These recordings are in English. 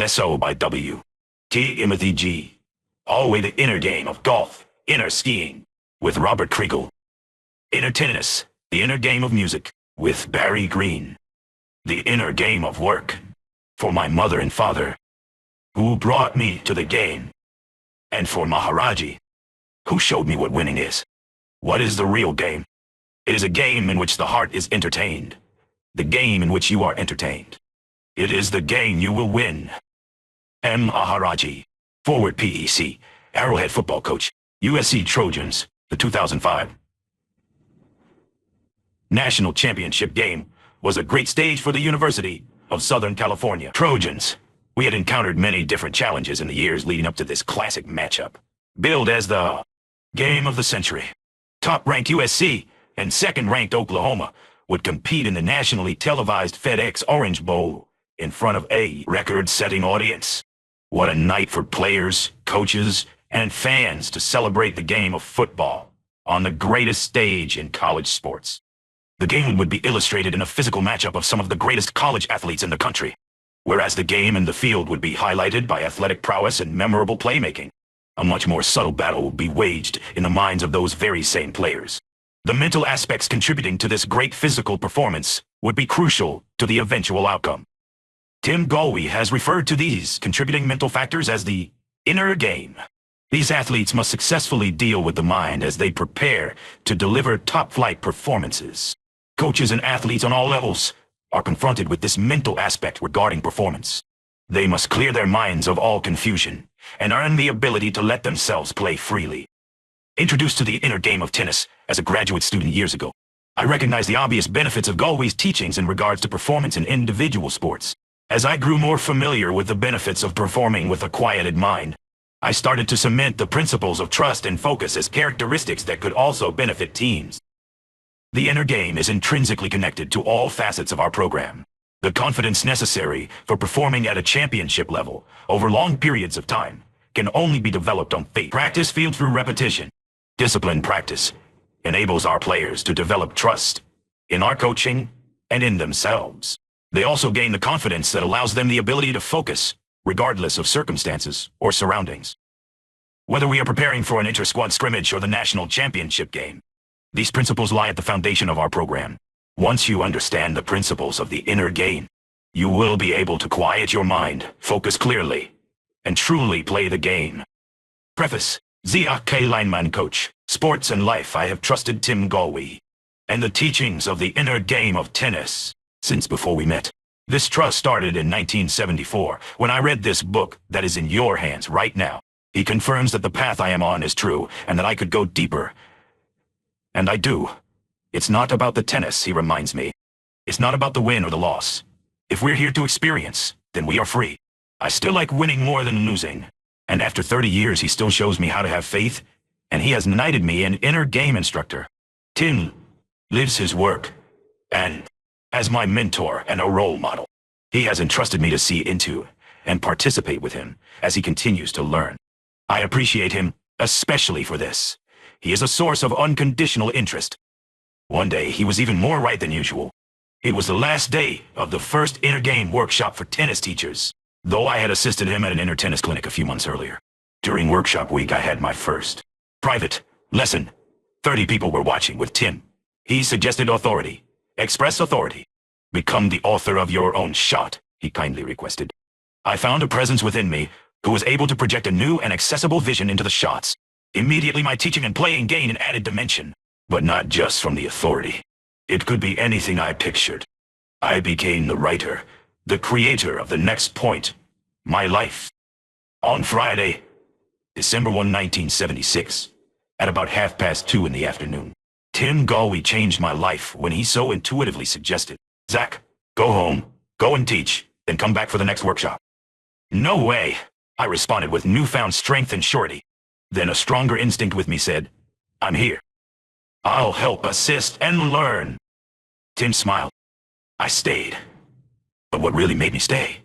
SO by W. T. Timothy G. Always the inner game of golf, inner skiing, with Robert Kriegel. Inner tennis, the inner game of music, with Barry Green. The inner game of work, for my mother and father, who brought me to the game. And for Maharaji, who showed me what winning is. What is the real game? It is a game in which the heart is entertained. The game in which you are entertained. It is the game you will win. M. Maharaji, forward PEC, Arrowhead football coach, USC Trojans, the 2005 National Championship game was a great stage for the University of Southern California Trojans. We had encountered many different challenges in the years leading up to this classic matchup, billed as the game of the century. Top-ranked USC and second-ranked Oklahoma would compete in the nationally televised FedEx Orange Bowl in front of a record-setting audience. What a night for players, coaches, and fans to celebrate the game of football on the greatest stage in college sports. The game would be illustrated in a physical matchup of some of the greatest college athletes in the country, whereas the game and the field would be highlighted by athletic prowess and memorable playmaking. A much more subtle battle would be waged in the minds of those very same players. The mental aspects contributing to this great physical performance would be crucial to the eventual outcome. Tim Galway has referred to these contributing mental factors as the inner game. These athletes must successfully deal with the mind as they prepare to deliver top-flight performances. Coaches and athletes on all levels are confronted with this mental aspect regarding performance. They must clear their minds of all confusion and earn the ability to let themselves play freely. Introduced to the inner game of tennis as a graduate student years ago, I recognized the obvious benefits of Galway's teachings in regards to performance in individual sports. As I grew more familiar with the benefits of performing with a quieted mind, I started to cement the principles of trust and focus as characteristics that could also benefit teams. The inner game is intrinsically connected to all facets of our program. The confidence necessary for performing at a championship level over long periods of time can only be developed on faith. Practice fueled through repetition. Disciplined practice enables our players to develop trust in our coaching and in themselves. They also gain the confidence that allows them the ability to focus, regardless of circumstances or surroundings. Whether we are preparing for an inter-squad scrimmage or the national championship game, these principles lie at the foundation of our program. Once you understand the principles of the inner game, you will be able to quiet your mind, focus clearly, and truly play the game. Preface. ZK Lineman Coach, Sports and Life. I have trusted Tim Galway and the teachings of the inner game of tennis since before we met. This trust started in 1974 when I read this book that is in your hands right now. He confirms that the path I am on is true and that I could go deeper. And I do. It's not about the tennis, he reminds me. It's not about the win or the loss. If we're here to experience, then we are free. I still like winning more than losing. And after 30 years, he still shows me how to have faith, and he has knighted me an inner game instructor. Tim lives his work, and as my mentor and a role model, he has entrusted me to see into and participate with him as he continues to learn. I appreciate him, especially for this. He is a source of unconditional interest. One day, he was even more right than usual. It was the last day of the first inner game workshop for tennis teachers, though I had assisted him at an inner tennis clinic a few months earlier. During workshop week, I had my first private lesson. 30 people were watching with Tim. He suggested authority. Express authority. Become the author of your own shot, he kindly requested. I found a presence within me who was able to project a new and accessible vision into the shots. Immediately my teaching and playing gained an added dimension, but not just from the authority. It could be anything I pictured. I became the writer, the creator of the next point, my life. On Friday, December 1, 1976, at about 2:30 in the afternoon, Tim Galway changed my life when he so intuitively suggested, "Zach, go home, go and teach, then come back for the next workshop." "No way," I responded with newfound strength and surety. Then a stronger instinct with me said, "I'm here. I'll help assist and learn." Tim smiled. I stayed. But what really made me stay?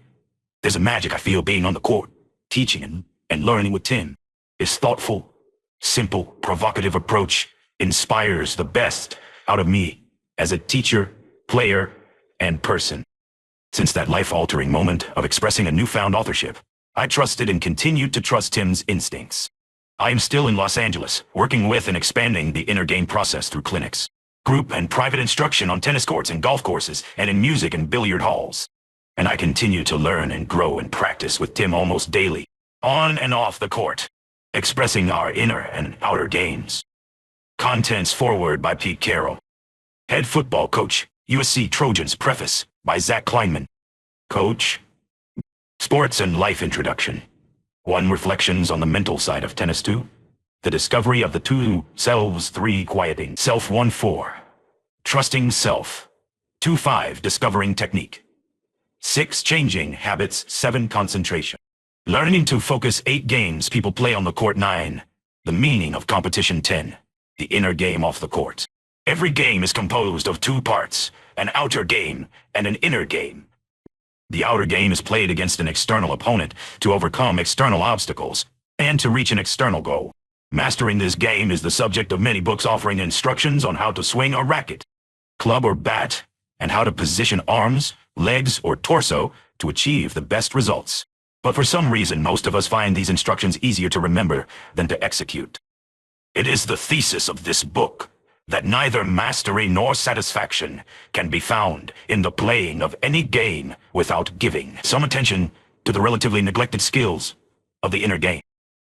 There's a magic I feel being on the court, teaching and learning with Tim. His thoughtful, simple, provocative approach inspires the best out of me as a teacher, player, and person. Since that life-altering moment of expressing a newfound authorship, I trusted and continued to trust Tim's instincts. I am still in Los Angeles, working with and expanding the inner game process through clinics, group and private instruction on tennis courts and golf courses, and in music and billiard halls. And I continue to learn and grow and practice with Tim almost daily, on and off the court, expressing our inner and outer games. Contents forward by Pete Carroll. Head football coach, USC Trojans. Preface by Zach Kleinman. Coach. Sports and life introduction. 1. Reflections on the mental side of tennis. 2. The discovery of the two selves. 3. Quieting self. 1. 4. Trusting self. 2. 5. Discovering technique. 6. Changing habits. 7. Concentration. Learning to focus. 8. Games people play on the court. 9. The meaning of competition. 10. The inner game off the court. Every game is composed of 2 parts, an outer game and an inner game. The outer game is played against an external opponent to overcome external obstacles and to reach an external goal. Mastering this game is the subject of many books offering instructions on how to swing a racket, club or bat, and how to position arms, legs, or torso to achieve the best results. But for some reason, most of us find these instructions easier to remember than to execute. It is the thesis of this book that neither mastery nor satisfaction can be found in the playing of any game without giving some attention to the relatively neglected skills of the inner game.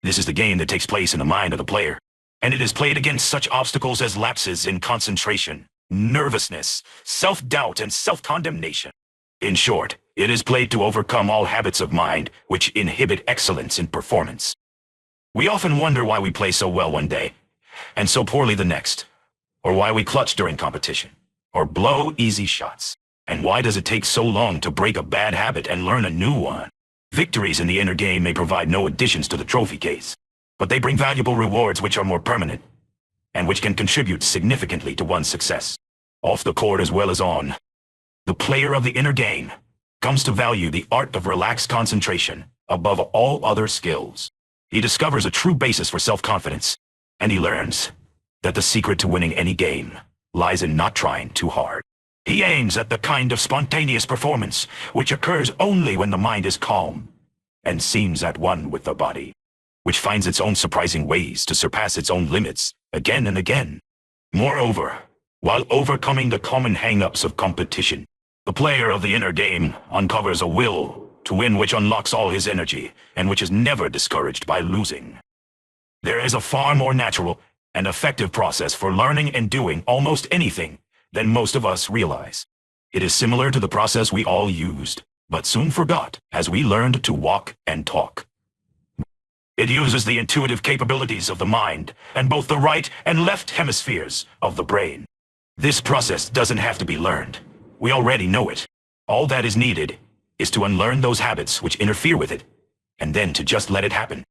This is the game that takes place in the mind of the player, and it is played against such obstacles as lapses in concentration, nervousness, self-doubt, and self-condemnation. In short, it is played to overcome all habits of mind which inhibit excellence in performance. We often wonder why we play so well one day, and so poorly the next, or why we clutch during competition, or blow easy shots. And why does it take so long to break a bad habit and learn a new one? Victories in the inner game may provide no additions to the trophy case, but they bring valuable rewards which are more permanent, and which can contribute significantly to one's success, off the court as well as on. The player of the inner game comes to value the art of relaxed concentration above all other skills. He discovers a true basis for self-confidence, and he learns that the secret to winning any game lies in not trying too hard. He aims at the kind of spontaneous performance which occurs only when the mind is calm and seems at one with the body, which finds its own surprising ways to surpass its own limits again and again. Moreover, while overcoming the common hang-ups of competition, the player of the inner game uncovers a will to win which unlocks all his energy and which is never discouraged by losing. There is a far more natural and effective process for learning and doing almost anything than most of us realize. It is similar to the process we all used, but soon forgot as we learned to walk and talk. It uses the intuitive capabilities of the mind and both the right and left hemispheres of the brain. This process doesn't have to be learned. We already know it. All that is needed is to unlearn those habits which interfere with it, and then to just let it happen.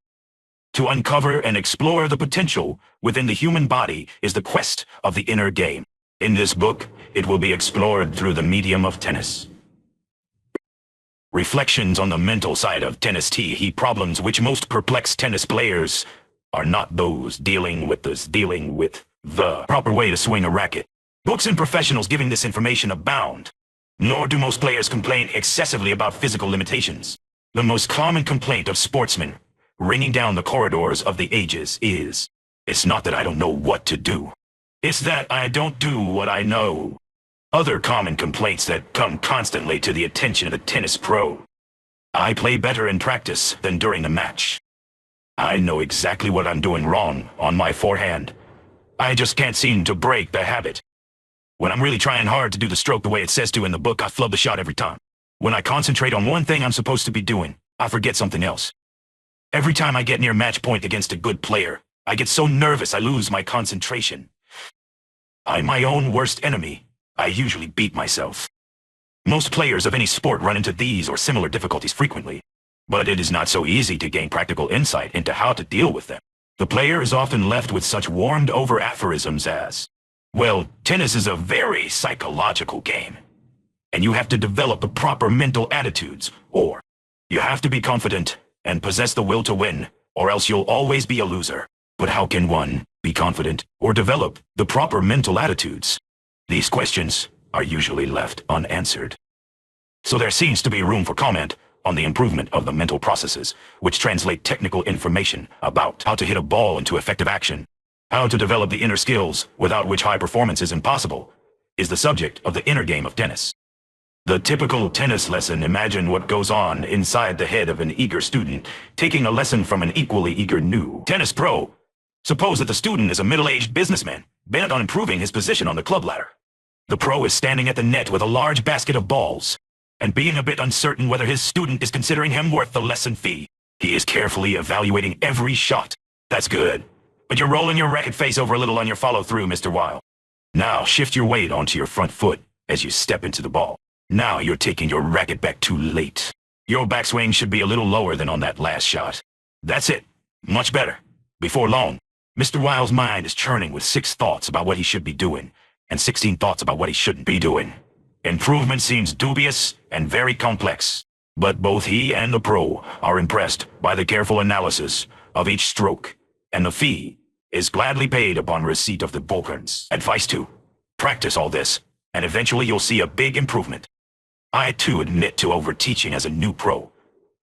To uncover and explore the potential within the human body is the quest of the inner game. In this book, it will be explored through the medium of tennis. Reflections on the mental side of tennis. T. Problems which most perplex tennis players are not those dealing with the proper way to swing a racket. Books and professionals giving this information abound. Nor do most players complain excessively about physical limitations. The most common complaint of sportsmen ringing down the corridors of the ages is, "It's not that I don't know what to do. It's that I don't do what I know." Other common complaints that come constantly to the attention of the tennis pro. "I play better in practice than during the match. I know exactly what I'm doing wrong on my forehand. I just can't seem to break the habit. When I'm really trying hard to do the stroke the way it says to in the book, I flub the shot every time. When I concentrate on one thing I'm supposed to be doing, I forget something else. Every time I get near match point against a good player, I get so nervous I lose my concentration. I'm my own worst enemy. I usually beat myself." Most players of any sport run into these or similar difficulties frequently, but it is not so easy to gain practical insight into how to deal with them. The player is often left with such warmed-over aphorisms as, "Well, tennis is a very psychological game, and you have to develop the proper mental attitudes," or, "You have to be confident and possess the will to win, or else you'll always be a loser." But how can one be confident or develop the proper mental attitudes? These questions are usually left unanswered. So there seems to be room for comment on the improvement of the mental processes, which translate technical information about how to hit a ball into effective action. How to develop the inner skills without which high performance is impossible is the subject of the inner game of tennis. The typical tennis lesson: imagine what goes on inside the head of an eager student taking a lesson from an equally eager new tennis pro. Suppose that the student is a middle-aged businessman bent on improving his position on the club ladder. The pro is standing at the net with a large basket of balls, and being a bit uncertain whether his student is considering him worth the lesson fee. He is carefully evaluating every shot. That's good. But you're rolling your racket face over a little on your follow-through, Mr. Weil. Now shift your weight onto your front foot as you step into the ball. Now you're taking your racket back too late. Your backswing should be a little lower than on that last shot. That's it. Much better. Before long, Mr. Weil's mind is churning with 6 thoughts about what he should be doing, and 16 thoughts about what he shouldn't be doing. Improvement seems dubious and very complex, but both he and the pro are impressed by the careful analysis of each stroke, and the fee is gladly paid upon receipt of the Volkern's advice to practice all this, and eventually you'll see a big improvement. I too admit to overteaching as a new pro,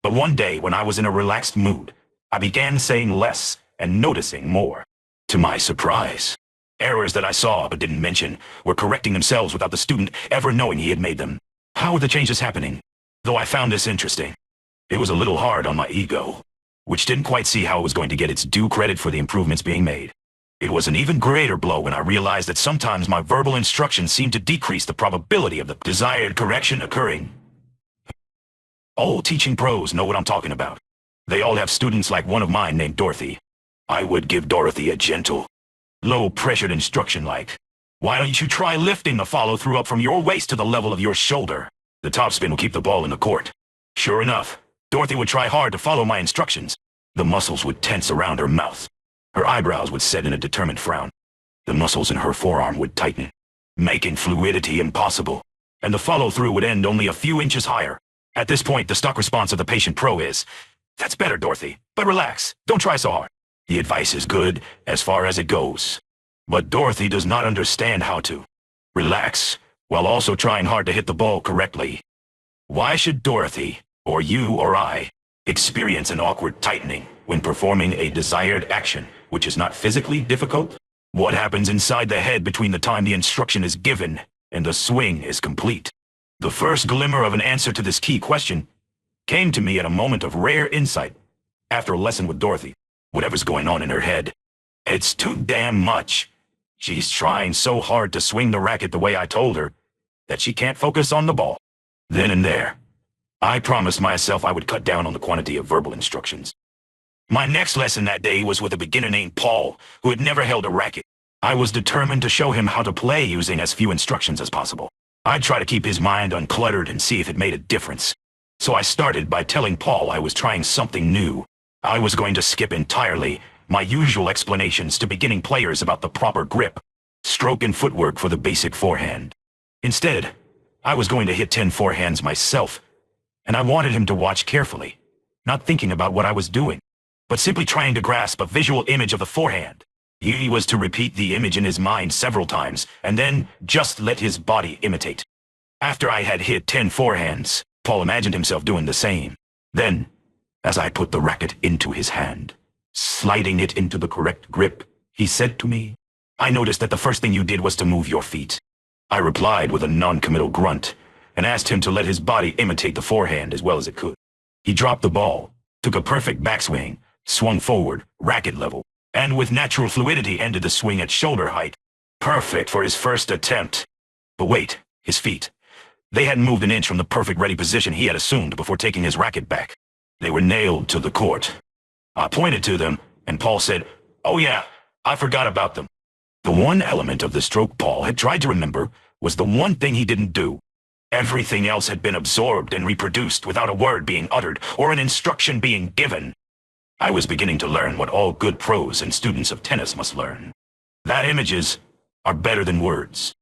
but one day when I was in a relaxed mood, I began saying less and noticing more. To my surprise, errors that I saw but didn't mention were correcting themselves without the student ever knowing he had made them. How were the changes happening? Though I found this interesting, it was a little hard on my ego, which didn't quite see how it was going to get its due credit for the improvements being made. It was an even greater blow when I realized that sometimes my verbal instructions seemed to decrease the probability of the desired correction occurring. All teaching pros know what I'm talking about. They all have students like one of mine named Dorothy. I would give Dorothy a gentle, low-pressured instruction like, "Why don't you try lifting the follow-through up from your waist to the level of your shoulder? The topspin will keep the ball in the court." Sure enough, Dorothy would try hard to follow my instructions. The muscles would tense around her mouth. Her eyebrows would set in a determined frown. The muscles in her forearm would tighten, making fluidity impossible, and the follow-through would end only a few inches higher. At this point, the stock response of the patient pro is, "That's better, Dorothy, but relax, don't try so hard." The advice is good as far as it goes, but Dorothy does not understand how to relax while also trying hard to hit the ball correctly. Why should Dorothy, or you or I, experience an awkward tightening when performing a desired action which is not physically difficult? What happens inside the head between the time the instruction is given and the swing is complete? The first glimmer of an answer to this key question came to me at a moment of rare insight after a lesson with Dorothy. Whatever's going on in her head, it's too damn much. She's trying so hard to swing the racket the way I told her that she can't focus on the ball. Then and there, I promised myself I would cut down on the quantity of verbal instructions. My next lesson that day was with a beginner named Paul, who had never held a racket. I was determined to show him how to play using as few instructions as possible. I'd try to keep his mind uncluttered and see if it made a difference. So I started by telling Paul I was trying something new. I was going to skip entirely my usual explanations to beginning players about the proper grip, stroke, and footwork for the basic forehand. Instead, I was going to hit 10 forehands myself, and I wanted him to watch carefully, not thinking about what I was doing, but simply trying to grasp a visual image of the forehand. He was to repeat the image in his mind several times, and then just let his body imitate. After I had hit 10 forehands, Paul imagined himself doing the same. Then, as I put the racket into his hand, sliding it into the correct grip, he said to me, "I noticed that the first thing you did was to move your feet." I replied with a non-committal grunt, and asked him to let his body imitate the forehand as well as it could. He dropped the ball, took a perfect backswing, swung forward, racket level, and with natural fluidity ended the swing at shoulder height. Perfect for his first attempt. But wait, his feet. They hadn't moved an inch from the perfect ready position he had assumed before taking his racket back. They were nailed to the court. I pointed to them, and Paul said, "Oh yeah, I forgot about them." The one element of the stroke Paul had tried to remember was the one thing he didn't do. Everything else had been absorbed and reproduced without a word being uttered or an instruction being given. I was beginning to learn what all good pros and students of tennis must learn. That images are better than words,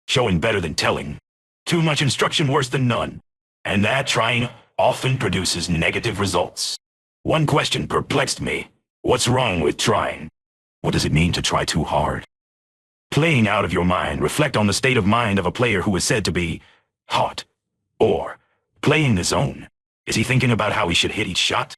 showing better than telling, too much instruction worse than none, and that trying often produces negative results. One question perplexed me. What's wrong with trying? What does it mean to try too hard? Playing out of your mind, reflect on the state of mind of a player who is said to be hot or playing the zone? Is he thinking about how he should hit each shot?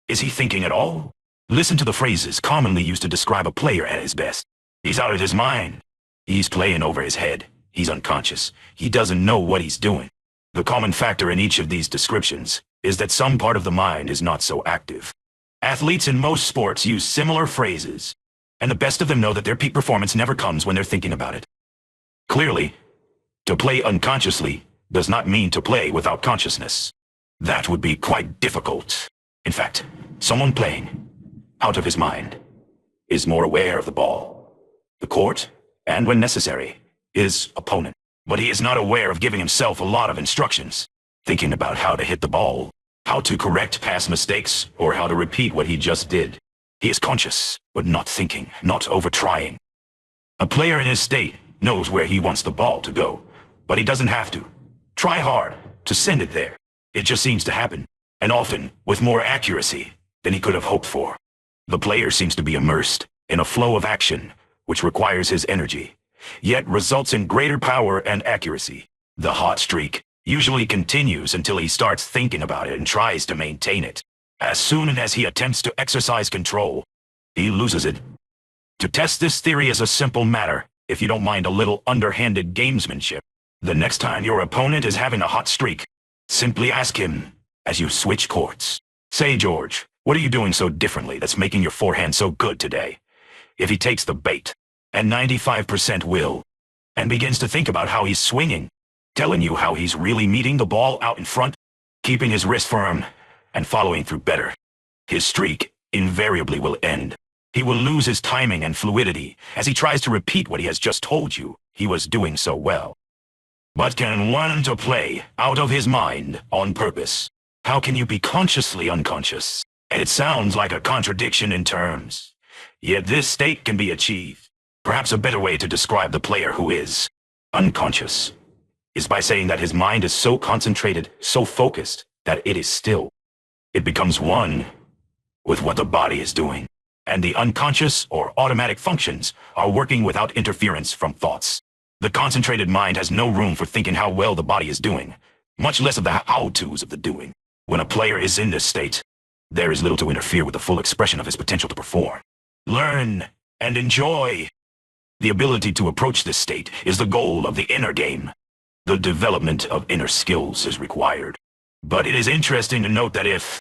Is he thinking at all? Listen to the phrases commonly used to describe a player at his best. He's out of his mind. He's playing over his head. He's unconscious. He doesn't know what he's doing. The common factor in each of these descriptions is that some part of the mind is not so active. Athletes in most sports use similar phrases, and the best of them know that their peak performance never comes when they're thinking about it. Clearly, to play unconsciously does not mean to play without consciousness. That would be quite difficult. In fact, someone playing out of his mind is more aware of the ball, the court, and when necessary, his opponent. But he is not aware of giving himself a lot of instructions, thinking about how to hit the ball, how to correct past mistakes, or how to repeat what he just did. He is conscious, but not thinking, not over-trying. A player in his state knows where he wants the ball to go, but he doesn't have to try hard to send it there. It just seems to happen, and often with more accuracy than he could have hoped for. The player seems to be immersed in a flow of action, which requires his energy, yet results in greater power and accuracy. The hot streak usually continues until he starts thinking about it and tries to maintain it. As soon as he attempts to exercise control, he loses it. To test this theory is a simple matter, if you don't mind a little underhanded gamesmanship. The next time your opponent is having a hot streak, simply ask him as you switch courts. Say, George, what are you doing so differently that's making your forehand so good today? If he takes the bait, and 95% will, and begins to think about how he's swinging, telling you how he's really meeting the ball out in front, keeping his wrist firm, and following through better, his streak invariably will end. He will lose his timing and fluidity as he tries to repeat what he has just told you he was doing so well. But can one to play out of his mind on purpose? How can you be consciously unconscious? It sounds like a contradiction in terms. Yet this state can be achieved. Perhaps a better way to describe the player who is unconscious is by saying that his mind is so concentrated, so focused, that it is still. It becomes one with what the body is doing, and the unconscious or automatic functions are working without interference from thoughts. The concentrated mind has no room for thinking how well the body is doing, much less of the how-tos of the doing. When a player is in this state, there is little to interfere with the full expression of his potential to perform. Learn and enjoy. The ability to approach this state is the goal of the inner game. The development of inner skills is required. But it is interesting to note that if,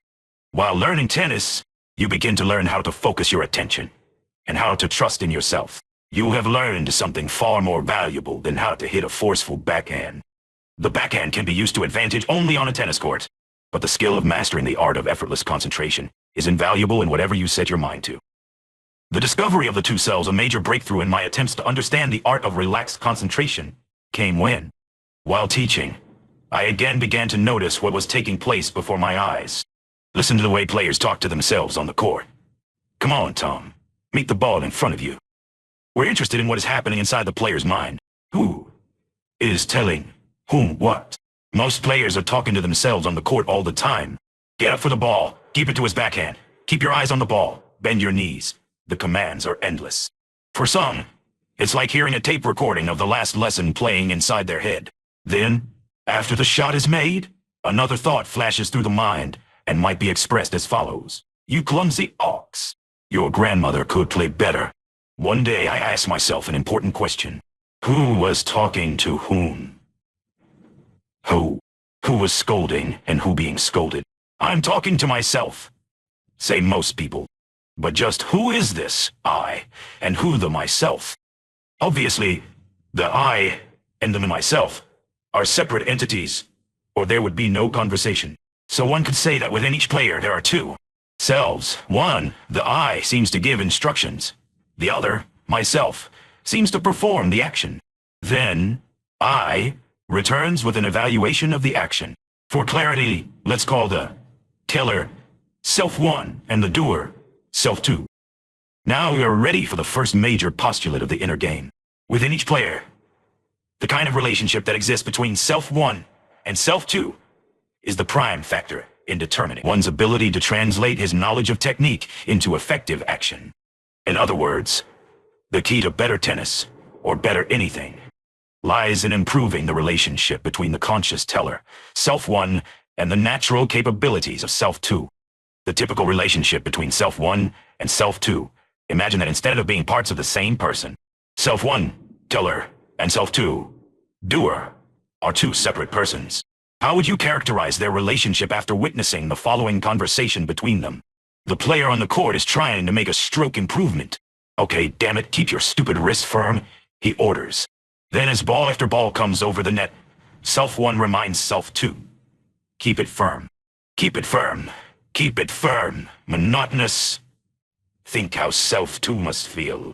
while learning tennis, you begin to learn how to focus your attention and how to trust in yourself, you have learned something far more valuable than how to hit a forceful backhand. The backhand can be used to advantage only on a tennis court, but the skill of mastering the art of effortless concentration is invaluable in whatever you set your mind to. The discovery of the two cells, a major breakthrough in my attempts to understand the art of relaxed concentration, came when, while teaching, I again began to notice what was taking place before my eyes. Listen to the way players talk to themselves on the court. Come on, Tom. Meet the ball in front of you. We're interested in what is happening inside the player's mind. Who is telling whom what? Most players are talking to themselves on the court all the time. Get up for the ball. Keep it to his backhand. Keep your eyes on the ball. Bend your knees. The commands are endless. For some, it's like hearing a tape recording of the last lesson playing inside their head. Then, after the shot is made, another thought flashes through the mind and might be expressed as follows. You clumsy ox. Your grandmother could play better. One day I asked myself an important question. Who was talking to whom? Who was scolding and who being scolded? I'm talking to myself, say most people. But just who is this I and who the myself? Obviously, the I and the myself are separate entities, or there would be no conversation. So one could say that within each player there are two selves. One, the I, seems to give instructions. The other, myself, seems to perform the action. Then, I returns with an evaluation of the action. For clarity, let's call the teller self 1 and the doer self 2. Now we are ready for the first major postulate of the inner game. Within each player, the kind of relationship that exists between self 1 and self 2 is the prime factor in determining one's ability to translate his knowledge of technique into effective action. In other words, the key to better tennis, or better anything, lies in improving the relationship between the conscious teller, self 1, and the natural capabilities of Self 2. The typical relationship between Self 1 and Self 2. Imagine that instead of being parts of the same person, Self 1, teller, and Self 2, doer, are two separate persons. How would you characterize their relationship after witnessing the following conversation between them? The player on the court is trying to make a stroke improvement. Okay, damn it, keep your stupid wrist firm, he orders. Then as ball after ball comes over the net, Self 1 reminds Self 2. Keep it firm. Keep it firm. Keep it firm. Monotonous. Think how Self 2 must feel.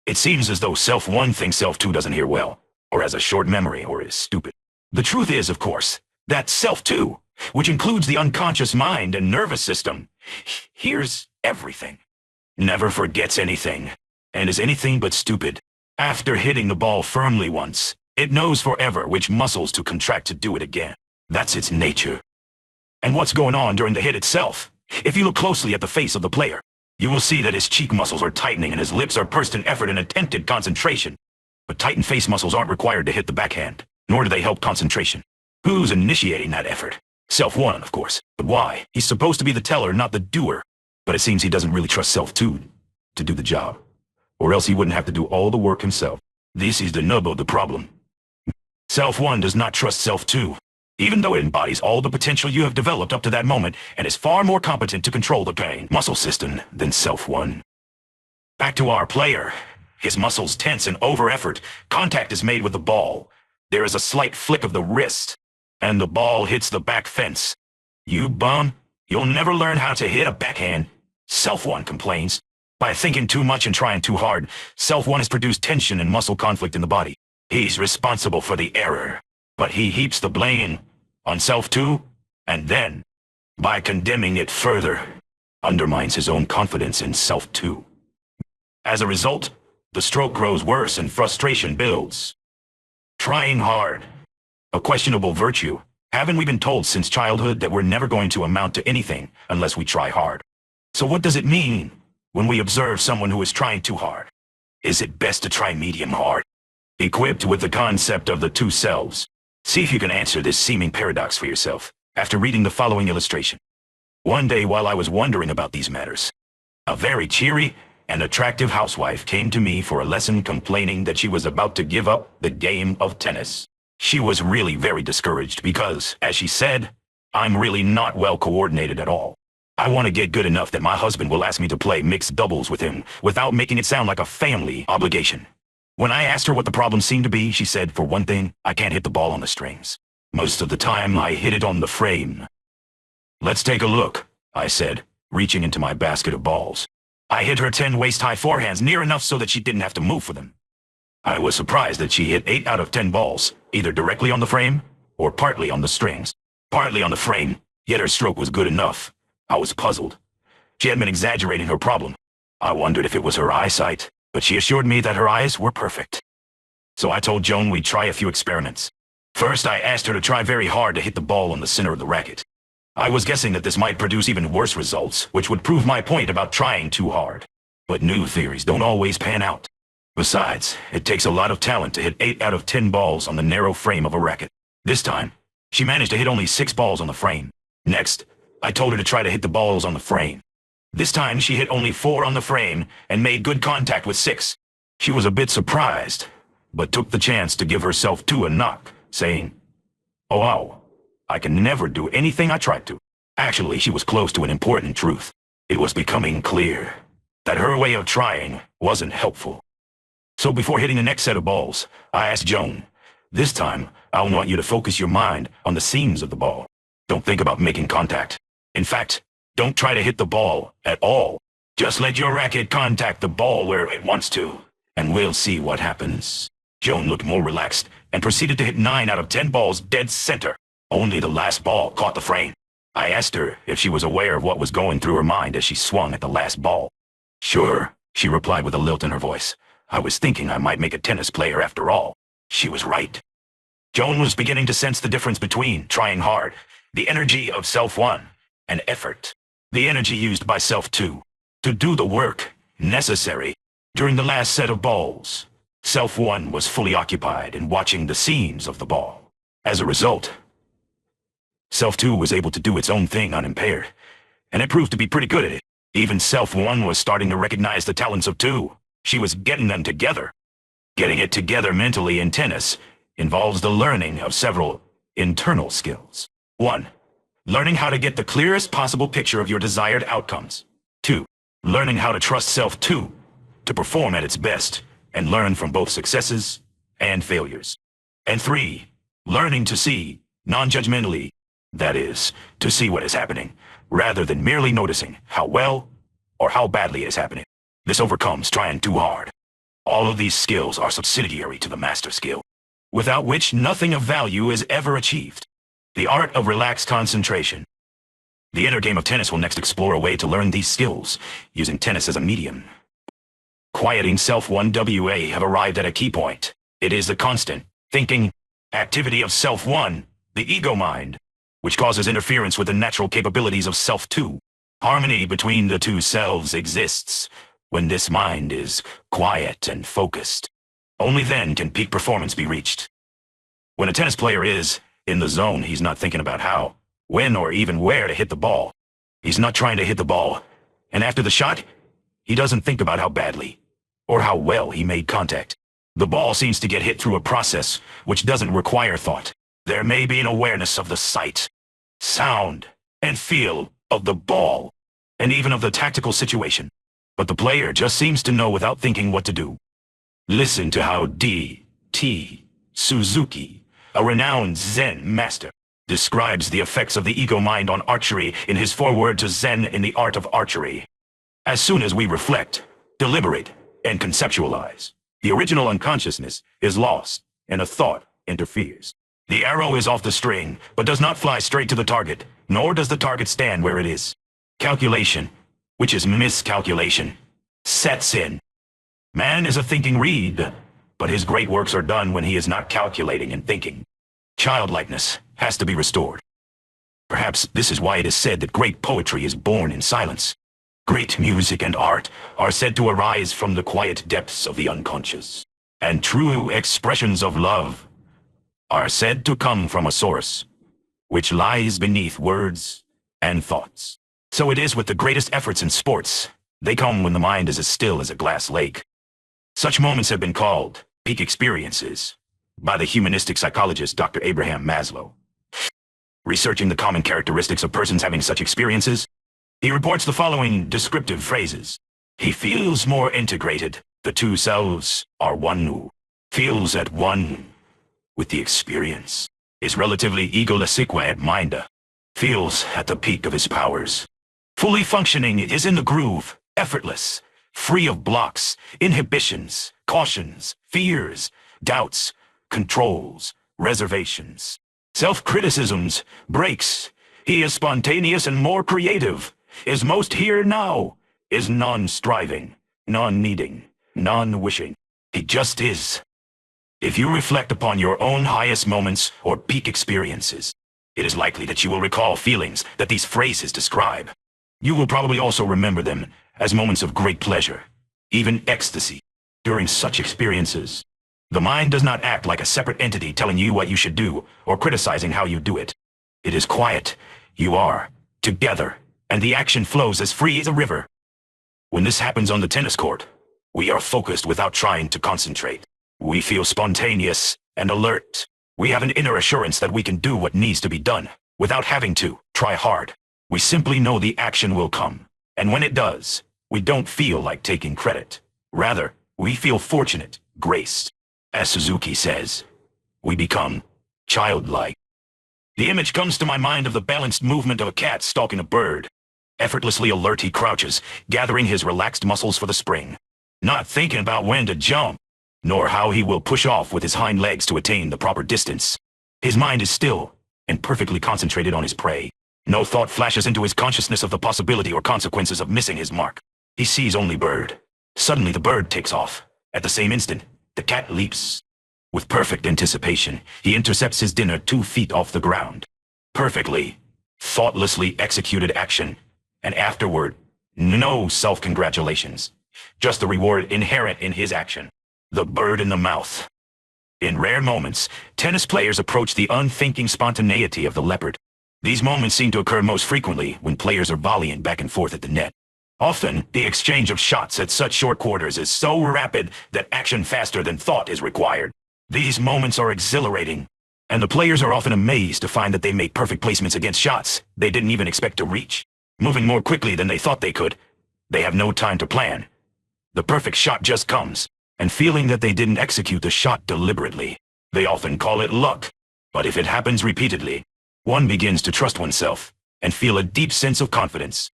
It seems as though Self 1 thinks Self 2 doesn't hear well, or has a short memory, or is stupid. The truth is, of course, that Self 2, which includes the unconscious mind and nervous system, hears everything, never forgets anything, and is anything but stupid. After hitting the ball firmly once, it knows forever which muscles to contract to do it again. That's its nature. And what's going on during the hit itself? If you look closely at the face of the player, you will see that his cheek muscles are tightening and his lips are pursed in effort and attempted concentration. But tightened face muscles aren't required to hit the backhand, nor do they help concentration. Who's initiating that effort? Self 1, of course. But why? He's supposed to be the teller, not the doer. But it seems he doesn't really trust Self 2 to do the job. Or else he wouldn't have to do all the work himself. This is the nub of the problem. Self 1 does not trust Self 2, even though it embodies all the potential you have developed up to that moment and is far more competent to control the brain muscle system than Self 1. Back to our player. His muscles tense and over-effort. Contact is made with the ball. There is a slight flick of the wrist, and the ball hits the back fence. You bum, you'll never learn how to hit a backhand, Self 1 complains. By thinking too much and trying too hard, Self 1 has produced tension and muscle conflict in the body. He's responsible for the error, but he heaps the blame on Self 2, and then, by condemning it further, undermines his own confidence in Self 2. As a result, the stroke grows worse and frustration builds. Trying hard. A questionable virtue. Haven't we been told since childhood that we're never going to amount to anything unless we try hard? So what does it mean when we observe someone who is trying too hard? Is it best to try medium hard? Equipped with the concept of the two selves. See if you can answer this seeming paradox for yourself after reading the following illustration. One day while I was wondering about these matters, a very cheery and attractive housewife came to me for a lesson complaining that she was about to give up the game of tennis. She was really very discouraged because, as she said, I'm really not well coordinated at all. I want to get good enough that my husband will ask me to play mixed doubles with him without making it sound like a family obligation. When I asked her what the problem seemed to be, she said, for one thing, I can't hit the ball on the strings. Most of the time, I hit it on the frame. Let's take a look, I said, reaching into my basket of balls. I hit her 10 waist-high forehands near enough so that she didn't have to move for them. I was surprised that she hit 8 out of 10 balls, either directly on the frame or partly on the strings. Partly on the frame, yet her stroke was good enough. I was puzzled. She had been exaggerating her problem. I wondered if it was her eyesight, but she assured me that her eyes were perfect. So I told Joan we'd try a few experiments. First, I asked her to try very hard to hit the ball on the center of the racket. I was guessing that this might produce even worse results, which would prove my point about trying too hard. But new theories don't always pan out. Besides, it takes a lot of talent to hit 8 out of 10 balls on the narrow frame of a racket. This time, she managed to hit only 6 balls on the frame. Next, I told her to try to hit the balls on the frame. This time, she hit only 4 on the frame and made good contact with 6. She was a bit surprised, but took the chance to give herself 2 a knock, saying, "Oh, wow, I can never do anything I tried to." Actually, she was close to an important truth. It was becoming clear that her way of trying wasn't helpful. So before hitting the next set of balls, I asked Joan, "This time, I want you to focus your mind on the seams of the ball. Don't think about making contact. In fact, don't try to hit the ball at all. Just let your racket contact the ball where it wants to, and we'll see what happens." Joan looked more relaxed and proceeded to hit 9 out of 10 balls dead center. Only the last ball caught the frame. I asked her if she was aware of what was going through her mind as she swung at the last ball. "Sure," she replied with a lilt in her voice. "I was thinking I might make a tennis player after all." She was right. Joan was beginning to sense the difference between trying hard, the energy of Self 1, and effort, the energy used by Self 2, to do the work necessary. During the last set of balls, Self 1 was fully occupied in watching the seams of the ball. As a result, Self 2 was able to do its own thing unimpaired, and it proved to be pretty good at it. Even Self 1 was starting to recognize the talents of 2. She was getting them together. Getting it together mentally in tennis involves the learning of several internal skills. 1. Learning how to get the clearest possible picture of your desired outcomes. 2. Learning how to trust Self 2 to perform at its best and learn from both successes and failures. And 3. Learning to see non-judgmentally, that is, to see what is happening, rather than merely noticing how well or how badly it is happening. This overcomes trying too hard. All of these skills are subsidiary to the master skill, without which nothing of value is ever achieved. The art of relaxed concentration. The inner game of tennis will next explore a way to learn these skills, using tennis as a medium. Quieting Self 1WA have arrived at a key point. It is the constant thinking activity of Self 1, the ego mind, which causes interference with the natural capabilities of Self 2. Harmony between the two selves exists when this mind is quiet and focused. Only then can peak performance be reached. When a tennis player is in the zone, he's not thinking about how, when, or even where to hit the ball. He's not trying to hit the ball, and after the shot, he doesn't think about how badly or how well he made contact. The ball seems to get hit through a process which doesn't require thought. There may be an awareness of the sight, sound, and feel of the ball, and even of the tactical situation. But the player just seems to know without thinking what to do. Listen to how D.T. Suzuki, a renowned Zen master, describes the effects of the ego mind on archery in his foreword to Zen in the Art of Archery. As soon as we reflect, deliberate, and conceptualize, the original unconsciousness is lost and a thought interferes. The arrow is off the string, but does not fly straight to the target, nor does the target stand where it is. Calculation, which is miscalculation, sets in. Man is a thinking reed, but his great works are done when he is not calculating and thinking. Childlikeness has to be restored. Perhaps this is why it is said that great poetry is born in silence. Great music and art are said to arise from the quiet depths of the unconscious. And true expressions of love are said to come from a source which lies beneath words and thoughts. So it is with the greatest efforts in sports. They come when the mind is as still as a glass lake. Such moments have been called peak experiences by the humanistic psychologist Dr. Abraham Maslow. Researching the common characteristics of persons having such experiences, he reports the following descriptive phrases. He feels more integrated. The two selves are one who feels at one with the experience. Is relatively egolessique at mind. Feels at the peak of his powers. Fully functioning is in the groove, effortless, free of blocks, inhibitions, cautions, fears, doubts, controls, reservations, self-criticisms, breaks. He is spontaneous and more creative, is most here now, is non-striving, non-needing, non-wishing. He just is. If you reflect upon your own highest moments or peak experiences, it is likely that you will recall feelings that these phrases describe. You will probably also remember them as moments of great pleasure, even ecstasy. During such experiences, the mind does not act like a separate entity telling you what you should do or criticizing how you do it. It is quiet. You are together, and the action flows as free as a river. When this happens on the tennis court, we are focused without trying to concentrate. We feel spontaneous and alert. We have an inner assurance that we can do what needs to be done without having to try hard. We simply know the action will come, and when it does, we don't feel like taking credit. Rather, we feel fortunate, graced. As Suzuki says, we become childlike. The image comes to my mind of the balanced movement of a cat stalking a bird. Effortlessly alert he crouches, gathering his relaxed muscles for the spring, not thinking about when to jump, nor how he will push off with his hind legs to attain the proper distance. His mind is still and perfectly concentrated on his prey. No thought flashes into his consciousness of the possibility or consequences of missing his mark. He sees only bird. Suddenly the bird takes off. At the same instant, the cat leaps. With perfect anticipation, he intercepts his dinner 2 feet off the ground. Perfectly, thoughtlessly executed action. And afterward, no self-congratulations. Just the reward inherent in his action. The bird in the mouth. In rare moments, tennis players approach the unthinking spontaneity of the leopard. These moments seem to occur most frequently when players are volleying back and forth at the net. Often, the exchange of shots at such short quarters is so rapid that action faster than thought is required. These moments are exhilarating, and the players are often amazed to find that they make perfect placements against shots they didn't even expect to reach. Moving more quickly than they thought they could, they have no time to plan. The perfect shot just comes, and feeling that they didn't execute the shot deliberately. They often call it luck, but if it happens repeatedly, one begins to trust oneself and feel a deep sense of confidence.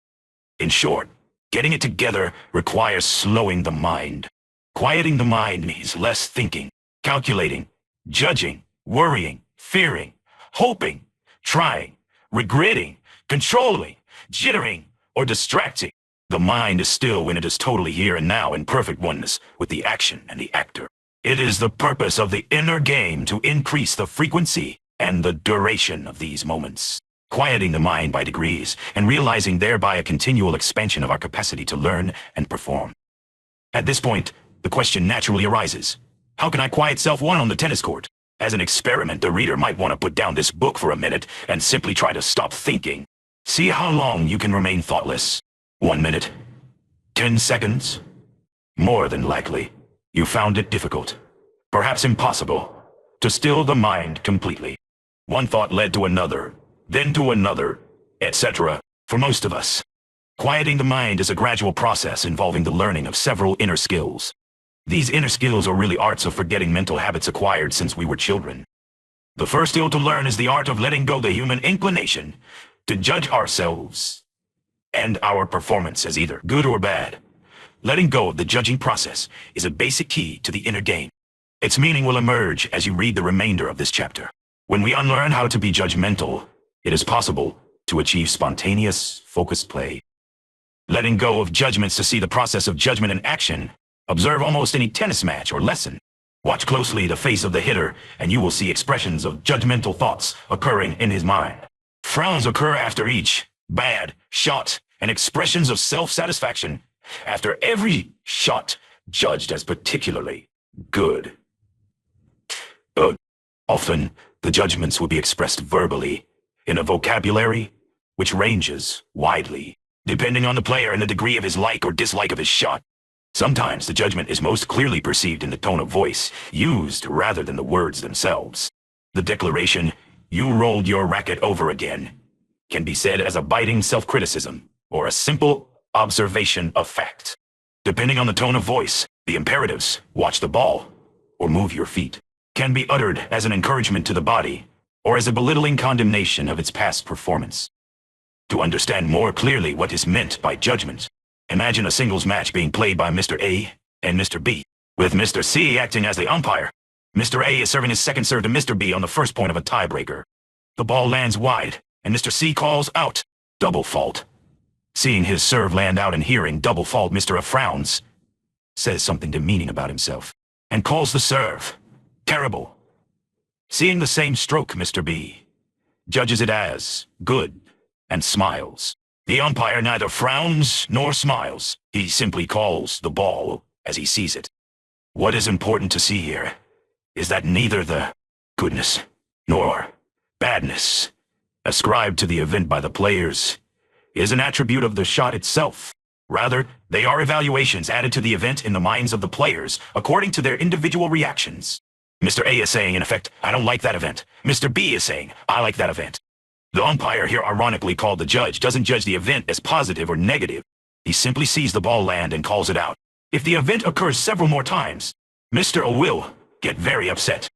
In short, getting it together requires slowing the mind. Quieting the mind means less thinking, calculating, judging, worrying, fearing, hoping, trying, regretting, controlling, jittering, or distracting. The mind is still when it is totally here and now in perfect oneness with the action and the actor. It is the purpose of the inner game to increase the frequency and the duration of these moments, quieting the mind by degrees and realizing thereby a continual expansion of our capacity to learn and perform. At this point, the question naturally arises, how can I quiet self-one on the tennis court? As an experiment, the reader might want to put down this book for a minute and simply try to stop thinking. See how long you can remain thoughtless. 1 minute? 10 seconds? More than likely, you found it difficult, perhaps impossible, to still the mind completely. One thought led to another, then to another, etc. For most of us, quieting the mind is a gradual process involving the learning of several inner skills. These inner skills are really arts of forgetting mental habits acquired since we were children. The first skill to learn is the art of letting go the human inclination to judge ourselves and our performance as either good or bad. Letting go of the judging process is a basic key to the inner game. Its meaning will emerge as you read the remainder of this chapter. When we unlearn how to be judgmental, it is possible to achieve spontaneous, focused play. Letting go of judgments to see the process of judgment in action. Observe almost any tennis match or lesson. Watch closely the face of the hitter, and you will see expressions of judgmental thoughts occurring in his mind. Frowns occur after each bad shot, and expressions of self-satisfaction after every shot judged as particularly good. Often, the judgments will be expressed verbally, in a vocabulary which ranges widely, depending on the player and the degree of his like or dislike of his shot. Sometimes the judgment is most clearly perceived in the tone of voice used rather than the words themselves. The declaration, "You rolled your racket over again," can be said as a biting self-criticism or a simple observation of fact. Depending on the tone of voice, the imperatives, "Watch the ball," or "Move your feet," can be uttered as an encouragement to the body or as a belittling condemnation of its past performance. To understand more clearly what is meant by judgment, imagine a singles match being played by Mr. A and Mr. B, with Mr. C acting as the umpire. Mr. A is serving his second serve to Mr. B on the first point of a tiebreaker. The ball lands wide, and Mr. C calls out, "Double fault." Seeing his serve land out and hearing "double fault," Mr. A frowns, says something demeaning about himself, and calls the serve terrible. Seeing the same stroke, Mr. B judges it as good and smiles. The umpire neither frowns nor smiles. He simply calls the ball as he sees it. What is important to see here is that neither the goodness nor badness ascribed to the event by the players is an attribute of the shot itself. Rather, they are evaluations added to the event in the minds of the players according to their individual reactions. Mr. A is saying, in effect, "I don't like that event." Mr. B is saying, "I like that event." The umpire, here ironically called the judge, doesn't judge the event as positive or negative. He simply sees the ball land and calls it out. If the event occurs several more times, Mr. A will get very upset.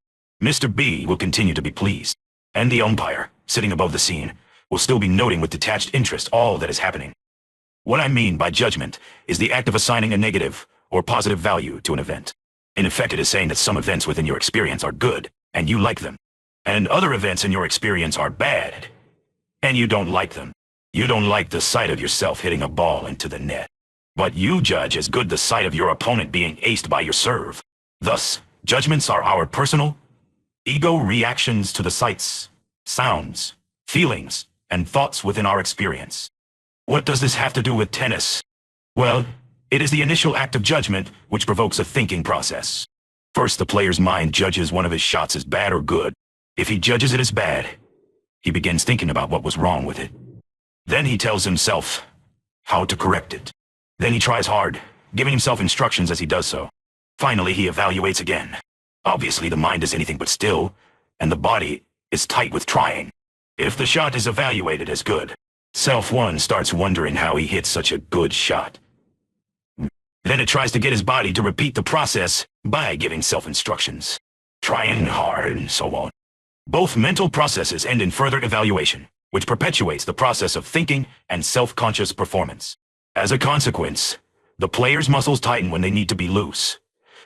Mr. B will continue to be pleased. And the umpire, sitting above the scene, will still be noting with detached interest all that is happening. What I mean by judgment is the act of assigning a negative or positive value to an event. In effect, it is saying that some events within your experience are good, and you like them, and other events in your experience are bad, and you don't like them. You don't like the sight of yourself hitting a ball into the net, but you judge as good the sight of your opponent being aced by your serve. Thus, judgments are our personal, ego reactions to the sights, sounds, feelings, and thoughts within our experience. What does this have to do with tennis? Well, it is the initial act of judgment which provokes a thinking process. First, the player's mind judges one of his shots as bad or good. If he judges it as bad, He begins thinking about what was wrong with it. Then he tells himself how to correct it. Then he tries hard, giving himself instructions as he does so. Finally, he evaluates again. Obviously, the mind is anything but still, and the body is tight with trying. If the shot is evaluated as good, Self One starts wondering how he hit such a good shot. Then it tries to get his body to repeat the process by giving self instructions, trying hard and so on. Both mental processes end in further evaluation, which perpetuates the process of thinking and self-conscious performance. As a consequence, the player's muscles tighten when they need to be loose.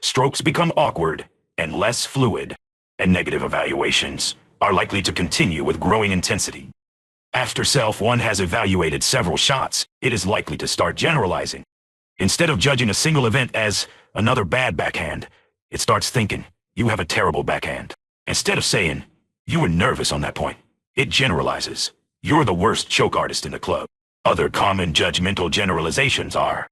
Strokes become awkward and less fluid, and negative evaluations are likely to continue with growing intensity. After Self One has evaluated several shots, it is likely to start generalizing. Instead of judging a single event as another bad backhand, it starts thinking, you have a terrible backhand. Instead of saying, you were nervous on that point, it generalizes, you're the worst choke artist in the club. Other common judgmental generalizations are,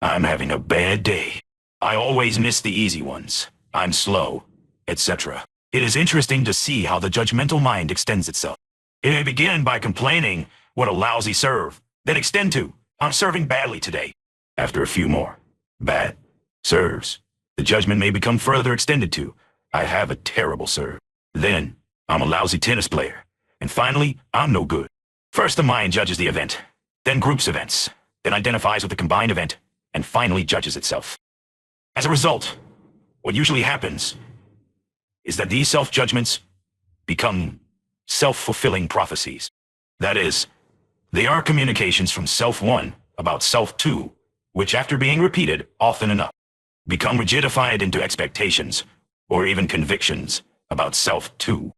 I'm having a bad day. I always miss the easy ones. I'm slow, etc. It is interesting to see how the judgmental mind extends itself. It may begin by complaining, what a lousy serve, then extend to, I'm serving badly today. After a few more bad serves, the judgment may become further extended to, I have a terrible serve. Then, I'm a lousy tennis player. And finally, I'm no good. First, the mind judges the event, then groups events, then identifies with the combined event, and finally judges itself. As a result, what usually happens is that these self-judgments become self-fulfilling prophecies. That is, they are communications from Self One about Self Two, which after being repeated often enough, become rigidified into expectations, or even convictions about Self Two.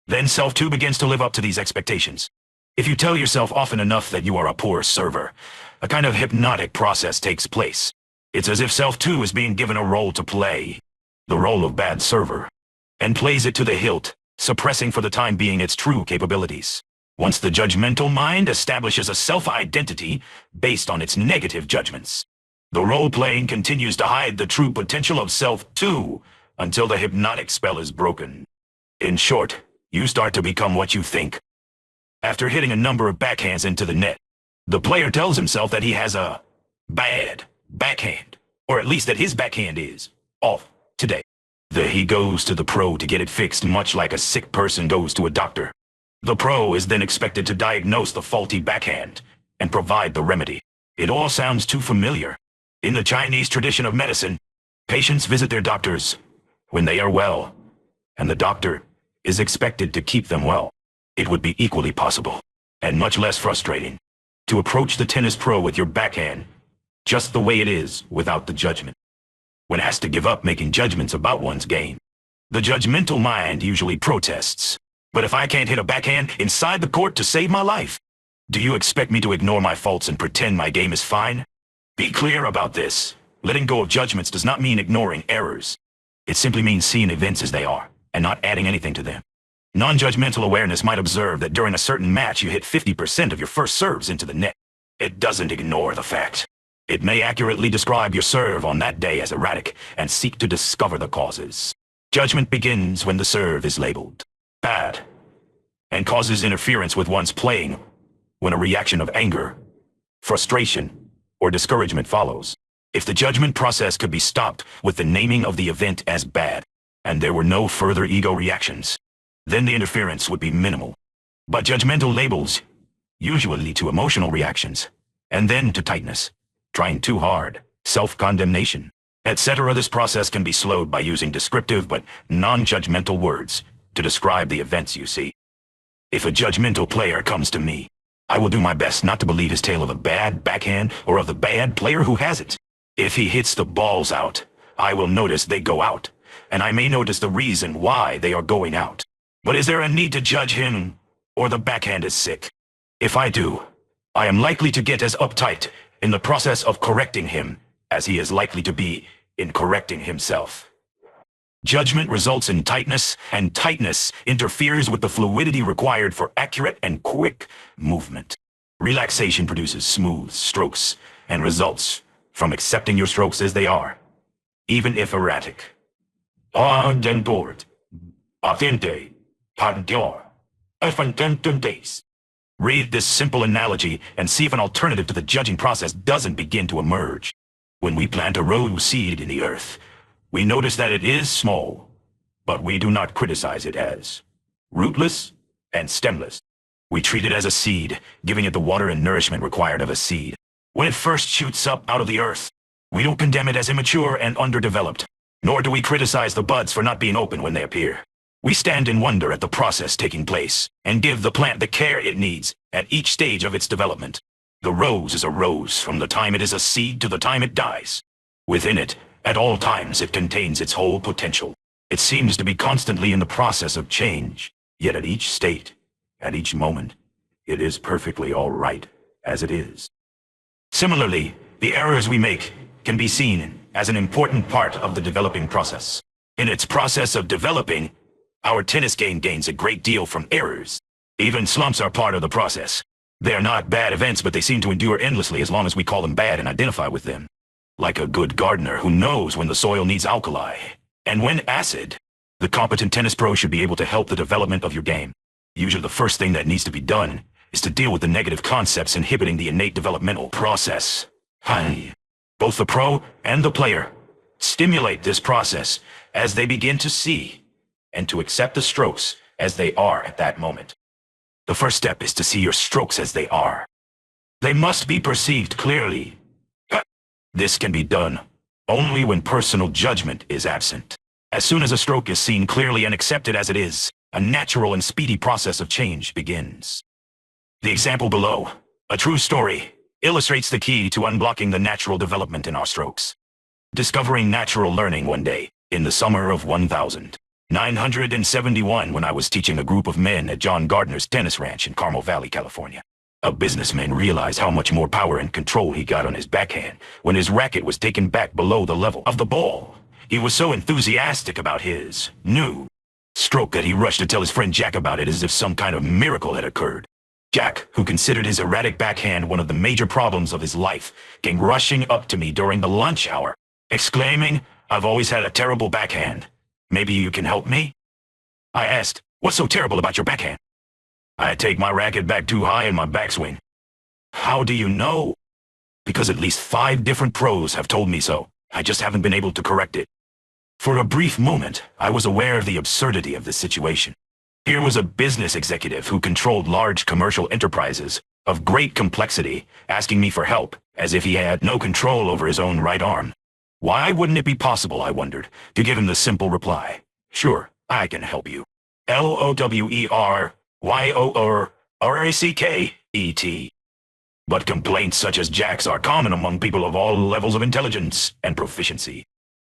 Then Self Two begins to live up to these expectations. If you tell yourself often enough that you are a poor server, a kind of hypnotic process takes place. It's as if Self Two is being given a role to play, the role of bad server, and plays it to the hilt, suppressing for the time being its true capabilities. Once the judgmental mind establishes a self-identity based on its negative judgments, the role-playing continues to hide the true potential of Self Two until the hypnotic spell is broken. In short, you start to become what you think. After hitting a number of backhands into the net, the player tells himself that he has a bad backhand, or at least that his backhand is off today. Then he goes to the pro to get it fixed, much like a sick person goes to a doctor. The pro is then expected to diagnose the faulty backhand and provide the remedy. It all sounds too familiar. In the Chinese tradition of medicine, patients visit their doctors when they are well, and the doctor is expected to keep them well. It would be equally possible, and much less frustrating, to approach the tennis pro with your backhand just the way it is without the judgment. One has to give up making judgments about one's game. The judgmental mind usually protests. But if I can't hit a backhand inside the court to save my life, do you expect me to ignore my faults and pretend my game is fine? Be clear about this. Letting go of judgments does not mean ignoring errors. It simply means seeing events as they are, and not adding anything to them. Non-judgmental awareness might observe that during a certain match you hit 50% of your first serves into the net. It doesn't ignore the fact. It may accurately describe your serve on that day as erratic and seek to discover the causes. Judgment begins when the serve is labeled bad and causes interference with one's playing when a reaction of anger, frustration, or discouragement follows. If the judgment process could be stopped with the naming of the event as bad, and there were no further ego reactions, then the interference would be minimal. But judgmental labels usually lead to emotional reactions, and then to tightness, trying too hard, self-condemnation, etc. This process can be slowed by using descriptive but non-judgmental words to describe the events you see. If a judgmental player comes to me, I will do my best not to believe his tale of a bad backhand or of the bad player who has it. If he hits the balls out, I will notice they go out, and I may notice the reason why they are going out. But is there a need to judge him, or the backhand is sick? If I do, I am likely to get as uptight in the process of correcting him as he is likely to be in correcting himself. Judgment results in tightness, and tightness interferes with the fluidity required for accurate and quick movement. Relaxation produces smooth strokes and results from accepting your strokes as they are, even if erratic. Ardent, authentic, pandior, days. Read this simple analogy and see if an alternative to the judging process doesn't begin to emerge. When we plant a rose seed in the earth, we notice that it is small, but we do not criticize it as rootless and stemless. We treat it as a seed, giving it the water and nourishment required of a seed. When it first shoots up out of the earth, we don't condemn it as immature and underdeveloped, nor do we criticize the buds for not being open when they appear. We stand in wonder at the process taking place, and give the plant the care it needs at each stage of its development. The rose is a rose from the time it is a seed to the time it dies. Within it, at all times it contains its whole potential. It seems to be constantly in the process of change, yet at each state, at each moment, it is perfectly all right as it is. Similarly, the errors we make can be seen as an important part of the developing process. In its process of developing, our tennis game gains a great deal from errors. Even slumps are part of the process. They are not bad events, but they seem to endure endlessly as long as we call them bad and identify with them. Like a good gardener who knows when the soil needs alkali and when acid, the competent tennis pro should be able to help the development of your game. Usually the first thing that needs to be done is to deal with the negative concepts inhibiting the innate developmental process. Both the pro and the player stimulate this process as they begin to see and to accept the strokes as they are at that moment. The first step is to see your strokes as they are. They must be perceived clearly. This can be done only when personal judgment is absent. As soon as a stroke is seen clearly and accepted as it is, a natural and speedy process of change begins. The example below, a true story, illustrates the key to unblocking the natural development in our strokes. Discovering natural learning one day, in the summer of 1971, when I was teaching a group of men at John Gardner's tennis ranch in Carmel Valley, California. A businessman realized how much more power and control he got on his backhand when his racket was taken back below the level of the ball. He was so enthusiastic about his new stroke that he rushed to tell his friend Jack about it as if some kind of miracle had occurred. Jack, who considered his erratic backhand one of the major problems of his life, came rushing up to me during the lunch hour, exclaiming, "I've always had a terrible backhand. Maybe you can help me?" I asked, "What's so terrible about your backhand?" "I take my racket back too high in my backswing." "How do you know?" "Because at least 5 different pros have told me so. I just haven't been able to correct it." For a brief moment, I was aware of the absurdity of this situation. Here was a business executive who controlled large commercial enterprises of great complexity, asking me for help, as if he had no control over his own right arm. Why wouldn't it be possible, I wondered, to give him the simple reply, "Sure, I can help you. LOWERYORRACKET." But complaints such as Jack's are common among people of all levels of intelligence and proficiency.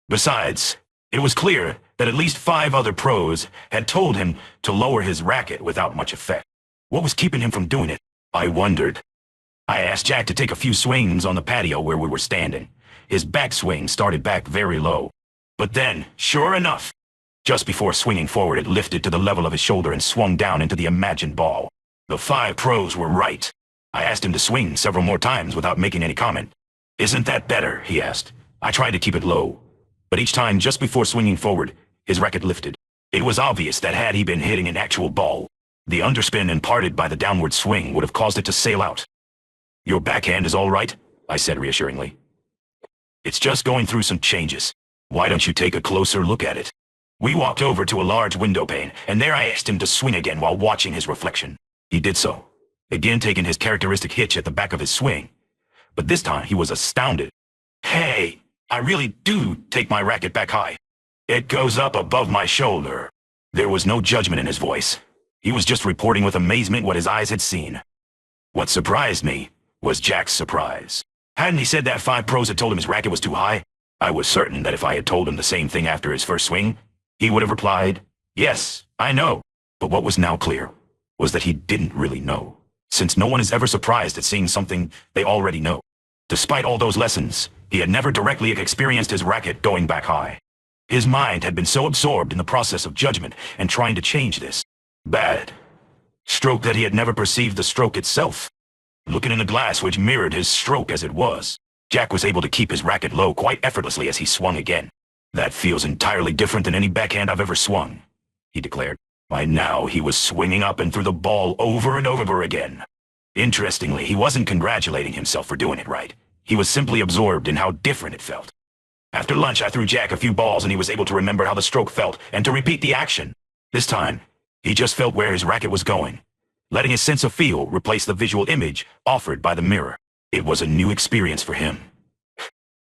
Besides, it was clear that at least 5 other pros had told him to lower his racket without much effect. What was keeping him from doing it? I wondered. I asked Jack to take a few swings on the patio where we were standing. His backswing started back very low. But then, sure enough, just before swinging forward, it lifted to the level of his shoulder and swung down into the imagined ball. The 5 pros were right. I asked him to swing several more times without making any comment. "Isn't that better?" he asked. I tried to keep it low, but each time just before swinging forward, his racket lifted. It was obvious that had he been hitting an actual ball, the underspin imparted by the downward swing would have caused it to sail out. "Your backhand is all right?" I said reassuringly. "It's just going through some changes. Why don't you take a closer look at it?" We walked over to a large window pane, and there I asked him to swing again while watching his reflection. He did so, again taking his characteristic hitch at the back of his swing. But this time he was astounded. "Hey, I really do take my racket back high. It goes up above my shoulder." There was no judgment in his voice. He was just reporting with amazement what his eyes had seen. What surprised me was Jack's surprise. Hadn't he said that 5 pros had told him his racket was too high? I was certain that if I had told him the same thing after his first swing, he would have replied, "Yes, I know." But what was now clear was that he didn't really know, since no one is ever surprised at seeing something they already know. Despite all those lessons, he had never directly experienced his racket going back high. His mind had been so absorbed in the process of judgment and trying to change this bad stroke that he had never perceived the stroke itself. Looking in the glass which mirrored his stroke as it was, Jack was able to keep his racket low quite effortlessly as he swung again. "That feels entirely different than any backhand I've ever swung," he declared. By now, he was swinging up and threw the ball over and over again. Interestingly, he wasn't congratulating himself for doing it right. He was simply absorbed in how different it felt. After lunch, I threw Jack a few balls and he was able to remember how the stroke felt and to repeat the action. This time, he just felt where his racket was going, letting his sense of feel replace the visual image offered by the mirror. It was a new experience for him.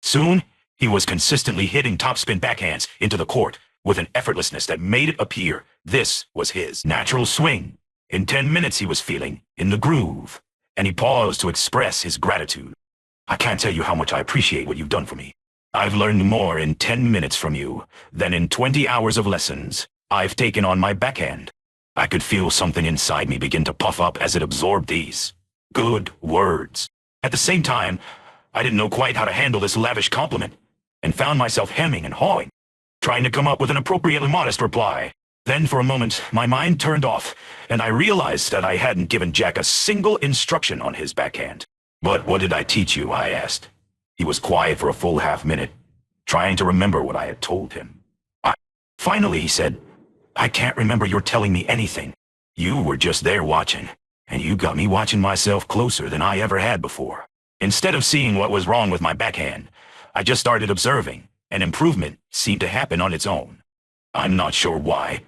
Soon, he was consistently hitting topspin backhands into the court with an effortlessness that made it appear this was his natural swing. In 10 minutes he was feeling in the groove, and he paused to express his gratitude. I can't tell you how much I appreciate what you've done for me. I've learned more in 10 minutes from you than in 20 hours of lessons I've taken on my backhand. I could feel something inside me begin to puff up as it absorbed these good words. At the same time, I didn't know quite how to handle this lavish compliment, and found myself hemming and hawing, trying to come up with an appropriately modest reply. Then for a moment, my mind turned off, and I realized that I hadn't given Jack a single instruction on his backhand. "But what did I teach you?" I asked. He was quiet for a full half-minute, trying to remember what I had told him. Finally, he said, "I can't remember your telling me anything. You were just there watching, and you got me watching myself closer than I ever had before. Instead of seeing what was wrong with my backhand, I just started observing, and improvement seemed to happen on its own. I'm not sure why,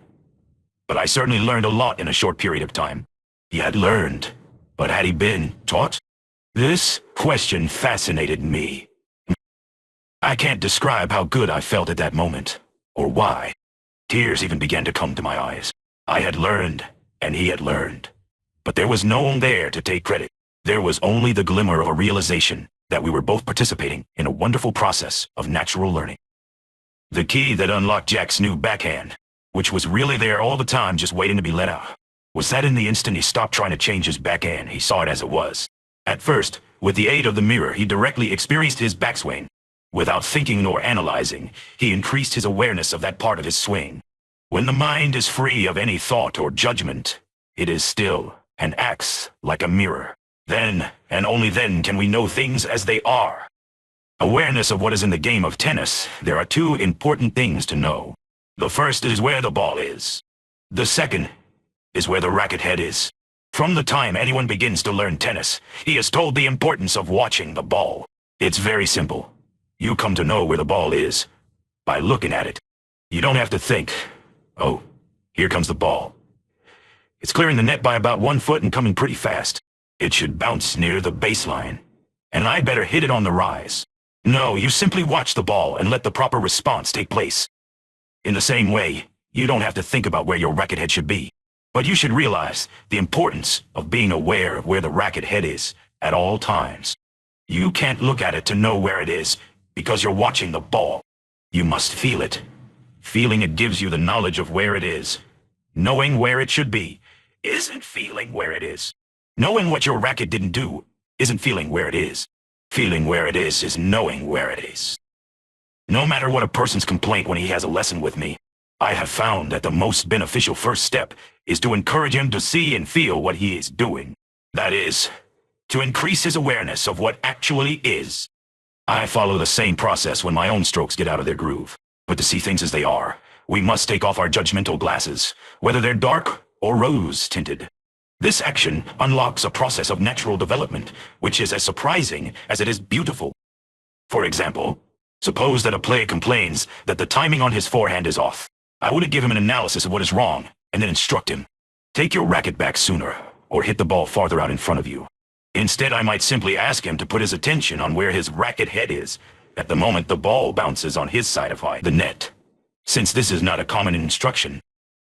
but I certainly learned a lot in a short period of time." He had learned, but had he been taught? This question fascinated me. I can't describe how good I felt at that moment, or why. Tears even began to come to my eyes. I had learned, and he had learned. But there was no one there to take credit. There was only the glimmer of a realization that we were both participating in a wonderful process of natural learning. The key that unlocked Jack's new backhand, which was really there all the time just waiting to be let out, was that in the instant he stopped trying to change his backhand, he saw it as it was. At first, with the aid of the mirror, he directly experienced his backswing. Without thinking nor analyzing, he increased his awareness of that part of his swing. When the mind is free of any thought or judgment, it is still and acts like a mirror. Then, and only then, can we know things as they are. Awareness of what is in the game of tennis, there are two important things to know. The first is where the ball is. The second is where the racket head is. From the time anyone begins to learn tennis, he is told the importance of watching the ball. It's very simple. You come to know where the ball is by looking at it. You don't have to think, "Oh, here comes the ball. It's clearing the net by about 1 foot and coming pretty fast. It should bounce near the baseline, and I'd better hit it on the rise." No, you simply watch the ball and let the proper response take place. In the same way, you don't have to think about where your racket head should be, but you should realize the importance of being aware of where the racket head is at all times. You can't look at it to know where it is because you're watching the ball. You must feel it. Feeling it gives you the knowledge of where it is. Knowing where it should be isn't feeling where it is. Knowing what your racket didn't do isn't feeling where it is. Feeling where it is knowing where it is. No matter what a person's complaint when he has a lesson with me, I have found that the most beneficial first step is to encourage him to see and feel what he is doing. That is, to increase his awareness of what actually is. I follow the same process when my own strokes get out of their groove. But to see things as they are, we must take off our judgmental glasses, whether they're dark or rose-tinted. This action unlocks a process of natural development, which is as surprising as it is beautiful. For example, suppose that a player complains that the timing on his forehand is off. I wouldn't give him an analysis of what is wrong, and then instruct him. Take your racket back sooner, or hit the ball farther out in front of you. Instead, I might simply ask him to put his attention on where his racket head is at the moment the ball bounces on his side of the net. Since this is not a common instruction,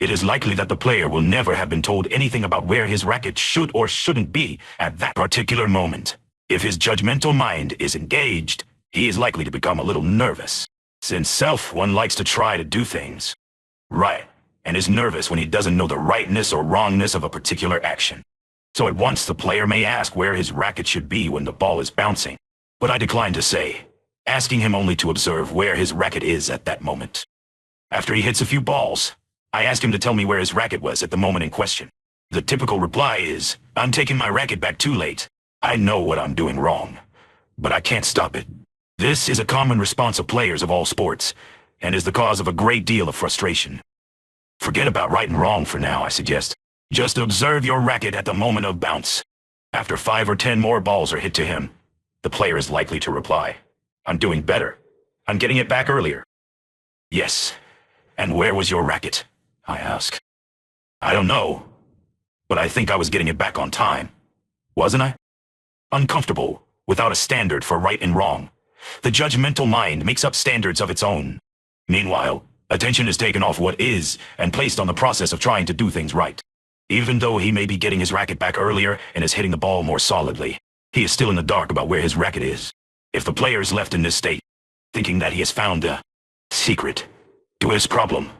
it is likely that the player will never have been told anything about where his racket should or shouldn't be at that particular moment. If his judgmental mind is engaged, he is likely to become a little nervous. Since one likes to try to do things right, and is nervous when he doesn't know the rightness or wrongness of a particular action. So at once the player may ask where his racket should be when the ball is bouncing. But I decline to say, asking him only to observe where his racket is at that moment. After he hits a few balls, I ask him to tell me where his racket was at the moment in question. The typical reply is, "I'm taking my racket back too late. I know what I'm doing wrong, but I can't stop it." This is a common response of players of all sports, and is the cause of a great deal of frustration. Forget about right and wrong for now, I suggest. Just observe your racket at the moment of bounce. After 5 or 10 more balls are hit to him, the player is likely to reply, "I'm doing better. I'm getting it back earlier." "Yes. And where was your racket?" I ask. "I don't know, but I think I was getting it back on time. Wasn't I?" Uncomfortable, without a standard for right and wrong, the judgmental mind makes up standards of its own. Meanwhile, attention is taken off what is and placed on the process of trying to do things right. Even though he may be getting his racket back earlier and is hitting the ball more solidly, he is still in the dark about where his racket is. If the player is left in this state, thinking that he has found the secret to his problem,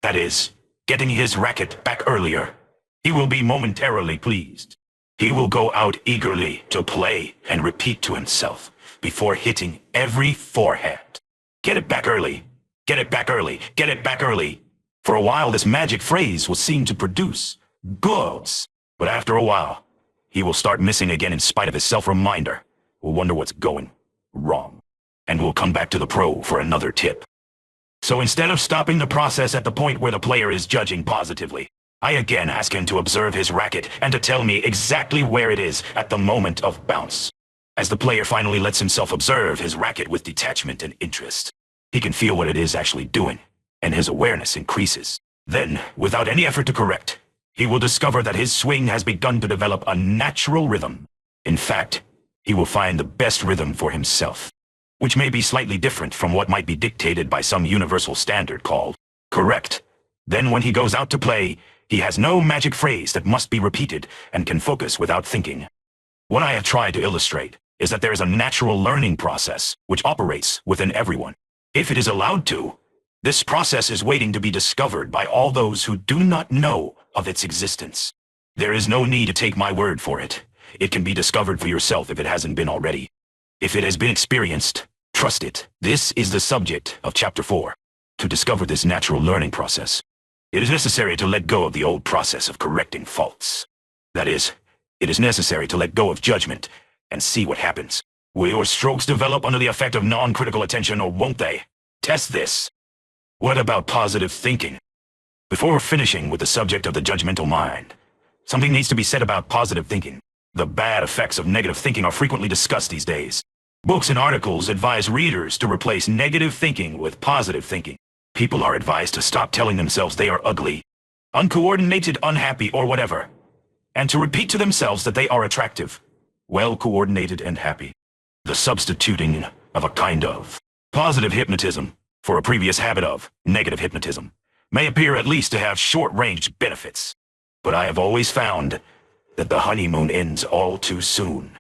that is, getting his racket back earlier, he will be momentarily pleased. He will go out eagerly to play and repeat to himself before hitting every forehand, "Get it back early, get it back early, get it back early." For a while, this magic phrase will seem to produce goods, but after a while, he will start missing again in spite of his self-reminder, will wonder what's going wrong, and will come back to the pro for another tip. So instead of stopping the process at the point where the player is judging positively, I again ask him to observe his racket and to tell me exactly where it is at the moment of bounce. As the player finally lets himself observe his racket with detachment and interest, he can feel what it is actually doing, and his awareness increases. Then, without any effort to correct, he will discover that his swing has begun to develop a natural rhythm. In fact, he will find the best rhythm for himself, which may be slightly different from what might be dictated by some universal standard called correct. Then when he goes out to play, he has no magic phrase that must be repeated and can focus without thinking. What I have tried to illustrate is that there is a natural learning process which operates within everyone. If it is allowed to, this process is waiting to be discovered by all those who do not know of its existence. There is no need to take my word for it. It can be discovered for yourself if it hasn't been already. If it has been experienced, trust it. This is the subject of Chapter 4. To discover this natural learning process, it is necessary to let go of the old process of correcting faults. That is, it is necessary to let go of judgment and see what happens. Will your strokes develop under the effect of non-critical attention, or won't they? Test this. What about positive thinking? Before finishing with the subject of the judgmental mind, something needs to be said about positive thinking. The bad effects of negative thinking are frequently discussed these days. Books and articles advise readers to replace negative thinking with positive thinking. People are advised to stop telling themselves they are ugly, uncoordinated, unhappy, or whatever, and to repeat to themselves that they are attractive, well-coordinated, and happy. The substituting of a kind of positive hypnotism for a previous habit of negative hypnotism may appear at least to have short-range benefits, but I have always found that the honeymoon ends all too soon.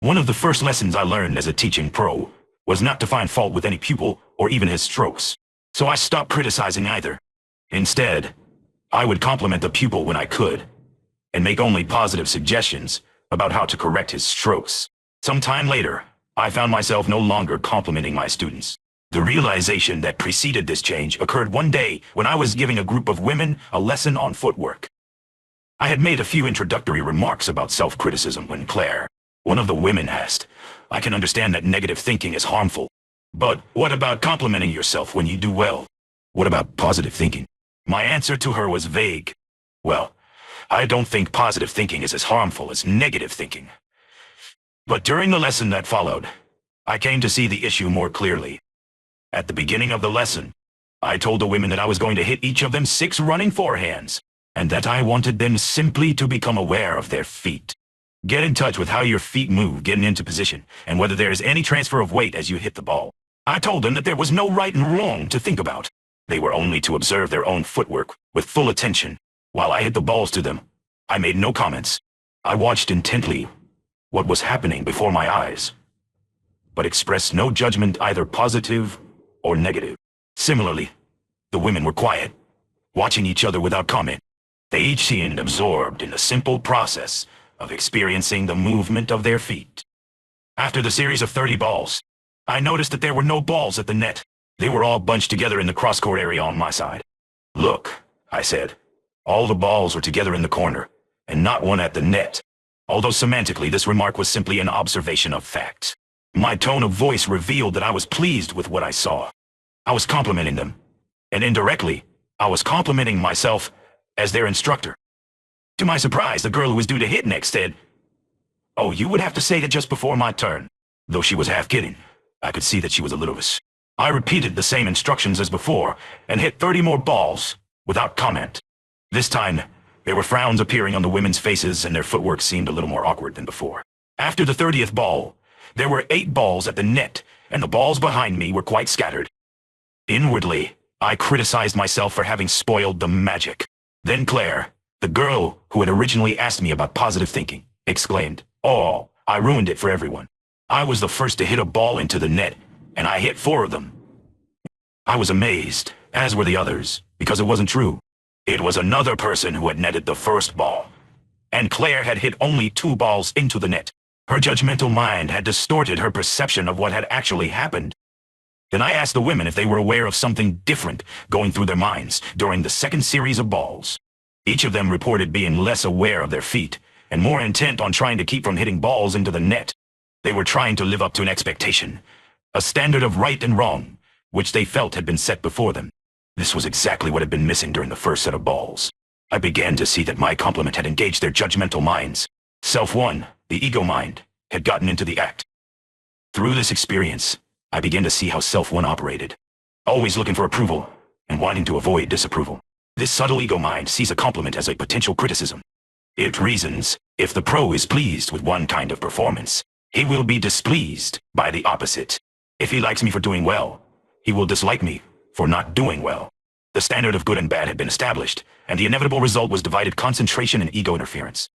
One of the first lessons I learned as a teaching pro was not to find fault with any pupil or even his strokes, so I stopped criticizing either. Instead, I would compliment the pupil when I could, and make only positive suggestions about how to correct his strokes. Some time later, I found myself no longer complimenting my students. The realization that preceded this change occurred one day when I was giving a group of women a lesson on footwork. I had made a few introductory remarks about self-criticism when Claire, one of the women, asked, "I can understand that negative thinking is harmful, but what about complimenting yourself when you do well? What about positive thinking?" My answer to her was vague. "Well, I don't think positive thinking is as harmful as negative thinking." But during the lesson that followed, I came to see the issue more clearly. At the beginning of the lesson, I told the women that I was going to hit each of them 6 running forehands, and that I wanted them simply to become aware of their feet. Get in touch with how your feet move getting into position, and whether there is any transfer of weight as you hit the ball. I told them that there was no right and wrong to think about. They were only to observe their own footwork with full attention. While I hit the balls to them, I made no comments. I watched intently what was happening before my eyes, but expressed no judgment, either positive or negative. Similarly, the women were quiet, watching each other without comment. They each seemed absorbed in the simple process of experiencing the movement of their feet. After the series of 30 balls, I noticed that there were no balls at the net. They were all bunched together in the cross-court area on my side. "Look," I said, "all the balls were together in the corner, and not one at the net." Although semantically this remark was simply an observation of fact, my tone of voice revealed that I was pleased with what I saw. I was complimenting them, and indirectly, I was complimenting myself as their instructor. To my surprise, the girl who was due to hit next said, "Oh, you would have to say that just before my turn." Though she was half kidding, I could see that she was a little nervous. I repeated the same instructions as before and hit 30 more balls without comment. This time, there were frowns appearing on the women's faces and their footwork seemed a little more awkward than before. After the 30th ball, there were 8 balls at the net and the balls behind me were quite scattered. Inwardly, I criticized myself for having spoiled the magic. Then Claire, the girl who had originally asked me about positive thinking, exclaimed, "Oh, I ruined it for everyone. I was the first to hit a ball into the net, and I hit 4 of them." I was amazed, as were the others, because it wasn't true. It was another person who had netted the first ball, and Claire had hit only 2 balls into the net. Her judgmental mind had distorted her perception of what had actually happened. Then I asked the women if they were aware of something different going through their minds during the second series of balls. Each of them reported being less aware of their feet and more intent on trying to keep from hitting balls into the net. They were trying to live up to an expectation, a standard of right and wrong, which they felt had been set before them. This was exactly what had been missing during the first set of balls. I began to see that my compliment had engaged their judgmental minds. Self-one, the ego mind, had gotten into the act. Through this experience, I began to see how self-one operated, always looking for approval and wanting to avoid disapproval. This subtle ego mind sees a compliment as a potential criticism. It reasons, if the pro is pleased with one kind of performance, he will be displeased by the opposite. If he likes me for doing well, he will dislike me for not doing well. The standard of good and bad had been established, and the inevitable result was divided concentration and ego interference.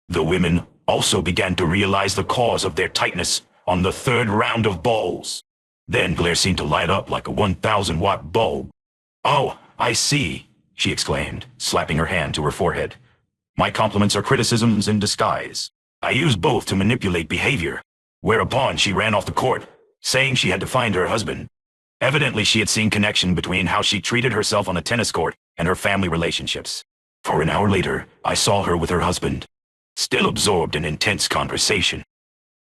The women also began to realize the cause of their tightness on the 3rd round of balls. Then Claire seemed to light up like a 1,000-watt bulb. "Oh, I see," she exclaimed, slapping her hand to her forehead. "My compliments are criticisms in disguise. I use both to manipulate behavior." Whereupon she ran off the court, saying she had to find her husband. Evidently, she had seen connection between how she treated herself on the tennis court and her family relationships. For an hour later, I saw her with her husband, still absorbed in intense conversation.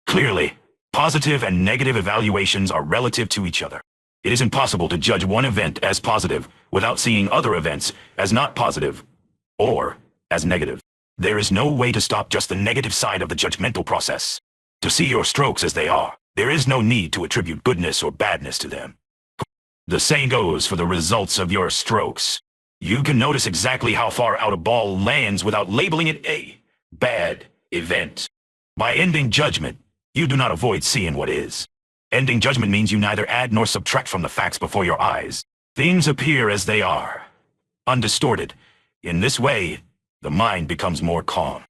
Clearly, positive and negative evaluations are relative to each other. It is impossible to judge one event as positive without seeing other events as not positive or as negative. There is no way to stop just the negative side of the judgmental process. To see your strokes as they are, there is no need to attribute goodness or badness to them. The same goes for the results of your strokes. You can notice exactly how far out a ball lands without labeling it a bad event. By ending judgment, you do not avoid seeing what is. Ending judgment means you neither add nor subtract from the facts before your eyes. Things appear as they are, undistorted. In this way, the mind becomes more calm.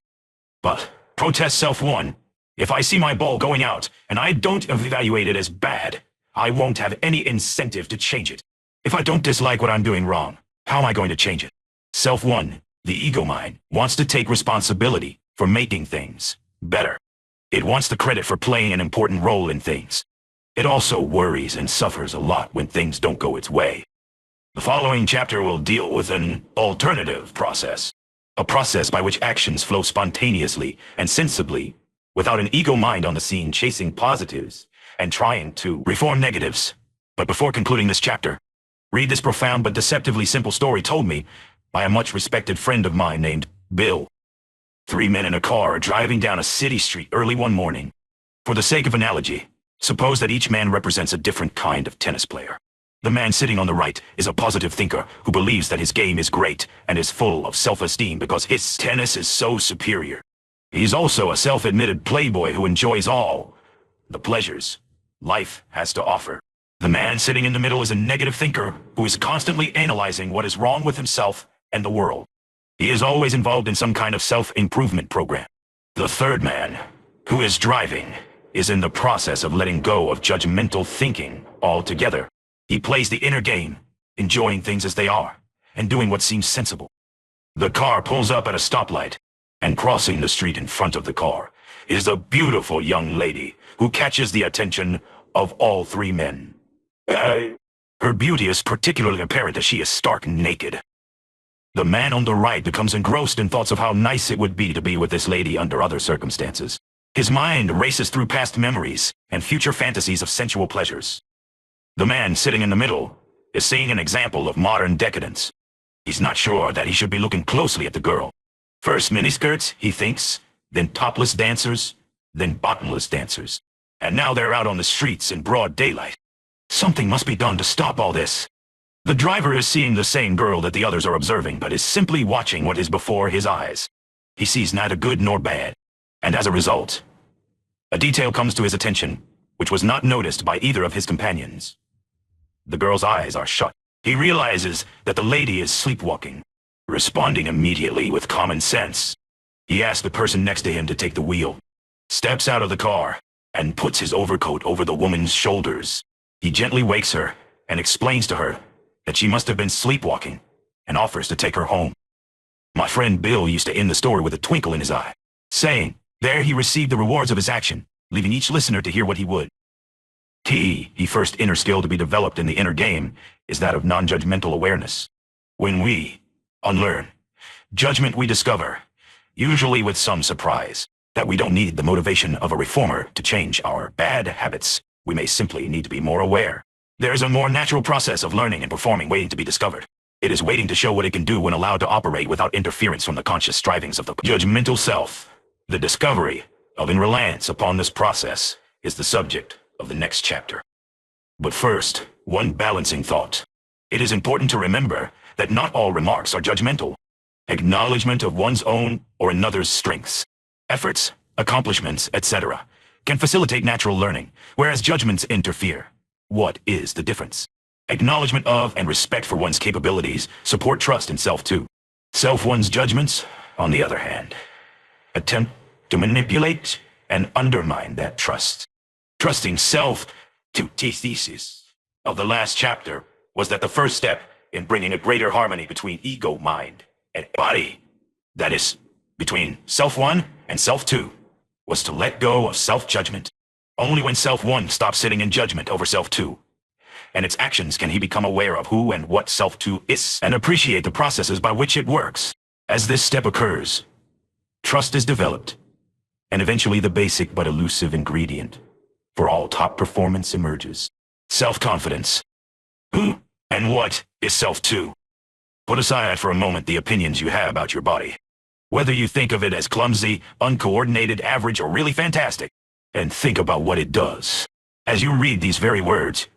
But, protest self-one, if I see my ball going out and I don't evaluate it as bad, I won't have any incentive to change it. If I don't dislike what I'm doing wrong, how am I going to change it? Self-one, the ego mind, wants to take responsibility for making things better. It wants the credit for playing an important role in things. It also worries and suffers a lot when things don't go its way. The following chapter will deal with an alternative process, a process by which actions flow spontaneously and sensibly without an ego mind on the scene chasing positives and trying to reform negatives. But before concluding this chapter, read this profound but deceptively simple story told me by a much respected friend of mine named Bill. 3 men in a car are driving down a city street early one morning. For the sake of analogy, suppose that each man represents a different kind of tennis player. The man sitting on the right is a positive thinker who believes that his game is great and is full of self-esteem because his tennis is so superior. He's also a self-admitted playboy who enjoys all the pleasures life has to offer. The man sitting in the middle is a negative thinker who is constantly analyzing what is wrong with himself and the world. He is always involved in some kind of self-improvement program. The third man, who is driving, is in the process of letting go of judgmental thinking altogether. He plays the inner game, enjoying things as they are, and doing what seems sensible. The car pulls up at a stoplight, and crossing the street in front of the car is a beautiful young lady who catches the attention of all 3 men. Her beauty is particularly apparent as she is stark naked. The man on the right becomes engrossed in thoughts of how nice it would be to be with this lady under other circumstances. His mind races through past memories and future fantasies of sensual pleasures. The man sitting in the middle is seeing an example of modern decadence. He's not sure that he should be looking closely at the girl. First miniskirts, he thinks, then topless dancers, then bottomless dancers. And now they're out on the streets in broad daylight. Something must be done to stop all this. The driver is seeing the same girl that the others are observing, but is simply watching what is before his eyes. He sees neither good nor bad. And as a result, a detail comes to his attention, which was not noticed by either of his companions. The girl's eyes are shut. He realizes that the lady is sleepwalking, responding immediately with common sense. He asks the person next to him to take the wheel, steps out of the car, and puts his overcoat over the woman's shoulders. He gently wakes her and explains to her that she must have been sleepwalking and offers to take her home. My friend Bill used to end the story with a twinkle in his eye, saying, there he received the rewards of his action, leaving each listener to hear what he would. The first inner skill to be developed in the inner game is that of non-judgmental awareness. When we unlearn judgment, we discover, usually with some surprise, that we don't need the motivation of a reformer to change our bad habits. We may simply need to be more aware. There is a more natural process of learning and performing waiting to be discovered. It is waiting to show what it can do when allowed to operate without interference from the conscious strivings of the judgmental self. The discovery of and reliance upon this process is the subject of the next chapter. But first, one balancing thought. It is important to remember that not all remarks are judgmental. Acknowledgement of one's own or another's strengths, efforts, accomplishments, etc., can facilitate natural learning, whereas judgments interfere. What is the difference? Acknowledgement of and respect for one's capabilities support trust in self too. One's judgments, on the other hand, attempt to manipulate and undermine that trust. Trusting self to the thesis of the last chapter was that the first step in bringing a greater harmony between ego, mind, and body, that is, between self one and self two, was to let go of self-judgment. Only when self one stops sitting in judgment over self two and its actions can he become aware of who and what self two is and appreciate the processes by which it works. As this step occurs, trust is developed, and eventually the basic but elusive ingredient for all top performance emerges. Self-confidence. Who and what is self two? Put aside for a moment the opinions you have about your body, whether you think of it as clumsy, uncoordinated, average, or really fantastic, and think about what it does. As you read these very words,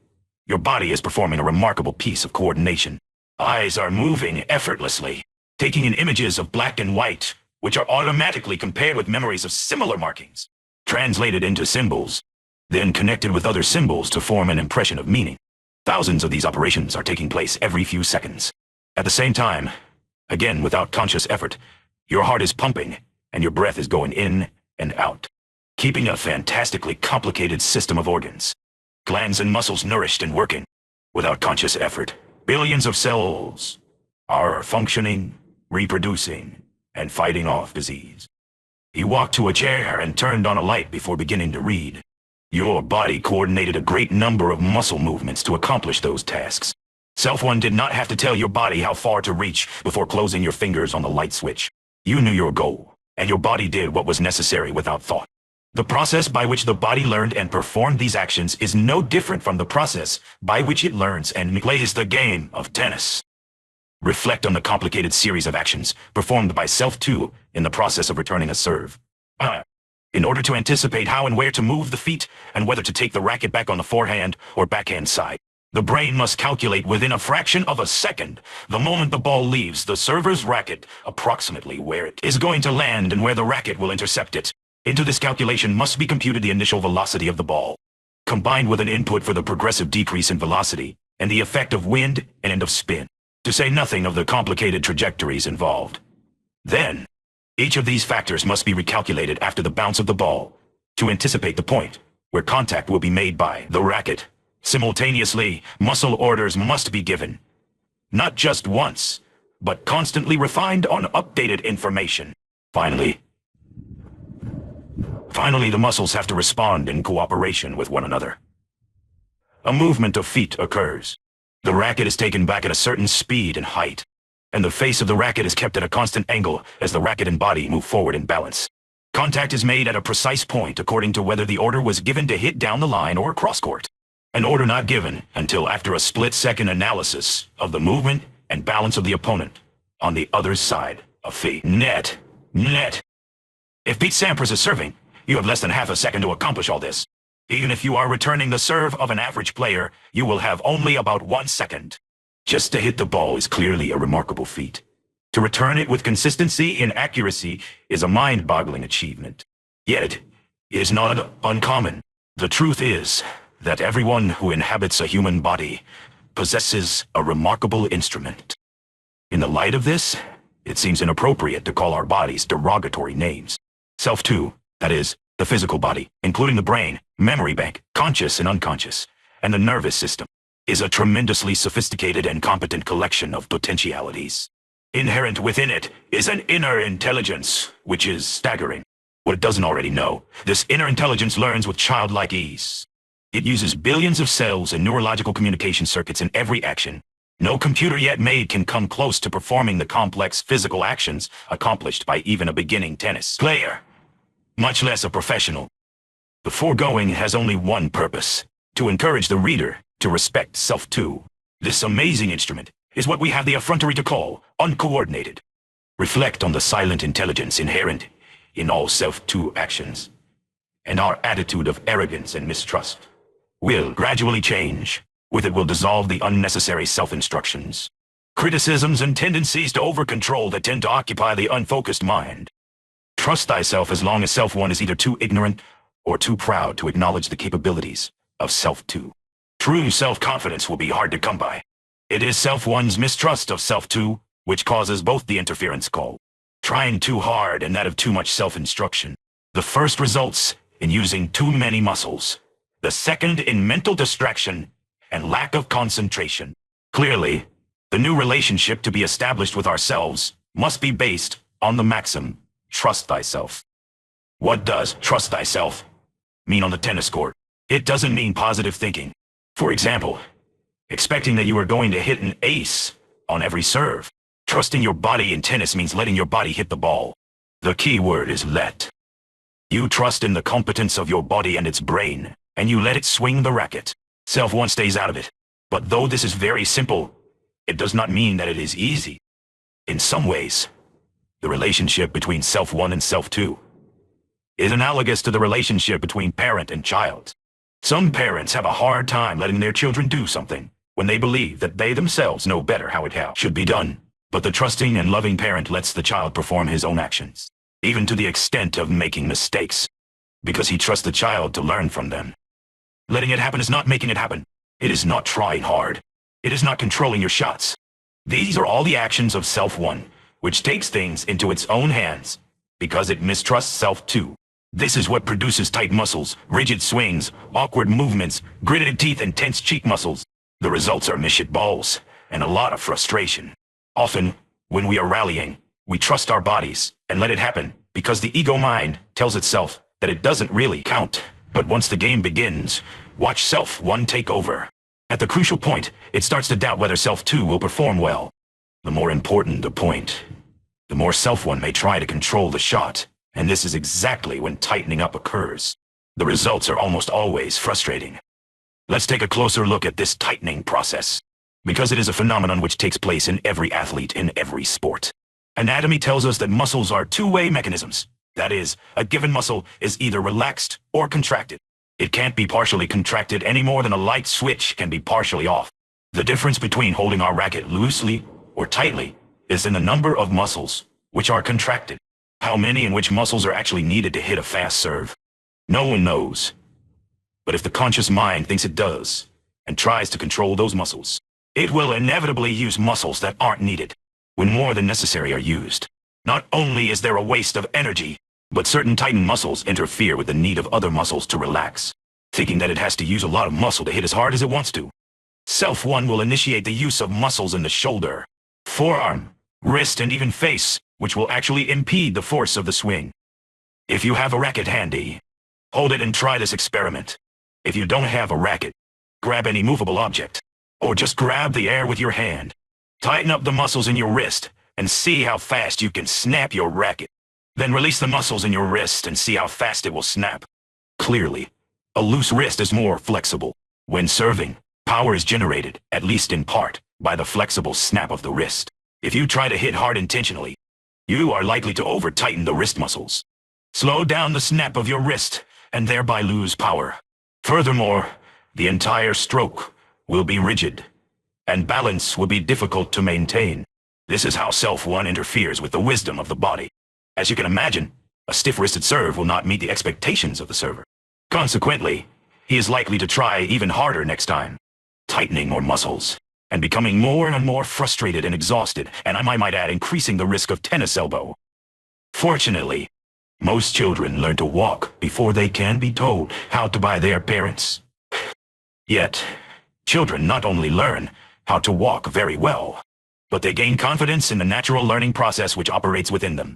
your body is performing a remarkable piece of coordination. Eyes are moving effortlessly, taking in images of black and white, which are automatically compared with memories of similar markings, translated into symbols, then connected with other symbols to form an impression of meaning. Thousands of these operations are taking place every few seconds. At the same time, again without conscious effort, your heart is pumping and your breath is going in and out, keeping a fantastically complicated system of organs, glands and muscles nourished and working. Without conscious effort, billions of cells are functioning, reproducing, and fighting off disease. He walked to a chair and turned on a light before beginning to read. Your body coordinated a great number of muscle movements to accomplish those tasks. Self one did not have to tell your body how far to reach before closing your fingers on the light switch. You knew your goal, and your body did what was necessary without thought. The process by which the body learned and performed these actions is no different from the process by which it learns and plays the game of tennis. Reflect on the complicated series of actions performed by self two in the process of returning a serve. In order to anticipate how and where to move the feet and whether to take the racket back on the forehand or backhand side, the brain must calculate within a fraction of a second the moment the ball leaves the server's racket approximately where it is going to land and where the racket will intercept it. Into this calculation must be computed the initial velocity of the ball, combined with an input for the progressive decrease in velocity and the effect of wind and of spin, to say nothing of the complicated trajectories involved. Then, each of these factors must be recalculated after the bounce of the ball to anticipate the point where contact will be made by the racket. Simultaneously, muscle orders must be given, not just once, but constantly refined on updated information. Finally, the muscles have to respond in cooperation with one another. A movement of feet occurs. The racket is taken back at a certain speed and height, and the face of the racket is kept at a constant angle as the racket and body move forward in balance. Contact is made at a precise point according to whether the order was given to hit down the line or cross court. An order not given until after a split-second analysis of the movement and balance of the opponent on the other side of the net. If Pete Sampras is serving, you have less than half a second to accomplish all this. Even if you are returning the serve of an average player, you will have only about 1 second. Just to hit the ball is clearly a remarkable feat. To return it with consistency and accuracy is a mind-boggling achievement. Yet, it is not uncommon. The truth is that everyone who inhabits a human body possesses a remarkable instrument. In the light of this, it seems inappropriate to call our bodies derogatory names. Self too, that is, the physical body, including the brain, memory bank, conscious and unconscious, and the nervous system, is a tremendously sophisticated and competent collection of potentialities. Inherent within it is an inner intelligence, which is staggering. What it doesn't already know, this inner intelligence learns with childlike ease. It uses billions of cells and neurological communication circuits in every action. No computer yet made can come close to performing the complex physical actions accomplished by even a beginning tennis player, much less a professional. The foregoing has only one purpose: to encourage the reader to respect self too. This amazing instrument is what we have the effrontery to call uncoordinated. Reflect on the silent intelligence inherent in all self too actions, and our attitude of arrogance and mistrust will gradually change. With it will dissolve the unnecessary self-instructions, criticisms, and tendencies to over-control that tend to occupy the unfocused mind. Trust thyself as long as self-one is either too ignorant or too proud to acknowledge the capabilities of self-two. True self-confidence will be hard to come by. It is self-one's mistrust of self-two which causes both the interference call, trying too hard, and that of too much self-instruction. The first results in using too many muscles, the second in mental distraction and lack of concentration. Clearly, the new relationship to be established with ourselves must be based on the maxim, trust thyself. What does trust thyself mean on the tennis court? It doesn't mean positive thinking. For example, expecting that you are going to hit an ace on every serve. Trusting your body in tennis means letting your body hit the ball. The key word is let. You trust in the competence of your body and its brain, and you let it swing the racket. Self-one stays out of it. But though this is very simple, it does not mean that it is easy. In some ways, the relationship between self-one and self-two is analogous to the relationship between parent and child. Some parents have a hard time letting their children do something when they believe that they themselves know better how it should be done. But the trusting and loving parent lets the child perform his own actions, even to the extent of making mistakes, because he trusts the child to learn from them. Letting it happen is not making it happen. It is not trying hard. It is not controlling your shots. These are all the actions of self-one, which takes things into its own hands, because it mistrusts self-two. This is what produces tight muscles, rigid swings, awkward movements, gritted teeth, and tense cheek muscles. The results are mishit balls, and a lot of frustration. Often, when we are rallying, we trust our bodies and let it happen, because the ego mind tells itself that it doesn't really count. But once the game begins, watch self-one take over. At the crucial point, it starts to doubt whether self-two will perform well. The more important the point, the more self-one may try to control the shot, and this is exactly when tightening up occurs. The results are almost always frustrating. Let's take a closer look at this tightening process, because it is a phenomenon which takes place in every athlete in every sport. Anatomy tells us that muscles are two-way mechanisms. That is, a given muscle is either relaxed or contracted. It can't be partially contracted any more than a light switch can be partially off. The difference between holding our racket loosely or tightly is in the number of muscles which are contracted. How many and which muscles are actually needed to hit a fast serve? No one knows. But if the conscious mind thinks it does, and tries to control those muscles, it will inevitably use muscles that aren't needed, when more than necessary are used. Not only is there a waste of energy, but certain tightened muscles interfere with the need of other muscles to relax, thinking that it has to use a lot of muscle to hit as hard as it wants to. Self-one will initiate the use of muscles in the shoulder, forearm, wrist, and even face, which will actually impede the force of the swing. If you have a racket handy, hold it and try this experiment. If you don't have a racket, grab any movable object, or just grab the air with your hand. Tighten up the muscles in your wrist and see how fast you can snap your racket. Then release the muscles in your wrist and see how fast it will snap. Clearly, a loose wrist is more flexible. When serving, Power is generated, at least in part, by the flexible snap of the wrist. If you try to hit hard intentionally, you are likely to over-tighten the wrist muscles. Slow down the snap of your wrist, and thereby lose power. Furthermore, the entire stroke will be rigid, and balance will be difficult to maintain. This is how Self-1 interferes with the wisdom of the body. As you can imagine, a stiff-wristed serve will not meet the expectations of the server. Consequently, he is likely to try even harder next time, tightening more muscles, and becoming more and more frustrated and exhausted, and I might add, increasing the risk of tennis elbow. Fortunately, most children learn to walk before they can be told how to by their parents. Yet, children not only learn how to walk very well, but they gain confidence in the natural learning process which operates within them.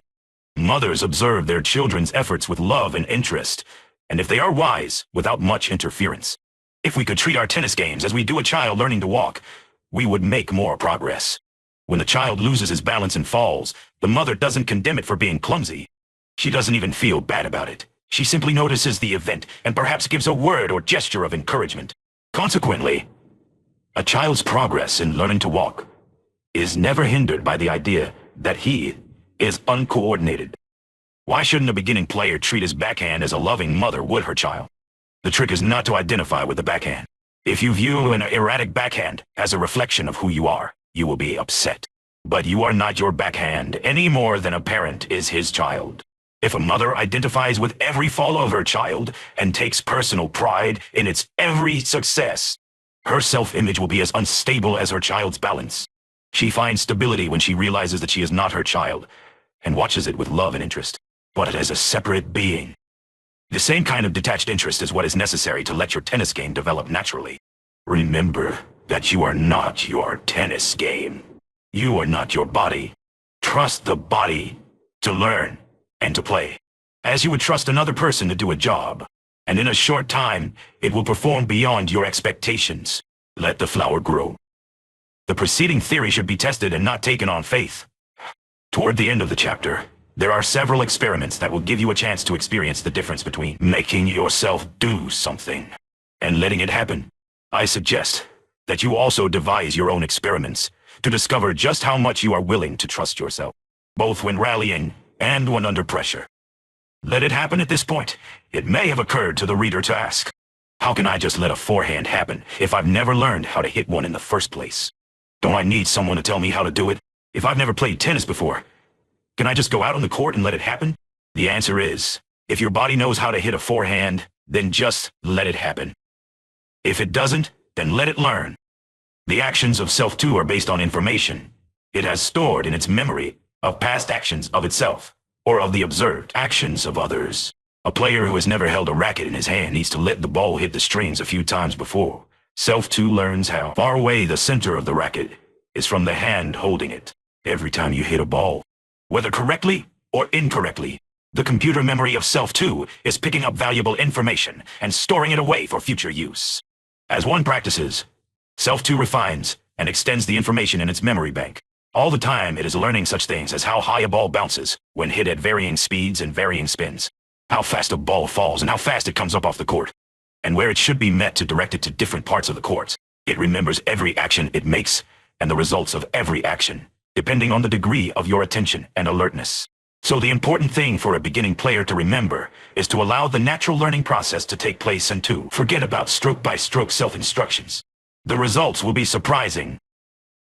Mothers observe their children's efforts with love and interest, and if they are wise, without much interference. If we could treat our tennis games as we do a child learning to walk, we would make more progress. When the child loses his balance and falls, the mother doesn't condemn it for being clumsy. She doesn't even feel bad about it. She simply notices the event and perhaps gives a word or gesture of encouragement. Consequently, a child's progress in learning to walk is never hindered by the idea that he is uncoordinated. Why shouldn't a beginning player treat his backhand as a loving mother would her child? The trick is not to identify with the backhand. If you view an erratic backhand as a reflection of who you are, you will be upset. But you are not your backhand any more than a parent is his child. If a mother identifies with every fall of her child and takes personal pride in its every success, her self-image will be as unstable as her child's balance. She finds stability when she realizes that she is not her child, and watches it with love and interest, but as a separate being. The same kind of detached interest is what is necessary to let your tennis game develop naturally. Remember that you are not your tennis game. You are not your body. Trust the body to learn and to play, as you would trust another person to do a job, and in a short time, it will perform beyond your expectations. Let the flower grow. The preceding theory should be tested and not taken on faith. Toward the end of the chapter, there are several experiments that will give you a chance to experience the difference between making yourself do something and letting it happen. I suggest that you also devise your own experiments to discover just how much you are willing to trust yourself, both when rallying and when under pressure. Let it happen at this point. It may have occurred to the reader to ask, how can I just let a forehand happen if I've never learned how to hit one in the first place? Don't I need someone to tell me how to do it? If I've never played tennis before, can I just go out on the court and let it happen? The answer is, if your body knows how to hit a forehand, then just let it happen. If it doesn't, then let it learn. The actions of Self-2 are based on information it has stored in its memory of past actions of itself, or of the observed actions of others. A player who has never held a racket in his hand needs to let the ball hit the strings a few times before. Self-2 learns how far away the center of the racket is from the hand holding it. Every time you hit a ball, whether correctly or incorrectly, the computer memory of Self-2 is picking up valuable information and storing it away for future use. As one practices, Self-2 refines and extends the information in its memory bank. All the time it is learning such things as how high a ball bounces when hit at varying speeds and varying spins, how fast a ball falls and how fast it comes up off the court, and where it should be met to direct it to different parts of the court. It remembers every action it makes and the results of every action, depending on the degree of your attention and alertness. So the important thing for a beginning player to remember is to allow the natural learning process to take place and to forget about stroke-by-stroke self-instructions. The results will be surprising.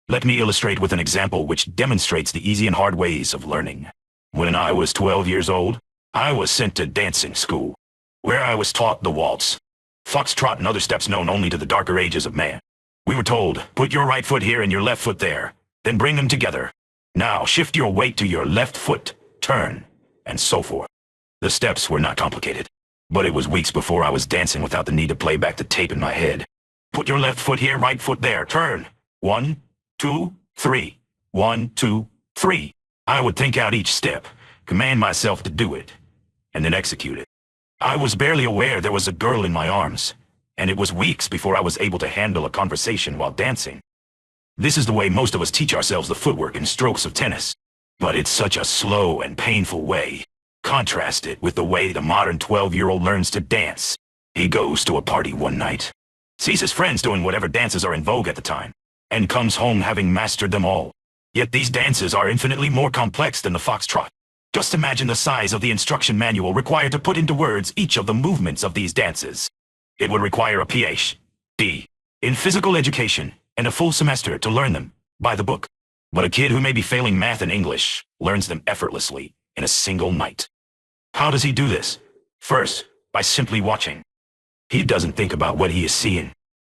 Let me illustrate with an example which demonstrates the easy and hard ways of learning. When I was 12 years old, I was sent to dancing school, where I was taught the waltz, foxtrot, and other steps known only to the darker ages of man. We were told, put your right foot here and your left foot there, then bring them together. Now shift your weight to your left foot, turn, and so forth. The steps were not complicated, but it was weeks before I was dancing without the need to play back the tape in my head. Put your left foot here, right foot there, turn. 1, 2, 3. 1, 2, 3. I would think out each step, command myself to do it, and then execute it. I was barely aware there was a girl in my arms, and it was weeks before I was able to handle a conversation while dancing. This is the way most of us teach ourselves the footwork and strokes of tennis. But it's such a slow and painful way. Contrast it with the way the modern 12-year-old learns to dance. He goes to a party one night, sees his friends doing whatever dances are in vogue at the time, and comes home having mastered them all. Yet these dances are infinitely more complex than the foxtrot. Just imagine the size of the instruction manual required to put into words each of the movements of these dances. It would require a Ph.D. in physical education and a full semester to learn them by the book. But a kid who may be failing math and English learns them effortlessly in a single night. How does he do this? First, by simply watching. He doesn't think about what he is seeing.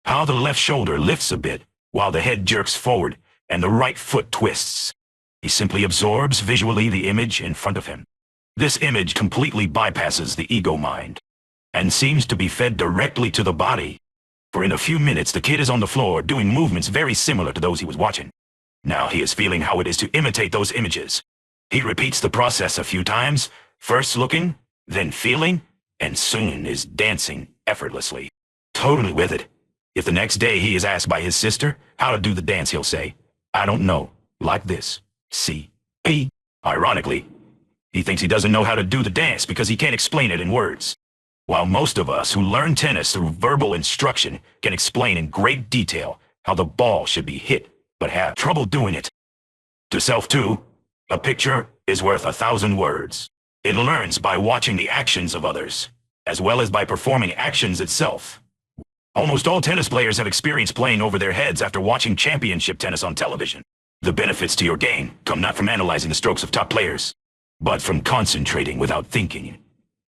How the left shoulder lifts a bit while the head jerks forward and the right foot twists. He simply absorbs visually the image in front of him. This image completely bypasses the ego mind and seems to be fed directly to the body. For in a few minutes, the kid is on the floor doing movements very similar to those he was watching. Now he is feeling how it is to imitate those images. He repeats the process a few times, first looking, then feeling, and soon is dancing effortlessly, totally with it. If the next day he is asked by his sister how to do the dance, he'll say, "I don't know, like this. See? He." Ironically, he thinks he doesn't know how to do the dance because he can't explain it in words. While most of us who learn tennis through verbal instruction can explain in great detail how the ball should be hit, but have trouble doing it. To self too, a picture is worth 1,000 words. It learns by watching the actions of others, as well as by performing actions itself. Almost all tennis players have experienced playing over their heads after watching championship tennis on television. The benefits to your game come not from analyzing the strokes of top players, but from concentrating without thinking,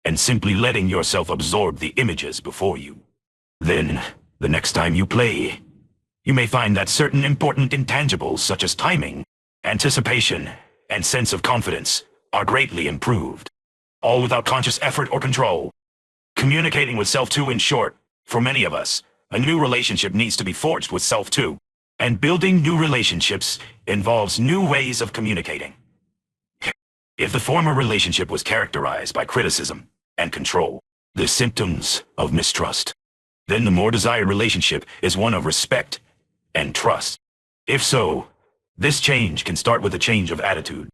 and simply letting yourself absorb the images before you. Then, the next time you play, you may find that certain important intangibles such as timing, anticipation, and sense of confidence are greatly improved, all without conscious effort or control. Communicating with self too, in short, for many of us, a new relationship needs to be forged with self too, and building new relationships involves new ways of communicating. If the former relationship was characterized by criticism and control, the symptoms of mistrust, then the more desired relationship is one of respect and trust. If so, this change can start with a change of attitude.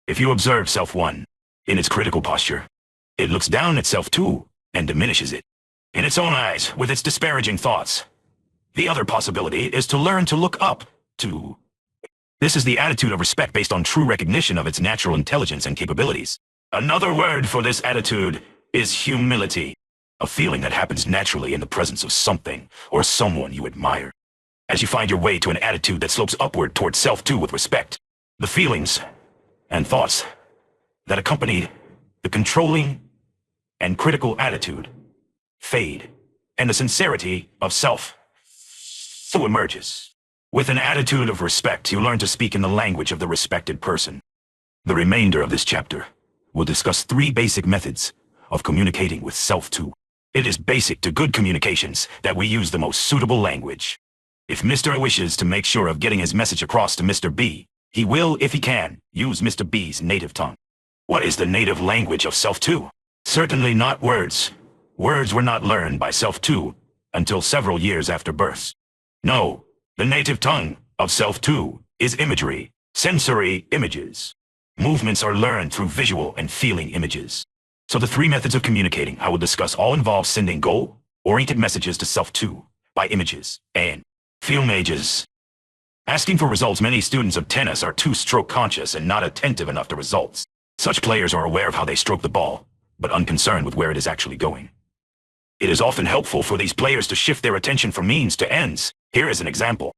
If you observe self one in its critical posture, it looks down at self two and diminishes it in its own eyes with its disparaging thoughts. The other possibility is to learn to look up to. This is the attitude of respect based on true recognition of its natural intelligence and capabilities. Another word for this attitude is humility, a feeling that happens naturally in the presence of something or someone you admire. As you find your way to an attitude that slopes upward towards self too with respect, the feelings and thoughts that accompany the controlling and critical attitude fade, and the sincerity of self so emerges. With an attitude of respect, you learn to speak in the language of the respected person. The remainder of this chapter will discuss 3 basic methods of communicating with self too. It is basic to good communications that we use the most suitable language. If Mr. A wishes to make sure of getting his message across to Mr. B, he will, if he can, use Mr. B's native tongue. What is the native language of self too? Certainly not words. Words were not learned by self too until several years after birth. No, the native tongue of self too is imagery, sensory images. Movements are learned through visual and feeling images. So the 3 methods of communicating I will discuss all involve sending goal-oriented messages to self too by images and feel images. Asking for results, many students of tennis are too stroke conscious and not attentive enough to results. Such players are aware of how they stroke the ball, but unconcerned with where it is actually going. It is often helpful for these players to shift their attention from means to ends. Here is an example.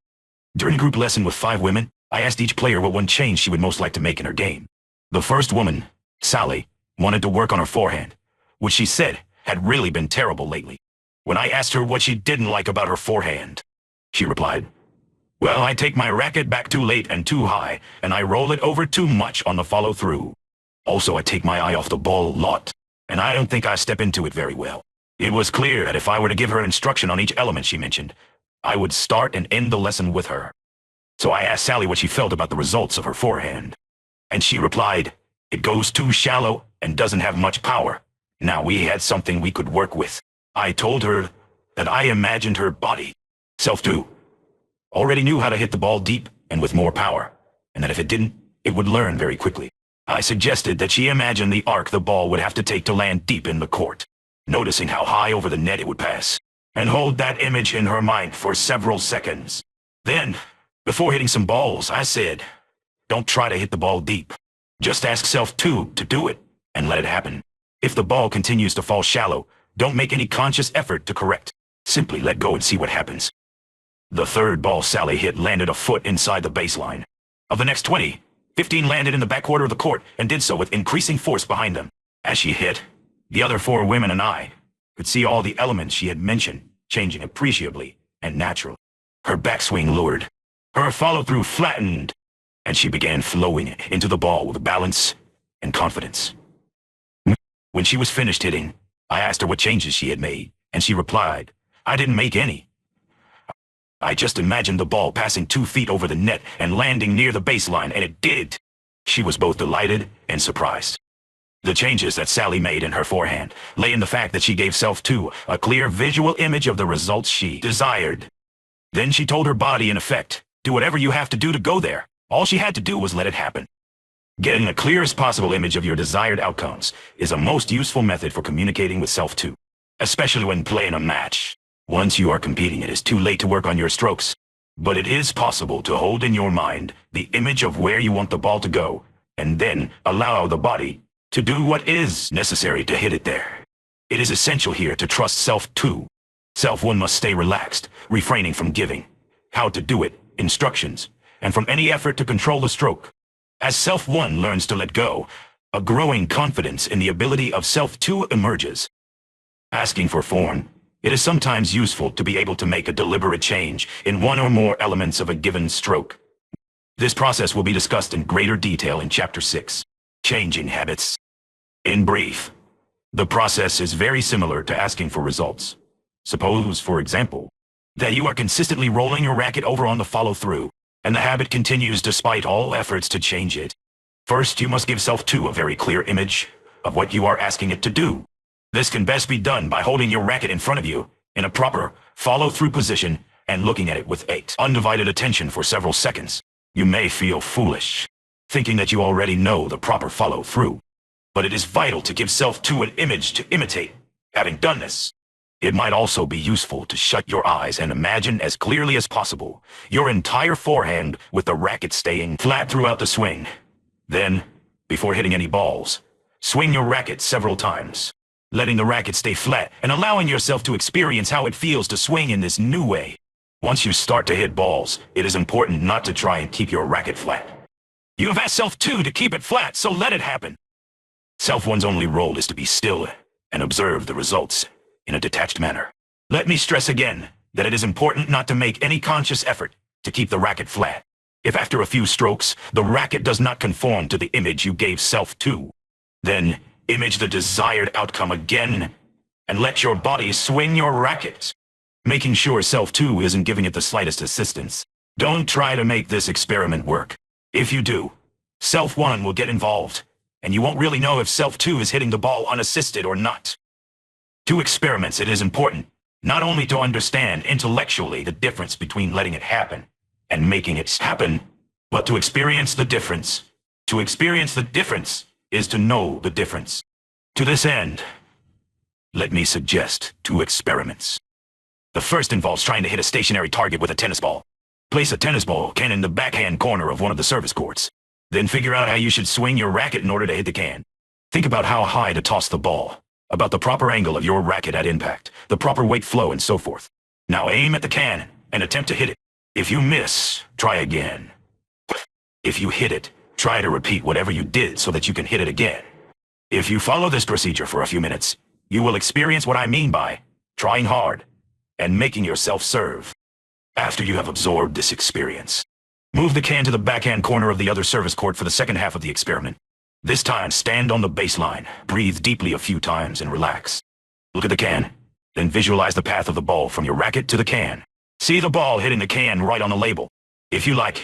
During a group lesson with 5 women, I asked each player what one change she would most like to make in her game. The first woman, Sally, wanted to work on her forehand, which she said had really been terrible lately. When I asked her what she didn't like about her forehand, she replied, "Well, I take my racket back too late and too high, and I roll it over too much on the follow-through. Also, I take my eye off the ball a lot, and I don't think I step into it very well." It was clear that if I were to give her instruction on each element she mentioned, I would start and end the lesson with her. So I asked Sally what she felt about the results of her forehand, and she replied, "It goes too shallow and doesn't have much power." Now we had something we could work with. I told her that I imagined her body, self too, already knew how to hit the ball deep and with more power, and that if it didn't, it would learn very quickly. I suggested that she imagine the arc the ball would have to take to land deep in the court, noticing how high over the net it would pass. and hold that image in her mind for several seconds. Then, before hitting some balls, I said, don't try to hit the ball deep. Just ask Self 2 to do it, and let it happen. If the ball continues to fall shallow, don't make any conscious effort to correct. Simply let go and see what happens. The third ball Sally hit landed a foot inside the baseline. Of the next 20, 15 landed in the back quarter of the court and did so with increasing force behind them. As she hit, the other 4 women and I could see all the elements she had mentioned changing appreciably and naturally. Her backswing lured, her follow-through flattened, and she began flowing into the ball with balance and confidence. When she was finished hitting, I asked her what changes she had made, and she replied, I didn't make any. I just imagined the ball passing 2 feet over the net and landing near the baseline, and it did. She was both delighted and surprised. The changes that Sally made in her forehand lay in the fact that she gave Self 2 a clear visual image of the results she desired. Then she told her body, in effect, do whatever you have to do to go there. All she had to do was let it happen. Getting the clearest possible image of your desired outcomes is a most useful method for communicating with Self 2, especially when playing a match. Once you are competing, it is too late to work on your strokes, but it is possible to hold in your mind the image of where you want the ball to go, and then allow the body to do what is necessary to hit it there. It is essential here to trust Self 2. Self 1 must stay relaxed, refraining from giving how to do it instructions, and from any effort to control the stroke. As Self 1 learns to let go, a growing confidence in the ability of Self 2 emerges. Asking for form, it is sometimes useful to be able to make a deliberate change in one or more elements of a given stroke. This process will be discussed in greater detail in Chapter 6, Changing Habits. In brief, the process is very similar to asking for results. Suppose, for example, that you are consistently rolling your racket over on the follow-through, and the habit continues despite all efforts to change it. First, you must give Self 2 a very clear image of what you are asking it to do. This can best be done by holding your racket in front of you in a proper follow-through position and looking at it with undivided attention for several seconds. You may feel foolish, thinking that you already know the proper follow-through, but it is vital to give Self 2 an image to imitate. Having done this, it might also be useful to shut your eyes and imagine as clearly as possible your entire forehand with the racket staying flat throughout the swing. Then, before hitting any balls, swing your racket several times, letting the racket stay flat and allowing yourself to experience how it feels to swing in this new way. Once you start to hit balls, it is important not to try and keep your racket flat. You have asked Self 2 to keep it flat, so let it happen. Self 1's only role is to be still and observe the results in a detached manner. Let me stress again that it is important not to make any conscious effort to keep the racket flat. If after a few strokes, the racket does not conform to the image you gave Self 2, then image the desired outcome again and let your body swing your racket, making sure Self 2 isn't giving it the slightest assistance. Don't try to make this experiment work. If you do, Self 1 will get involved, and you won't really know if Self 2 is hitting the ball unassisted or not. To experiments, it is important not only to understand intellectually the difference between letting it happen and making it happen, but to experience the difference. To experience the difference is to know the difference. To this end, let me suggest 2 experiments. The first involves trying to hit a stationary target with a tennis ball. Place a tennis ball can in the backhand corner of one of the service courts. Then figure out how you should swing your racket in order to hit the can. Think about how high to toss the ball, about the proper angle of your racket at impact, the proper weight flow, and so forth. Now aim at the can and attempt to hit it. If you miss, try again. If you hit it, try to repeat whatever you did so that you can hit it again. If you follow this procedure for a few minutes, you will experience what I mean by trying hard and making yourself serve. After you have absorbed this experience, move the can to the backhand corner of the other service court for the second half of the experiment. This time, stand on the baseline, breathe deeply a few times, and relax. Look at the can, then visualize the path of the ball from your racket to the can. See the ball hitting the can right on the label. If you like,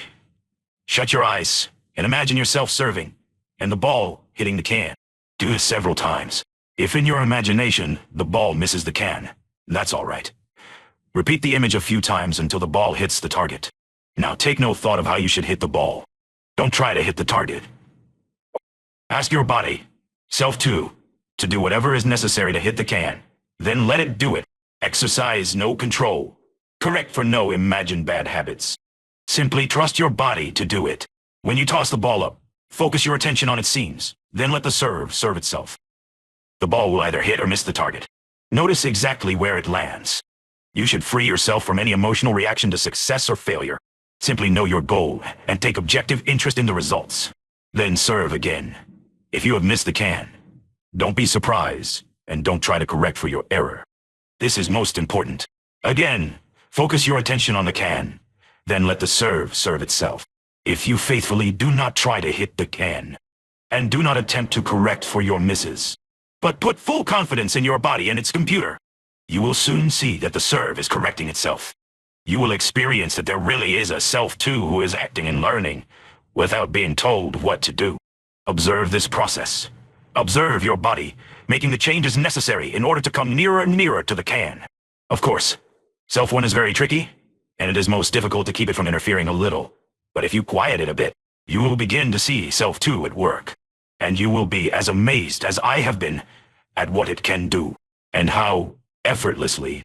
shut your eyes and imagine yourself serving, and the ball hitting the can. Do this several times. If in your imagination, the ball misses the can, that's all right. Repeat the image a few times until the ball hits the target. Now take no thought of how you should hit the ball. Don't try to hit the target. Ask your body, Self 2, to do whatever is necessary to hit the can. Then let it do it. Exercise no control. Correct for no imagined bad habits. Simply trust your body to do it. When you toss the ball up, focus your attention on its seams, then let the serve itself. The ball will either hit or miss the target. Notice exactly where it lands. You should free yourself from any emotional reaction to success or failure. Simply know your goal and take objective interest in the results. Then serve again. If you have missed the can, don't be surprised and don't try to correct for your error. This is most important. Again, focus your attention on the can, then let the serve itself. If you faithfully do not try to hit the can, and do not attempt to correct for your misses, but put full confidence in your body and its computer, you will soon see that the serve is correcting itself. You will experience that there really is a self too who is acting and learning without being told what to do. Observe this process. Observe your body, making the changes necessary in order to come nearer and nearer to the can. Of course, Self 1 is very tricky, and it is most difficult to keep it from interfering a little. But if you quiet it a bit, you will begin to see Self 2 at work. And you will be as amazed as I have been at what it can do, and how effortlessly.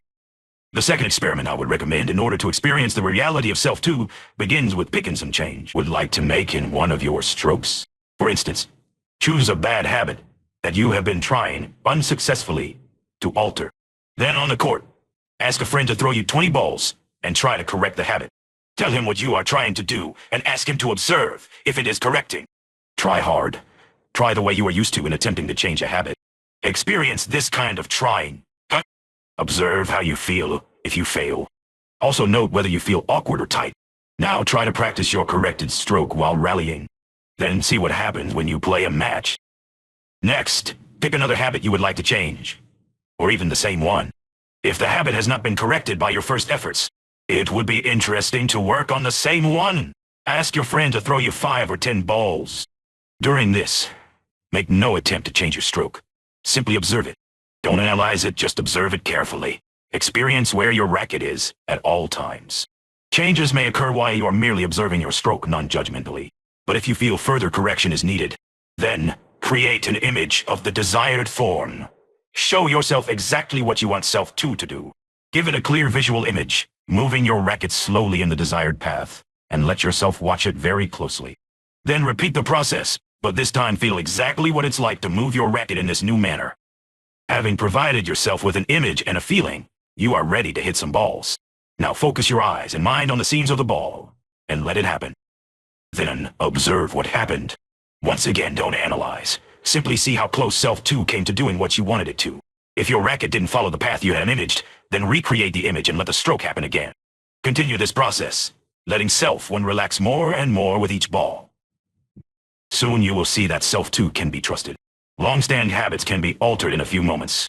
The second experiment I would recommend in order to experience the reality of Self 2 begins with picking some change would like to make in one of your strokes. For instance, choose a bad habit that you have been trying unsuccessfully to alter. Then on the court, ask a friend to throw you 20 balls and try to correct the habit. Tell him what you are trying to do and ask him to observe if it is correcting. Try hard. Try the way you are used to in attempting to change a habit. Experience this kind of trying. Observe how you feel if you fail. Also note whether you feel awkward or tight. Now try to practice your corrected stroke while rallying. Then see what happens when you play a match. Next, pick another habit you would like to change, or even the same one. If the habit has not been corrected by your first efforts, it would be interesting to work on the same one. Ask your friend to throw you 5 or 10 balls. During this, make no attempt to change your stroke. Simply observe it. Don't analyze it, just observe it carefully. Experience where your racket is at all times. Changes may occur while you are merely observing your stroke non-judgmentally. But if you feel further correction is needed, then create an image of the desired form. Show yourself exactly what you want Self 2 to do. Give it a clear visual image, moving your racket slowly in the desired path, and let yourself watch it very closely. Then repeat the process, but this time feel exactly what it's like to move your racket in this new manner. Having provided yourself with an image and a feeling, you are ready to hit some balls. Now focus your eyes and mind on the seams of the ball, and let it happen. Then observe what happened. Once again, don't analyze. Simply see how close Self 2 came to doing what you wanted it to. If your racket didn't follow the path you had imaged, then recreate the image and let the stroke happen again. Continue this process, letting Self 1 relax more and more with each ball. Soon you will see that Self 2 can be trusted. Long-standing habits can be altered in a few moments.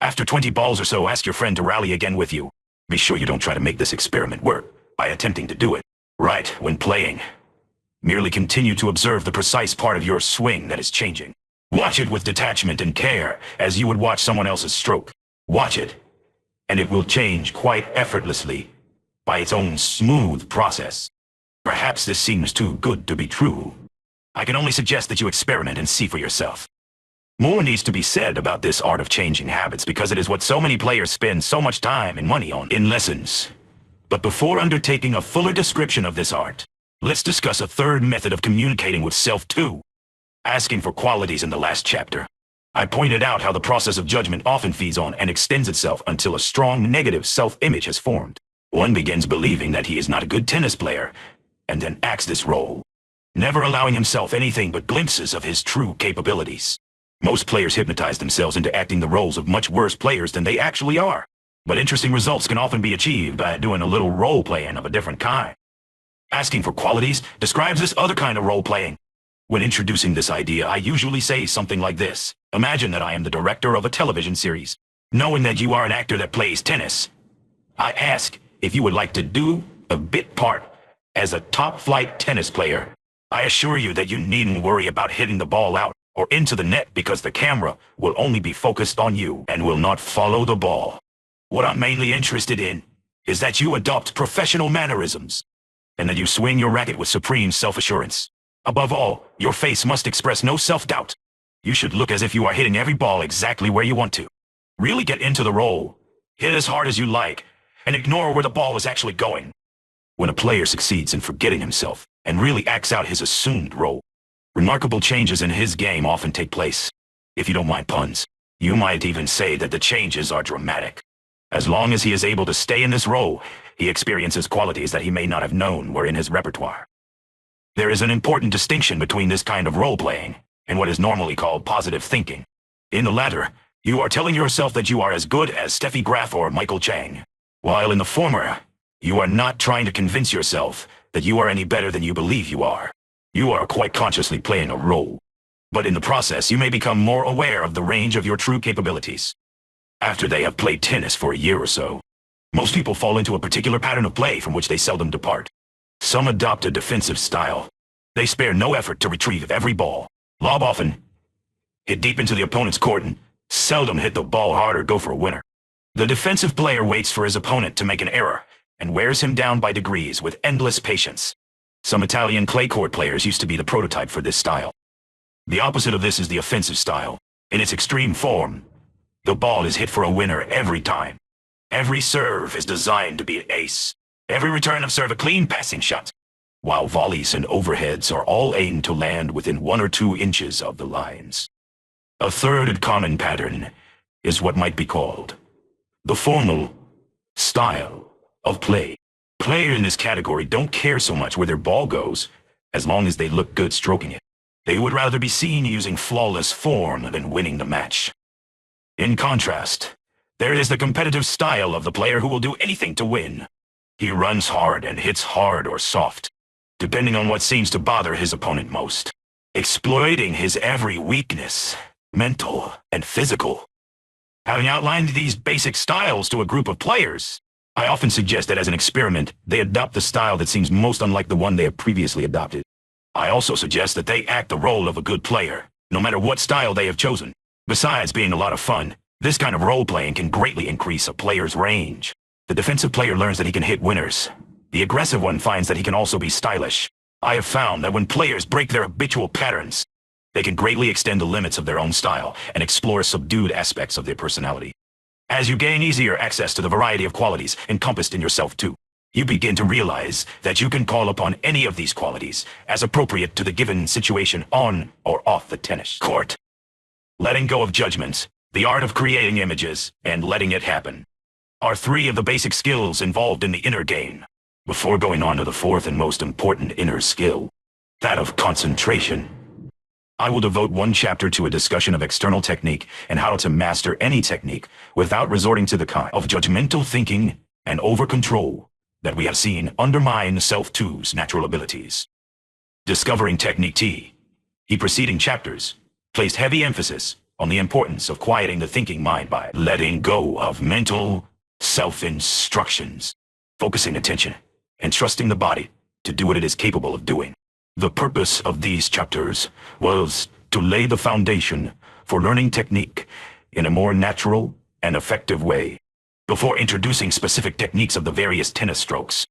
After 20 balls or so, ask your friend to rally again with you. Be sure you don't try to make this experiment work by attempting to do it right when playing. Merely continue to observe the precise part of your swing that is changing. Watch it with detachment and care as you would watch someone else's stroke. Watch it, and it will change quite effortlessly by its own smooth process. Perhaps this seems too good to be true. I can only suggest that you experiment and see for yourself. More needs to be said about this art of changing habits because it is what so many players spend so much time and money on in lessons. But before undertaking a fuller description of this art, let's discuss a third method of communicating with Self 2. Asking for qualities in the last chapter. I pointed out how the process of judgment often feeds on and extends itself until a strong negative self-image has formed. One begins believing that he is not a good tennis player, and then acts this role, never allowing himself anything but glimpses of his true capabilities. Most players hypnotize themselves into acting the roles of much worse players than they actually are. But interesting results can often be achieved by doing a little role-playing of a different kind. Asking for qualities describes this other kind of role-playing. When introducing this idea, I usually say something like this. Imagine that I am the director of a television series. Knowing that you are an actor that plays tennis, I ask if you would like to do a bit part as a top-flight tennis player. I assure you that you needn't worry about hitting the ball out or into the net because the camera will only be focused on you and will not follow the ball. What I'm mainly interested in is that you adopt professional mannerisms and that you swing your racket with supreme self-assurance. Above all, your face must express no self-doubt. You should look as if you are hitting every ball exactly where you want to. Really get into the role hit as hard as you like, and ignore where the ball is actually going. When a player succeeds in forgetting himself and really acts out his assumed role, remarkable changes in his game often take place. If you don't mind puns, you might even say that the changes are dramatic. As long as he is able to stay in this role, he experiences qualities that he may not have known were in his repertoire. There is an important distinction between this kind of role-playing and what is normally called positive thinking. In the latter, you are telling yourself that you are as good as Steffi Graf or Michael Chang, while in the former, you are not trying to convince yourself that you are any better than you believe you are. You are quite consciously playing a role. But in the process, you may become more aware of the range of your true capabilities. After they have played tennis for a year or so, most people fall into a particular pattern of play from which they seldom depart. Some adopt a defensive style. They spare no effort to retrieve every ball, lob often, hit deep into the opponent's court, and seldom hit the ball hard or go for a winner. The defensive player waits for his opponent to make an error and wears him down by degrees with endless patience. Some Italian clay court players used to be the prototype for this style. The opposite of this is the offensive style. In its extreme form, the ball is hit for a winner every time. Every serve is designed to be an ace. Every return of serve a clean passing shot, while volleys and overheads are all aimed to land within 1 or 2 inches of the lines. A third common pattern is what might be called the formal style of play. Players in this category don't care so much where their ball goes, as long as they look good stroking it. They would rather be seen using flawless form than winning the match. In contrast, there is the competitive style of the player who will do anything to win. He runs hard and hits hard or soft, depending on what seems to bother his opponent most, exploiting his every weakness, mental and physical. Having outlined these basic styles to a group of players, I often suggest that as an experiment, they adopt the style that seems most unlike the one they have previously adopted. I also suggest that they act the role of a good player, no matter what style they have chosen. Besides being a lot of fun, this kind of role-playing can greatly increase a player's range. The defensive player learns that he can hit winners. The aggressive one finds that he can also be stylish. I have found that when players break their habitual patterns, they can greatly extend the limits of their own style and explore subdued aspects of their personality. As you gain easier access to the variety of qualities encompassed in yourself too, you begin to realize that you can call upon any of these qualities as appropriate to the given situation on or off the tennis court. Letting go of judgments, the art of creating images, and letting it happen are 3 of the basic skills involved in the inner game. Before going on to the 4th and most important inner skill, that of concentration, I will devote 1 chapter to a discussion of external technique and how to master any technique without resorting to the kind of judgmental thinking and over-control that we have seen undermine Self-2's natural abilities. Discovering Technique T, the preceding chapters placed heavy emphasis on the importance of quieting the thinking mind by letting go of mental self-instructions, focusing attention, and trusting the body to do what it is capable of doing. The purpose of these chapters was to lay the foundation for learning technique in a more natural and effective way. Before introducing specific techniques of the various tennis strokes,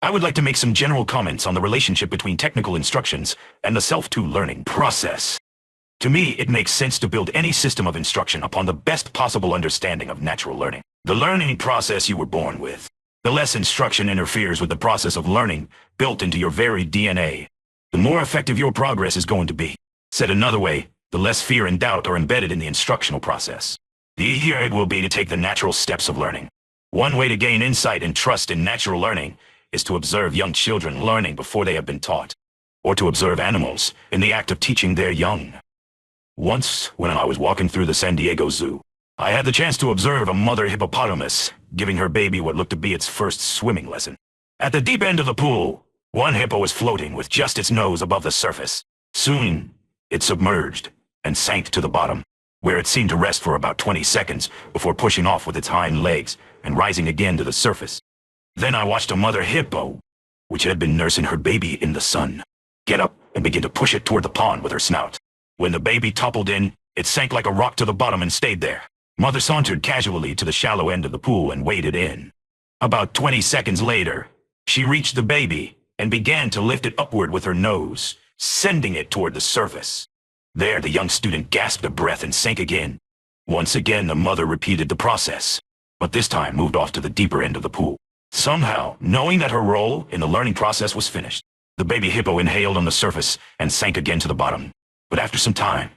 I would like to make some general comments on the relationship between technical instructions and the Self-2 learning process. To me, it makes sense to build any system of instruction upon the best possible understanding of natural learning, the learning process you were born with. The less instruction interferes with the process of learning built into your very DNA, the more effective your progress is going to be. Said another way, the less fear and doubt are embedded in the instructional process, the easier it will be to take the natural steps of learning. One way to gain insight and trust in natural learning is to observe young children learning before they have been taught, or to observe animals in the act of teaching their young. Once, when I was walking through the San Diego Zoo, I had the chance to observe a mother hippopotamus giving her baby what looked to be its first swimming lesson. At the deep end of the pool, one hippo was floating with just its nose above the surface. Soon, it submerged and sank to the bottom, where it seemed to rest for about 20 seconds before pushing off with its hind legs and rising again to the surface. Then I watched a mother hippo, which had been nursing her baby in the sun, get up and begin to push it toward the pond with her snout. When the baby toppled in, it sank like a rock to the bottom and stayed there. Mother sauntered casually to the shallow end of the pool and waded in. About 20 seconds later, she reached the baby and began to lift it upward with her nose, sending it toward the surface. There, the young student gasped a breath and sank again. Once again, the mother repeated the process. but this time moved off to the deeper end of the pool. Somehow, knowing that her role in the learning process was finished, the baby hippo inhaled on the surface and sank again to the bottom. But after some time,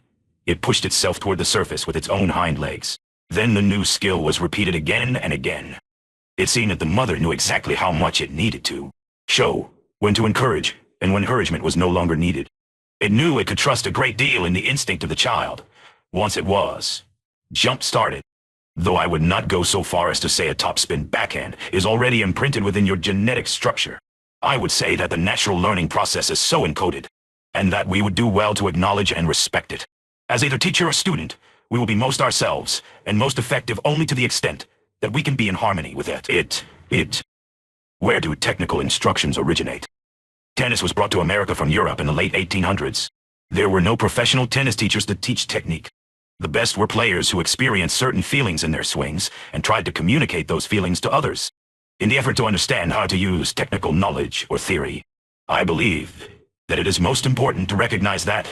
it pushed itself toward the surface with its own hind legs. Then the new skill was repeated again and again. It seemed that the mother knew exactly how much it needed to show when to encourage and when encouragement was no longer needed. It knew it could trust a great deal in the instinct of the child. Once it was jump-started. Though I would not go so far as to say a topspin backhand is already imprinted within your genetic structure. I would say that the natural learning process is so encoded, and that we would do well to acknowledge and respect it. As either teacher or student, we will be most ourselves, and most effective only to the extent that we can be in harmony with it. Where do technical instructions originate? Tennis was brought to America from Europe in the late 1800s. There were no professional tennis teachers to teach technique. The best were players who experienced certain feelings in their swings and tried to communicate those feelings to others. In the effort to understand how to use technical knowledge or theory, I believe that it is most important to recognize that,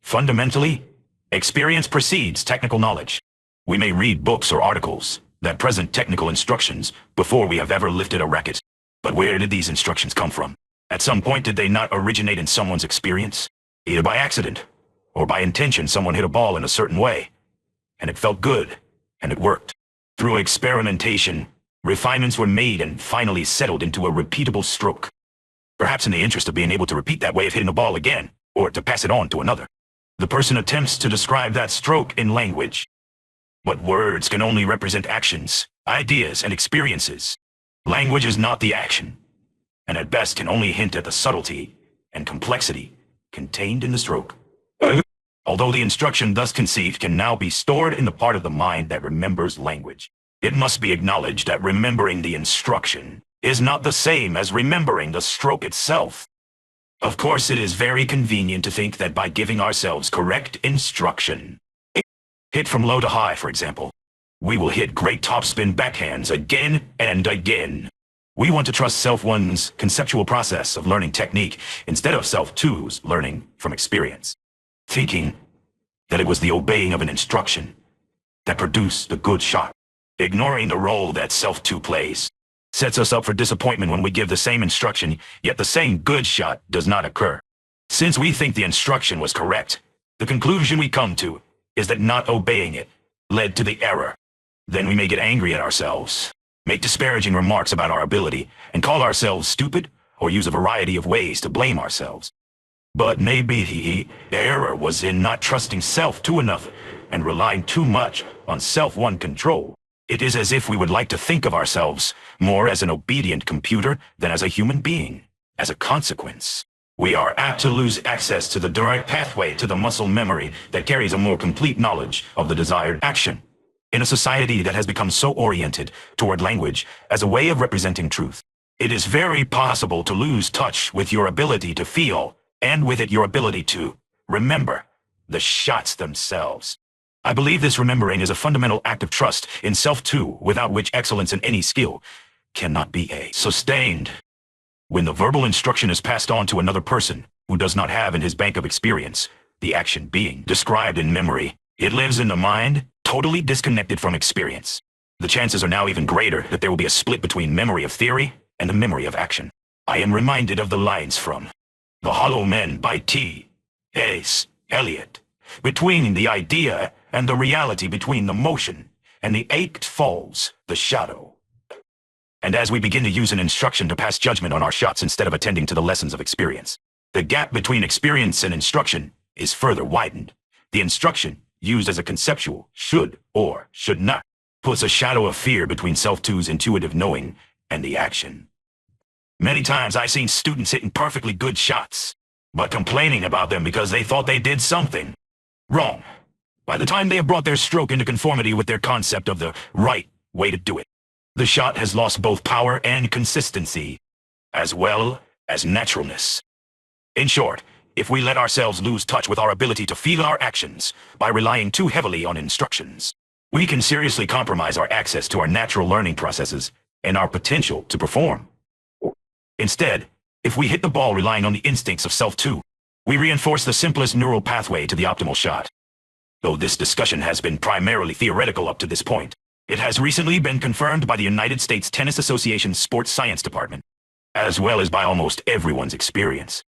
fundamentally, experience precedes technical knowledge. We may read books or articles that present technical instructions before we have ever lifted a racket. But where did these instructions come from? At some point, did they not originate in someone's experience? Either by accident or by intention, someone hit a ball in a certain way, and it felt good, and it worked. Through experimentation, refinements were made and finally settled into a repeatable stroke. Perhaps in the interest of being able to repeat that way of hitting a ball again, or to pass it on to another, the person attempts to describe that stroke in language. But words can only represent actions, ideas, and experiences. Language is not the action, and at best can only hint at the subtlety and complexity contained in the stroke. Although the instruction thus conceived can now be stored in the part of the mind that remembers language, it must be acknowledged that remembering the instruction is not the same as remembering the stroke itself. Of course, it is very convenient to think that by giving ourselves correct instruction, hit from low to high, for example, we will hit great topspin backhands again and again. We want to trust self-one's conceptual process of learning technique instead of self-two's learning from experience, thinking that it was the obeying of an instruction that produced a good shot. Ignoring the role that self-two plays sets us up for disappointment when we give the same instruction, yet the same good shot does not occur. Since we think the instruction was correct, the conclusion we come to is that not obeying it led to the error. Then we may get angry at ourselves, make disparaging remarks about our ability, and call ourselves stupid, or use a variety of ways to blame ourselves. But maybe the error was in not trusting self-two enough and relying too much on self-one control. It is as if we would like to think of ourselves more as an obedient computer than as a human being. As a consequence, we are apt to lose access to the direct pathway to the muscle memory that carries a more complete knowledge of the desired action. In a society that has become so oriented toward language as a way of representing truth, it is very possible to lose touch with your ability to feel, and with it your ability to remember the shots themselves. I believe this remembering is a fundamental act of trust in self too, without which excellence in any skill cannot be sustained. When the verbal instruction is passed on to another person who does not have in his bank of experience the action being described in memory, it lives in the mind, totally disconnected from experience. The chances are now even greater that there will be a split between memory of theory and the memory of action. I am reminded of the lines from The Hollow Men by T.S. Eliot. Between the idea and the reality, between the motion and the act falls the shadow. And as we begin to use an instruction to pass judgment on our shots instead of attending to the lessons of experience, the gap between experience and instruction is further widened. The instruction, used as a conceptual should or should not, puts a shadow of fear between self-two's intuitive knowing and the action. Many times I've seen students hitting perfectly good shots, but complaining about them because they thought they did something wrong by the time they have brought their stroke into conformity with their concept of the right way to do it. The shot has lost both power and consistency, as well as naturalness. In short, if we let ourselves lose touch with our ability to feel our actions by relying too heavily on instructions, we can seriously compromise our access to our natural learning processes and our potential to perform. Instead, if we hit the ball relying on the instincts of self-two, we reinforce the simplest neural pathway to the optimal shot. Though this discussion has been primarily theoretical up to this point, It has recently been confirmed by the United States Tennis Association's Sports Science Department, as well as by almost everyone's experience,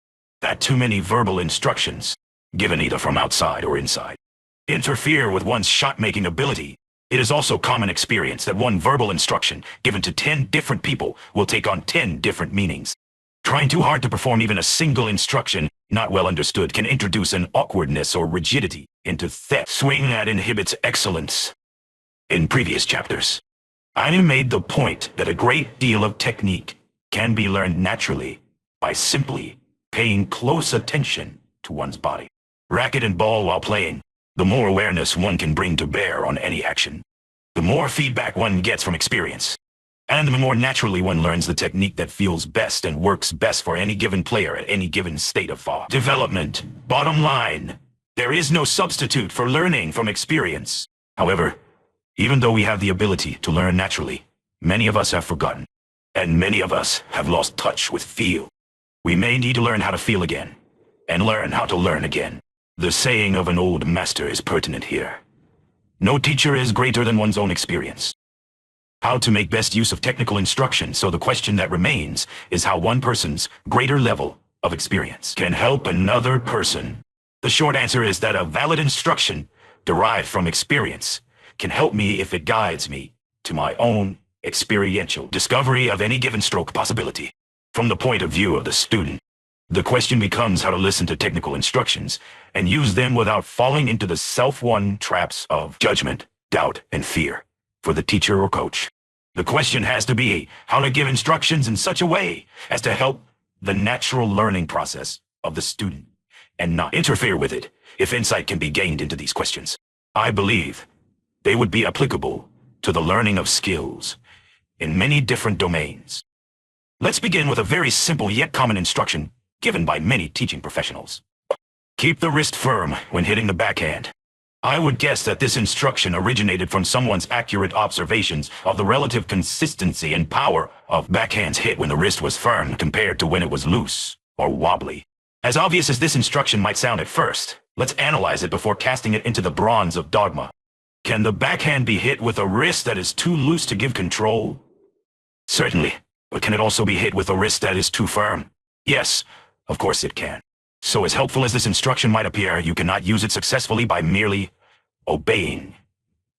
that too many verbal instructions, given either from outside or inside, interfere with one's shot-making ability. It is also common experience that one verbal instruction given to 10 different people will take on 10 different meanings. Trying too hard to perform even a single instruction not well understood can introduce an awkwardness or rigidity into that swing that inhibits excellence. In previous chapters, I made the point that a great deal of technique can be learned naturally by simply paying close attention to one's body. Racket and ball while playing. The more awareness one can bring to bear on any action, the more feedback one gets from experience, and the more naturally one learns the technique that feels best and works best for any given player at any given state of development. Bottom line, there is no substitute for learning from experience. However, even though we have the ability to learn naturally, many of us have forgotten, and many of us have lost touch with feel. We may need to learn how to feel again, and learn how to learn again. The saying of an old master is pertinent here. No teacher is greater than one's own experience. How to make best use of technical instruction, so the question that remains is how one person's greater level of experience can help another person. The short answer is that a valid instruction derived from experience can help me if it guides me to my own experiential discovery of any given stroke possibility. From the point of view of the student, the question becomes how to listen to technical instructions and use them without falling into the self-won traps of judgment, doubt, and fear for the teacher or coach. The question has to be how to give instructions in such a way as to help the natural learning process of the student and not interfere with it. If insight can be gained into these questions, I believe they would be applicable to the learning of skills in many different domains. Let's begin with a very simple yet common instruction given by many teaching professionals. Keep the wrist firm when hitting the backhand. I would guess that this instruction originated from someone's accurate observations of the relative consistency and power of backhands hit when the wrist was firm compared to when it was loose or wobbly. As obvious as this instruction might sound at first, let's analyze it before casting it into the bronze of dogma. Can the backhand be hit with a wrist that is too loose to give control? Certainly, but can it also be hit with a wrist that is too firm? Yes, of course it can. So as helpful as this instruction might appear, you cannot use it successfully by merely obeying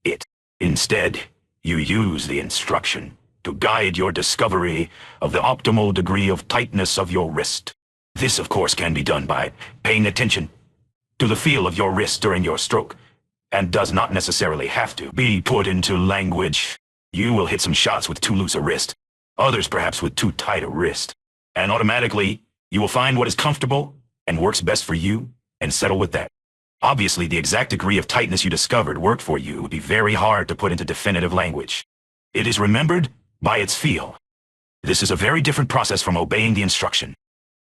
it. Instead, you use the instruction to guide your discovery of the optimal degree of tightness of your wrist. This, of course, can be done by paying attention to the feel of your wrist during your stroke, and does not necessarily have to be put into language. You will hit some shots with too loose a wrist, others perhaps with too tight a wrist, and automatically you will find what is comfortable and works best for you and settle with that. Obviously, the exact degree of tightness you discovered worked for you would be very hard to put into definitive language. It is remembered by its feel. This is a very different process from obeying the instruction.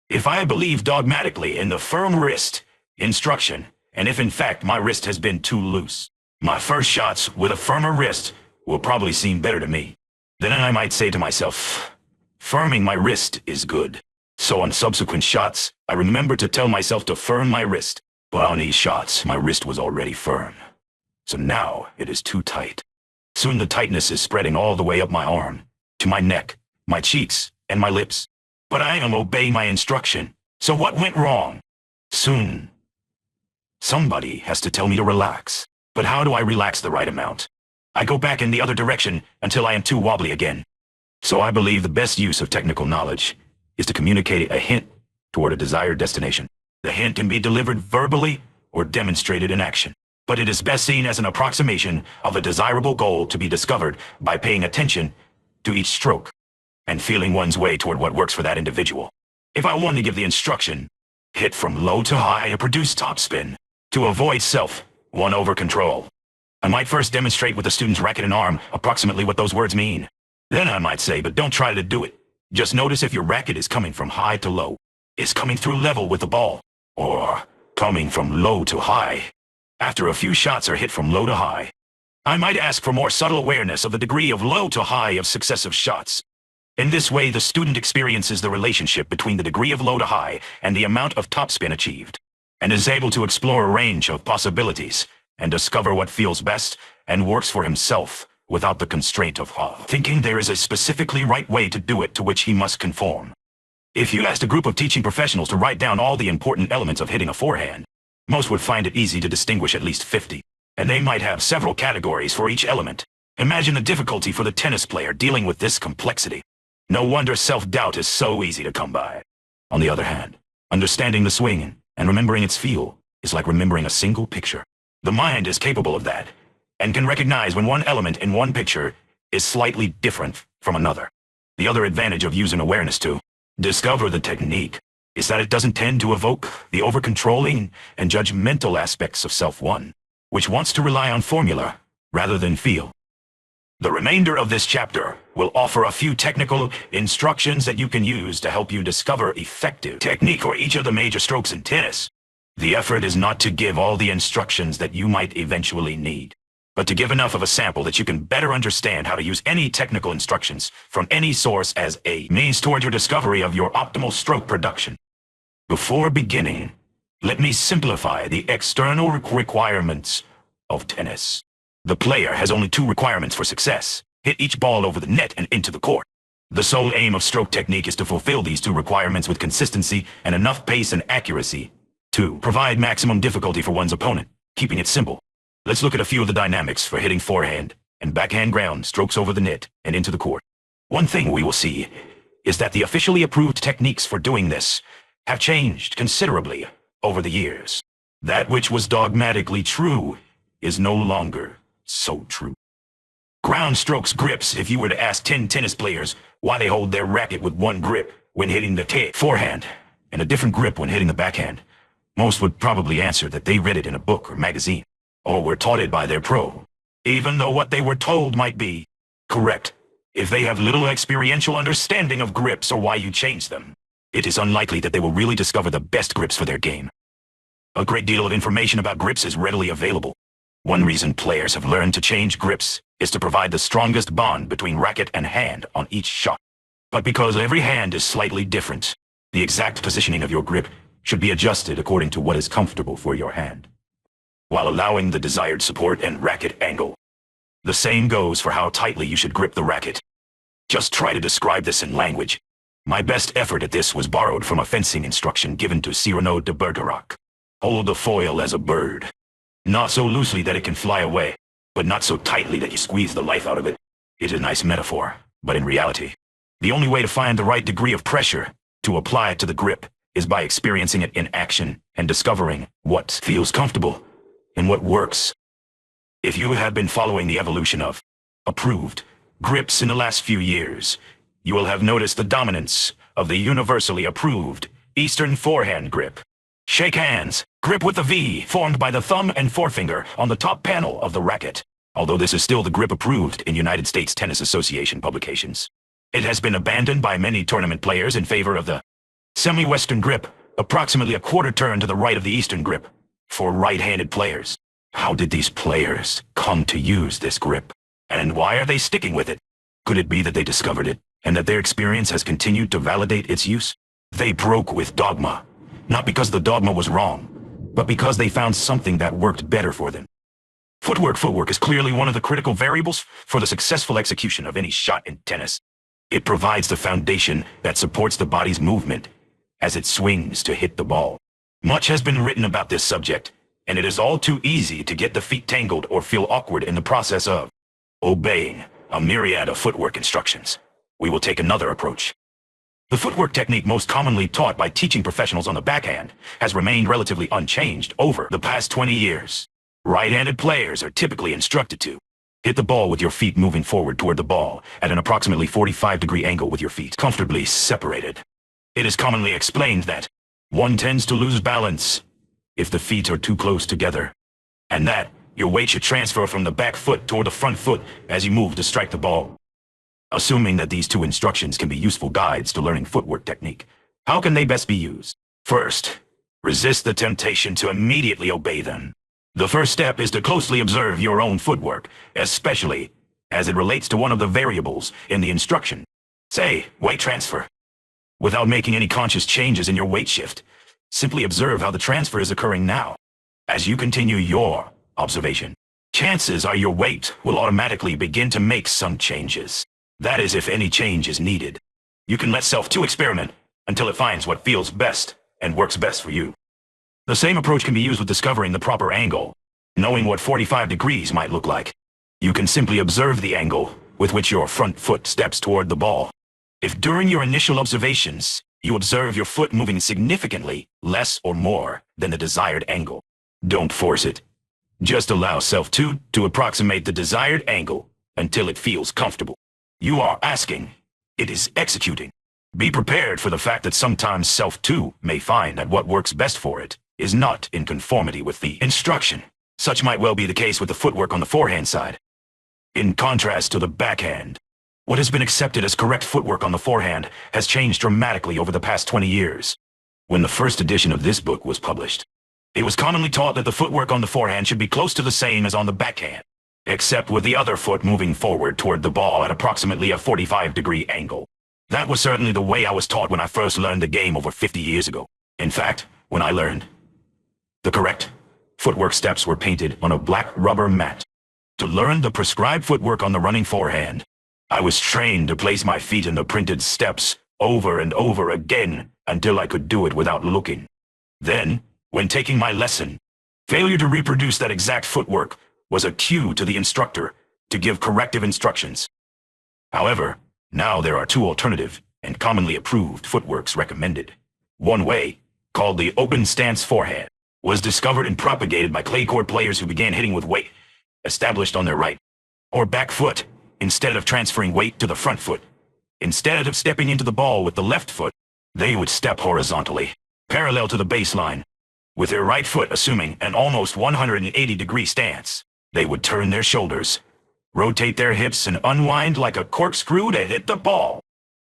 If I believe dogmatically in the firm wrist instruction, and if in fact my wrist has been too loose, my first shots with a firmer wrist will probably seem better to me. Then I might say to myself, firming my wrist is good. So on subsequent shots, I remember to tell myself to firm my wrist. But on these shots, my wrist was already firm. So now it is too tight. Soon the tightness is spreading all the way up my arm, to my neck, my cheeks, and my lips. But I am obeying my instruction. So what went wrong? Soon, somebody has to tell me to relax. But how do I relax the right amount? I go back in the other direction until I am too wobbly again. So I believe the best use of technical knowledge is to communicate a hint toward a desired destination. The hint can be delivered verbally or demonstrated in action, but it is best seen as an approximation of a desirable goal to be discovered by paying attention to each stroke and feeling one's way toward what works for that individual. If I want to give the instruction, hit from low to high to produce topspin, to avoid self-won over control, I might first demonstrate with the student's racket and arm approximately what those words mean. Then I might say, but don't try to do it. Just notice if your racket is coming from high to low, is coming through level with the ball, or coming from low to high. After a few shots are hit from low to high, I might ask for more subtle awareness of the degree of low to high of successive shots. In this way, the student experiences the relationship between the degree of low to high and the amount of topspin achieved, and is able to explore a range of possibilities and discover what feels best and works for himself without the constraint of thinking there is a specifically right way to do it to which he must conform. If you asked a group of teaching professionals to write down all the important elements of hitting a forehand, most would find it easy to distinguish at least 50, and they might have several categories for each element. Imagine the difficulty for the tennis player dealing with this complexity. No wonder self-doubt is so easy to come by. On the other hand, understanding the swing and remembering its feel is like remembering a single picture. The mind is capable of that, and can recognize when one element in one picture is slightly different from another. The other advantage of using awareness to discover the technique is that it doesn't tend to evoke the over-controlling and judgmental aspects of self-one, which wants to rely on formula rather than feel. The remainder of this chapter will offer a few technical instructions that you can use to help you discover effective technique for each of the major strokes in tennis. The effort is not to give all the instructions that you might eventually need, but to give enough of a sample that you can better understand how to use any technical instructions from any source as a means toward your discovery of your optimal stroke production. Before beginning, let me simplify the external requirements of tennis. The player has only 2 requirements for success: hit each ball over the net and into the court. The sole aim of stroke technique is to fulfill these 2 requirements with consistency and enough pace and accuracy to provide maximum difficulty for one's opponent, keeping it simple. Let's look at a few of the dynamics for hitting forehand and backhand ground strokes over the net and into the court. One thing we will see is that the officially approved techniques for doing this have changed considerably over the years. That which was dogmatically true is no longer so true. Ground strokes grips. If you were to ask 10 tennis players why they hold their racket with one grip when hitting the forehand and a different grip when hitting the backhand, most would probably answer that they read it in a book or magazine, or were taught it by their pro, even though what they were told might be correct. If they have little experiential understanding of grips or why you change them, it is unlikely that they will really discover the best grips for their game. A great deal of information about grips is readily available. One reason players have learned to change grips is to provide the strongest bond between racket and hand on each shot. But because every hand is slightly different, the exact positioning of your grip should be adjusted according to what is comfortable for your hand, while allowing the desired support and racket angle. The same goes for how tightly you should grip the racket. Just try to describe this in language. My best effort at this was borrowed from a fencing instruction given to Cyrano de Bergerac. Hold the foil as a bird. Not so loosely that it can fly away, but not so tightly that you squeeze the life out of it. It is a nice metaphor, but in reality, the only way to find the right degree of pressure to apply it to the grip is by experiencing it in action and discovering what feels comfortable and what works. If you have been following the evolution of approved grips in the last few years, you will have noticed the dominance of the universally approved Eastern forehand grip. Shake hands. Grip with the V formed by the thumb and forefinger on the top panel of the racket. Although this is still the grip approved in United States Tennis Association publications, it has been abandoned by many tournament players in favor of the semi-Western grip, approximately a quarter turn to the right of the Eastern grip, for right-handed players. How did these players come to use this grip? And why are they sticking with it? Could it be that they discovered it, and that their experience has continued to validate its use? They broke with dogma, not because the dogma was wrong, but because they found something that worked better for them. Footwork is clearly one of the critical variables for the successful execution of any shot in tennis. It provides the foundation that supports the body's movement as it swings to hit the ball. Much has been written about this subject, and it is all too easy to get the feet tangled or feel awkward in the process of obeying a myriad of footwork instructions. We will take another approach. The footwork technique most commonly taught by teaching professionals on the backhand has remained relatively unchanged over the past 20 years. Right-handed players are typically instructed to hit the ball with your feet moving forward toward the ball at an approximately 45-degree angle with your feet comfortably separated. It is commonly explained that one tends to lose balance if the feet are too close together, and that your weight should transfer from the back foot toward the front foot as you move to strike the ball. Assuming that these 2 instructions can be useful guides to learning footwork technique, how can they best be used? First, resist the temptation to immediately obey them. The first step is to closely observe your own footwork, especially as it relates to one of the variables in the instruction. Say, weight transfer. Without making any conscious changes in your weight shift, simply observe how the transfer is occurring now. As you continue your observation, chances are your weight will automatically begin to make some changes. That is, if any change is needed. You can let Self-2 experiment until it finds what feels best and works best for you. The same approach can be used with discovering the proper angle, knowing what 45 degrees might look like. You can simply observe the angle with which your front foot steps toward the ball. If during your initial observations, you observe your foot moving significantly less or more than the desired angle, don't force it. Just allow Self-2 to approximate the desired angle until it feels comfortable. You are asking, it is executing. Be prepared for the fact that sometimes Self-2 may find that what works best for it is not in conformity with the instruction. Such might well be the case with the footwork on the forehand side. In contrast to the backhand, what has been accepted as correct footwork on the forehand has changed dramatically over the past 20 years. When the first edition of this book was published, it was commonly taught that the footwork on the forehand should be close to the same as on the backhand, except with the other foot moving forward toward the ball at approximately a 45-degree angle. That was certainly the way I was taught when I first learned the game over 50 years ago. In fact, when I learned, the correct footwork steps were painted on a black rubber mat. To learn the prescribed footwork on the running forehand, I was trained to place my feet in the printed steps over and over again until I could do it without looking. Then, when taking my lesson, failure to reproduce that exact footwork was a cue to the instructor to give corrective instructions. However, now there are two alternative and commonly approved footworks recommended. One way, called the open stance forehand, was discovered and propagated by clay court players who began hitting with weight established on their right or back foot instead of transferring weight to the front foot. Instead of stepping into the ball with the left foot, they would step horizontally, parallel to the baseline, with their right foot assuming an almost 180-degree stance. They would turn their shoulders, rotate their hips, and unwind like a corkscrew to hit the ball.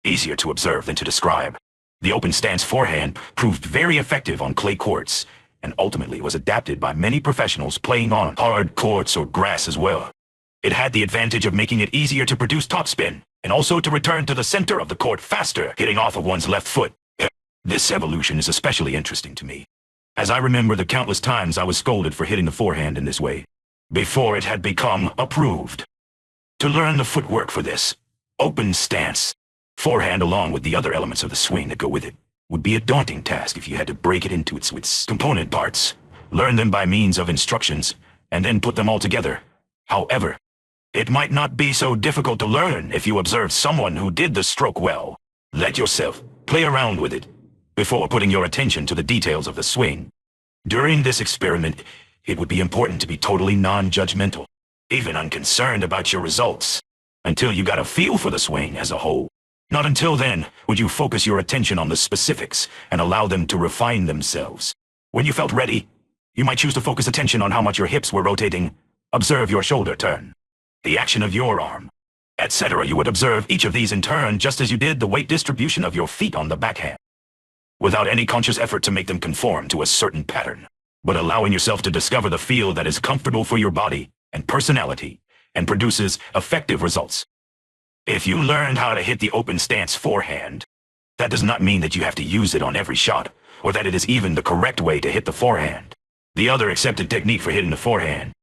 Easier to observe than to describe. The open stance forehand proved very effective on clay courts, and ultimately was adapted by many professionals playing on hard courts or grass as well. It had the advantage of making it easier to produce topspin, and also to return to the center of the court faster, hitting off of one's left foot. This evolution is especially interesting to me, as I remember the countless times I was scolded for hitting the forehand in this way, before it had become approved. To learn the footwork for this open stance forehand along with the other elements of the swing that go with it would be a daunting task if you had to break it into its component parts, learn them by means of instructions, and then put them all together. However, it might not be so difficult to learn if you observe someone who did the stroke well. Let yourself play around with it before putting your attention to the details of the swing. During this experiment, it would be important to be totally non-judgmental, even unconcerned about your results, until you got a feel for the swing as a whole. Not until then would you focus your attention on the specifics and allow them to refine themselves. When you felt ready, you might choose to focus attention on how much your hips were rotating, observe your shoulder turn, the action of your arm, etc. You would observe each of these in turn just as you did the weight distribution of your feet on the backhand, without any conscious effort to make them conform to a certain pattern, but allowing yourself to discover the feel that is comfortable for your body and personality and produces effective results. If you learned how to hit the open stance forehand, that does not mean that you have to use it on every shot, or that it is even the correct way to hit the forehand. The other accepted technique for hitting the forehand,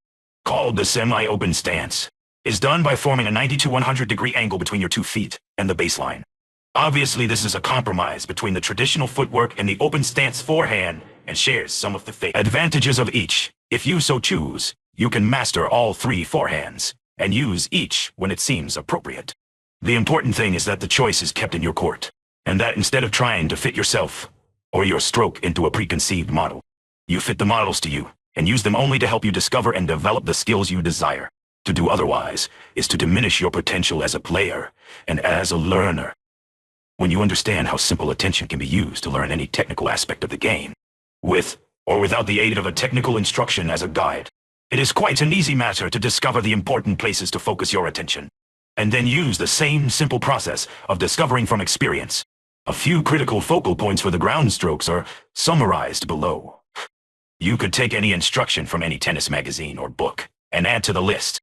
called the semi-open stance, is done by forming a 90 to 100-degree angle between your 2 feet and the baseline. Obviously, this is a compromise between the traditional footwork and the open stance forehand and shares some of the advantages of each. If you so choose, you can master all 3 forehands and use each when it seems appropriate. The important thing is that the choice is kept in your court, and that instead of trying to fit yourself or your stroke into a preconceived model, you fit the models to you and use them only to help you discover and develop the skills you desire. To do otherwise is to diminish your potential as a player and as a learner. When you understand how simple attention can be used to learn any technical aspect of the game, with or without the aid of a technical instruction as a guide, it is quite an easy matter to discover the important places to focus your attention, and then use the same simple process of discovering from experience. A few critical focal points for the ground strokes are summarized below. You could take any instruction from any tennis magazine or book and add to the list.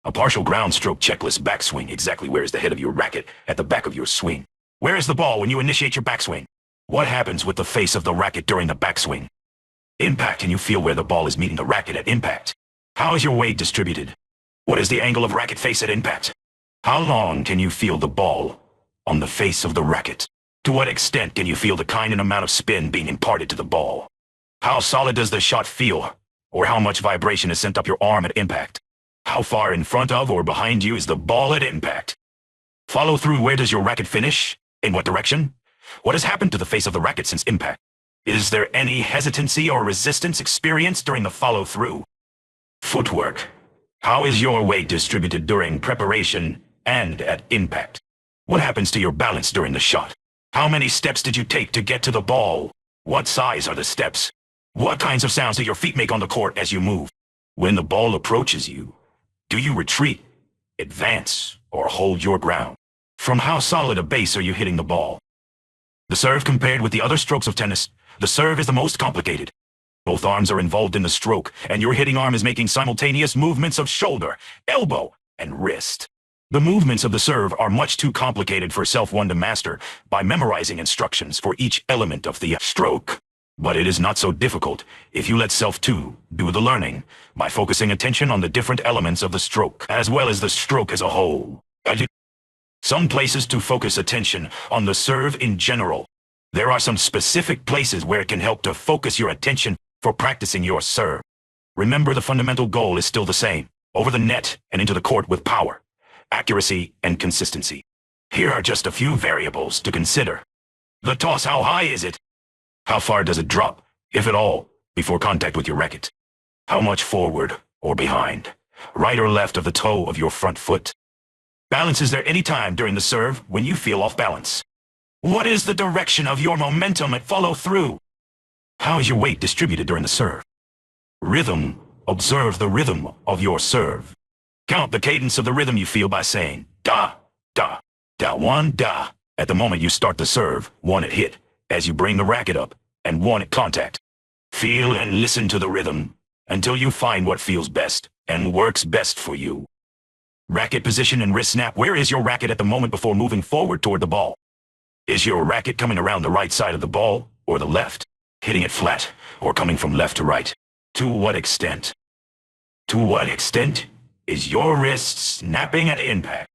A partial ground stroke checklist: backswing. Exactly where is the head of your racket at the back of your swing? Where is the ball when you initiate your backswing? What happens with the face of the racket during the backswing? Impact. Can you feel where the ball is meeting the racket at impact? How is your weight distributed? What is the angle of racket face at impact? How long can you feel the ball on the face of the racket? To what extent can you feel the kind and amount of spin being imparted to the ball? How solid does the shot feel, or how much vibration is sent up your arm at impact? How far in front of or behind you is the ball at impact? Follow through. Where does your racket finish? In what direction? What has happened to the face of the racket since impact? Is there any hesitancy or resistance experienced during the follow-through? Footwork. How is your weight distributed during preparation and at impact? What happens to your balance during the shot? How many steps did you take to get to the ball? What size are the steps? What kinds of sounds do your feet make on the court as you move? When the ball approaches you, do you retreat, advance, or hold your ground? From how solid a base are you hitting the ball? The serve compared with the other strokes of tennis, the serve is the most complicated. Both arms are involved in the stroke, and your hitting arm is making simultaneous movements of shoulder, elbow, and wrist. The movements of the serve are much too complicated for one to master by memorizing instructions for each element of the stroke. But it is not so difficult if you let self do the learning by focusing attention on the different elements of the stroke, as well as the stroke as a whole. Some places to focus attention on the serve in general. There are some specific places where it can help to focus your attention for practicing your serve. Remember, the fundamental goal is still the same: over the net and into the court with power, accuracy, and consistency. Here are just a few variables to consider. The toss: how high is it? How far does it drop, if at all, before contact with your racket? How much forward or behind, right or left of the toe of your front foot? Balance: is there any time during the serve when you feel off balance? What is the direction of your momentum at follow-through? How is your weight distributed during the serve? Rhythm: observe the rhythm of your serve. Count the cadence of the rhythm you feel by saying da, da, da, one, da, at the moment you start the serve, one at hit, as you bring the racket up, and one at contact. Feel and listen to the rhythm until you find what feels best and works best for you. Racket position and wrist snap: where is your racket at the moment before moving forward toward the ball? Is your racket coming around the right side of the ball, or the left? Hitting it flat, or coming from left to right? To what extent? To what extent is your wrist snapping at impact?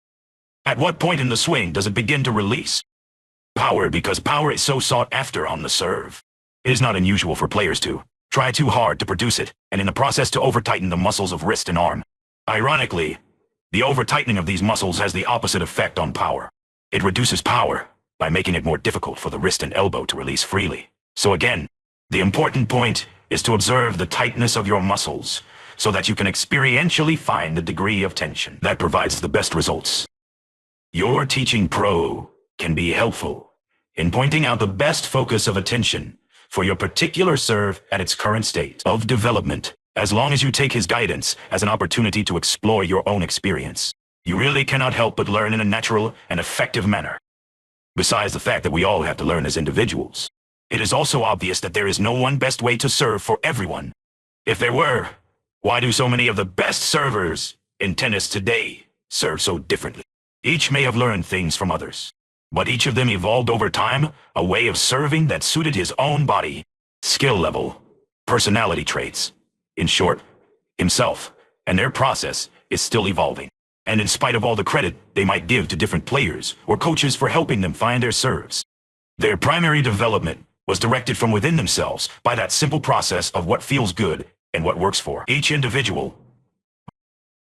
At what point in the swing does it begin to release? Power, because power is so sought after on the serve. It is not unusual for players to try too hard to produce it, and in the process to over-tighten the muscles of wrist and arm. Ironically, the over-tightening of these muscles has the opposite effect on power. It reduces power by making it more difficult for the wrist and elbow to release freely. So again, the important point is to observe the tightness of your muscles so that you can experientially find the degree of tension that provides the best results. Your teaching pro can be helpful in pointing out the best focus of attention for your particular serve at its current state of development, as long as you take his guidance as an opportunity to explore your own experience. You really cannot help but learn in a natural and effective manner. Besides the fact that we all have to learn as individuals, it is also obvious that there is no one best way to serve for everyone. If there were, why do so many of the best servers in tennis today serve so differently? Each may have learned things from others, but each of them evolved over time a way of serving that suited his own body, skill level, personality traits. In short, himself and their process is still evolving. And in spite of all the credit they might give to different players or coaches for helping them find their serves, their primary development was directed from within themselves by that simple process of what feels good and what works for each individual.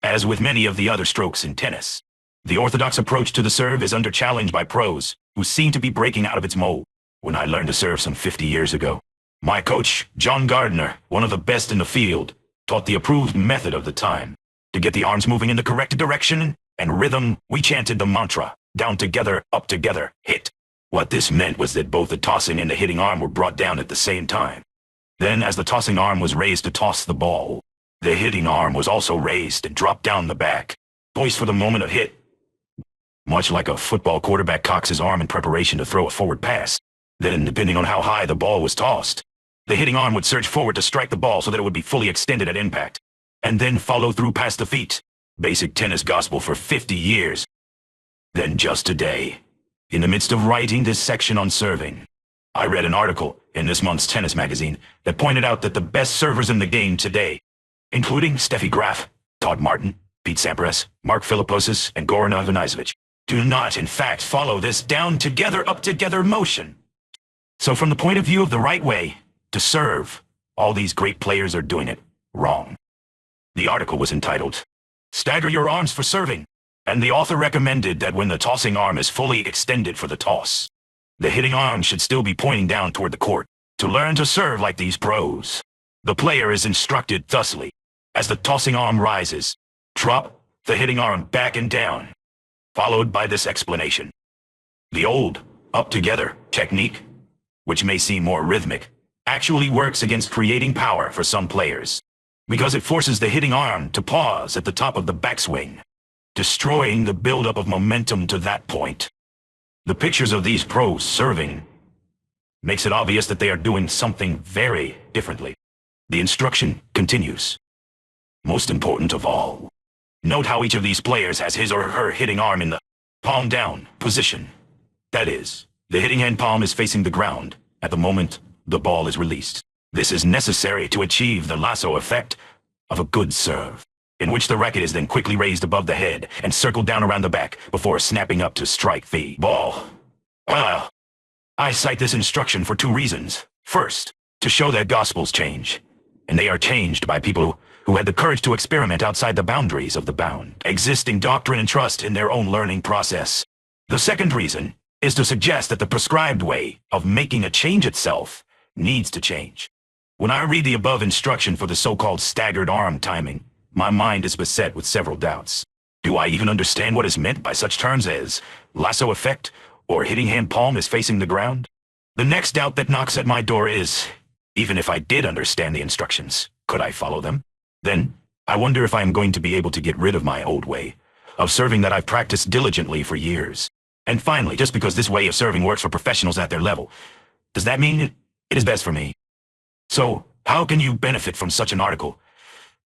As with many of the other strokes in tennis, the orthodox approach to the serve is under challenge by pros who seem to be breaking out of its mold. When I learned to serve some 50 years ago, my coach, John Gardner, one of the best in the field, taught the approved method of the time. To get the arms moving in the correct direction and rhythm, we chanted the mantra, down together, up together, hit. What this meant was that both the tossing and the hitting arm were brought down at the same time. Then, as the tossing arm was raised to toss the ball, the hitting arm was also raised and dropped down the back, poised for the moment of hit. Much like a football quarterback cocks his arm in preparation to throw a forward pass. Then, depending on how high the ball was tossed, the hitting arm would surge forward to strike the ball so that it would be fully extended at impact, and then follow through past the feet. Basic tennis gospel for 50 years. Then just today, in the midst of writing this section on serving, I read an article in this month's tennis magazine that pointed out that the best servers in the game today including Steffi Graf, Todd Martin, Pete Sampras, Mark Philipposis, and Goran Ivanisevic, do not, in fact, follow this down-together, up-together motion. So from the point of view of the right way to serve, all these great players are doing it wrong. The article was entitled, "Stagger Your Arms for Serving," and the author recommended that when the tossing arm is fully extended for the toss, the hitting arm should still be pointing down toward the court. To learn to serve like these pros, the player is instructed thusly: as the tossing arm rises, drop the hitting arm back and down, followed by this explanation. The old up-together technique, which may seem more rhythmic, actually works against creating power for some players, because it forces the hitting arm to pause at the top of the backswing, destroying the buildup of momentum to that point. The pictures of these pros serving makes it obvious that they are doing something very differently. The instruction continues. Most important of all, note how each of these players has his or her hitting arm in the palm down position. That is, the hitting hand palm is facing the ground at the moment the ball is released. This is necessary to achieve the lasso effect of a good serve, in which the racket is then quickly raised above the head and circled down around the back before snapping up to strike the ball. Well, I cite this instruction for two reasons. First, to show that gospels change, and they are changed by people who had the courage to experiment outside the boundaries of the existing doctrine and trust in their own learning process. The second reason is to suggest that the prescribed way of making a change itself needs to change. When I read the above instruction for the so-called staggered arm timing, my mind is beset with several doubts. Do I even understand what is meant by such terms as lasso effect or hitting hand palm is facing the ground? The next doubt that knocks at my door is, even if I did understand the instructions, could I follow them? Then, I wonder if I am going to be able to get rid of my old way of serving that I've practiced diligently for years. And finally, just because this way of serving works for professionals at their level, does that mean it is best for me? So, how can you benefit from such an article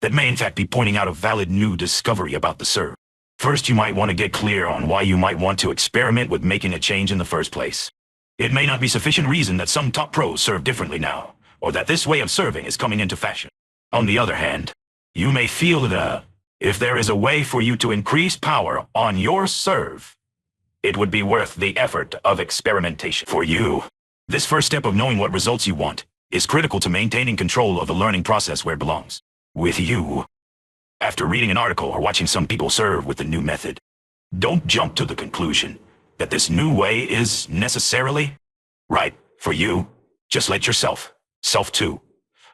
that may in fact be pointing out a valid new discovery about the serve? First, you might want to get clear on why you might want to experiment with making a change in the first place. It may not be sufficient reason that some top pros serve differently now, or that this way of serving is coming into fashion. On the other hand, you may feel that if there is a way for you to increase power on your serve, it would be worth the effort of experimentation for you. This first step of knowing what results you want is critical to maintaining control of the learning process where it belongs, with you. After reading an article or watching some people serve with the new method, don't jump to the conclusion that this new way is necessarily right for you. Just let yourself, self 2,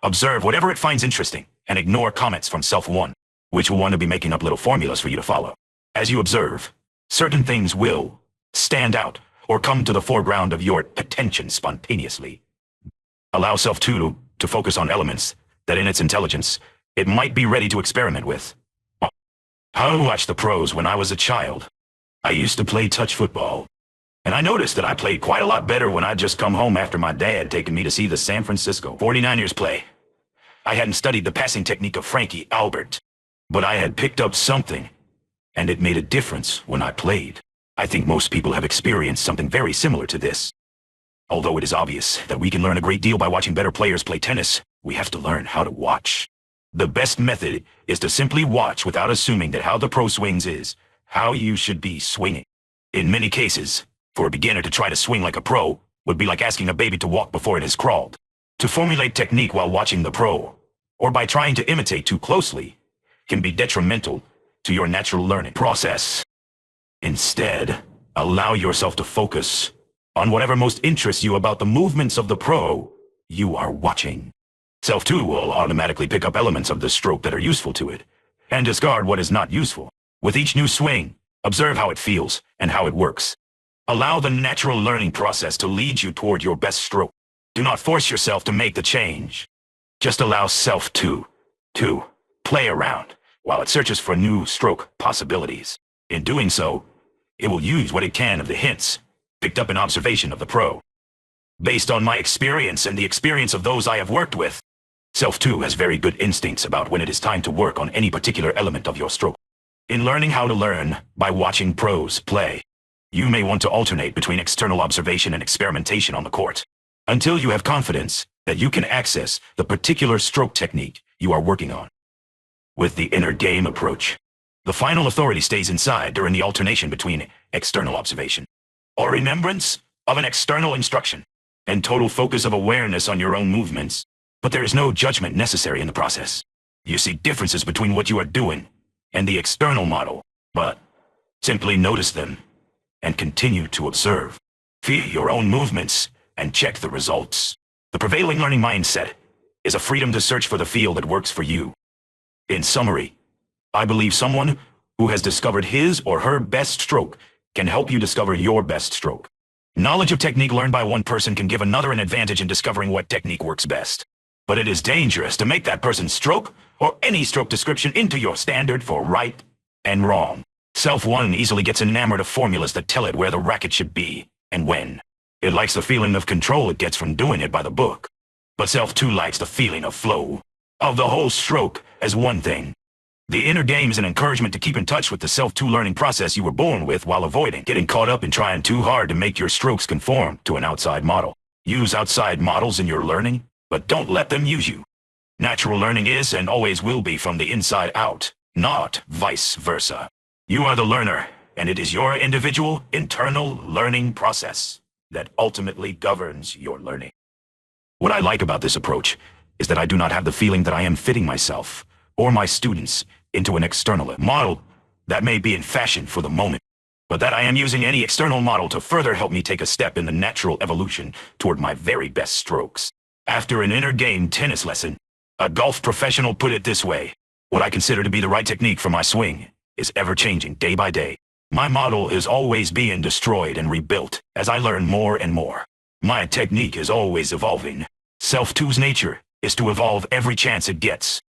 observe whatever it finds interesting and ignore comments from self 1, which will want to be making up little formulas for you to follow. As you observe, certain things will stand out or come to the foreground of your attention spontaneously. Allow self 2 to focus on elements that in its intelligence it might be ready to experiment with. I watched the pros when I was a child. I used to play touch football, and I noticed that I played quite a lot better when I'd just come home after my dad taking me to see the San Francisco 49ers play. I hadn't studied the passing technique of Frankie Albert, but I had picked up something, and it made a difference when I played. I think most people have experienced something very similar to this. Although it is obvious that we can learn a great deal by watching better players play tennis, we have to learn how to watch. The best method is to simply watch without assuming that how the pro swings is how you should be swinging. In many cases, for a beginner to try to swing like a pro would be like asking a baby to walk before it has crawled. To formulate technique while watching the pro, or by trying to imitate too closely, can be detrimental to your natural learning process. Instead, allow yourself to focus on whatever most interests you about the movements of the pro you are watching. Self 2 will automatically pick up elements of the stroke that are useful to it, and discard what is not useful. With each new swing, observe how it feels and how it works. Allow the natural learning process to lead you toward your best stroke. Do not force yourself to make the change. Just allow self 2 to play around while it searches for new stroke possibilities. In doing so, it will use what it can of the hints picked up in observation of the pro. Based on my experience and the experience of those I have worked with, Self 2 has very good instincts about when it is time to work on any particular element of your stroke. In learning how to learn by watching pros play, you may want to alternate between external observation and experimentation on the court, until you have confidence that you can access the particular stroke technique you are working on. with the inner game approach. The final authority stays inside during the alternation between external observation, or remembrance of an external instruction, and total focus of awareness on your own movements. But there is no judgment necessary in the process. You see differences between what you are doing and the external model, but simply notice them and continue to observe. Feel your own movements and check the results. The prevailing learning mindset is a freedom to search for the field that works for you. In summary, I believe someone who has discovered his or her best stroke can help you discover your best stroke. Knowledge of technique learned by one person can give another an advantage in discovering what technique works best. But it is dangerous to make that person's stroke or any stroke description into your standard for right and wrong. Self-1 easily gets enamored of formulas that tell it where the racket should be and when. It likes the feeling of control it gets from doing it by the book. But Self-2 likes the feeling of flow, of the whole stroke as one thing. The inner game is an encouragement to keep in touch with the Self-2 learning process you were born with while avoiding getting caught up in trying too hard to make your strokes conform to an outside model. Use outside models in your learning, but don't let them use you. Natural learning is and always will be from the inside out, not vice versa. You are the learner, and it is your individual internal learning process that ultimately governs your learning. What I like about this approach is that I do not have the feeling that I am fitting myself or my students into an external model that may be in fashion for the moment, but that I am using any external model to further help me take a step in the natural evolution toward my very best strokes. After an inner game tennis lesson, a golf professional put it this way: what I consider to be the right technique for my swing is ever-changing day by day. My model is always being destroyed and rebuilt as I learn more and more. My technique is always evolving. Self-2's nature is to evolve every chance it gets.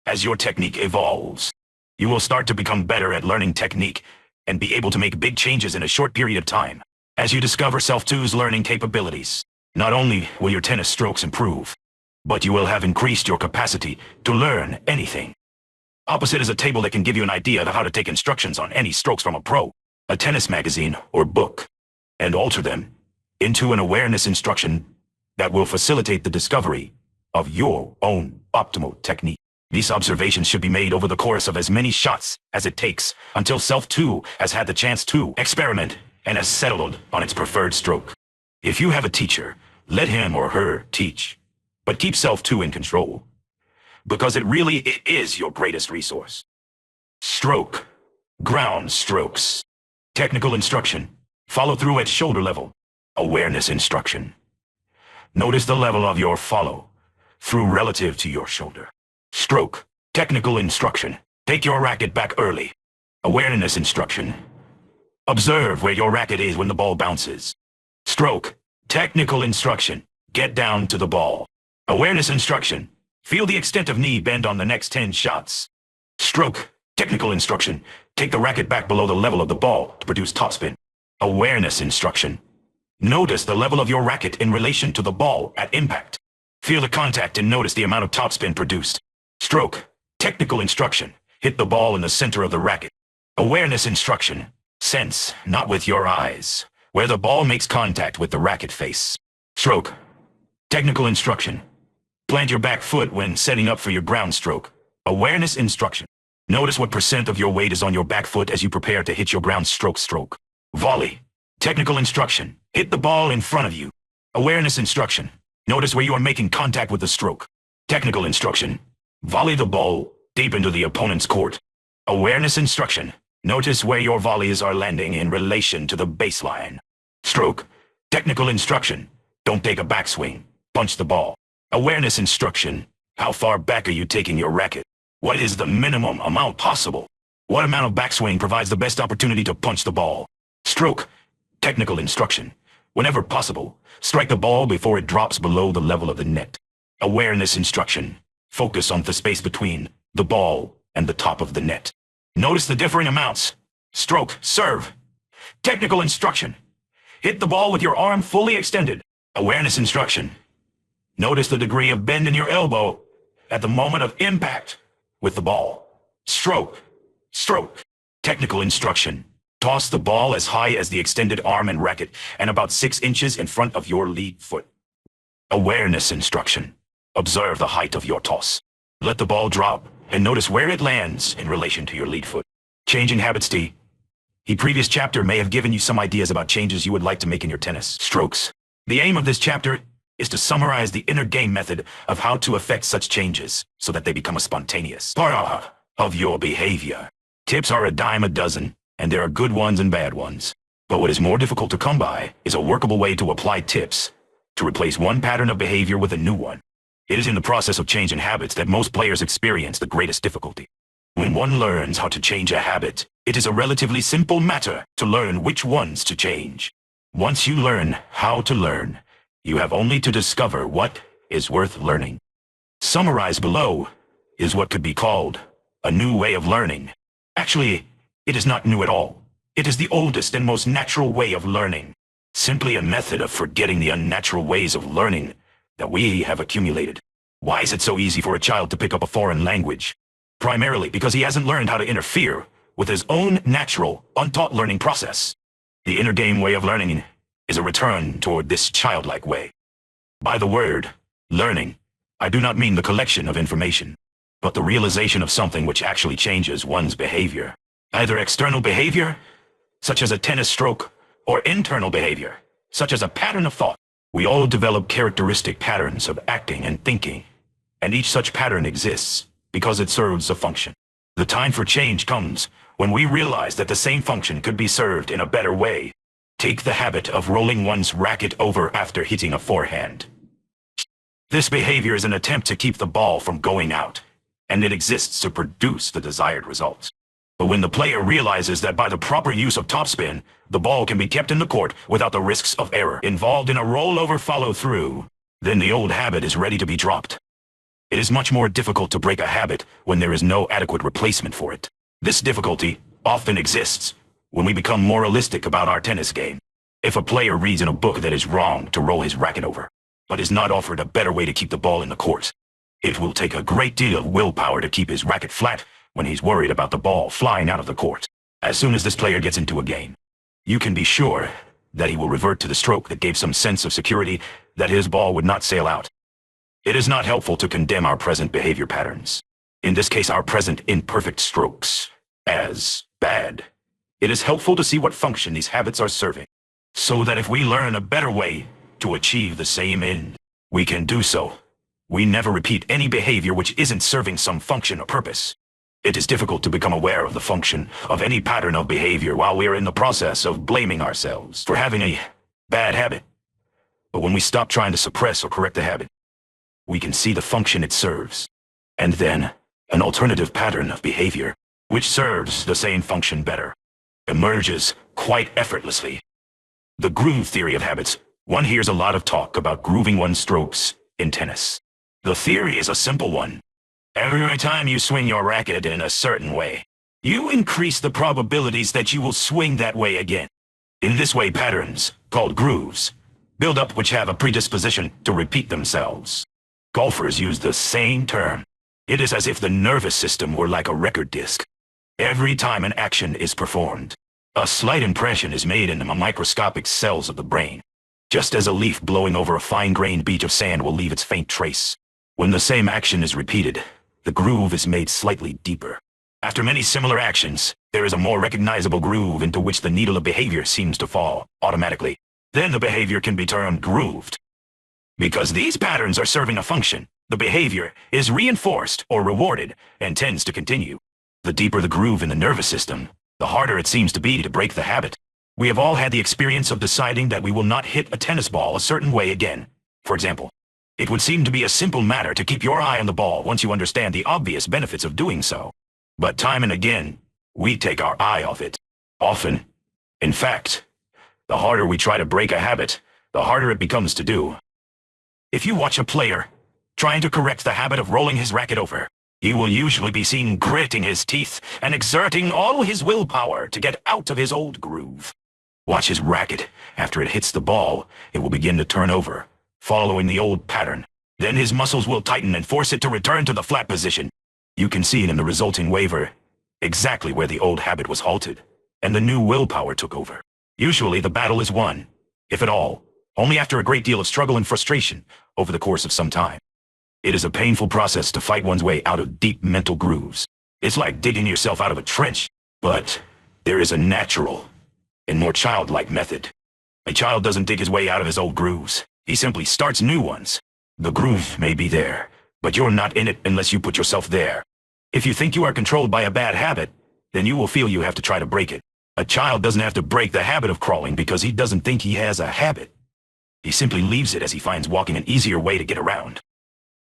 As your technique evolves, you will start to become better at learning technique and be able to make big changes in a short period of time. As you discover Self-2's learning capabilities, not only will your tennis strokes improve, but you will have increased your capacity to learn anything. Opposite is a table that can give you an idea of how to take instructions on any strokes from a pro, a tennis magazine, or book, and alter them into an awareness instruction that will facilitate the discovery of your own optimal technique. These observations should be made over the course of as many shots as it takes until Self-2 has had the chance to experiment and has settled on its preferred stroke. If you have a teacher, let him or her teach, but keep Self-2 in control, because it is your greatest resource. Stroke, ground strokes, technical instruction, follow through at shoulder level, awareness instruction. Notice the level of your follow through relative to your shoulder. Stroke, technical instruction, take your racket back early, awareness instruction. Observe where your racket is when the ball bounces. Stroke, technical instruction, get down to the ball. Awareness instruction, feel the extent of knee bend on the next 10 shots. Stroke, technical instruction, take the racket back below the level of the ball to produce topspin. Awareness instruction, notice the level of your racket in relation to the ball at impact. Feel the contact and notice the amount of topspin produced. Stroke, technical instruction, hit the ball in the center of the racket. Awareness instruction, sense, not with your eyes, where the ball makes contact with the racket face. Stroke, technical instruction, plant your back foot when setting up for your ground stroke. Awareness instruction, notice what % of your weight is on your back foot as you prepare to hit your ground stroke. Volley, technical instruction, hit the ball in front of you. Awareness instruction, notice where you are making contact with the stroke. Technical instruction, volley the ball deep into the opponent's court. Awareness instruction, notice where your volleys are landing in relation to the baseline. Stroke, technical instruction, don't take a backswing, punch the ball. Awareness instruction, how far back are you taking your racket? What is the minimum amount possible? What amount of backswing provides the best opportunity to punch the ball? Stroke, technical instruction, whenever possible, strike the ball before it drops below the level of the net. Awareness instruction, focus on the space between the ball and the top of the net. Notice the differing amounts. Stroke, serve. Technical instruction, hit the ball with your arm fully extended. Awareness instruction, notice the degree of bend in your elbow at the moment of impact with the ball. Stroke, technical instruction, toss the ball as high as the extended arm and racket and about 6 inches in front of your lead foot. Awareness instruction, observe the height of your toss. Let the ball drop and notice where it lands in relation to your lead foot. Changing habits D. The previous chapter may have given you some ideas about changes you would like to make in your tennis strokes. The aim of this chapter is to summarize the inner game method of how to effect such changes so that they become a spontaneous part of your behavior. Tips are a dime a dozen, and there are good ones and bad ones. But what is more difficult to come by is a workable way to apply tips to replace one pattern of behavior with a new one. It is in the process of changing habits that most players experience the greatest difficulty. When one learns how to change a habit, it is a relatively simple matter to learn which ones to change. Once you learn how to learn, you have only to discover what is worth learning. Summarized below is what could be called a new way of learning. Actually, it is not new at all. It is the oldest and most natural way of learning. Simply a method of forgetting the unnatural ways of learning that we have accumulated. Why is it so easy for a child to pick up a foreign language? Primarily because he hasn't learned how to interfere with his own natural, untaught learning process. The inner game way of learning is a return toward this childlike way. By the word learning, I do not mean the collection of information, but the realization of something which actually changes one's behavior. Either external behavior, such as a tennis stroke, or internal behavior, such as a pattern of thought. We all develop characteristic patterns of acting and thinking, and each such pattern exists because it serves a function. The time for change comes when we realize that the same function could be served in a better way. Take the habit of rolling one's racket over after hitting a forehand. This behavior is an attempt to keep the ball from going out, and it exists to produce the desired results. But when the player realizes that by the proper use of topspin, the ball can be kept in the court without the risks of error involved in a rollover follow-through, then the old habit is ready to be dropped. It is much more difficult to break a habit when there is no adequate replacement for it. This difficulty often exists when we become moralistic about our tennis game. If a player reads in a book that it's wrong to roll his racket over, but is not offered a better way to keep the ball in the court, it will take a great deal of willpower to keep his racket flat when he's worried about the ball flying out of the court. As soon as this player gets into a game, you can be sure that he will revert to the stroke that gave some sense of security that his ball would not sail out. It is not helpful to condemn our present behavior patterns, in this case our present imperfect strokes, as bad. It is helpful to see what function these habits are serving, so that if we learn a better way to achieve the same end, we can do so. We never repeat any behavior which isn't serving some function or purpose. It is difficult to become aware of the function of any pattern of behavior while we are in the process of blaming ourselves for having a bad habit. But when we stop trying to suppress or correct the habit, we can see the function it serves, and then an alternative pattern of behavior, which serves the same function better, emerges quite effortlessly. The groove theory of habits. One hears a lot of talk about grooving one's strokes in tennis. The theory is a simple one. Every time you swing your racket in a certain way, you increase the probabilities that you will swing that way again. In this way, patterns, called grooves, build up which have a predisposition to repeat themselves. Golfers use the same term. It is as if the nervous system were like a record disc. Every time an action is performed, a slight impression is made in the microscopic cells of the brain, just as a leaf blowing over a fine-grained beach of sand will leave its faint trace. When the same action is repeated, the groove is made slightly deeper. After many similar actions, there is a more recognizable groove into which the needle of behavior seems to fall automatically. Then the behavior can be termed grooved. Because these patterns are serving a function, the behavior is reinforced or rewarded and tends to continue. The deeper the groove in the nervous system, the harder it seems to be to break the habit. We have all had the experience of deciding that we will not hit a tennis ball a certain way again. For example, it would seem to be a simple matter to keep your eye on the ball once you understand the obvious benefits of doing so. But time and again, we take our eye off it. Often, in fact, the harder we try to break a habit, the harder it becomes to do. If you watch a player trying to correct the habit of rolling his racket over, he will usually be seen gritting his teeth and exerting all his willpower to get out of his old groove. Watch his racket. After it hits the ball, it will begin to turn over, following the old pattern. Then his muscles will tighten and force it to return to the flat position. You can see it in the resulting waver, exactly where the old habit was halted, and the new willpower took over. Usually the battle is won, if at all, only after a great deal of struggle and frustration over the course of some time. It is a painful process to fight one's way out of deep mental grooves. It's like digging yourself out of a trench, but there is a natural and more childlike method. A child doesn't dig his way out of his old grooves. He simply starts new ones. The groove may be there, but you're not in it unless you put yourself there. If you think you are controlled by a bad habit, then you will feel you have to try to break it. A child doesn't have to break the habit of crawling because he doesn't think he has a habit. He simply leaves it as he finds walking an easier way to get around.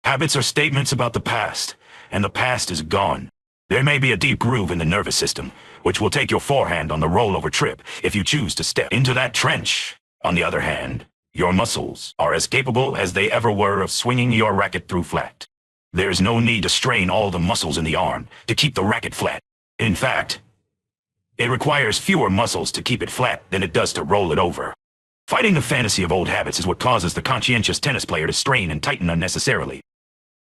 Habits are statements about the past, and the past is gone. There may be a deep groove in the nervous system, which will take your forehand on the rollover trip if you choose to step into that trench. On the other hand, your muscles are as capable as they ever were of swinging your racket through flat. There's no need to strain all the muscles in the arm to keep the racket flat. In fact, it requires fewer muscles to keep it flat than it does to roll it over. Fighting the fantasy of old habits is what causes the conscientious tennis player to strain and tighten unnecessarily.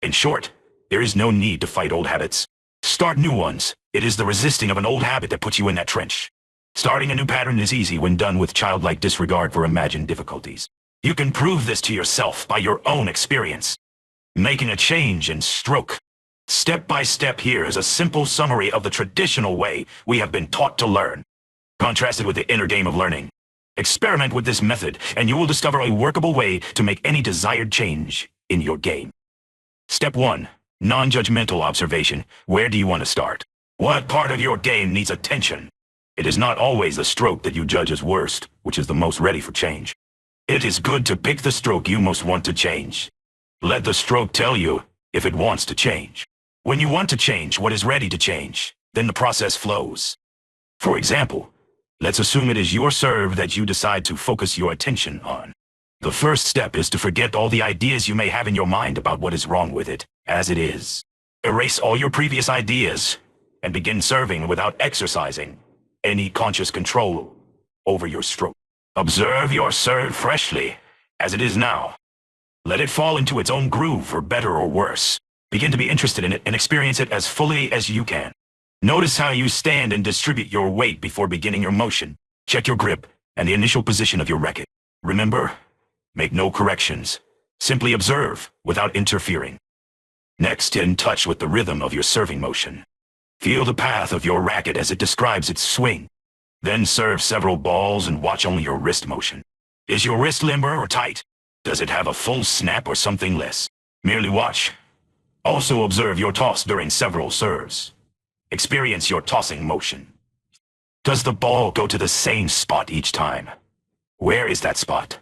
In short, there is no need to fight old habits. Start new ones. It is the resisting of an old habit that puts you in that trench. Starting a new pattern is easy when done with childlike disregard for imagined difficulties. You can prove this to yourself by your own experience. Making a change in stroke. Step by step here is a simple summary of the traditional way we have been taught to learn, contrasted with the inner game of learning. Experiment with this method, and you will discover a workable way to make any desired change in your game. Step 1. Non-judgmental observation. Where do you want to start? What part of your game needs attention? It is not always the stroke that you judge as worst, which is the most ready for change. It is good to pick the stroke you most want to change. Let the stroke tell you if it wants to change. When you want to change what is ready to change, then the process flows. For example, let's assume it is your serve that you decide to focus your attention on. The first step is to forget all the ideas you may have in your mind about what is wrong with it, as it is. Erase all your previous ideas and begin serving without exercising any conscious control over your stroke. Observe your serve freshly, as it is now. Let it fall into its own groove for better or worse. Begin to be interested in it and experience it as fully as you can. Notice how you stand and distribute your weight before beginning your motion. Check your grip and the initial position of your racket. Remember, make no corrections. Simply observe without interfering. Next, get in touch with the rhythm of your serving motion. Feel the path of your racket as it describes its swing. Then serve several balls and watch only your wrist motion. Is your wrist limber or tight? Does it have a full snap or something less? Merely watch. Also observe your toss during several serves. Experience your tossing motion. Does the ball go to the same spot each time? Where is that spot?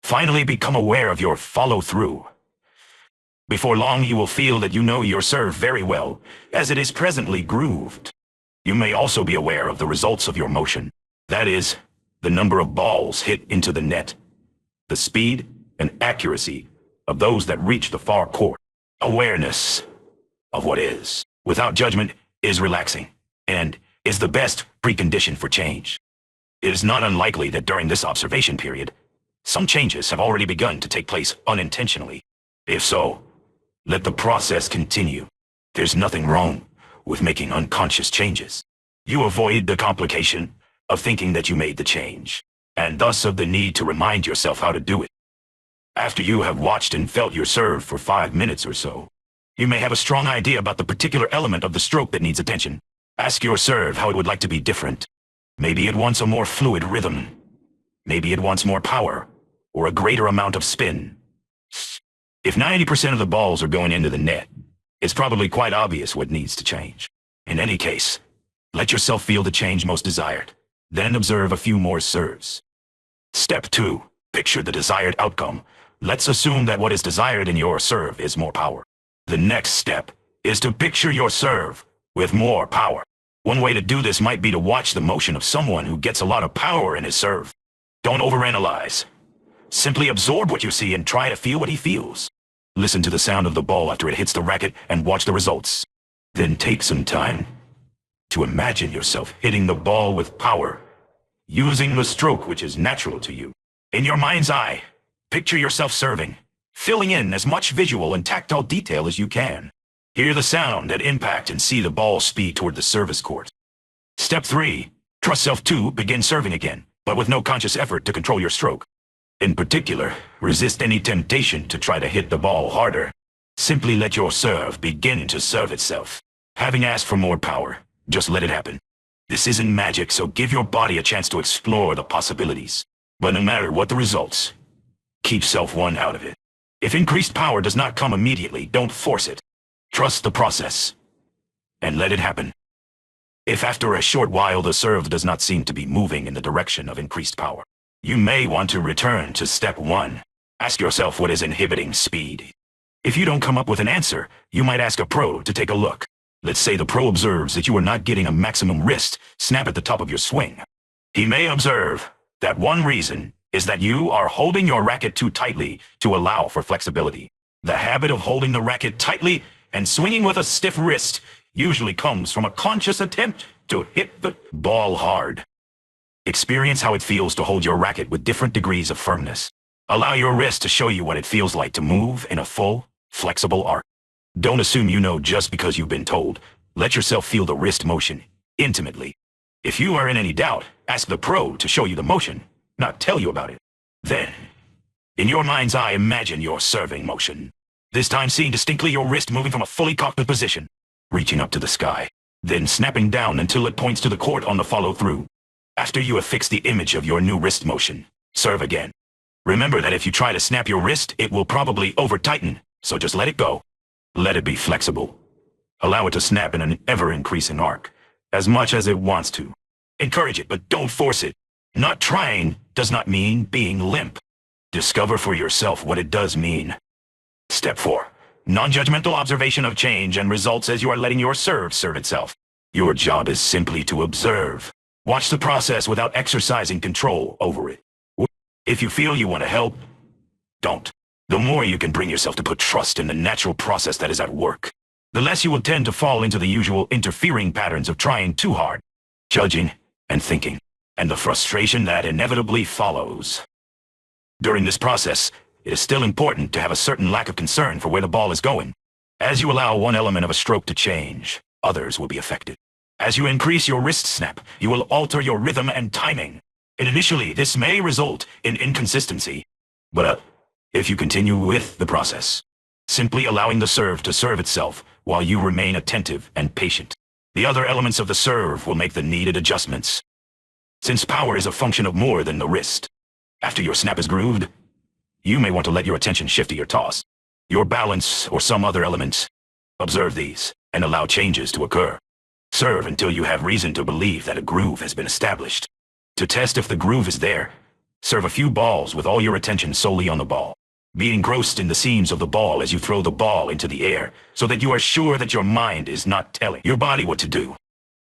Finally, become aware of your follow-through. Before long, you will feel that you know your serve very well, as it is presently grooved. You may also be aware of the results of your motion. That is, the number of balls hit into the net, the speed and accuracy of those that reach the far court. Awareness of what is, without judgment, is relaxing, and is the best precondition for change. It is not unlikely that during this observation period, some changes have already begun to take place unintentionally. If so, let the process continue. There's nothing wrong with making unconscious changes. You avoid the complication of thinking that you made the change, and thus of the need to remind yourself how to do it. After you have watched and felt your serve for 5 minutes or so, you may have a strong idea about the particular element of the stroke that needs attention. Ask your serve how it would like to be different. Maybe it wants a more fluid rhythm. Maybe it wants more power, or a greater amount of spin. If 90% of the balls are going into the net, it's probably quite obvious what needs to change. In any case, let yourself feel the change most desired, then observe a few more serves. Step 2. Picture the desired outcome. Let's assume that what is desired in your serve is more power. The next step is to picture your serve with more power. One way to do this might be to watch the motion of someone who gets a lot of power in his serve. Don't overanalyze. Simply absorb what you see and try to feel what he feels. Listen to the sound of the ball after it hits the racket and watch the results. Then take some time to imagine yourself hitting the ball with power, using the stroke which is natural to you. In your mind's eye, picture yourself serving, filling in as much visual and tactile detail as you can. Hear the sound and impact and see the ball speed toward the service court. Step 3. Trust self to begin serving again, but with no conscious effort to control your stroke. In particular, resist any temptation to try to hit the ball harder. Simply let your serve begin to serve itself. Having asked for more power, just let it happen. This isn't magic, so give your body a chance to explore the possibilities. But no matter what the results, keep self-one out of it. If increased power does not come immediately, don't force it. Trust the process, and let it happen. If after a short while the serve does not seem to be moving in the direction of increased power, you may want to return to step 1. Ask yourself what is inhibiting speed. If you don't come up with an answer, you might ask a pro to take a look. Let's say the pro observes that you are not getting a maximum wrist snap at the top of your swing. He may observe that one reason is that you are holding your racket too tightly to allow for flexibility. The habit of holding the racket tightly and swinging with a stiff wrist usually comes from a conscious attempt to hit the ball hard. Experience how it feels to hold your racket with different degrees of firmness. Allow your wrist to show you what it feels like to move in a full, flexible arc. Don't assume you know just because you've been told. Let yourself feel the wrist motion intimately. If you are in any doubt, ask the pro to show you the motion, not tell you about it. Then, in your mind's eye, imagine your serving motion. This time seeing distinctly your wrist moving from a fully cocked position, reaching up to the sky, then snapping down until it points to the court on the follow-through. After you have fixed the image of your new wrist motion, serve again. Remember that if you try to snap your wrist, it will probably over-tighten, so just let it go. Let it be flexible. Allow it to snap in an ever-increasing arc, as much as it wants to. Encourage it, but don't force it. Not trying does not mean being limp. Discover for yourself what it does mean. Step 4. Non-judgmental observation of change and results as you are letting your serve serve itself. Your job is simply to observe. Watch the process without exercising control over it. If you feel you want to help, don't. The more you can bring yourself to put trust in the natural process that is at work, the less you will tend to fall into the usual interfering patterns of trying too hard, judging, and thinking, and the frustration that inevitably follows. During this process, it is still important to have a certain lack of concern for where the ball is going. As you allow one element of a stroke to change, others will be affected. As you increase your wrist snap, you will alter your rhythm and timing. And initially, this may result in inconsistency, but if you continue with the process, simply allowing the serve to serve itself while you remain attentive and patient, the other elements of the serve will make the needed adjustments. Since power is a function of more than the wrist, after your snap is grooved, you may want to let your attention shift to your toss, your balance, or some other element. Observe these and allow changes to occur. Serve until you have reason to believe that a groove has been established. To test if the groove is there, serve a few balls with all your attention solely on the ball. Be engrossed in the seams of the ball as you throw the ball into the air, so that you are sure that your mind is not telling your body what to do.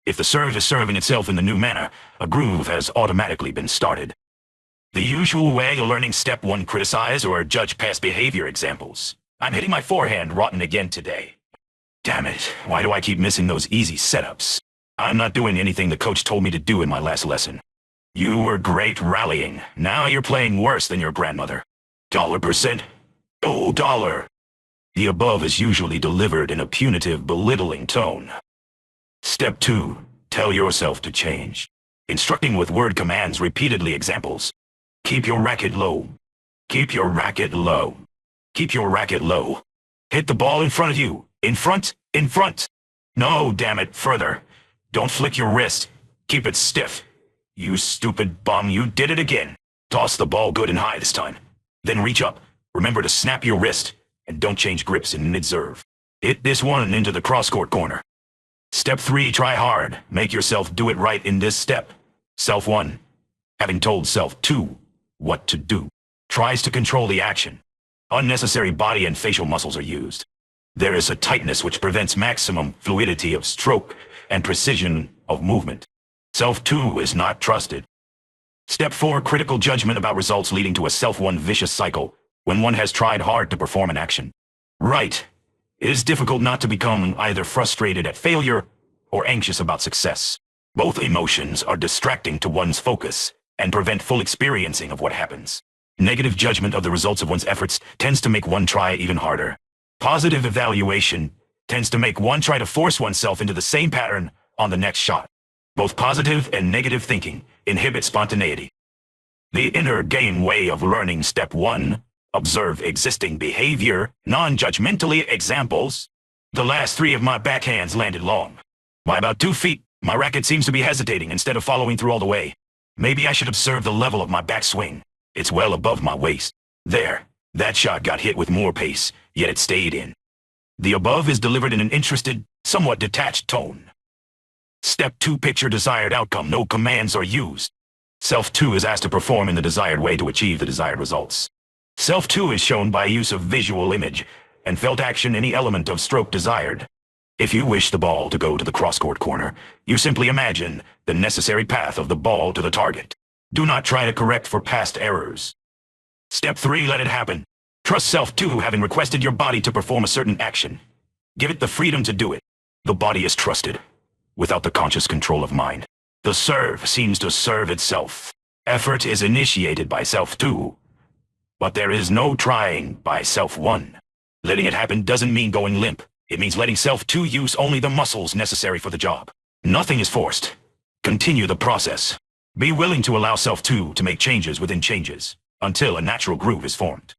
If the serve is serving itself in the new manner, a groove has automatically been started. The usual way of learning step 1: criticize or judge past behavior examples. I'm hitting my forehand rotten again today. Damn it, why do I keep missing those easy setups? I'm not doing anything the coach told me to do in my last lesson. You were great rallying. Now you're playing worse than your grandmother. $%? Oh, dollar. The above is usually delivered in a punitive, belittling tone. Step 2. Tell yourself to change. Instructing with word commands repeatedly. Examples. Keep your racket low. Keep your racket low. Keep your racket low. Hit the ball in front of you. In front, in front. No, damn it, further. Don't flick your wrist. Keep it stiff. You stupid bum, you did it again. Toss the ball good and high this time. Then reach up. Remember to snap your wrist, and don't change grips in mid-serve. Hit this one into the cross-court corner. Step 3, try hard. Make yourself do it right in this step. Self 1, having told self 2 what to do, tries to control the action. Unnecessary body and facial muscles are used. There is a tightness which prevents maximum fluidity of stroke and precision of movement. Self 2 is not trusted. Step 4, critical judgment about results, leading to a self 1 vicious cycle when one has tried hard to perform an action. Right. It is difficult not to become either frustrated at failure or anxious about success. Both emotions are distracting to one's focus and prevent full experiencing of what happens. Negative judgment of the results of one's efforts tends to make one try even harder. Positive evaluation tends to make one try to force oneself into the same pattern on the next shot. Both positive and negative thinking inhibit spontaneity. The inner game way of learning step 1 Observe existing behavior, non-judgmentally examples. The last 3 of my backhands landed long. By about 2 feet, my racket seems to be hesitating instead of following through all the way. Maybe I should observe the level of my backswing. It's well above my waist. There, that shot got hit with more pace, yet it stayed in. The above is delivered in an interested, somewhat detached tone. Step 2, picture desired outcome. No commands are used. Self 2 is asked to perform in the desired way to achieve the desired results. Self 2 is shown by use of visual image and felt action any element of stroke desired. If you wish the ball to go to the cross-court corner, you simply imagine the necessary path of the ball to the target. Do not try to correct for past errors. Step 3, let it happen. Trust Self 2 having requested your body to perform a certain action. Give it the freedom to do it. The body is trusted, without the conscious control of mind. The serve seems to serve itself. Effort is initiated by Self 2, but there is no trying by Self 1. Letting it happen doesn't mean going limp. It means letting Self 2 use only the muscles necessary for the job. Nothing is forced. Continue the process. Be willing to allow Self 2 to make changes within changes, until a natural groove is formed.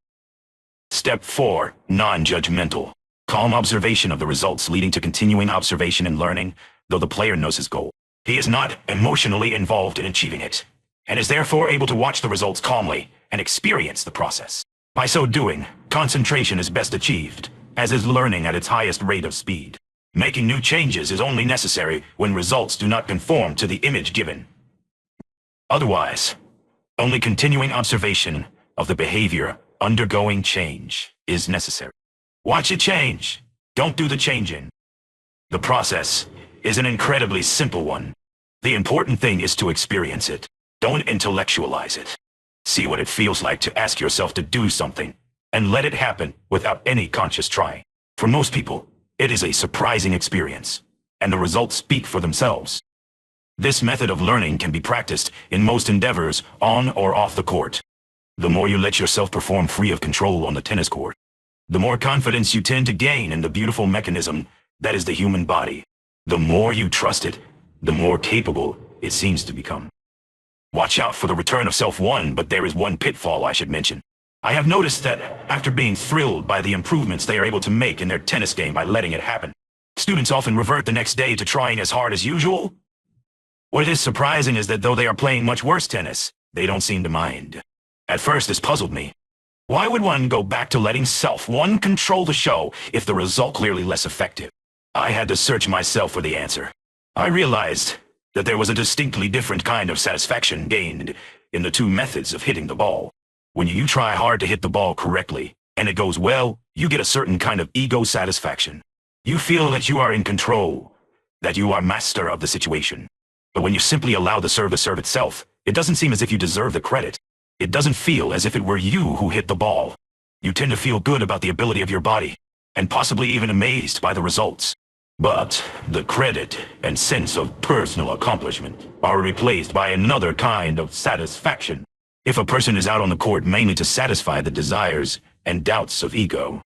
Step 4, non-judgmental. Calm observation of the results leading to continuing observation and learning, though the player knows his goal. He is not emotionally involved in achieving it, and is therefore able to watch the results calmly and experience the process. By so doing, concentration is best achieved, as is learning at its highest rate of speed. Making new changes is only necessary when results do not conform to the image given. Otherwise, only continuing observation of the behavior undergoing change is necessary. Watch it change. Don't do the changing. The process is an incredibly simple one. The important thing is to experience it. Don't intellectualize it. See what it feels like to ask yourself to do something, and let it happen without any conscious trying. For most people, it is a surprising experience, and the results speak for themselves. This method of learning can be practiced in most endeavors on or off the court. The more you let yourself perform free of control on the tennis court, the more confidence you tend to gain in the beautiful mechanism that is the human body. The more you trust it, the more capable it seems to become. Watch out for the return of Self 1, but there is one pitfall I should mention. I have noticed that after being thrilled by the improvements they are able to make in their tennis game by letting it happen, students often revert the next day to trying as hard as usual. What is surprising is that though they are playing much worse tennis, they don't seem to mind. At first this puzzled me. Why would one go back to letting Self 1 control the show if the result clearly less effective? I had to search myself for the answer. I realized that there was a distinctly different kind of satisfaction gained in the 2 methods of hitting the ball. When you try hard to hit the ball correctly, and it goes well, you get a certain kind of ego satisfaction. You feel that you are in control, that you are master of the situation. But when you simply allow the serve to serve itself, it doesn't seem as if you deserve the credit. It doesn't feel as if it were you who hit the ball. You tend to feel good about the ability of your body, and possibly even amazed by the results. But the credit and sense of personal accomplishment are replaced by another kind of satisfaction. If a person is out on the court mainly to satisfy the desires and doubts of ego,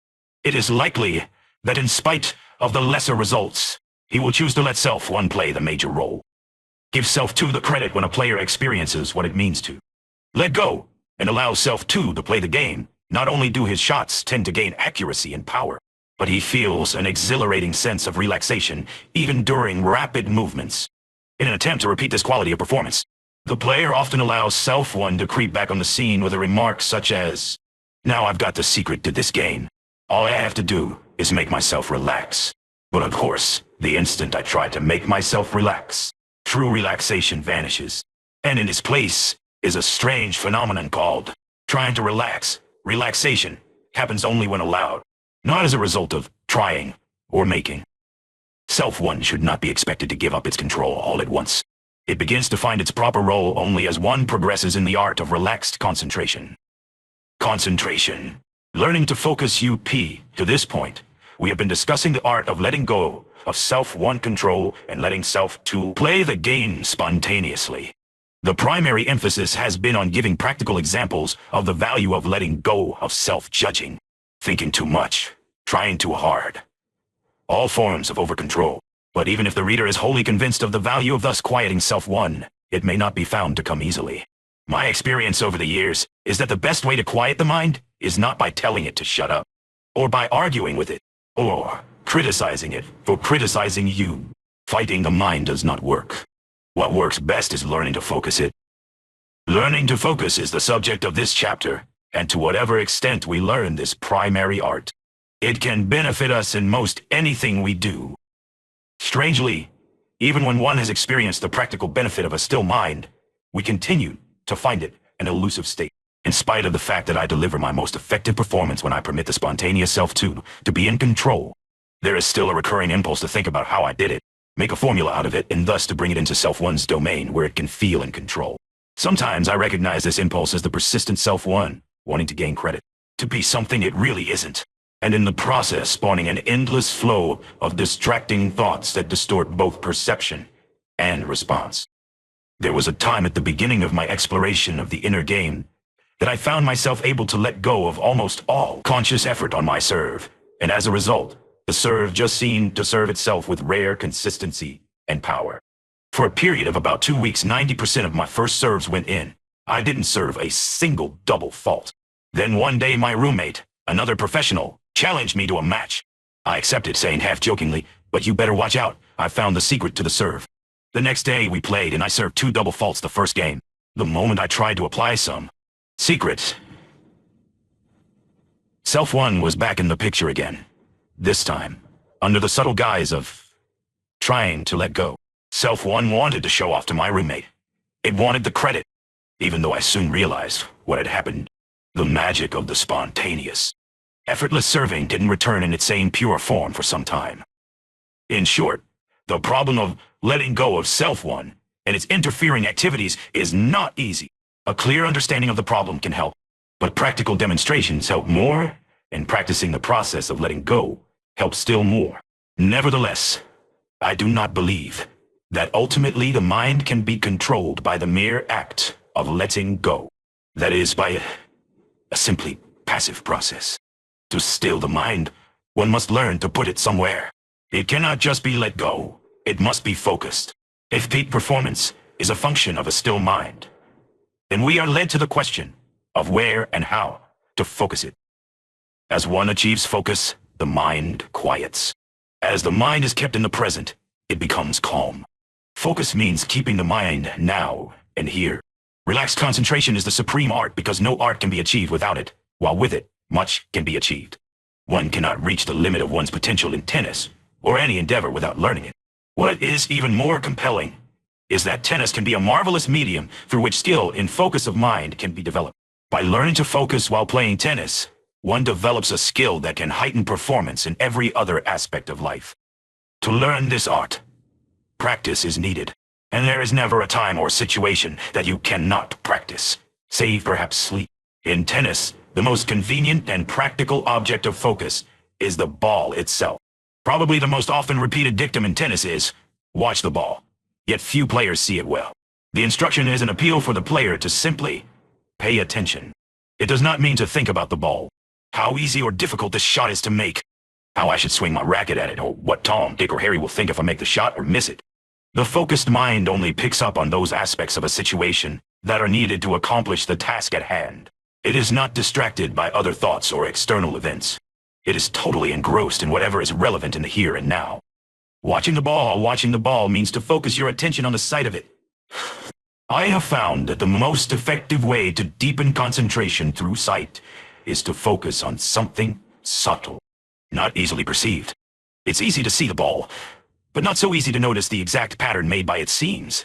it is likely that in spite of the lesser results, he will choose to let Self 1 play the major role. Give Self 2 the credit when a player experiences what it means to. Let go and allow Self 2 to play the game. Not only do his shots tend to gain accuracy and power, but he feels an exhilarating sense of relaxation even during rapid movements. In an attempt to repeat this quality of performance, the player often allows Self 1 to creep back on the scene with a remark such as, "Now I've got the secret to this game. All I have to do is make myself relax." But of course, the instant I try to make myself relax, true relaxation vanishes, and in its place is a strange phenomenon called trying to relax. Relaxation happens only when allowed, not as a result of trying or making. Self 1 should not be expected to give up its control all at once. It begins to find its proper role only as one progresses in the art of relaxed concentration. Concentration. Learning to focus UP. To this point, we have been discussing the art of letting go of Self 1 control and letting Self 2 play the game spontaneously. The primary emphasis has been on giving practical examples of the value of letting go of self-judging, thinking too much, trying too hard. All forms of overcontrol. But even if the reader is wholly convinced of the value of thus quieting Self 1, it may not be found to come easily. My experience over the years is that the best way to quiet the mind is not by telling it to shut up, or by arguing with it, or criticizing it for criticizing you. Fighting the mind does not work. What works best is learning to focus it. Learning to focus is the subject of this chapter, and to whatever extent we learn this primary art, it can benefit us in most anything we do. Strangely, even when one has experienced the practical benefit of a still mind, we continue to find it an elusive state. In spite of the fact that I deliver my most effective performance when I permit the spontaneous self to be in control, there is still a recurring impulse to think about how I did it, make a formula out of it, and thus to bring it into self-one's domain where it can feel in control. Sometimes I recognize this impulse as the persistent self-one, wanting to gain credit, to be something it really isn't, and in the process spawning an endless flow of distracting thoughts that distort both perception and response. There was a time at the beginning of my exploration of the inner game that I found myself able to let go of almost all conscious effort on my serve, and as a result, the serve just seemed to serve itself with rare consistency and power. For a period of about 2 weeks, 90% of my first serves went in. I didn't serve a single double fault. Then one day my roommate, another professional, challenged me to a match. I accepted, saying half-jokingly, "But you better watch out, I found the secret to the serve." The next day we played and I served 2 double faults the first game. The moment I tried to apply some secrets, Self-One was back in the picture again. This time, under the subtle guise of trying to let go. Self-One wanted to show off to my roommate. It wanted the credit, even though I soon realized what had happened. The magic of the spontaneous, effortless serving didn't return in its same pure form for some time. In short, the problem of letting go of Self-One and its interfering activities is not easy. A clear understanding of the problem can help, but practical demonstrations help more, and practicing the process of letting go helps still more. Nevertheless, I do not believe that ultimately the mind can be controlled by the mere act of letting go. That is, by a simply passive process. To still the mind, one must learn to put it somewhere. It cannot just be let go, it must be focused. If peak performance is a function of a still mind, then we are led to the question of where and how to focus it. As one achieves focus, the mind quiets. As the mind is kept in the present, it becomes calm. Focus means keeping the mind now and here. Relaxed concentration is the supreme art because no art can be achieved without it, while with it, much can be achieved. One cannot reach the limit of one's potential in tennis, or any endeavor without learning it. What is even more compelling is that tennis can be a marvelous medium through which skill in focus of mind can be developed. By learning to focus while playing tennis, one develops a skill that can heighten performance in every other aspect of life. To learn this art, practice is needed, and there is never a time or situation that you cannot practice, save perhaps sleep. In tennis, the most convenient and practical object of focus is the ball itself. Probably the most often repeated dictum in tennis is, watch the ball, yet few players see it well. The instruction is an appeal for the player to simply pay attention. It does not mean to think about the ball, how easy or difficult this shot is to make, how I should swing my racket at it, or what Tom, Dick, or Harry will think if I make the shot or miss it. The focused mind only picks up on those aspects of a situation that are needed to accomplish the task at hand. It is not distracted by other thoughts or external events. It is totally engrossed in whatever is relevant in the here and now. Watching the ball means to focus your attention on the sight of it. I have found that the most effective way to deepen concentration through sight is to focus on something subtle, not easily perceived. It's easy to see the ball, but not so easy to notice the exact pattern made by its seams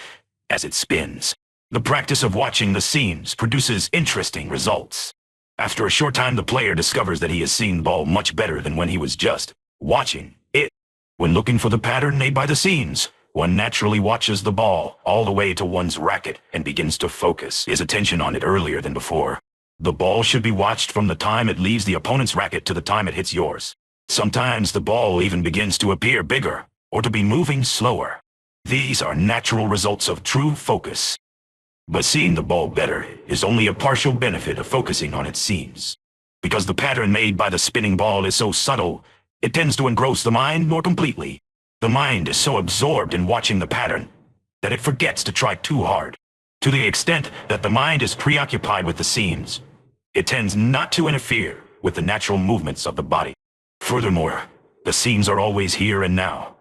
as it spins. The practice of watching the seams produces interesting results. After a short time, the player discovers that he has seen the ball much better than when he was just watching it. When looking for the pattern made by the seams, one naturally watches the ball all the way to one's racket and begins to focus his attention on it earlier than before. The ball should be watched from the time it leaves the opponent's racket to the time it hits yours. Sometimes the ball even begins to appear bigger or to be moving slower. These are natural results of true focus. But seeing the ball better is only a partial benefit of focusing on its seams. Because the pattern made by the spinning ball is so subtle, it tends to engross the mind more completely. The mind is so absorbed in watching the pattern that it forgets to try too hard. To the extent that the mind is preoccupied with the seams, It tends not to interfere with the natural movements of the body. Furthermore, the seams are always here and now,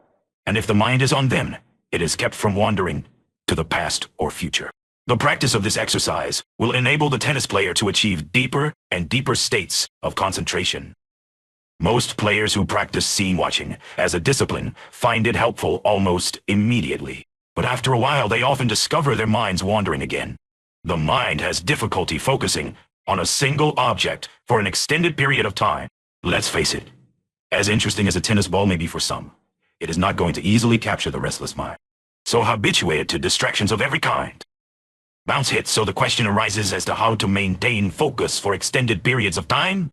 and if the mind is on them, it is kept from wandering to the past or future. The practice of this exercise will enable the tennis player to achieve deeper and deeper states of concentration. Most players who practice scene watching as a discipline find it helpful almost immediately, but after a while they often discover their minds wandering again. The mind has difficulty focusing on a single object for an extended period of time. Let's face it, as interesting as a tennis ball may be for some, it is not going to easily capture the restless mind, so habituated to distractions of every kind. Bounce hits, so the question arises as to how to maintain focus for extended periods of time.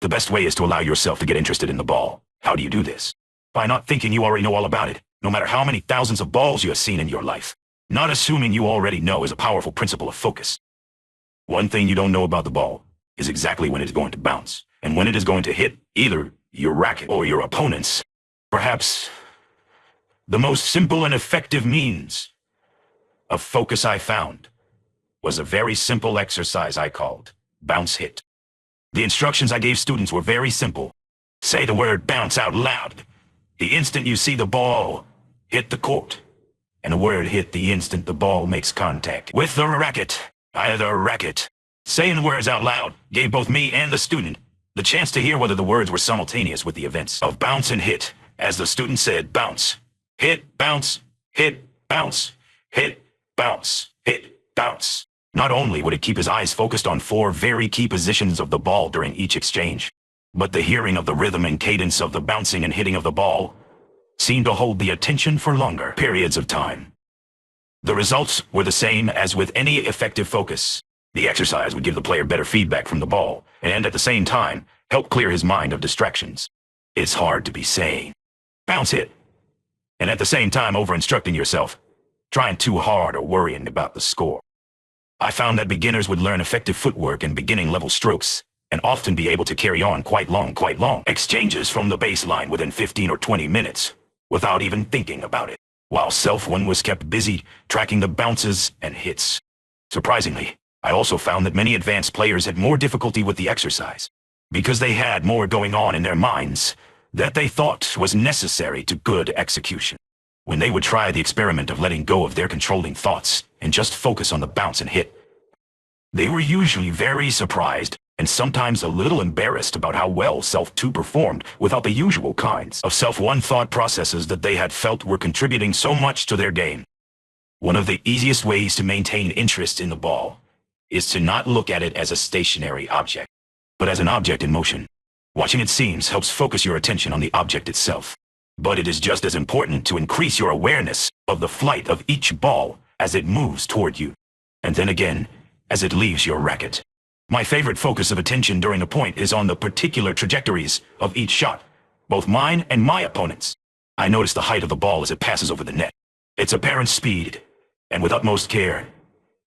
The best way is to allow yourself to get interested in the ball. How do you do this? By not thinking you already know all about it, no matter how many thousands of balls you have seen in your life. Not assuming you already know is a powerful principle of focus. One thing you don't know about the ball is exactly when it is going to bounce, and when it is going to hit either your racket or your opponent's. Perhaps the most simple and effective means of focus I found was a very simple exercise I called bounce hit. The instructions I gave students were very simple. Say the word bounce out loud the instant you see the ball hit the court, and the word hit the instant the ball makes contact with the racket. Either racket. Saying the words out loud gave both me and the student the chance to hear whether the words were simultaneous with the events of bounce and hit, as the student said bounce, hit, bounce, hit, bounce, hit, bounce, hit, bounce. Not only would it keep his eyes focused on 4 very key positions of the ball during each exchange, but the hearing of the rhythm and cadence of the bouncing and hitting of the ball seemed to hold the attention for longer periods of time. The results were the same as with any effective focus. The exercise would give the player better feedback from the ball, and at the same time, help clear his mind of distractions. It's hard to be saying, bounce hit, and at the same time over-instructing yourself, trying too hard or worrying about the score. I found that beginners would learn effective footwork and beginning-level strokes, and often be able to carry on quite long exchanges from the baseline within 15 or 20 minutes, without even thinking about it, while one was kept busy tracking the bounces and hits. Surprisingly, I also found that many advanced players had more difficulty with the exercise, because they had more going on in their minds that they thought was necessary to good execution. When they would try the experiment of letting go of their controlling thoughts and just focus on the bounce and hit, they were usually very surprised and sometimes a little embarrassed about how well Self-2 performed without the usual kinds of Self-1 thought processes that they had felt were contributing so much to their game. One of the easiest ways to maintain interest in the ball is to not look at it as a stationary object, but as an object in motion. Watching it seems helps focus your attention on the object itself. But it is just as important to increase your awareness of the flight of each ball as it moves toward you, and then again as it leaves your racket. My favorite focus of attention during a point is on the particular trajectories of each shot, both mine and my opponent's. I notice the height of the ball as it passes over the net, its apparent speed, and with utmost care,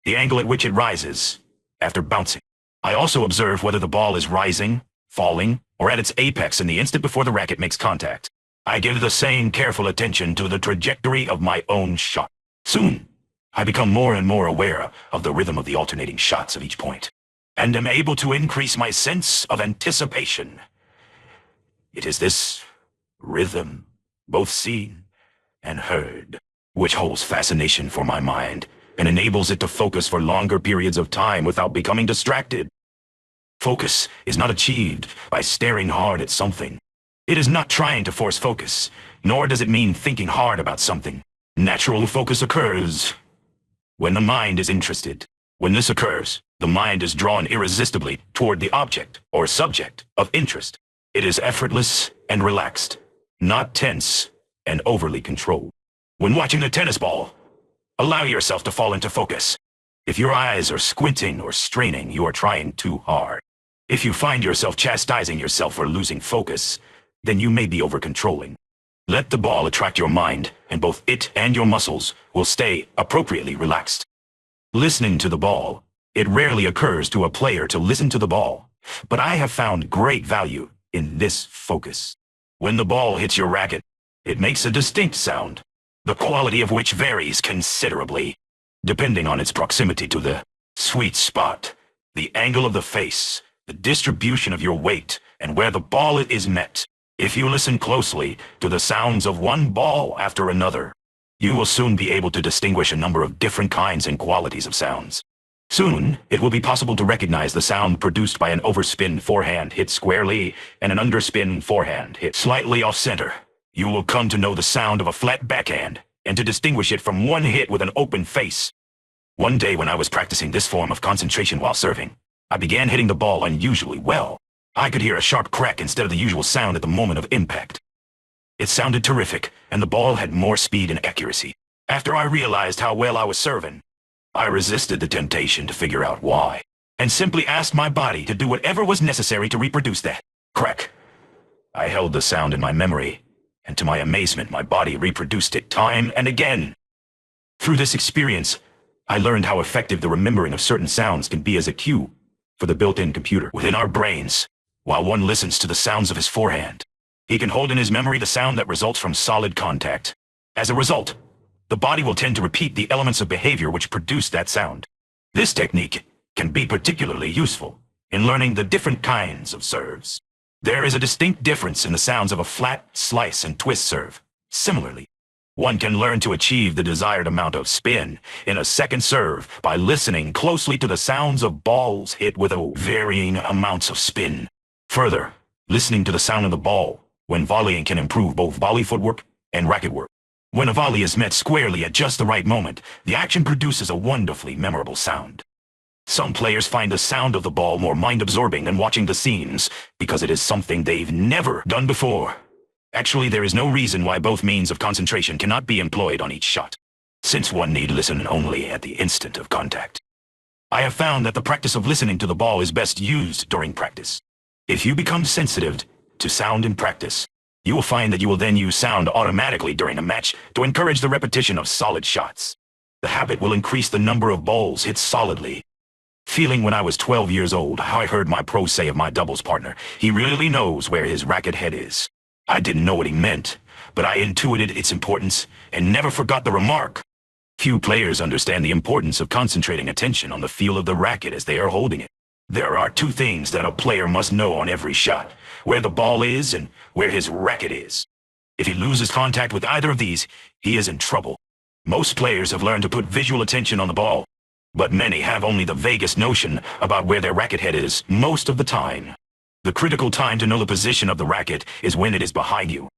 the angle at which it rises after bouncing. I also observe whether the ball is rising, falling, or at its apex in the instant before the racket makes contact. I give the same careful attention to the trajectory of my own shot. Soon, I become more and more aware of the rhythm of the alternating shots of each point, and am able to increase my sense of anticipation. It is this rhythm, both seen and heard, which holds fascination for my mind and enables it to focus for longer periods of time without becoming distracted. Focus is not achieved by staring hard at something. It is not trying to force focus, nor does it mean thinking hard about something. Natural focus occurs when the mind is interested. When this occurs, the mind is drawn irresistibly toward the object or subject of interest. It is effortless and relaxed, not tense and overly controlled. When watching the tennis ball, allow yourself to fall into focus. If your eyes are squinting or straining, you are trying too hard. If you find yourself chastising yourself for losing focus, then you may be over-controlling. Let the ball attract your mind, and both it and your muscles will stay appropriately relaxed. Listening to the ball. It rarely occurs to a player to listen to the ball, but I have found great value in this focus. When the ball hits your racket, it makes a distinct sound, the quality of which varies considerably, depending on its proximity to the sweet spot, the angle of the face, the distribution of your weight, and where the ball is met. If you listen closely to the sounds of one ball after another, you will soon be able to distinguish a number of different kinds and qualities of sounds. Soon, it will be possible to recognize the sound produced by an overspin forehand hit squarely and an underspin forehand hit slightly off-center. You will come to know the sound of a flat backhand and to distinguish it from one hit with an open face. One day when I was practicing this form of concentration while serving, I began hitting the ball unusually well. I could hear a sharp crack instead of the usual sound at the moment of impact. It sounded terrific, and the ball had more speed and accuracy. After I realized how well I was serving, I resisted the temptation to figure out why, and simply asked my body to do whatever was necessary to reproduce that crack. I held the sound in my memory, and to my amazement, my body reproduced it time and again. Through this experience, I learned how effective the remembering of certain sounds can be as a cue for the built-in computer within our brains. While one listens to the sounds of his forehand, he can hold in his memory the sound that results from solid contact. As a result, the body will tend to repeat the elements of behavior which produce that sound. This technique can be particularly useful in learning the different kinds of serves. There is a distinct difference in the sounds of a flat, slice, and twist serve. Similarly, one can learn to achieve the desired amount of spin in a second serve by listening closely to the sounds of balls hit with varying amounts of spin. Further, listening to the sound of the ball when volleying can improve both volley footwork and racket work. When a volley is met squarely at just the right moment, the action produces a wonderfully memorable sound. Some players find the sound of the ball more mind-absorbing than watching the scenes because it is something they've never done before. Actually, there is no reason why both means of concentration cannot be employed on each shot, since one need listen only at the instant of contact. I have found that the practice of listening to the ball is best used during practice. If you become sensitive to sound in practice, you will find that you will then use sound automatically during a match to encourage the repetition of solid shots. The habit will increase the number of balls hit solidly. Feeling when I was 12 years old how I heard my pro say of my doubles partner, "He really knows where his racket head is." I didn't know what he meant, but I intuited its importance and never forgot the remark. Few players understand the importance of concentrating attention on the feel of the racket as they are holding it. There are two things that a player must know on every shot: where the ball is and where his racket is. If he loses contact with either of these, he is in trouble. Most players have learned to put visual attention on the ball, but many have only the vaguest notion about where their racket head is most of the time. The critical time to know the position of the racket is when it is behind you,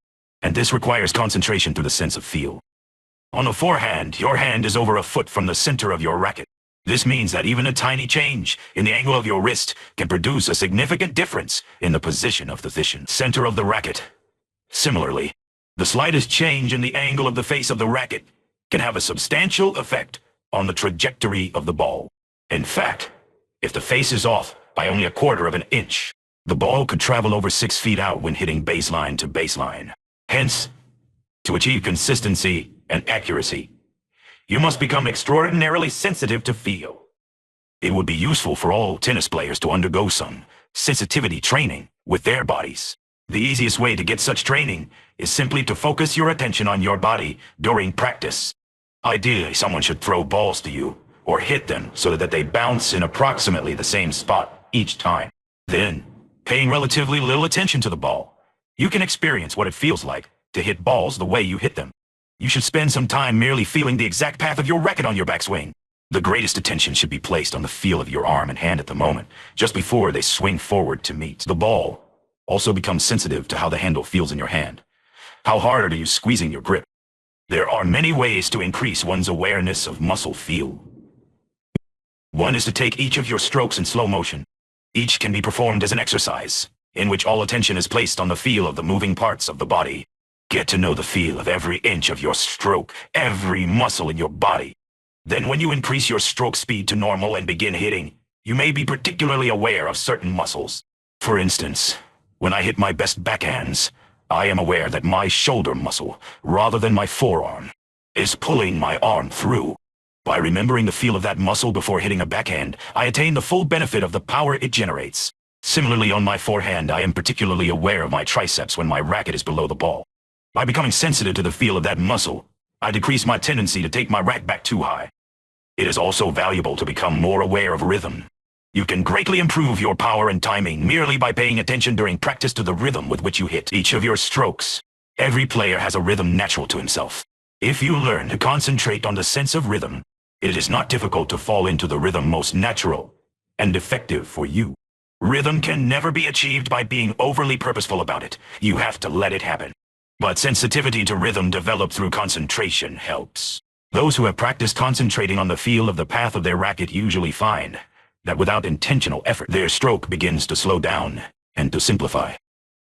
and this requires concentration through the sense of feel. On the forehand, your hand is over a foot from the center of your racket. This means that even a tiny change in the angle of your wrist can produce a significant difference in the position of the center of the racket. Similarly, the slightest change in the angle of the face of the racket can have a substantial effect on the trajectory of the ball. In fact, if the face is off by only a quarter of an inch, the ball could travel over 6 feet out when hitting baseline to baseline. Hence, to achieve consistency and accuracy, you must become extraordinarily sensitive to feel. It would be useful for all tennis players to undergo some sensitivity training with their bodies. The easiest way to get such training is simply to focus your attention on your body during practice. Ideally, someone should throw balls to you or hit them so that they bounce in approximately the same spot each time. Then, paying relatively little attention to the ball, you can experience what it feels like to hit balls the way you hit them. You should spend some time merely feeling the exact path of your racket on your backswing. The greatest attention should be placed on the feel of your arm and hand at the moment, just before they swing forward to meet the ball. Also become sensitive to how the handle feels in your hand. How hard are you squeezing your grip? There are many ways to increase one's awareness of muscle feel. One is to take each of your strokes in slow motion. Each can be performed as an exercise, in which all attention is placed on the feel of the moving parts of the body. Get to know the feel of every inch of your stroke, every muscle in your body. Then when you increase your stroke speed to normal and begin hitting, you may be particularly aware of certain muscles. For instance, when I hit my best backhands, I am aware that my shoulder muscle, rather than my forearm, is pulling my arm through. By remembering the feel of that muscle before hitting a backhand, I attain the full benefit of the power it generates. Similarly, on my forehand, I am particularly aware of my triceps when my racket is below the ball. By becoming sensitive to the feel of that muscle, I decrease my tendency to take my racket back too high. It is also valuable to become more aware of rhythm. You can greatly improve your power and timing merely by paying attention during practice to the rhythm with which you hit each of your strokes. Every player has a rhythm natural to himself. If you learn to concentrate on the sense of rhythm, it is not difficult to fall into the rhythm most natural and effective for you. Rhythm can never be achieved by being overly purposeful about it. You have to let it happen. But sensitivity to rhythm developed through concentration helps. Those who have practiced concentrating on the feel of the path of their racket usually find that without intentional effort, their stroke begins to slow down and to simplify.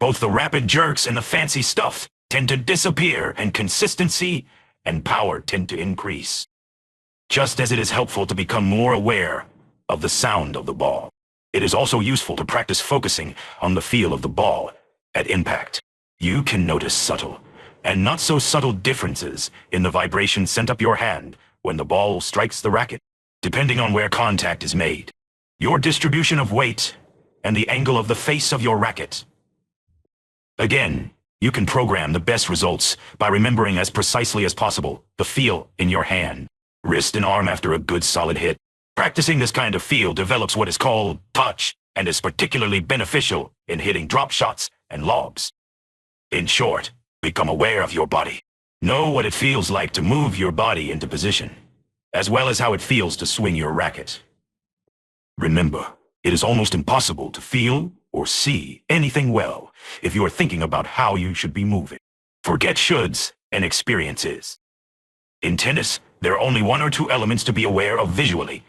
Both the rapid jerks and the fancy stuff tend to disappear, and consistency and power tend to increase. Just as it is helpful to become more aware of the sound of the ball, it is also useful to practice focusing on the feel of the ball at impact. You can notice subtle and not so subtle differences in the vibration sent up your hand when the ball strikes the racket, depending on where contact is made, your distribution of weight, and the angle of the face of your racket. Again, you can program the best results by remembering as precisely as possible the feel in your hand, wrist, and arm after a good solid hit. Practicing this kind of feel develops what is called touch and is particularly beneficial in hitting drop shots and lobs. In short, become aware of your body. Know what it feels like to move your body into position, as well as how it feels to swing your racket. Remember, it is almost impossible to feel or see anything well if you are thinking about how you should be moving. Forget shoulds and experiences. In tennis, there are only one or two elements to be aware of visually,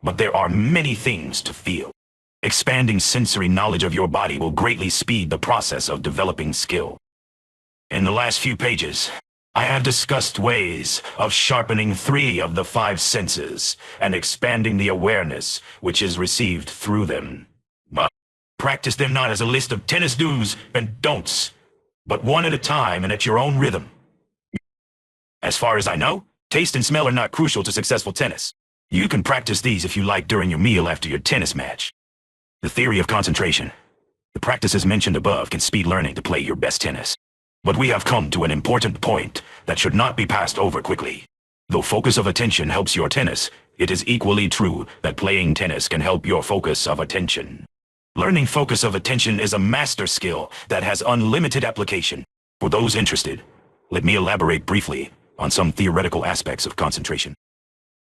but there are many things to feel. Expanding sensory knowledge of your body will greatly speed the process of developing skill. In the last few pages, I have discussed ways of sharpening 3 of the 5 senses and expanding the awareness which is received through them. But practice them not as a list of tennis do's and don'ts, but one at a time and at your own rhythm. As far as I know, taste and smell are not crucial to successful tennis. You can practice these if you like during your meal after your tennis match. The theory of concentration. The practices mentioned above can speed learning to play your best tennis. But we have come to an important point that should not be passed over quickly. Though focus of attention helps your tennis, it is equally true that playing tennis can help your focus of attention. Learning focus of attention is a master skill that has unlimited application. For those interested, let me elaborate briefly on some theoretical aspects of concentration.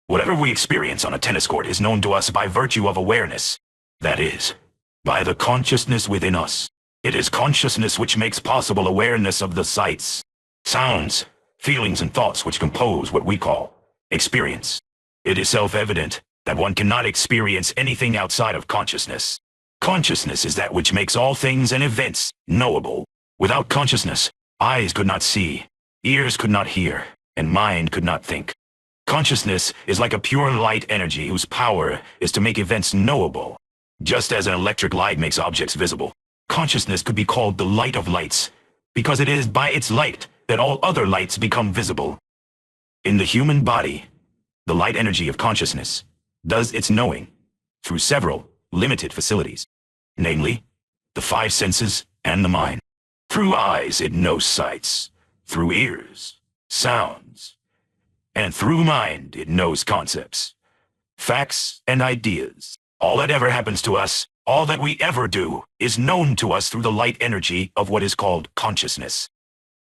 Whatever we experience on a tennis court is known to us by virtue of awareness. That is, by the consciousness within us. It is consciousness which makes possible awareness of the sights, sounds, feelings, and thoughts which compose what we call experience. It is self-evident that one cannot experience anything outside of consciousness. Consciousness is that which makes all things and events knowable. Without consciousness, eyes could not see, ears could not hear, and mind could not think. Consciousness is like a pure light energy whose power is to make events knowable. Just as an electric light makes objects visible, consciousness could be called the light of lights, because it is by its light that all other lights become visible. In the human body, the light energy of consciousness does its knowing through several limited facilities, namely, the 5 senses and the mind. Through eyes it knows sights, through ears, sounds, and through mind it knows concepts, facts, and ideas. All that ever happens to us, all that we ever do, is known to us through the light energy of what is called consciousness.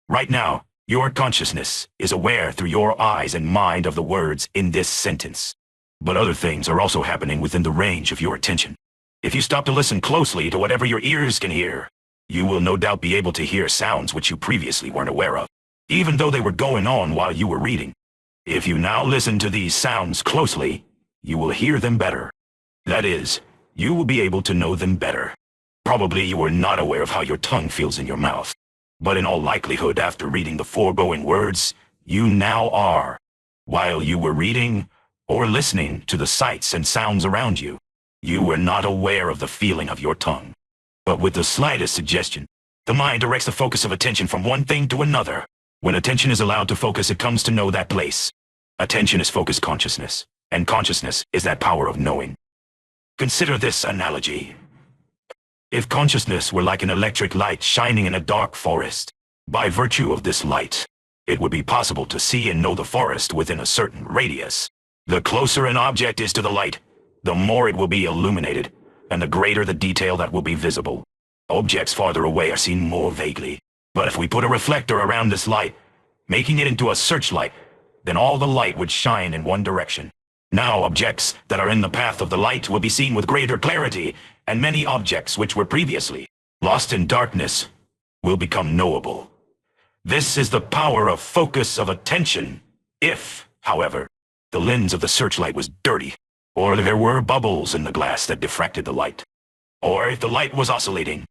Right now, your consciousness is aware through your eyes and mind of the words in this sentence. But other things are also happening within the range of your attention. If you stop to listen closely to whatever your ears can hear, you will no doubt be able to hear sounds which you previously weren't aware of, even though they were going on while you were reading. If you now listen to these sounds closely, you will hear them better. That is, you will be able to know them better. Probably you were not aware of how your tongue feels in your mouth. But in all likelihood, after reading the foregoing words, you now are, while you were reading or listening to the sights and sounds around you. You were not aware of the feeling of your tongue. But with the slightest suggestion, the mind directs the focus of attention from one thing to another. When attention is allowed to focus, it comes to know that place. Attention is focused consciousness, and consciousness is that power of knowing. Consider this analogy. If consciousness were like an electric light shining in a dark forest, by virtue of this light, it would be possible to see and know the forest within a certain radius. The closer an object is to the light, the more it will be illuminated, and the greater the detail that will be visible. Objects farther away are seen more vaguely. But if we put a reflector around this light, making it into a searchlight, then all the light would shine in one direction. Now objects that are in the path of the light will be seen with greater clarity, and many objects which were previously lost in darkness will become knowable. This is the power of focus of attention. If, however, the lens of the searchlight was dirty, or there were bubbles in the glass that diffracted the light, or if the light was oscillating,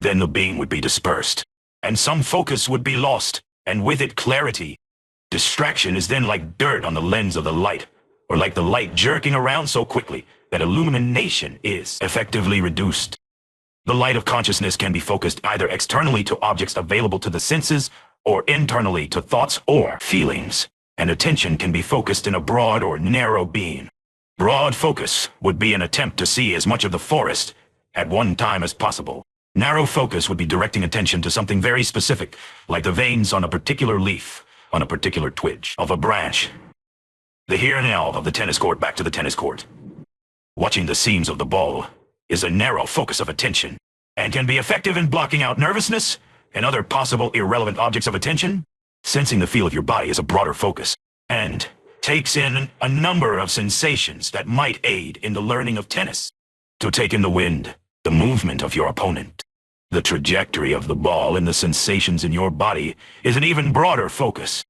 then the beam would be dispersed, and some focus would be lost, and with it clarity. Distraction is then like dirt on the lens of the light, or like the light jerking around so quickly that illumination is effectively reduced. The light of consciousness can be focused either externally to objects available to the senses, or internally to thoughts or feelings, and attention can be focused in a broad or narrow beam. Broad focus would be an attempt to see as much of the forest at one time as possible. Narrow focus would be directing attention to something very specific, like the veins on a particular leaf, on a particular twitch of a branch. The here and now of the tennis court back to the tennis court. Watching the seams of the ball is a narrow focus of attention, and can be effective in blocking out nervousness and other possible irrelevant objects of attention. Sensing the feel of your body is a broader focus, and takes in a number of sensations that might aid in the learning of tennis. To take in the wind, the movement of your opponent, the trajectory of the ball, and the sensations in your body is an even broader focus,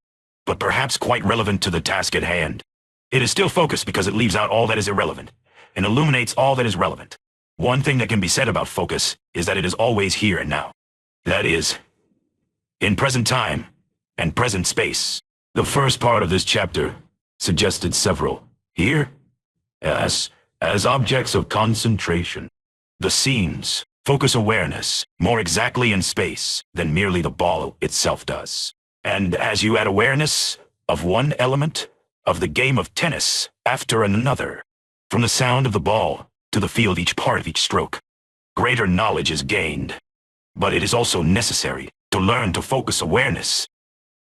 but perhaps quite relevant to the task at hand. It is still focused because it leaves out all that is irrelevant, and illuminates all that is relevant. One thing that can be said about focus is that it is always here and now. That is, in present time and present space. The first part of this chapter suggested several here as objects of concentration. The scenes focus awareness more exactly in space than merely the ball itself does. And as you add awareness of one element of the game of tennis after another, from the sound of the ball to the feel of each part of each stroke, greater knowledge is gained. But it is also necessary to learn to focus awareness.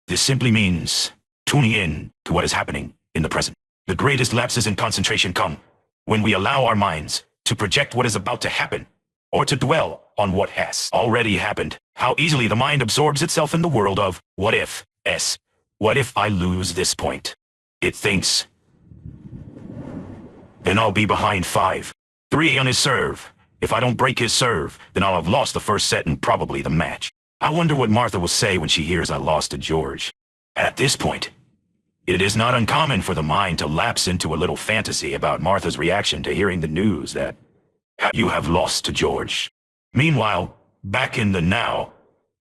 This simply means tuning in to what is happening in the present. The greatest lapses in concentration come when we allow our minds to project what is about to happen, or to dwell on what has already happened. How easily the mind absorbs itself in the world of what if. What if I lose this point? It thinks, then I'll be behind 5-3 on his serve. If I don't break his serve, then I'll have lost the first set and probably the match. I wonder what Martha will say when she hears I lost to George. At this point, it is not uncommon for the mind to lapse into a little fantasy about Martha's reaction to hearing the news that you have lost to George. Meanwhile, back in the now,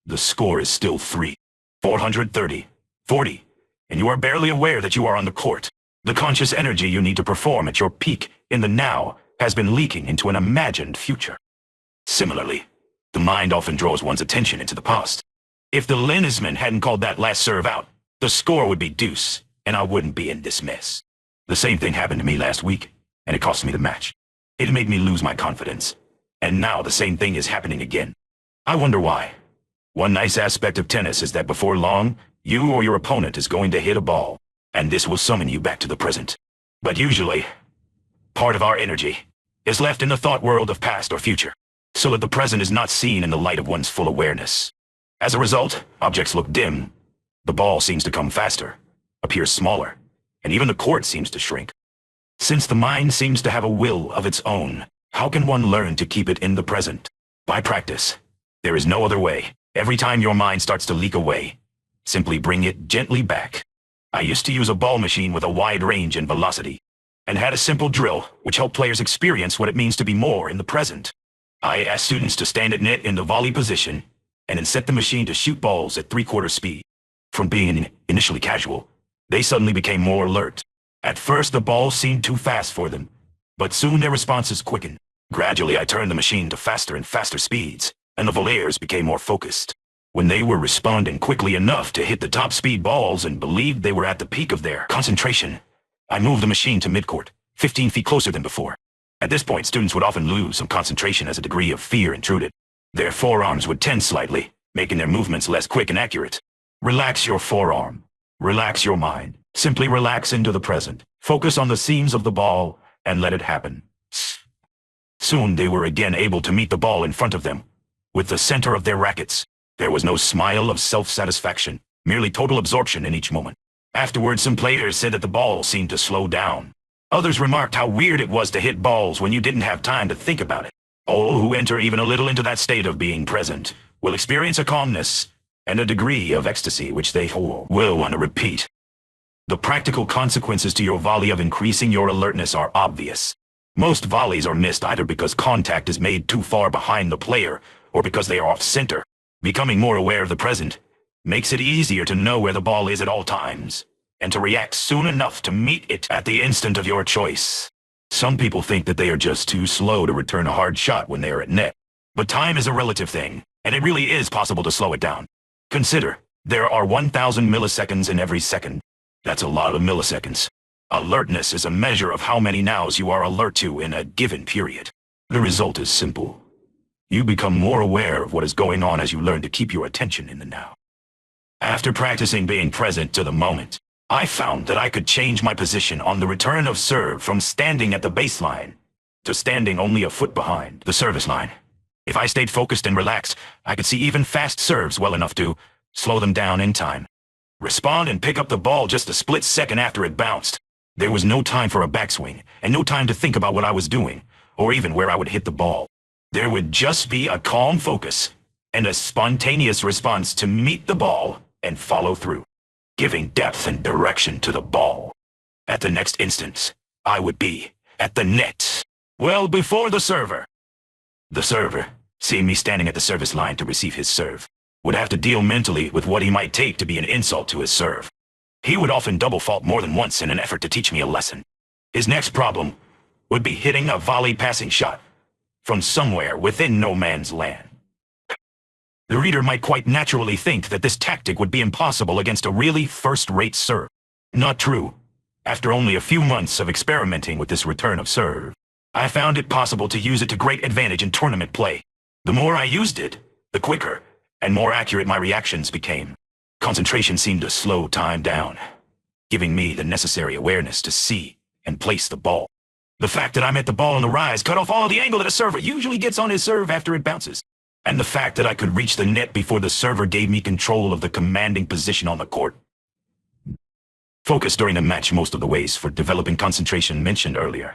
the score is still 430-40, and you are barely aware that you are on the court. The conscious energy you need to perform at your peak in the now has been leaking into an imagined future. Similarly, the mind often draws one's attention into the past. If the linesman hadn't called that last serve out, the score would be deuce, and I wouldn't be in this mess. The same thing happened to me last week, and it cost me the match. It made me lose my confidence, and now the same thing is happening again. I wonder why. One nice aspect of tennis is that before long, you or your opponent is going to hit a ball, and this will summon you back to the present. But usually, part of our energy is left in the thought world of past or future, so that the present is not seen in the light of one's full awareness. As a result, objects look dim, the ball seems to come faster, appears smaller, and even the court seems to shrink. Since the mind seems to have a will of its own, how can one learn to keep it in the present? By practice. There is no other way. Every time your mind starts to leak away, simply bring it gently back. I used to use a ball machine with a wide range and velocity, and had a simple drill which helped players experience what it means to be more in the present. I asked students to stand at net in the volley position, and then set the machine to shoot balls at 3/4 speed. From being initially casual, they suddenly became more alert. At first the ball seemed too fast for them, but soon their responses quickened. Gradually I turned the machine to faster and faster speeds, and the volleys became more focused. When they were responding quickly enough to hit the top speed balls and believed they were at the peak of their concentration, I moved the machine to midcourt, 15 feet closer than before. At this point, students would often lose some concentration as a degree of fear intruded. Their forearms would tense slightly, making their movements less quick and accurate. Relax your forearm. Relax your mind. Simply relax into the present. Focus on the seams of the ball and let it happen. Soon they were again able to meet the ball in front of them, with the center of their rackets. There was no smile of self-satisfaction, merely total absorption in each moment. Afterwards, some players said that the ball seemed to slow down. Others remarked how weird it was to hit balls when you didn't have time to think about it. All who enter even a little into that state of being present will experience a calmness and a degree of ecstasy which they will want to repeat. The practical consequences to your volley of increasing your alertness are obvious. Most volleys are missed either because contact is made too far behind the player or because they are off-center. Becoming more aware of the present makes it easier to know where the ball is at all times and to react soon enough to meet it at the instant of your choice. Some people think that they are just too slow to return a hard shot when they are at net. But time is a relative thing, and it really is possible to slow it down. Consider, there are 1,000 milliseconds in every second. That's a lot of milliseconds. Alertness is a measure of how many nows you are alert to in a given period. The result is simple. You become more aware of what is going on as you learn to keep your attention in the now. After practicing being present to the moment, I found that I could change my position on the return of serve from standing at the baseline to standing only a foot behind the service line. If I stayed focused and relaxed, I could see even fast serves well enough to slow them down in time. Respond and pick up the ball just a split second after it bounced. There was no time for a backswing, and no time to think about what I was doing, or even where I would hit the ball. There would just be a calm focus and a spontaneous response to meet the ball and follow through, giving depth and direction to the ball. At the next instance, I would be at the net, well before the server. The server, seeing me standing at the service line to receive his serve, would have to deal mentally with what he might take to be an insult to his serve. He would often double fault more than once in an effort to teach me a lesson. His next problem would be hitting a volley passing shot from somewhere within no man's land. The reader might quite naturally think that this tactic would be impossible against a really first-rate serve. Not true. After only a few months of experimenting with this return of serve, I found it possible to use it to great advantage in tournament play. The more I used it, the quicker and more accurate my reactions became. Concentration seemed to slow time down, giving me the necessary awareness to see and place the ball. The fact that I met the ball on the rise cut off all the angle that a server usually gets on his serve after it bounces. And the fact that I could reach the net before the server gave me control of the commanding position on the court. Focus during the match. Most of the ways for developing concentration mentioned earlier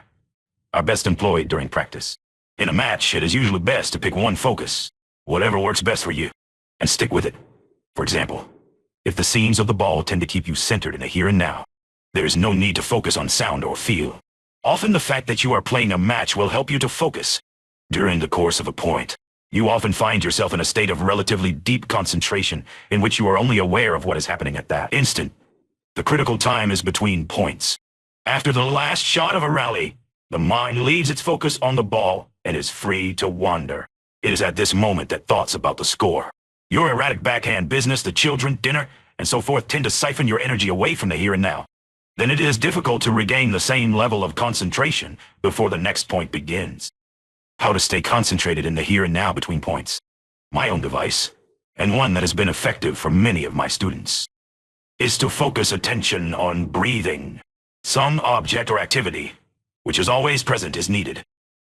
are best employed during practice. In a match, it is usually best to pick one focus, whatever works best for you, and stick with it. For example, if the seams of the ball tend to keep you centered in the here and now, there is no need to focus on sound or feel. Often the fact that you are playing a match will help you to focus. During the course of a point, you often find yourself in a state of relatively deep concentration in which you are only aware of what is happening at that instant. The critical time is between points. After the last shot of a rally, the mind leaves its focus on the ball and is free to wander. It is at this moment that thoughts about the score, your erratic backhand business, the children, dinner, and so forth tend to siphon your energy away from the here and now. Then it is difficult to regain the same level of concentration before the next point begins. How to stay concentrated in the here and now between points. My own device, and one that has been effective for many of my students, is to focus attention on breathing. Some object or activity, which is always present, is needed.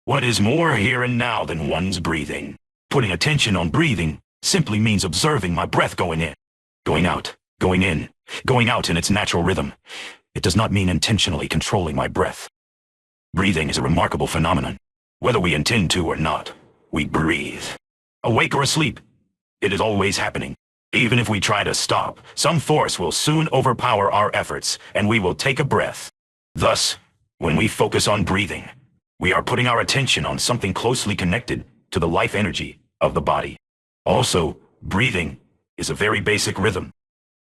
What is more here and now than one's breathing? Putting attention on breathing simply means observing my breath going in, going out, going in, going out in its natural rhythm. It does not mean intentionally controlling my breath. Breathing is a remarkable phenomenon. Whether we intend to or not, we breathe. Awake or asleep, it is always happening. Even if we try to stop, some force will soon overpower our efforts, and we will take a breath. Thus, when we focus on breathing, we are putting our attention on something closely connected to the life energy of the body. Also, breathing is a very basic rhythm.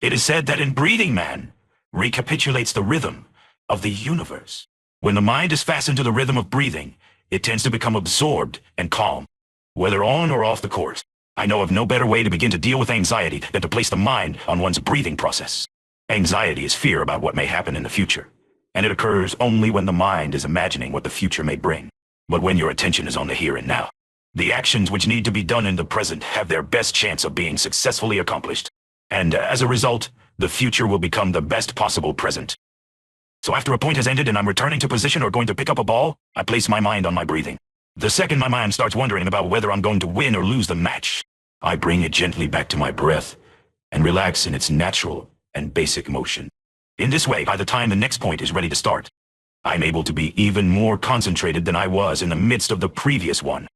It is said that in breathing, man recapitulates the rhythm of the universe. When the mind is fastened to the rhythm of breathing, it tends to become absorbed and calm, whether on or off the court. I know of no better way to begin to deal with anxiety than to place the mind on one's breathing process. Anxiety is fear about what may happen in the future, and it occurs only when the mind is imagining what the future may bring. But when your attention is on the here and now, the actions which need to be done in the present have their best chance of being successfully accomplished. And as a result, the future will become the best possible present. So after a point has ended and I'm returning to position or going to pick up a ball, I place my mind on my breathing. The second my mind starts wondering about whether I'm going to win or lose the match, I bring it gently back to my breath and relax in its natural and basic motion. In this way, by the time the next point is ready to start, I'm able to be even more concentrated than I was in the midst of the previous one.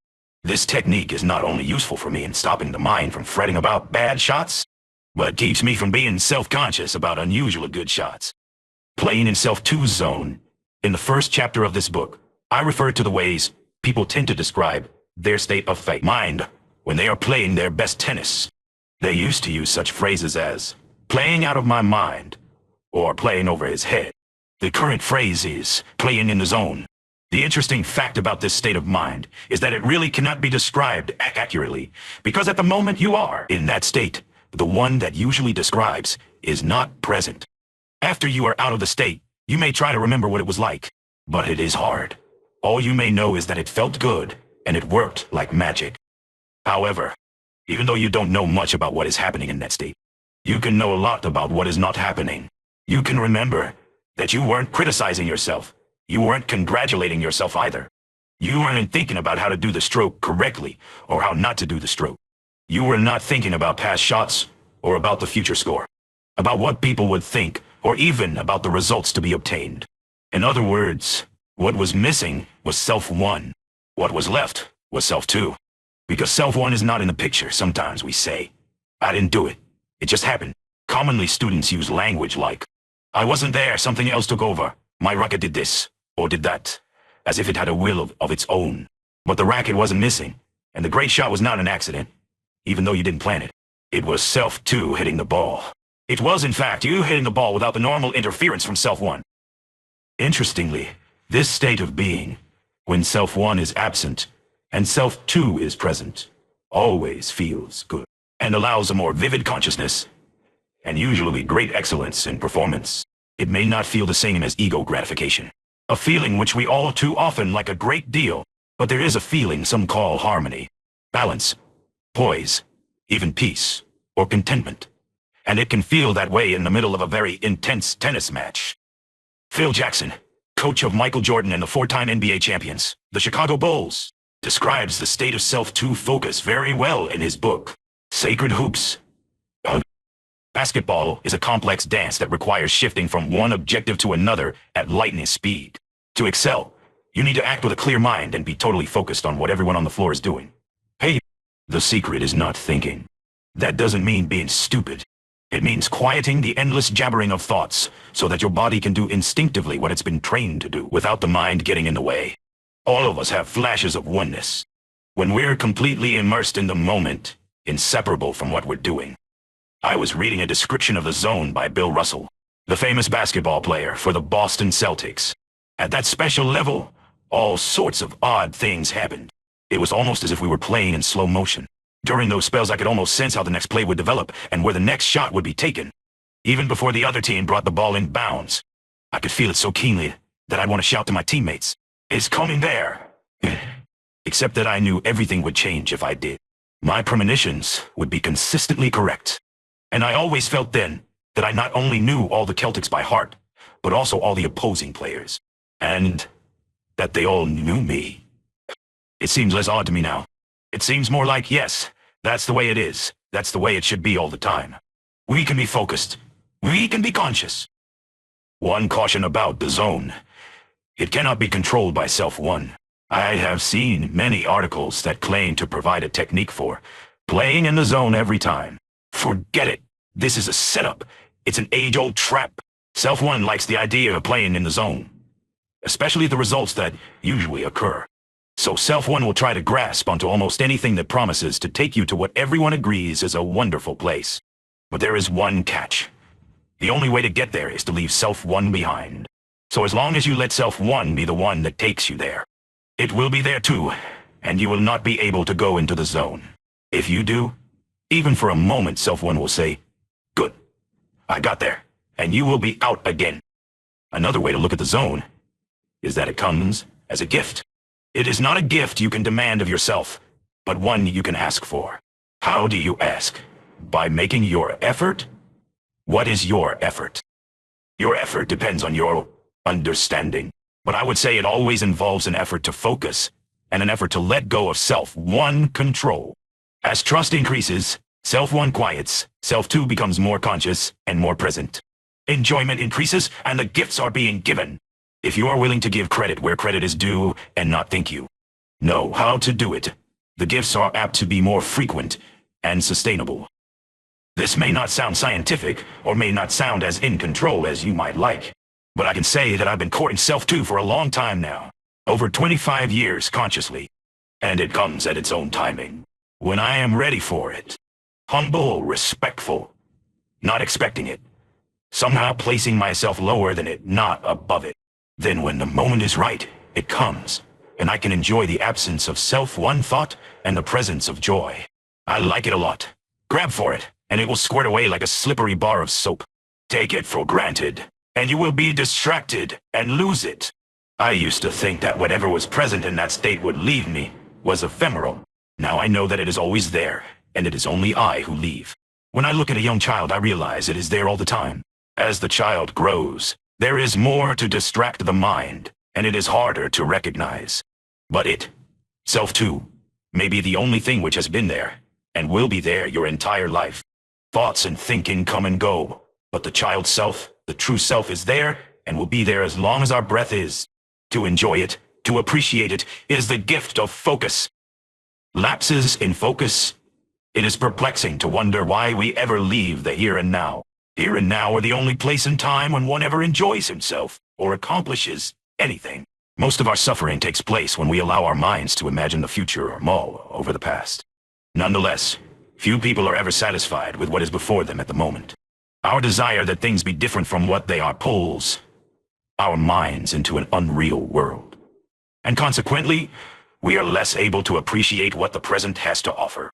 This technique is not only useful for me in stopping the mind from fretting about bad shots, but keeps me from being self-conscious about unusually good shots. Playing in self-2's zone. In the first chapter of this book, I refer to the ways people tend to describe their state of mind when they are playing their best tennis. They used to use such phrases as playing out of my mind or playing over his head. The current phrase is playing in the zone. The interesting fact about this state of mind is that it really cannot be described accurately, because at the moment you are in that state, the one that usually describes is not present. After you are out of the state, you may try to remember what it was like, but it is hard. All you may know is that it felt good, and it worked like magic. However, even though you don't know much about what is happening in that state, you can know a lot about what is not happening. You can remember that you weren't criticizing yourself. You weren't congratulating yourself either. You weren't thinking about how to do the stroke correctly or how not to do the stroke. You were not thinking about past shots or about the future score, about what people would think, or even about the results to be obtained. In other words, what was missing was self-1. What was left was self-2. Because self-1 is not in the picture, sometimes we say, I didn't do it. It just happened. Commonly, students use language like, I wasn't there, something else took over. My racket did this, or did that, as if it had a will of its own. But the racket wasn't missing, and the great shot was not an accident, even though you didn't plan it. It was self-2 hitting the ball. It was, in fact, you hitting the ball without the normal interference from self-1. Interestingly, this state of being, when self-1 is absent and self-2 is present, always feels good and allows a more vivid consciousness and usually great excellence in performance. It may not feel the same as ego gratification, a feeling which we all too often like a great deal, but there is a feeling some call harmony, balance, poise, even peace, or contentment. And it can feel that way in the middle of a very intense tennis match. Phil Jackson, coach of Michael Jordan and the four-time NBA champions, the Chicago Bulls, describes the state of self-2 focus very well in his book, Sacred Hoops. Basketball is a complex dance that requires shifting from one objective to another at lightning speed. To excel, you need to act with a clear mind and be totally focused on what everyone on the floor is doing. Hey, the secret is not thinking. That doesn't mean being stupid. It means quieting the endless jabbering of thoughts so that your body can do instinctively what it's been trained to do without the mind getting in the way. All of us have flashes of oneness. When we're completely immersed in the moment, inseparable from what we're doing. I was reading a description of the zone by Bill Russell, the famous basketball player for the Boston Celtics. At that special level, all sorts of odd things happened. It was almost as if we were playing in slow motion. During those spells, I could almost sense how the next play would develop and where the next shot would be taken. Even before the other team brought the ball in bounds, I could feel it so keenly that I'd want to shout to my teammates, "It's coming there!" Except that I knew everything would change if I did. My premonitions would be consistently correct. And I always felt then that I not only knew all the Celtics by heart, but also all the opposing players. And that they all knew me. It seems less odd to me now. It seems more like, yes, that's the way it is. That's the way it should be all the time. We can be focused. We can be conscious. One caution about the zone. It cannot be controlled by self-1. I have seen many articles that claim to provide a technique for playing in the zone every time. Forget it. This is a setup. It's an age-old trap. Self-1 likes the idea of playing in the zone, especially the results that usually occur. So self-1 will try to grasp onto almost anything that promises to take you to what everyone agrees is a wonderful place. But there is one catch. The only way to get there is to leave self-1 behind. So as long as you let self-1 be the one that takes you there, it will be there too, and you will not be able to go into the zone. If you do, even for a moment, self-1 will say, "Good, I got there," and you will be out again. Another way to look at the zone is that it comes as a gift. It is not a gift you can demand of yourself, but one you can ask for. How do you ask? By making your effort? What is your effort? Your effort depends on your understanding, but I would say it always involves an effort to focus, and an effort to let go of self-one control. As trust increases, self-one quiets, self-two becomes more conscious and more present. Enjoyment increases, and the gifts are being given. If you are willing to give credit where credit is due and not think you know how to do it, the gifts are apt to be more frequent and sustainable. This may not sound scientific, or may not sound as in control as you might like, but I can say that I've been courting self-two for a long time now, over 25 years consciously, and it comes at its own timing, when I am ready for it. Humble, respectful, not expecting it, somehow placing myself lower than it, not above it. Then when the moment is right, it comes, and I can enjoy the absence of self-one thought and the presence of joy. I like it a lot. Grab for it, and it will squirt away like a slippery bar of soap. Take it for granted, and you will be distracted and lose it. I used to think that whatever was present in that state would leave me was ephemeral. Now I know that it is always there, and it is only I who leave. When I look at a young child, I realize it is there all the time. As the child grows, there is more to distract the mind, and it is harder to recognize. But it, self-two, may be the only thing which has been there, and will be there your entire life. Thoughts and thinking come and go, but the child self, the true self, is there, and will be there as long as our breath is. To enjoy it, to appreciate it, is the gift of focus. Lapses in focus. It is perplexing to wonder why we ever leave the here and now. Here and now are the only place and time when one ever enjoys himself, or accomplishes anything. Most of our suffering takes place when we allow our minds to imagine the future or mull over the past. Nonetheless, few people are ever satisfied with what is before them at the moment. Our desire that things be different from what they are pulls our minds into an unreal world. And consequently, we are less able to appreciate what the present has to offer.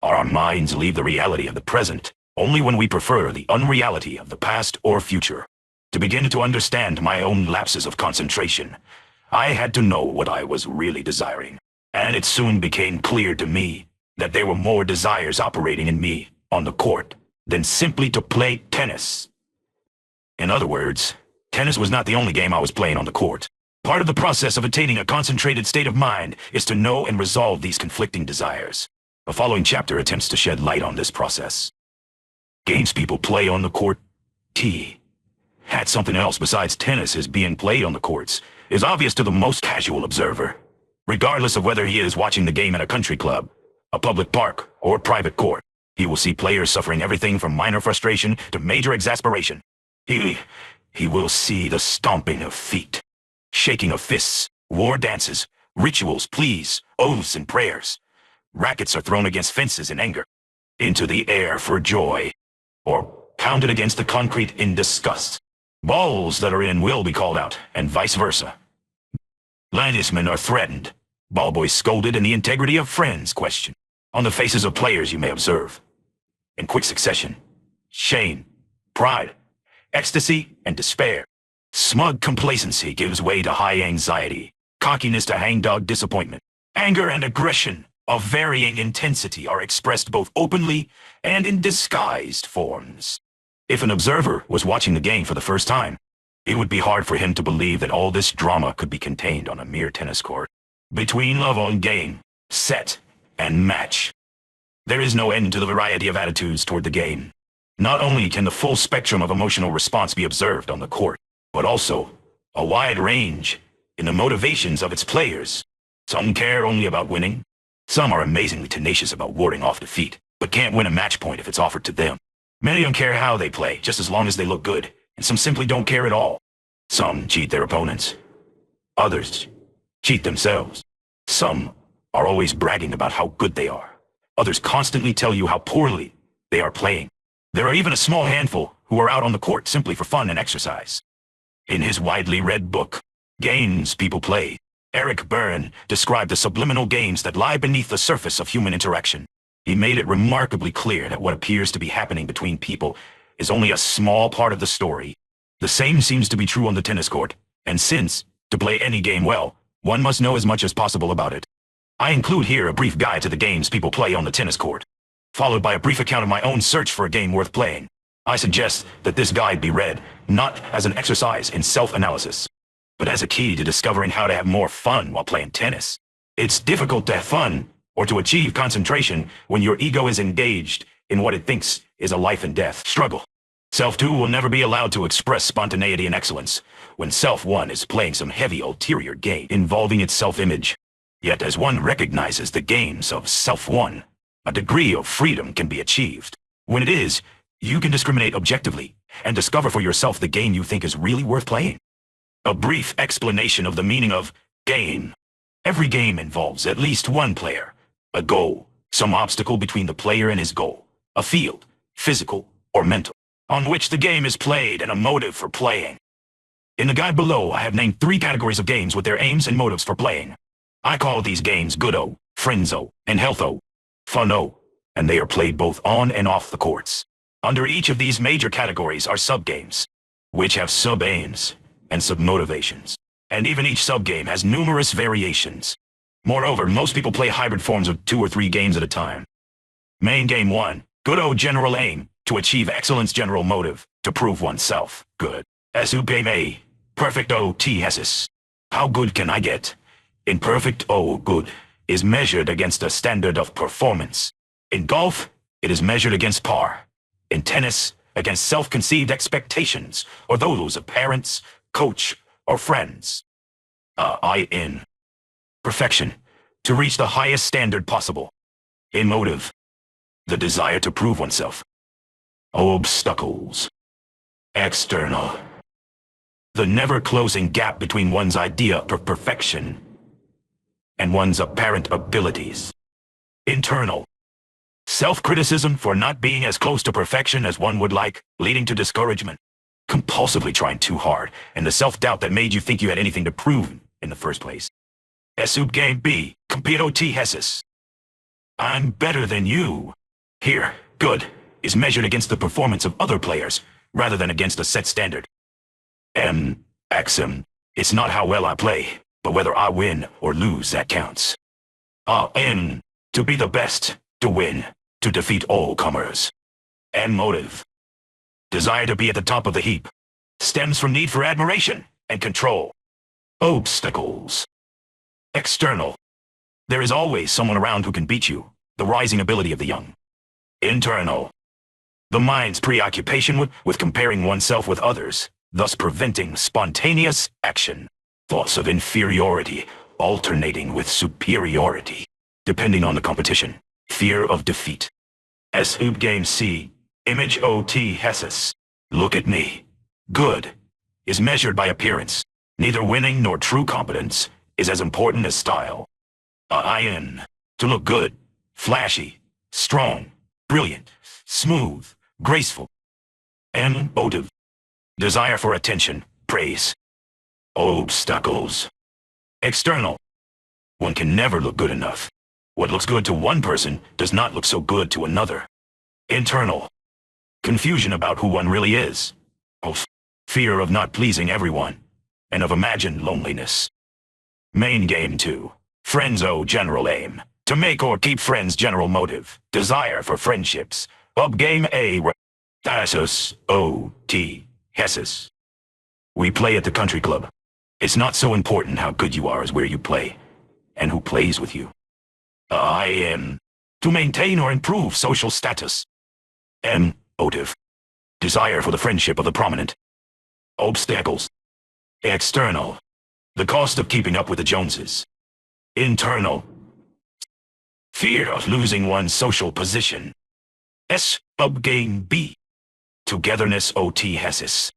Our minds leave the reality of the present only when we prefer the unreality of the past or future. To begin to understand my own lapses of concentration, I had to know what I was really desiring, and it soon became clear to me that there were more desires operating in me on the court than simply to play tennis. In other words, tennis was not the only game I was playing on the court. Part of the process of attaining a concentrated state of mind is to know and resolve these conflicting desires. The following chapter attempts to shed light on this process. Games people play on the court. Had something else besides tennis is being played on the courts is obvious to the most casual observer, regardless of whether he is watching the game at a country club, a public park, or a private court. He will see players suffering everything from minor frustration to major exasperation. He will see the stomping of feet, shaking of fists, war dances, rituals, pleas, oaths, and prayers. Rackets are thrown against fences in anger, into the air for joy, or pounded against the concrete in disgust. Balls that are in will be called out, and vice versa. Linesmen are threatened, ballboys scolded, and the integrity of friends questioned. On the faces of players you may observe, in quick succession, shame, pride, ecstasy, and despair. Smug complacency gives way to high anxiety, cockiness to hangdog disappointment. Anger and aggression of varying intensity are expressed both openly and in disguised forms. If an observer was watching the game for the first time, it would be hard for him to believe that all this drama could be contained on a mere tennis court. Between love on game, set, and match, there is no end to the variety of attitudes toward the game. Not only can the full spectrum of emotional response be observed on the court, but also a wide range in the motivations of its players. Some care only about winning. Some are amazingly tenacious about warding off defeat, but can't win a match point if it's offered to them. Many don't care how they play, just as long as they look good, and some simply don't care at all. Some cheat their opponents. Others cheat themselves. Some are always bragging about how good they are. Others constantly tell you how poorly they are playing. There are even a small handful who are out on the court simply for fun and exercise. In his widely read book, Games People Play, Eric Byrne described the subliminal games that lie beneath the surface of human interaction. He made it remarkably clear that what appears to be happening between people is only a small part of the story. The same seems to be true on the tennis court, and since, to play any game well, one must know as much as possible about it. I include here a brief guide to the games people play on the tennis court, followed by a brief account of my own search for a game worth playing. I suggest that this guide be read not as an exercise in self-analysis, but as a key to discovering how to have more fun while playing tennis. It's difficult to have fun or to achieve concentration when your ego is engaged in what it thinks is a life and death struggle. Self 2 will never be allowed to express spontaneity and excellence when Self 1 is playing some heavy ulterior game involving its self-image. Yet as one recognizes the games of Self 1, a degree of freedom can be achieved. When it is, you can discriminate objectively and discover for yourself the game you think is really worth playing. A brief explanation of the meaning of game. Every game involves at least one player, a goal, some obstacle between the player and his goal, a field, physical or mental, on which the game is played and a motive for playing. In the guide below, I have named 3 categories of games with their aims and motives for playing. I call these games Good-O, Friends-O, and Health-O, Fun-O, and they are played both on and off the courts. Under each of these major categories are sub-games, which have sub-aims and sub-motivations, and even each sub-game has numerous variations. Moreover, most people play hybrid forms of 2 or 3 games at a time. Main Game 1, Good-O General Aim, to achieve excellence general motive, to prove oneself good. Sub Game A, Perfect O Thesis. How good can I get? In Perfect O, good is measured against a standard of performance. In golf, it is measured against par. In tennis, against self-conceived expectations, or those of parents, coach, or friends. In perfection, to reach the highest standard possible. In motive, the desire to prove oneself. Obstacles. External. The never-closing gap between one's idea of perfection and one's apparent abilities. Internal. Self-criticism for not being as close to perfection as one would like, leading to discouragement. Compulsively trying too hard, and the self-doubt that made you think you had anything to prove in the first place. Sub Game B, Compito Thesis. I'm better than you. Here, good is measured against the performance of other players, rather than against a set standard. Axiom. It's not how well I play, but whether I win or lose that counts. In. To be the best, to win, to defeat all comers. And motive. Desire to be at the top of the heap. Stems from need for admiration and control. Obstacles. External. There is always someone around who can beat you, the rising ability of the young. Internal. The mind's preoccupation with comparing oneself with others, thus preventing spontaneous action. Thoughts of inferiority alternating with superiority, depending on the competition. Fear of defeat. Sub Game C, Image O Thesis. Look at me. Good is measured by appearance. Neither winning nor true competence is as important as style. In. To look good, flashy, strong, brilliant, smooth, graceful. Motive. Desire for attention, praise. Obstacles. External. One can never look good enough. What looks good to one person does not look so good to another. Internal. Confusion about who one really is. Fear of not pleasing everyone, and of imagined loneliness. Main Game 2. Friends-O General Aim. To make or keep friends general motive. Desire for friendships. Sub Game A. Thesis O Thesis. We play at the country club. It's not so important how good you are as where you play, and who plays with you. To maintain or improve social status. Motive. Desire for the friendship of the prominent. Obstacles. External. The cost of keeping up with the Joneses. Internal. Fear of losing one's social position. Sub Game B. Togetherness O Thesis.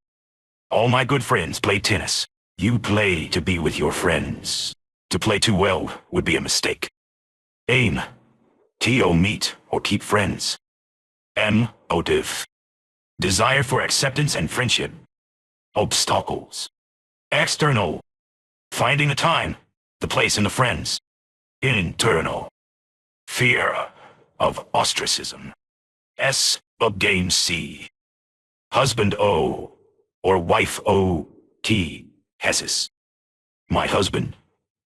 All my good friends play tennis. You play to be with your friends. To play too well would be a mistake. Aim. To meet or keep friends. Motive. Desire for acceptance and friendship. Obstacles. External. Finding the time, the place and the friends. Internal. Fear of ostracism. Sub Game C. Husband O or wife O Thesis. My husband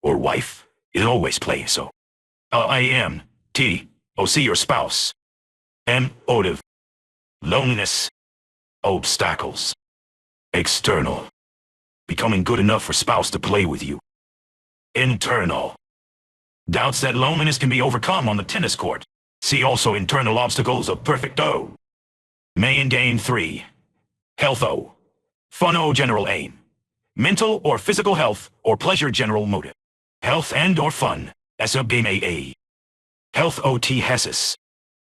or wife is always playing so. See your spouse. Motive. Loneliness. Obstacles. External. Becoming good enough for spouse to play with you. Internal. Doubts that loneliness can be overcome on the tennis court. See also internal obstacles of perfect O. Main game 3. Health O. Fun O general aim. Mental or physical health or pleasure general motive. Health and or fun. Sub-game AA. Health OT HESIS.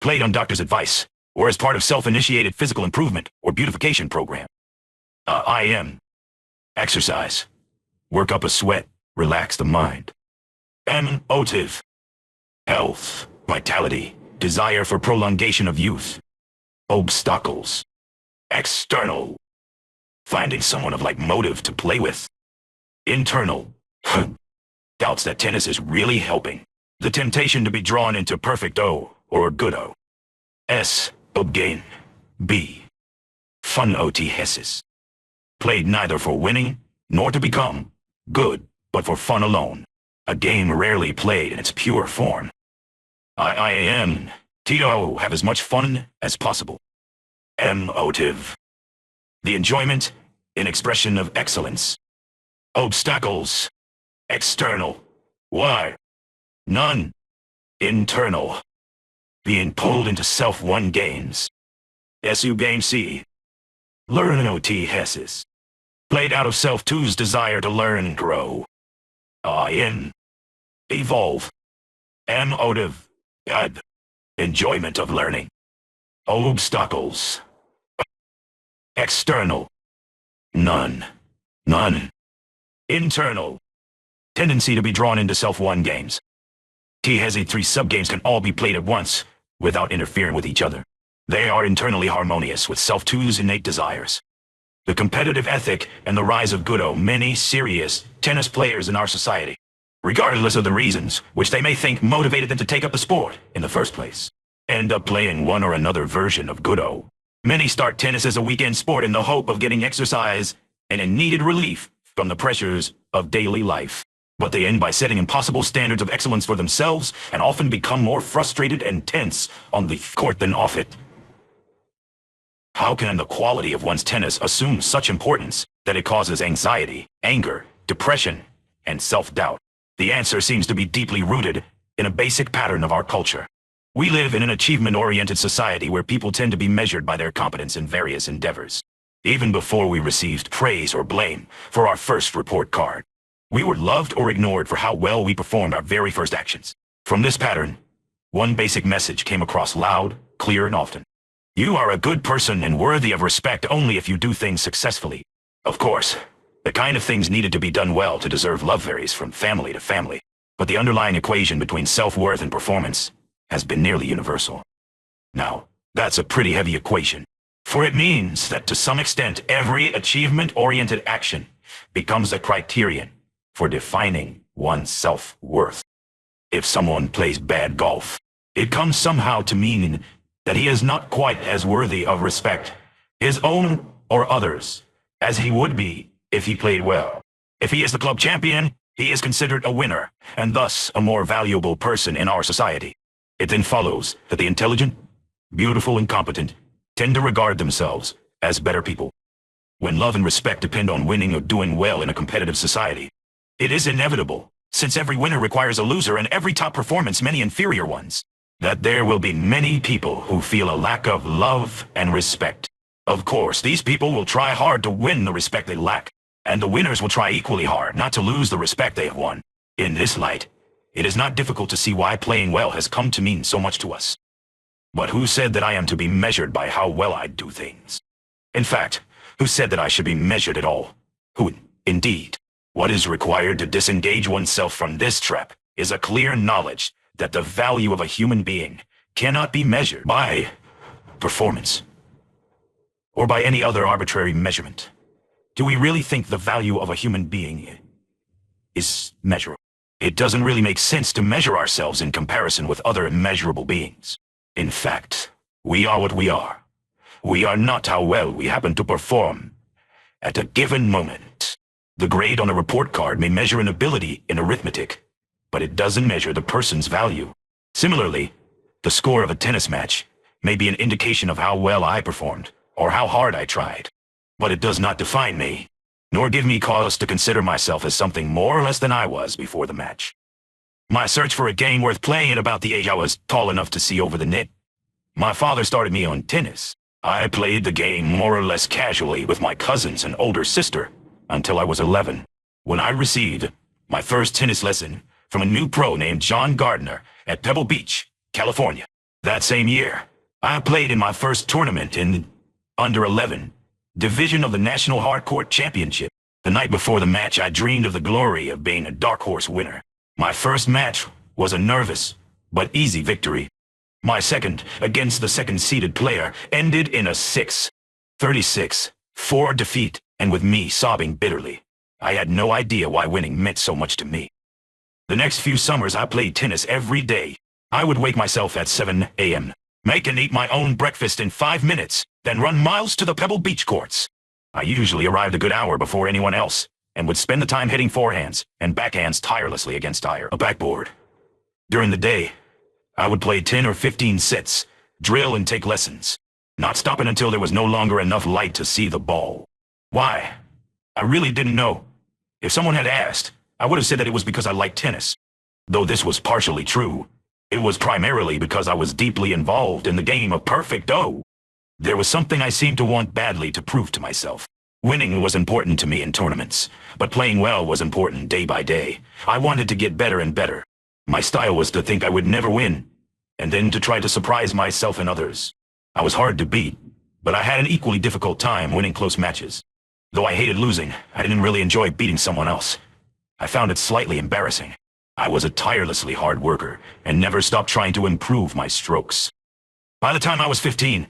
Played on doctor's advice, or as part of self-initiated physical improvement or beautification program. IM. Exercise. Work up a sweat. Relax the mind. Motive. Health. Vitality. Desire for prolongation of youth. Obstacles. External. Finding someone of like motive to play with. Internal. Doubts that tennis is really helping. The temptation to be drawn into perfect O or good O. S. Gain. B. Fun OT HESIS. Played neither for winning nor to become good, but for fun alone. A game rarely played in its pure form. IIM. Tito have as much fun as possible. Motive. The enjoyment in expression of excellence. Obstacles. External. Why? None. Internal. Being pulled into self-won games. SU Game C. Learn OT HESIS. Played out of self-two's desire to learn and grow. IN. Evolve. Motive. God. Enjoyment of learning. Obstacles. External. None. None. Internal. Tendency to be drawn into self-won games. T-Hesi 3 sub-games can all be played at once, without interfering with each other. They are internally harmonious with self-two's innate desires. The competitive ethic and the rise of good many serious tennis players in our society, regardless of the reasons which they may think motivated them to take up the sport in the first place, end up playing one or another version of good Many start tennis as a weekend sport in the hope of getting exercise and a needed relief from the pressures of daily life. But they end by setting impossible standards of excellence for themselves and often become more frustrated and tense on the court than off it. How can the quality of one's tennis assume such importance that it causes anxiety, anger, depression, and self-doubt? The answer seems to be deeply rooted in a basic pattern of our culture. We live in an achievement-oriented society where people tend to be measured by their competence in various endeavors. Even before we received praise or blame for our first report card, we were loved or ignored for how well we performed our very first actions. From this pattern, one basic message came across loud, clear, and often. You are a good person and worthy of respect only if you do things successfully. Of course, the kind of things needed to be done well to deserve love varies from family to family, but the underlying equation between self-worth and performance has been nearly universal. Now, that's a pretty heavy equation, for it means that to some extent every achievement-oriented action becomes a criterion for defining one's self-worth. If someone plays bad golf, it comes somehow to mean that he is not quite as worthy of respect, his own or others, as he would be if he played well. If he is the club champion, he is considered a winner, and thus a more valuable person in our society. It then follows that the intelligent, beautiful, and competent tend to regard themselves as better people. When love and respect depend on winning or doing well in a competitive society, it is inevitable, since every winner requires a loser and every top performance many inferior ones, that there will be many people who feel a lack of love and respect. Of course, these people will try hard to win the respect they lack, and the winners will try equally hard not to lose the respect they have won. In this light, it is not difficult to see why playing well has come to mean so much to us. But who said that I am to be measured by how well I do things? In fact, who said that I should be measured at all? Who, indeed? What is required to disengage oneself from this trap is a clear knowledge that the value of a human being cannot be measured by performance or by any other arbitrary measurement. Do we really think the value of a human being is measurable? It doesn't really make sense to measure ourselves in comparison with other immeasurable beings. In fact, we are what we are. We are not how well we happen to perform at a given moment. The grade on a report card may measure an ability in arithmetic, but it doesn't measure the person's value. Similarly, the score of a tennis match may be an indication of how well I performed or how hard I tried, but it does not define me, nor give me cause to consider myself as something more or less than I was before the match. My search for a game worth playing at about the age I was tall enough to see over the net. My father started me on tennis. I played the game more or less casually with my cousins and older sister until I was 11, when I received my first tennis lesson from a new pro named John Gardner at Pebble Beach, California. That same year, I played in my first tournament in the under-11 division of the National Hardcourt Championship. The night before the match, I dreamed of the glory of being a dark horse winner. My first match was a nervous but easy victory. My second, against the second-seeded player, ended in a 6-36-4 defeat, and with me sobbing bitterly. I had no idea why winning meant so much to me. The next few summers, I played tennis every day. I would wake myself at 7 a.m., make and eat my own breakfast in 5 minutes, then run miles to the Pebble Beach courts. I usually arrived a good hour before anyone else, and would spend the time hitting forehands and backhands tirelessly against a backboard. During the day, I would play 10 or 15 sets, drill and take lessons, not stopping until there was no longer enough light to see the ball. Why? I really didn't know. If someone had asked, I would have said that it was because I liked tennis. Though this was partially true, it was primarily because I was deeply involved in the game of perfect-o. There was something I seemed to want badly to prove to myself. Winning was important to me in tournaments, but playing well was important day by day. I wanted to get better and better. My style was to think I would never win, and then to try to surprise myself and others. I was hard to beat, but I had an equally difficult time winning close matches. Though I hated losing, I didn't really enjoy beating someone else. I found it slightly embarrassing. I was a tirelessly hard worker, and never stopped trying to improve my strokes. By the time I was 15,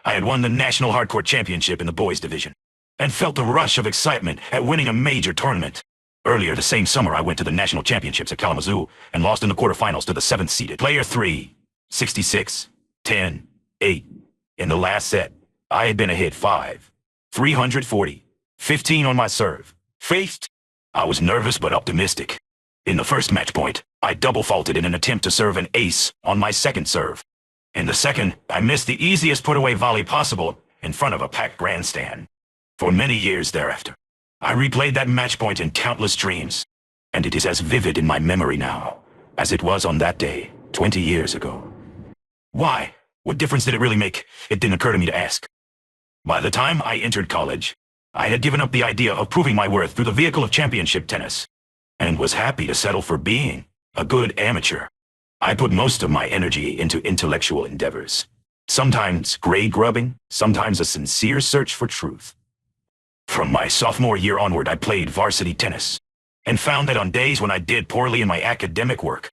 I had won the National Hardcourt Championship in the boys division, and felt a rush of excitement at winning a major tournament. Earlier the same summer, I went to the national championships at Kalamazoo and lost in the quarterfinals to the 7th-seeded player 3, 66, 10, 8. In the last set, I had been a hit 5, 340, 15 on my serve. Faced, I was nervous but optimistic. In the first match point, I double faulted in an attempt to serve an ace on my second serve. In the second, I missed the easiest put-away volley possible in front of a packed grandstand. For many years thereafter, I replayed that match point in countless dreams, and it is as vivid in my memory now as it was on that day 20 years ago. Why? What difference did it really make? It didn't occur to me to ask. By the time I entered college, I had given up the idea of proving my worth through the vehicle of championship tennis, and was happy to settle for being a good amateur. I put most of my energy into intellectual endeavors, sometimes grade grubbing, sometimes a sincere search for truth. From my sophomore year onward, I played varsity tennis, and found that on days when I did poorly in my academic work,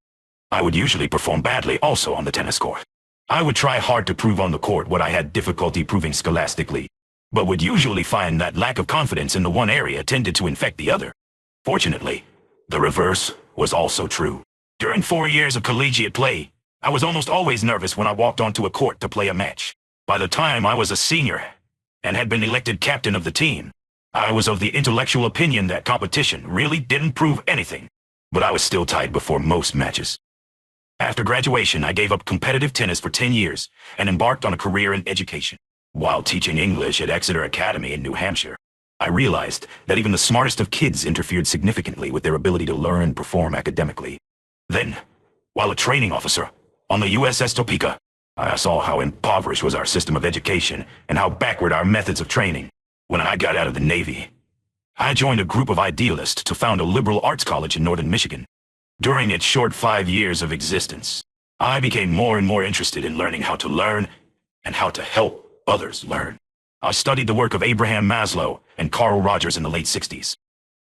I would usually perform badly also on the tennis court. I would try hard to prove on the court what I had difficulty proving scholastically, but would usually find that lack of confidence in the one area tended to infect the other. Fortunately, the reverse was also true. During 4 years of collegiate play, I was almost always nervous when I walked onto a court to play a match. By the time I was a senior and had been elected captain of the team, I was of the intellectual opinion that competition really didn't prove anything, but I was still tied before most matches. After graduation, I gave up competitive tennis for 10 years and embarked on a career in education. While teaching English at Exeter Academy in New Hampshire, I realized that even the smartest of kids interfered significantly with their ability to learn and perform academically. Then, while a training officer on the USS Topeka, I saw how impoverished was our system of education and how backward our methods of training. When I got out of the Navy, I joined a group of idealists to found a liberal arts college in northern Michigan. During its short 5 years of existence, I became more and more interested in learning how to learn and how to help others learn. I studied the work of Abraham Maslow and Carl Rogers in the late 60s,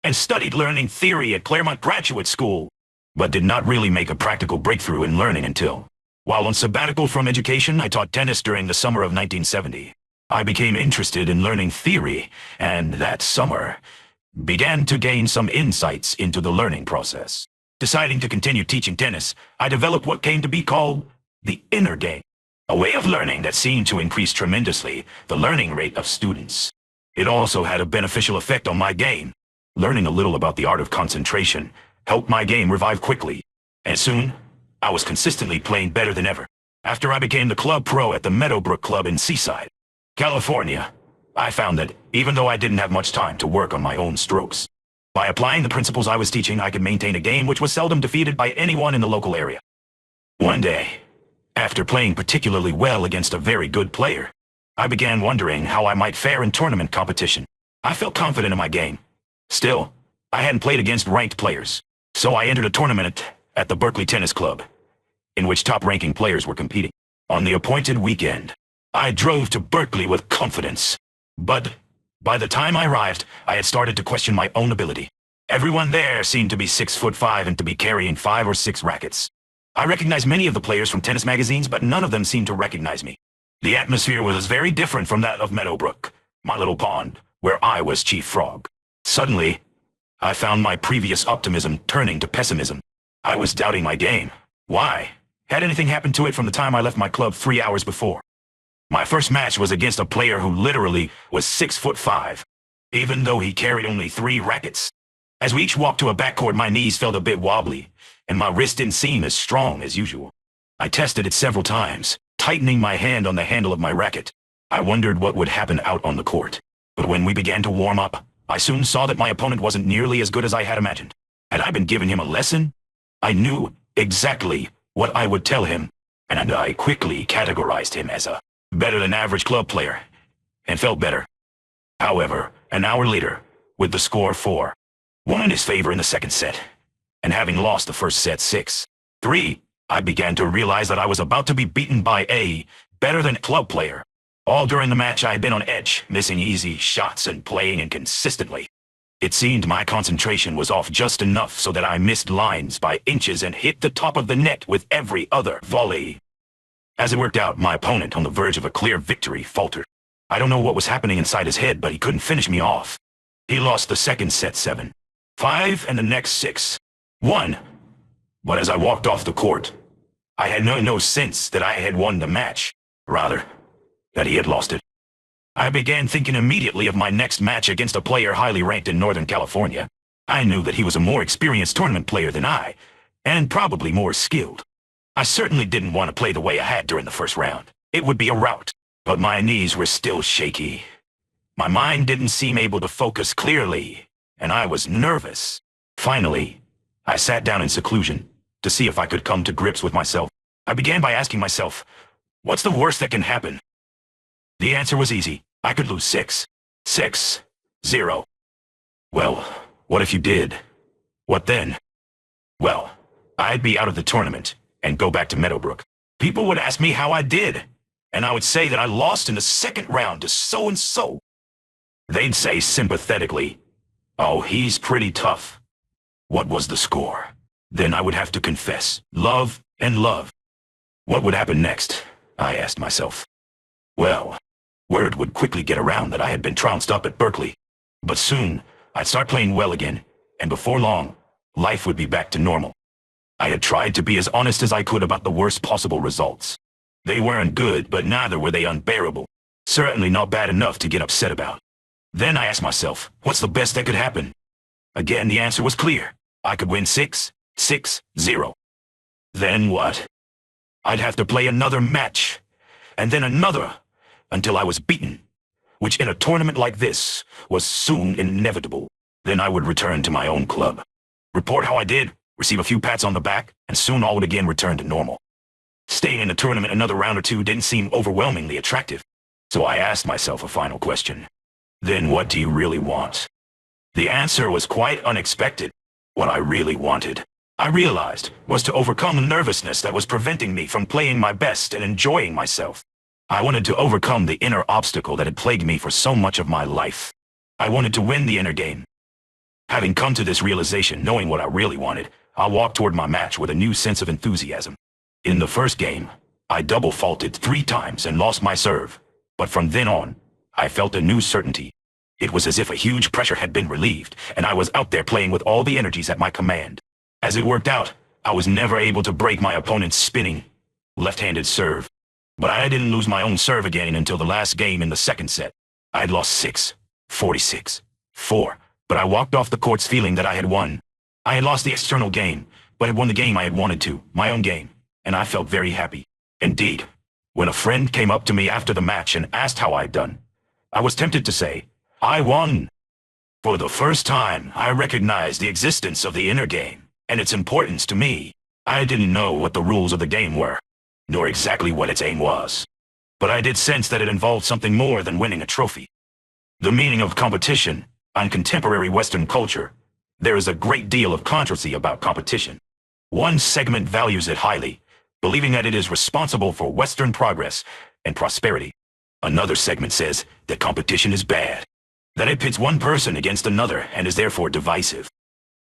and studied learning theory at Claremont Graduate School, but did not really make a practical breakthrough in learning until, while on sabbatical from education, I taught tennis during the summer of 1970. I became interested in learning theory, and that summer began to gain some insights into the learning process. Deciding to continue teaching tennis, I developed what came to be called the inner game, a way of learning that seemed to increase tremendously the learning rate of students. It also had a beneficial effect on my game. Learning a little about the art of concentration helped my game revive quickly, and soon, I was consistently playing better than ever. After I became the club pro at the Meadowbrook Club in Seaside, California, I found that even though I didn't have much time to work on my own strokes, By applying the principles I was teaching, I could maintain a game which was seldom defeated by anyone in the local area. One day, after playing particularly well against a very good player, I began wondering how I might fare in tournament competition. I felt confident in my game. Still, I hadn't played against ranked players, so I entered a tournament at the Berkeley Tennis Club, in which top-ranking players were competing. On the appointed weekend, I drove to Berkeley with confidence. But by the time I arrived, I had started to question my own ability. Everyone there seemed to be 6'5" and to be carrying 5 or 6 rackets. I recognized many of the players from tennis magazines, but none of them seemed to recognize me. The atmosphere was very different from that of Meadowbrook, my little pond, where I was chief frog. Suddenly, I found my previous optimism turning to pessimism. I was doubting my game. Why? Had anything happened to it from the time I left my club 3 hours before? My first match was against a player who literally was 6'5", even though he carried only 3 rackets. As we each walked to a backcourt, my knees felt a bit wobbly, and my wrist didn't seem as strong as usual. I tested it several times, tightening my hand on the handle of my racket. I wondered what would happen out on the court. But when we began to warm up, I soon saw that my opponent wasn't nearly as good as I had imagined. Had I been giving him a lesson? I knew exactly what I would tell him, and I quickly categorized him as a better-than-average club player, and felt better. However, an hour later, with the score 4-1 in his favor in the second set, and having lost the first set 6-3, I began to realize that I was about to be beaten by a better-than-club player. All during the match I had been on edge, missing easy shots and playing inconsistently. It seemed my concentration was off just enough so that I missed lines by inches and hit the top of the net with every other volley. As it worked out, my opponent, on the verge of a clear victory, faltered. I don't know what was happening inside his head, but he couldn't finish me off. He lost the second set 7-5 and the next 6-1. But as I walked off the court, I had no sense that I had won the match. Rather, that he had lost it. I began thinking immediately of my next match against a player highly ranked in Northern California. I knew that he was a more experienced tournament player than I, and probably more skilled. I certainly didn't want to play the way I had during the first round. It would be a rout, but my knees were still shaky. My mind didn't seem able to focus clearly, and I was nervous. Finally, I sat down in seclusion to see if I could come to grips with myself. I began by asking myself, what's the worst that can happen? The answer was easy. I could lose 6-0. Well, what if you did? What then? Well, I'd be out of the tournament and go back to Meadowbrook. People would ask me how I did, and I would say that I lost in the second round to so-and-so. They'd say sympathetically, oh, he's pretty tough. What was the score? Then I would have to confess, love and love. What would happen next? I asked myself. Well, word would quickly get around that I had been trounced up at Berkeley. But soon, I'd start playing well again, and before long, life would be back to normal. I had tried to be as honest as I could about the worst possible results. They weren't good, but neither were they unbearable. Certainly not bad enough to get upset about. Then I asked myself, what's the best that could happen? Again, the answer was clear. I could win 6-0. Then what? I'd have to play another match, and then another, until I was beaten, which in a tournament like this was soon inevitable. Then I would return to my own club, report how I did, receive a few pats on the back, and soon all would again return to normal. Staying in the tournament another round or two didn't seem overwhelmingly attractive, so I asked myself a final question. Then what do you really want? The answer was quite unexpected. What I really wanted, I realized, was to overcome the nervousness that was preventing me from playing my best and enjoying myself. I wanted to overcome the inner obstacle that had plagued me for so much of my life. I wanted to win the inner game. Having come to this realization, knowing what I really wanted, I walked toward my match with a new sense of enthusiasm. In the first game, I double faulted 3 times and lost my serve, but from then on, I felt a new certainty. It was as if a huge pressure had been relieved, and I was out there playing with all the energies at my command. As it worked out, I was never able to break my opponent's spinning, left-handed serve. But I didn't lose my own serve again until the last game in the second set. I had lost 6-46-4, but I walked off the courts feeling that I had won. I had lost the external game, but had won the game I had wanted to, my own game, and I felt very happy. Indeed, when a friend came up to me after the match and asked how I'd done, I was tempted to say, I won. For the first time, I recognized the existence of the inner game and its importance to me. I didn't know what the rules of the game were, nor exactly what its aim was. But I did sense that it involved something more than winning a trophy. The meaning of competition on contemporary Western culture. There is a great deal of controversy about competition. One segment values it highly, believing that it is responsible for Western progress and prosperity. Another segment says that competition is bad, that it pits one person against another and is therefore divisive,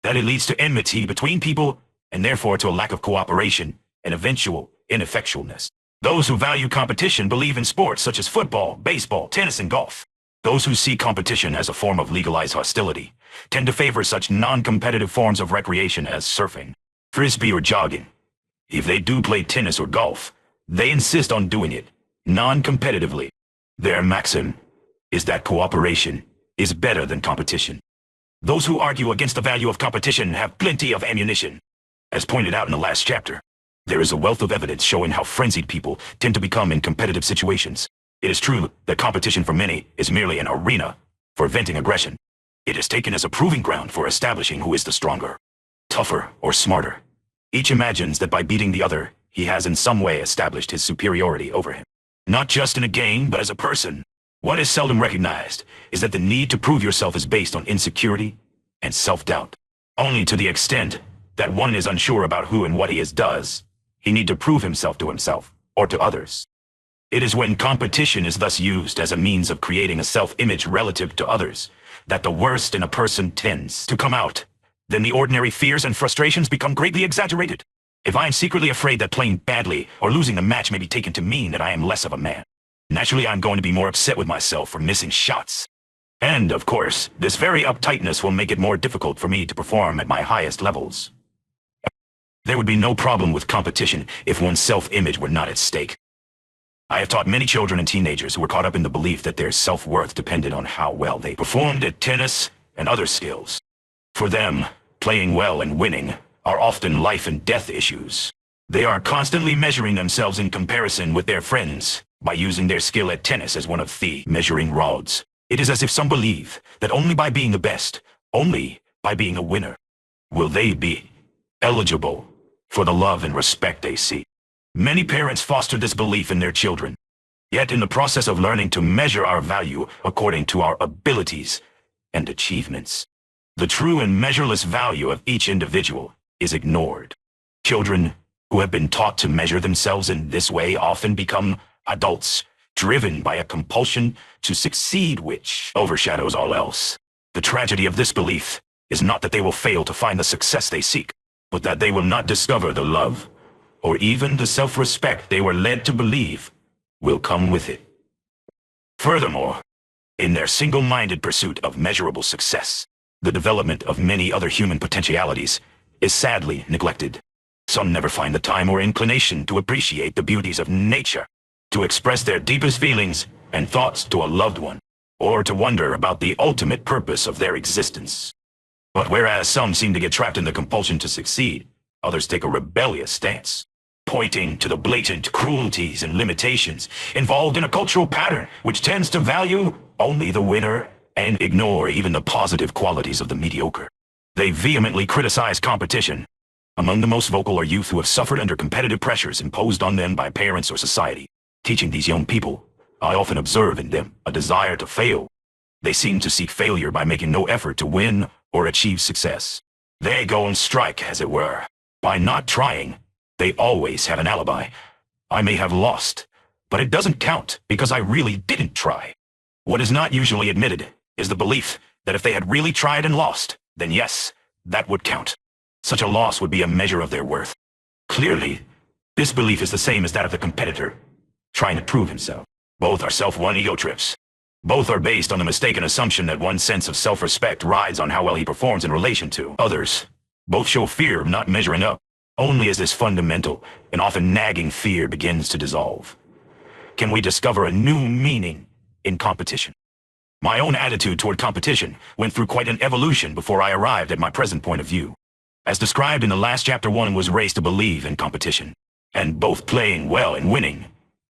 that it leads to enmity between people and therefore to a lack of cooperation and eventual ineffectualness. Those who value competition believe in sports such as football, baseball, tennis, and golf. Those who see competition as a form of legalized hostility tend to favor such non-competitive forms of recreation as surfing, frisbee, or jogging. If they do play tennis or golf, they insist on doing it non-competitively. Their maxim is that cooperation is better than competition. Those who argue against the value of competition have plenty of ammunition. As pointed out in the last chapter, there is a wealth of evidence showing how frenzied people tend to become in competitive situations. It is true that competition for many is merely an arena for venting aggression. It is taken as a proving ground for establishing who is the stronger, tougher, or smarter. Each imagines that by beating the other, he has in some way established his superiority over him. Not just in a game, but as a person. What is seldom recognized is that the need to prove yourself is based on insecurity and self-doubt. Only to the extent that one is unsure about who and what he does, he need to prove himself to himself or to others. It is when competition is thus used as a means of creating a self-image relative to others that the worst in a person tends to come out. Then the ordinary fears and frustrations become greatly exaggerated. If I am secretly afraid that playing badly or losing the match may be taken to mean that I am less of a man, naturally I'm going to be more upset with myself for missing shots. And, of course, this very uptightness will make it more difficult for me to perform at my highest levels. There would be no problem with competition if one's self-image were not at stake. I have taught many children and teenagers who were caught up in the belief that their self-worth depended on how well they performed at tennis and other skills. For them, playing well and winning are often life and death issues. They are constantly measuring themselves in comparison with their friends by using their skill at tennis as one of the measuring rods. It is as if some believe that only by being the best, only by being a winner, will they be eligible for the love and respect they seek. Many parents foster this belief in their children. Yet in the process of learning to measure our value according to our abilities and achievements, the true and measureless value of each individual is ignored. Children who have been taught to measure themselves in this way often become adults, driven by a compulsion to succeed which overshadows all else. The tragedy of this belief is not that they will fail to find the success they seek, but that they will not discover the love or even the self-respect they were led to believe will come with it. Furthermore, in their single-minded pursuit of measurable success, the development of many other human potentialities is sadly neglected. Some never find the time or inclination to appreciate the beauties of nature, to express their deepest feelings and thoughts to a loved one, or to wonder about the ultimate purpose of their existence. But whereas some seem to get trapped in the compulsion to succeed, others take a rebellious stance, pointing to the blatant cruelties and limitations involved in a cultural pattern which tends to value only the winner and ignore even the positive qualities of the mediocre. They vehemently criticize competition. Among the most vocal are youth who have suffered under competitive pressures imposed on them by parents or society. Teaching these young people, I often observe in them a desire to fail. They seem to seek failure by making no effort to win or achieve success. They go on strike, as it were. By not trying, they always have an alibi. I may have lost, but it doesn't count because I really didn't try. What is not usually admitted is the belief that if they had really tried and lost, then yes, that would count. Such a loss would be a measure of their worth. Clearly, this belief is the same as that of the competitor, trying to prove himself. Both are self-won ego trips. Both are based on the mistaken assumption that one's sense of self-respect rides on how well he performs in relation to others. Both show fear of not measuring up, only as this fundamental and often nagging fear begins to dissolve. Can we discover a new meaning in competition? My own attitude toward competition went through quite an evolution before I arrived at my present point of view. As described in the last chapter, one was raised to believe in competition, and both playing well and winning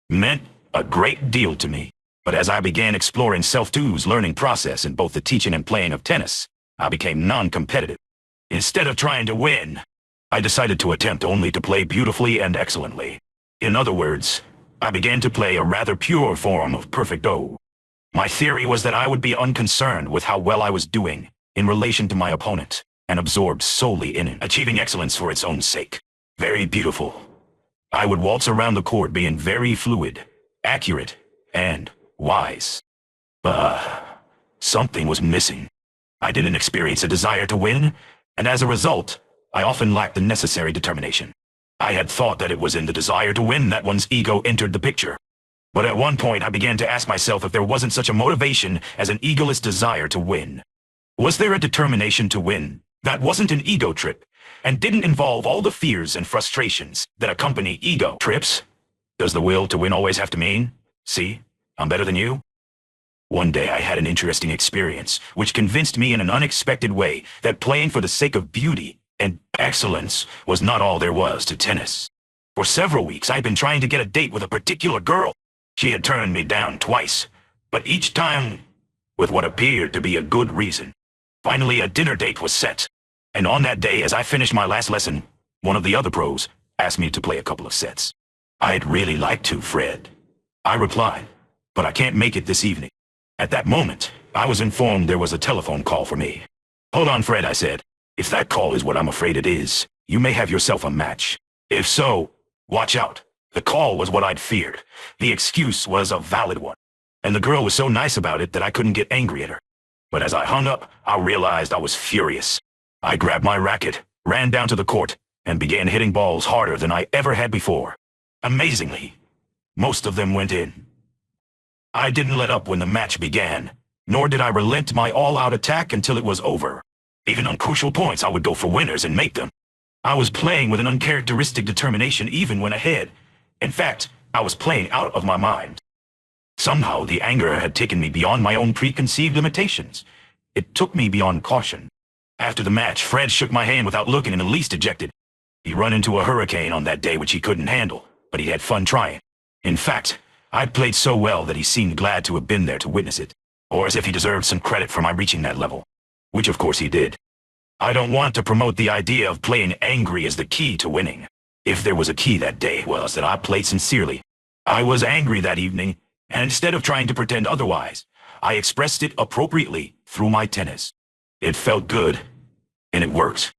meant a great deal to me. But as I began exploring self-tu's learning process in both the teaching and playing of tennis, I became non-competitive. Instead of trying to win, I decided to attempt only to play beautifully and excellently. In other words, I began to play a rather pure form of perfecto. My theory was that I would be unconcerned with how well I was doing in relation to my opponent, and absorbed solely in it, achieving excellence for its own sake. Very beautiful. I would waltz around the court being very fluid, accurate, and wise. But something was missing. I didn't experience a desire to win, and as a result, I often lacked the necessary determination. I had thought that it was in the desire to win that one's ego entered the picture. But at one point I began to ask myself if there wasn't such a motivation as an egoless desire to win. Was there a determination to win that wasn't an ego trip, and didn't involve all the fears and frustrations that accompany ego trips? Does the will to win always have to mean, see, I'm better than you? One day I had an interesting experience, which convinced me in an unexpected way that playing for the sake of beauty and excellence was not all there was to tennis. For several weeks I'd been trying to get a date with a particular girl. She had turned me down twice, but each time with what appeared to be a good reason. Finally, a dinner date was set, and on that day, as I finished my last lesson, one of the other pros asked me to play a couple of sets. I'd really like to, Fred. I replied, but I can't make it this evening. At that moment, I was informed there was a telephone call for me. Hold on, Fred, I said. If that call is what I'm afraid it is, you may have yourself a match. If so, watch out. The call was what I'd feared. The excuse was a valid one. And the girl was so nice about it that I couldn't get angry at her. But as I hung up, I realized I was furious. I grabbed my racket, ran down to the court, and began hitting balls harder than I ever had before. Amazingly, most of them went in. I didn't let up when the match began, nor did I relent my all-out attack until it was over. Even on crucial points, I would go for winners and make them. I was playing with an uncharacteristic determination even when ahead. In fact, I was playing out of my mind. Somehow, the anger had taken me beyond my own preconceived limitations. It took me beyond caution. After the match, Fred shook my hand without looking in the least dejected. He run into a hurricane on that day which he couldn't handle, but he had fun trying. In fact, I'd played so well that he seemed glad to have been there to witness it, or as if he deserved some credit for my reaching that level, which of course he did. I don't want to promote the idea of playing angry as the key to winning. If there was a key that day, it was that I played sincerely. I was angry that evening, and instead of trying to pretend otherwise, I expressed it appropriately through my tennis. It felt good, and it worked.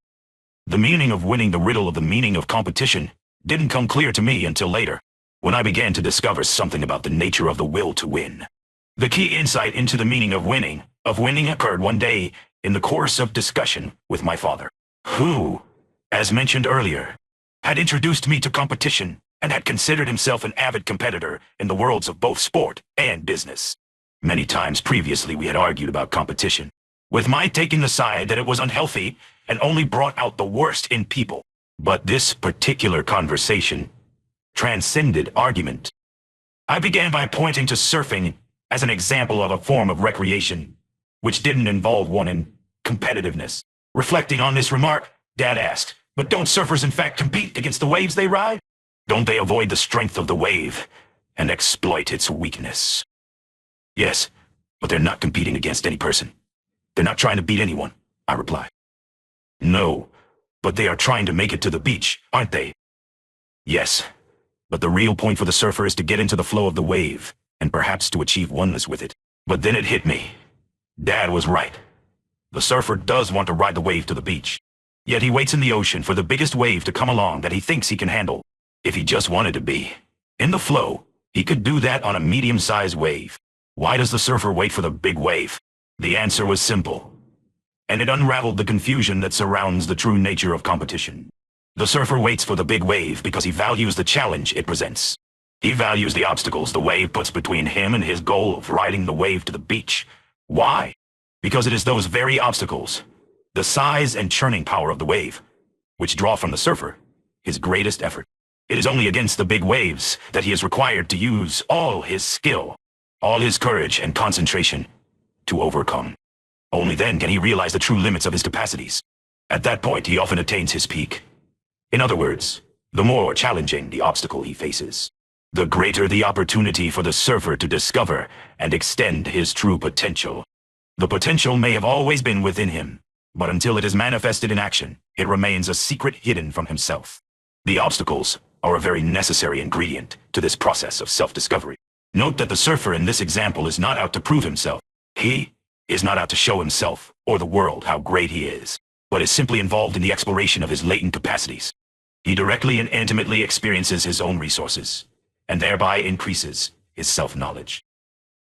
The meaning of winning, the riddle of the meaning of competition, didn't come clear to me until later, when I began to discover something about the nature of the will to win. The key insight into the meaning of winning occurred one day in the course of discussion with my father, who, as mentioned earlier, had introduced me to competition and had considered himself an avid competitor in the worlds of both sport and business. Many times previously we had argued about competition, with my taking the side that it was unhealthy and only brought out the worst in people. But this particular conversation transcended argument. I began by pointing to surfing as an example of a form of recreation, which didn't involve one in competitiveness. Reflecting on this remark, Dad asked, but don't surfers in fact compete against the waves they ride? Don't they avoid the strength of the wave and exploit its weakness? Yes, but they're not competing against any person. They're not trying to beat anyone, I replied. No, but they are trying to make it to the beach, aren't they? Yes, but the real point for the surfer is to get into the flow of the wave, and perhaps to achieve oneness with it. But then it hit me. Dad was right. The surfer does want to ride the wave to the beach. Yet he waits in the ocean for the biggest wave to come along that he thinks he can handle. If he just wanted to be in the flow, he could do that on a medium-sized wave. Why does the surfer wait for the big wave? The answer was simple, and it unraveled the confusion that surrounds the true nature of competition. The surfer waits for the big wave because he values the challenge it presents. He values the obstacles the wave puts between him and his goal of riding the wave to the beach. Why? Because it is those very obstacles, the size and churning power of the wave, which draw from the surfer his greatest effort. It is only against the big waves that he is required to use all his skill, all his courage and concentration to overcome. Only then can he realize the true limits of his capacities. At that point, he often attains his peak. In other words, the more challenging the obstacle he faces, the greater the opportunity for the surfer to discover and extend his true potential. The potential may have always been within him, but until it is manifested in action, it remains a secret hidden from himself. The obstacles are a very necessary ingredient to this process of self-discovery. Note that the surfer in this example is not out to prove himself. He is not out to show himself or the world how great he is, but is simply involved in the exploration of his latent capacities. He directly and intimately experiences his own resources, and thereby increases his self-knowledge.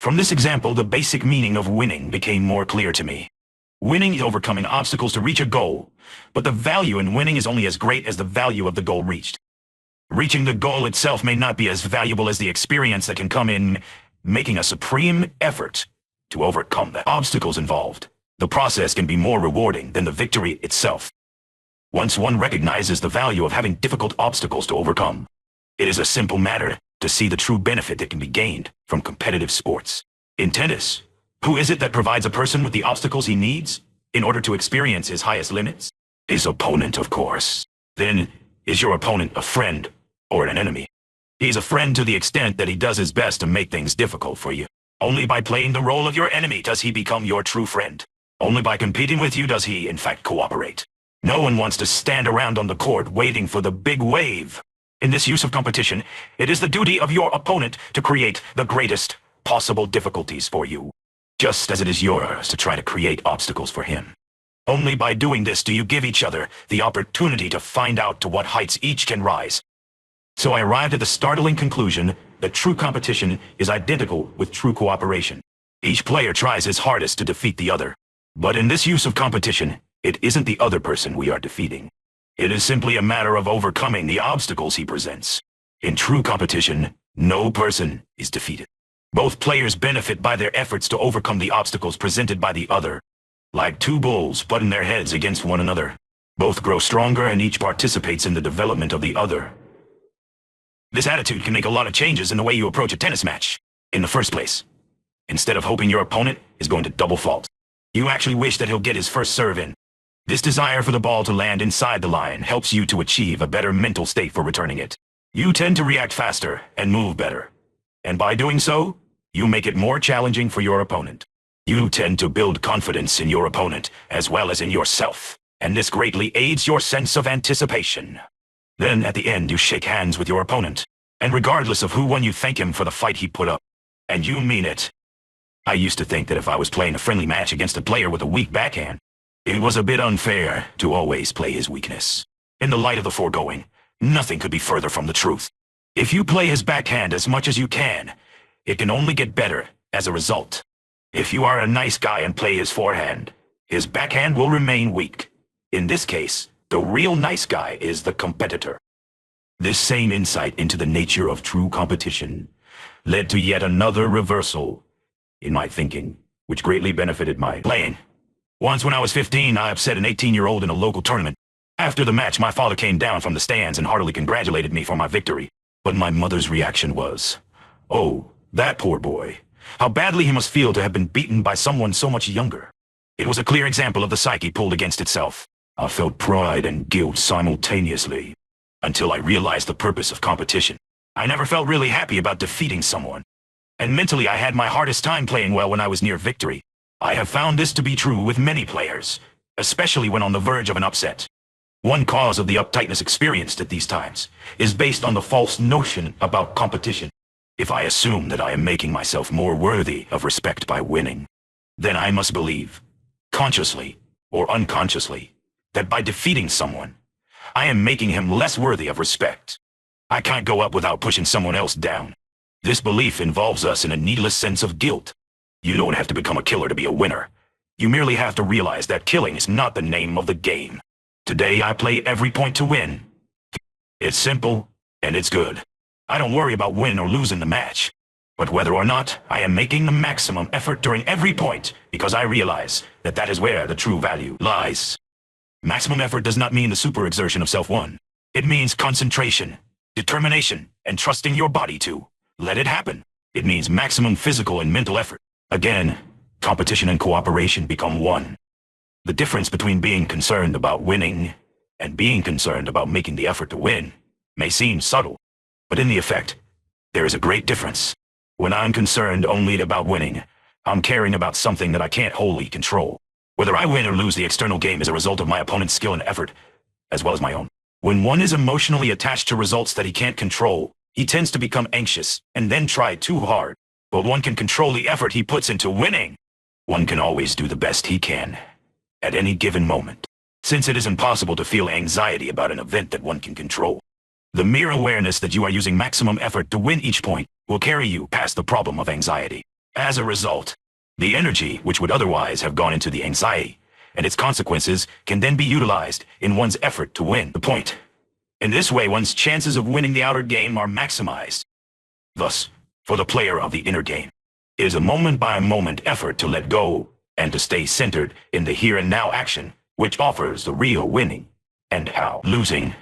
From this example, the basic meaning of winning became more clear to me. Winning is overcoming obstacles to reach a goal, but the value in winning is only as great as the value of the goal reached. Reaching the goal itself may not be as valuable as the experience that can come in making a supreme effort to overcome the obstacles involved. The process can be more rewarding than the victory itself. Once one recognizes the value of having difficult obstacles to overcome, it is a simple matter to see the true benefit that can be gained from competitive sports. In tennis, who is it that provides a person with the obstacles he needs in order to experience his highest limits? His opponent, of course. Then, is your opponent a friend or an enemy? He's a friend to the extent that he does his best to make things difficult for you. Only by playing the role of your enemy does he become your true friend. Only by competing with you does he, in fact, cooperate. No one wants to stand around on the court waiting for the big wave. In this use of competition, it is the duty of your opponent to create the greatest possible difficulties for you, just as it is yours to try to create obstacles for him. Only by doing this do you give each other the opportunity to find out to what heights each can rise. So I arrived at the startling conclusion that true competition is identical with true cooperation. Each player tries his hardest to defeat the other. But in this use of competition, it isn't the other person we are defeating. It is simply a matter of overcoming the obstacles he presents. In true competition, no person is defeated. Both players benefit by their efforts to overcome the obstacles presented by the other. Like two bulls butting their heads against one another. Both grow stronger and each participates in the development of the other. This attitude can make a lot of changes in the way you approach a tennis match. In the first place, instead of hoping your opponent is going to double fault, you actually wish that he'll get his first serve in. This desire for the ball to land inside the line helps you to achieve a better mental state for returning it. You tend to react faster and move better. And by doing so, you make it more challenging for your opponent. You tend to build confidence in your opponent as well as in yourself, and this greatly aids your sense of anticipation. Then at the end you shake hands with your opponent, and regardless of who won you thank him for the fight he put up. And you mean it. I used to think that if I was playing a friendly match against a player with a weak backhand, it was a bit unfair to always play his weakness. In the light of the foregoing, nothing could be further from the truth. If you play his backhand as much as you can, it can only get better as a result. If you are a nice guy and play his forehand, his backhand will remain weak. In this case, the real nice guy is the competitor. This same insight into the nature of true competition led to yet another reversal in my thinking, which greatly benefited my playing. Once when I was 15, I upset an 18-year-old in a local tournament. After the match, my father came down from the stands and heartily congratulated me for my victory. But my mother's reaction was, "Oh, that poor boy. How badly he must feel to have been beaten by someone so much younger." It was a clear example of the psyche pulled against itself. I felt pride and guilt simultaneously, until I realized the purpose of competition. I never felt really happy about defeating someone. And mentally I had my hardest time playing well when I was near victory. I have found this to be true with many players, especially when on the verge of an upset. One cause of the uptightness experienced at these times is based on the false notion about competition. If I assume that I am making myself more worthy of respect by winning, then I must believe, consciously or unconsciously, that by defeating someone, I am making him less worthy of respect. I can't go up without pushing someone else down. This belief involves us in a needless sense of guilt. You don't have to become a killer to be a winner. You merely have to realize that killing is not the name of the game. Today I play every point to win. It's simple, and it's good. I don't worry about winning or losing the match, but whether or not I am making the maximum effort during every point, because I realize that that is where the true value lies. Maximum effort does not mean the super exertion of self-one. It means concentration, determination, and trusting your body to let it happen. It means maximum physical and mental effort. Again, competition and cooperation become one. The difference between being concerned about winning and being concerned about making the effort to win may seem subtle, but in the effect, There is a great difference. When I'm concerned only about winning, I'm caring about something that I can't wholly control. Whether I win or lose the external game is a result of my opponent's skill and effort, as well as my own. When one is emotionally attached to results that he can't control, he tends to become anxious and then try too hard. But one can control the effort he puts into winning. One can always do the best he can, at any given moment, since it is impossible to feel anxiety about an event that one can control. The mere awareness that you are using maximum effort to win each point will carry you past the problem of anxiety. As a result, the energy which would otherwise have gone into the anxiety and its consequences can then be utilized in one's effort to win the point. In this way, one's chances of winning the outer game are maximized. Thus, for the player of the inner game, it is a moment-by-moment effort to let go and to stay centered in the here and now action, which offers the real winning and how losing.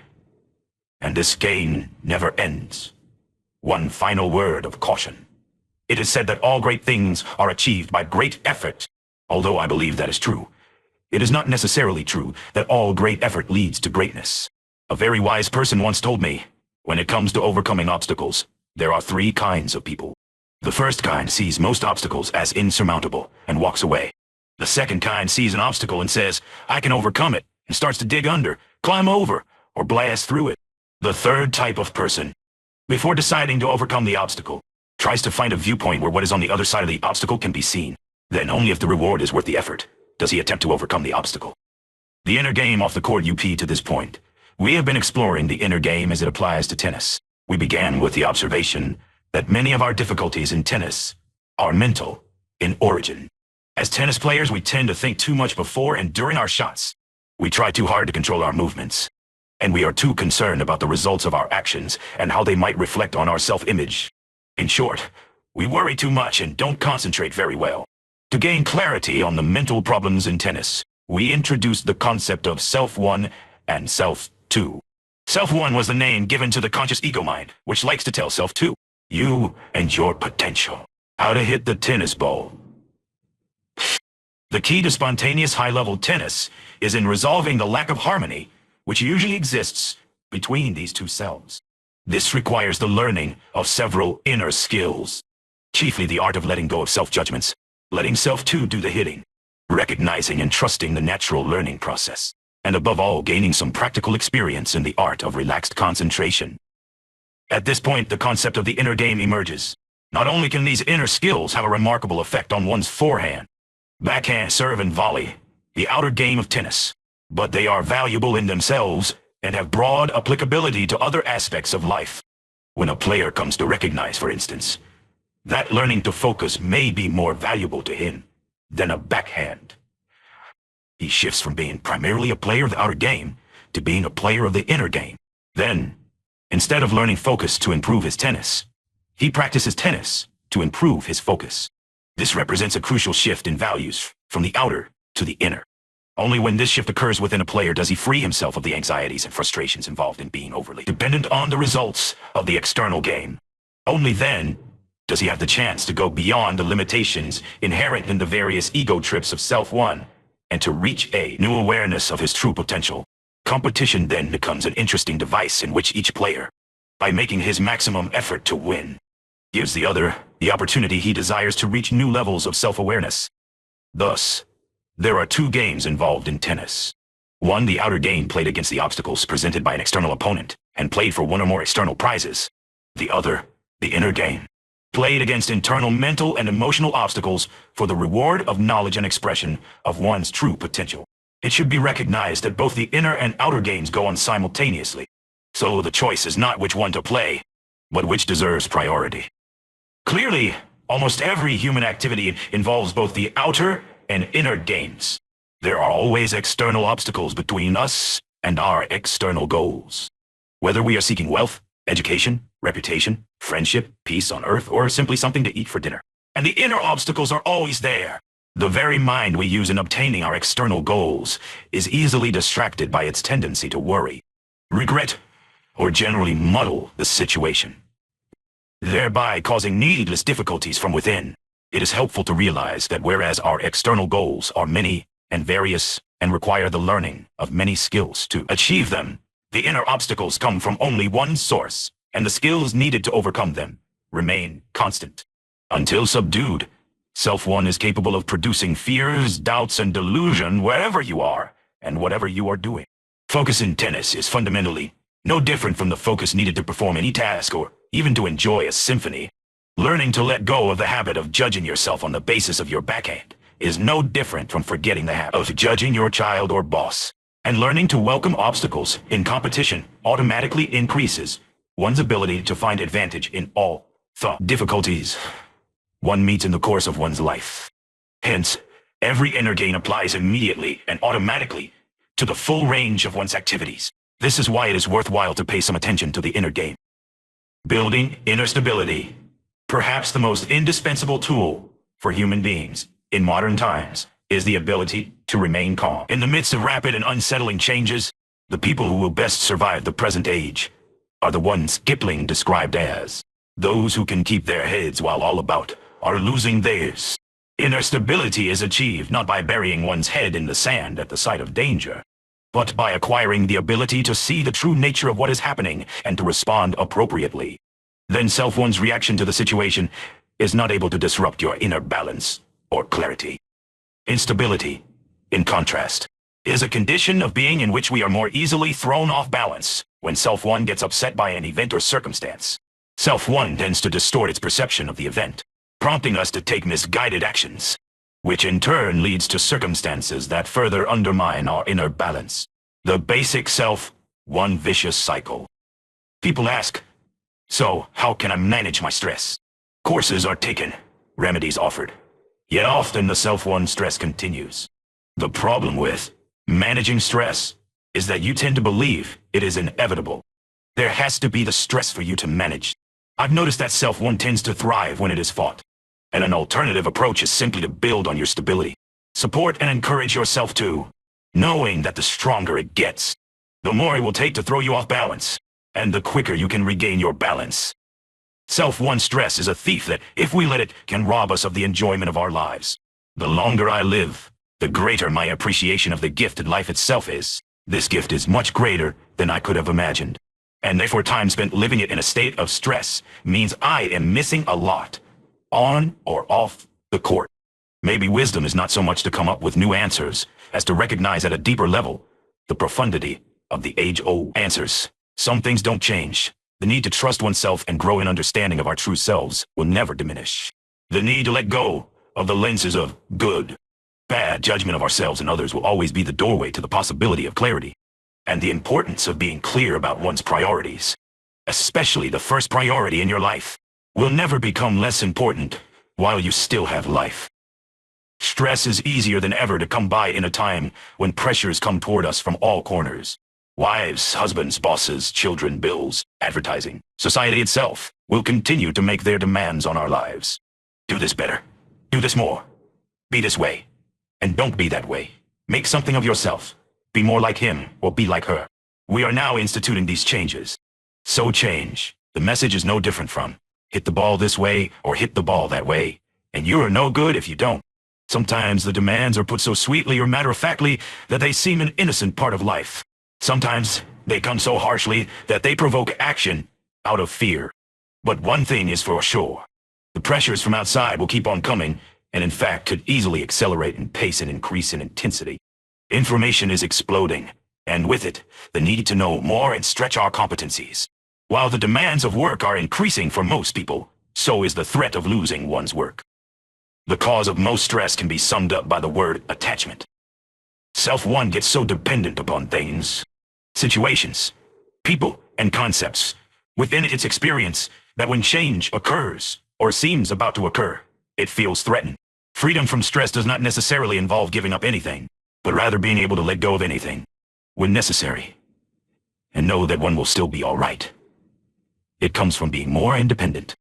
And this game never ends. One final word of caution. It is said that all great things are achieved by great effort. Although I believe that is true, it is not necessarily true that all great effort leads to greatness. A very wise person once told me, when it comes to overcoming obstacles, there are 3 kinds of people. The first kind sees most obstacles as insurmountable and walks away. The second kind sees an obstacle and says, I can overcome it, and starts to dig under, climb over, or blast through it. The third type of person, before deciding to overcome the obstacle, tries to find a viewpoint where what is on the other side of the obstacle can be seen. Then only if the reward is worth the effort does he attempt to overcome the obstacle. The inner game off the court UP to this point. We have been exploring the inner game as it applies to tennis. We began with the observation that many of our difficulties in tennis are mental in origin. As tennis players, we tend to think too much before and during our shots. We try too hard to control our movements, and we are too concerned about the results of our actions and how they might reflect on our self-image. In short, we worry too much and don't concentrate very well. To gain clarity on the mental problems in tennis, we introduced the concept of Self-1 and Self-2. Self-1 was the name given to the conscious ego mind, which likes to tell Self-2, you and your potential, how to hit the tennis ball. The key to spontaneous high-level tennis is in resolving the lack of harmony which usually exists between these two selves. This requires the learning of several inner skills, chiefly the art of letting go of self-judgments, letting Self-2 do the hitting, recognizing and trusting the natural learning process, and above all, gaining some practical experience in the art of relaxed concentration. At this point, the concept of the inner game emerges. Not only can these inner skills have a remarkable effect on one's forehand, backhand, serve, and volley, the outer game of tennis, but they are valuable in themselves and have broad applicability to other aspects of life. When a player comes to recognize, for instance, that learning to focus may be more valuable to him than a backhand, he shifts from being primarily a player of the outer game to being a player of the inner game. Then, instead of learning focus to improve his tennis, he practices tennis to improve his focus. This represents a crucial shift in values from the outer to the inner. Only when this shift occurs within a player does he free himself of the anxieties and frustrations involved in being overly dependent on the results of the external game. Only then does he have the chance to go beyond the limitations inherent in the various ego trips of Self-1 and to reach a new awareness of his true potential. Competition then becomes an interesting device in which each player, by making his maximum effort to win, gives the other the opportunity he desires to reach new levels of self-awareness. Thus, there are 2 games involved in tennis. One, the outer game played against the obstacles presented by an external opponent and played for one or more external prizes. The other, the inner game, played against internal mental and emotional obstacles for the reward of knowledge and expression of one's true potential. It should be recognized that both the inner and outer games go on simultaneously. So the choice is not which one to play, but which deserves priority. Clearly, almost every human activity involves both the outer and inner games. There are always external obstacles between us and our external goals. Whether we are seeking wealth, education, reputation, friendship, peace on earth, or simply something to eat for dinner. And the inner obstacles are always there. The very mind we use in obtaining our external goals is easily distracted by its tendency to worry, regret, or generally muddle the situation, thereby causing needless difficulties from within. It is helpful to realize that whereas our external goals are many and various and require the learning of many skills to achieve them, the inner obstacles come from only one source, and the skills needed to overcome them remain constant. Until subdued, Self-One is capable of producing fears, doubts, and delusion wherever you are and whatever you are doing. Focus in tennis is fundamentally no different from the focus needed to perform any task or even to enjoy a symphony. Learning to let go of the habit of judging yourself on the basis of your backhand is no different from forgetting the habit of judging your child or boss. And learning to welcome obstacles in competition automatically increases one's ability to find advantage in all thought difficulties one meets in the course of one's life. Hence, every inner gain applies immediately and automatically to the full range of one's activities. This is why it is worthwhile to pay some attention to the inner game. Building inner stability, perhaps the most indispensable tool for human beings in modern times, is the ability to remain calm. In the midst of rapid and unsettling changes, the people who will best survive the present age are the ones Kipling described as those who can keep their heads while all about are losing theirs. Inner stability is achieved not by burying one's head in the sand at the sight of danger, but by acquiring the ability to see the true nature of what is happening and to respond appropriately. Then Self-One's reaction to the situation is not able to disrupt your inner balance or clarity. Instability, in contrast, is a condition of being in which we are more easily thrown off balance when Self-One gets upset by an event or circumstance. Self-One tends to distort its perception of the event, prompting us to take misguided actions, which in turn leads to circumstances that further undermine our inner balance. The basic Self-One vicious cycle. People ask, so how can I manage my stress? Courses are taken, remedies offered. Yet often the Self-One stress continues. The problem with managing stress is that you tend to believe it is inevitable. There has to be the stress for you to manage. I've noticed that Self-One tends to thrive when it is fought. And an alternative approach is simply to build on your stability. Support and encourage yourself too, knowing that the stronger it gets, the more it will take to throw you off balance, and the quicker you can regain your balance. Self-One stress is a thief that, if we let it, can rob us of the enjoyment of our lives. The longer I live, the greater my appreciation of the gift that life itself is. This gift is much greater than I could have imagined. And therefore time spent living it in a state of stress means I am missing a lot, on or off the court. Maybe wisdom is not so much to come up with new answers as to recognize at a deeper level the profundity of the age-old answers. Some things don't change. The need to trust oneself and grow in understanding of our true selves will never diminish. The need to let go of the lenses of good, bad judgment of ourselves and others will always be the doorway to the possibility of clarity. And the importance of being clear about one's priorities, especially the first priority in your life, will never become less important while you still have life. Stress is easier than ever to come by in a time when pressures come toward us from all corners. Wives, husbands, bosses, children, bills, advertising, society itself will continue to make their demands on our lives. Do this better. Do this more. Be this way. And don't be that way. Make something of yourself. Be more like him or be like her. We are now instituting these changes. So change. The message is no different from hit the ball this way or hit the ball that way. And you are no good if you don't. Sometimes the demands are put so sweetly or matter-of-factly that they seem an innocent part of life. Sometimes they come so harshly that they provoke action out of fear. But one thing is for sure. The pressures from outside will keep on coming, and in fact could easily accelerate in pace and increase in intensity. Information is exploding, and with it, the need to know more and stretch our competencies. While the demands of work are increasing for most people, so is the threat of losing one's work. The cause of most stress can be summed up by the word attachment. Self-One gets so dependent upon things, situations, people, and concepts within its experience that when change occurs or seems about to occur, it feels threatened. Freedom from stress does not necessarily involve giving up anything, but rather being able to let go of anything when necessary and know that one will still be all right. It comes from being more independent,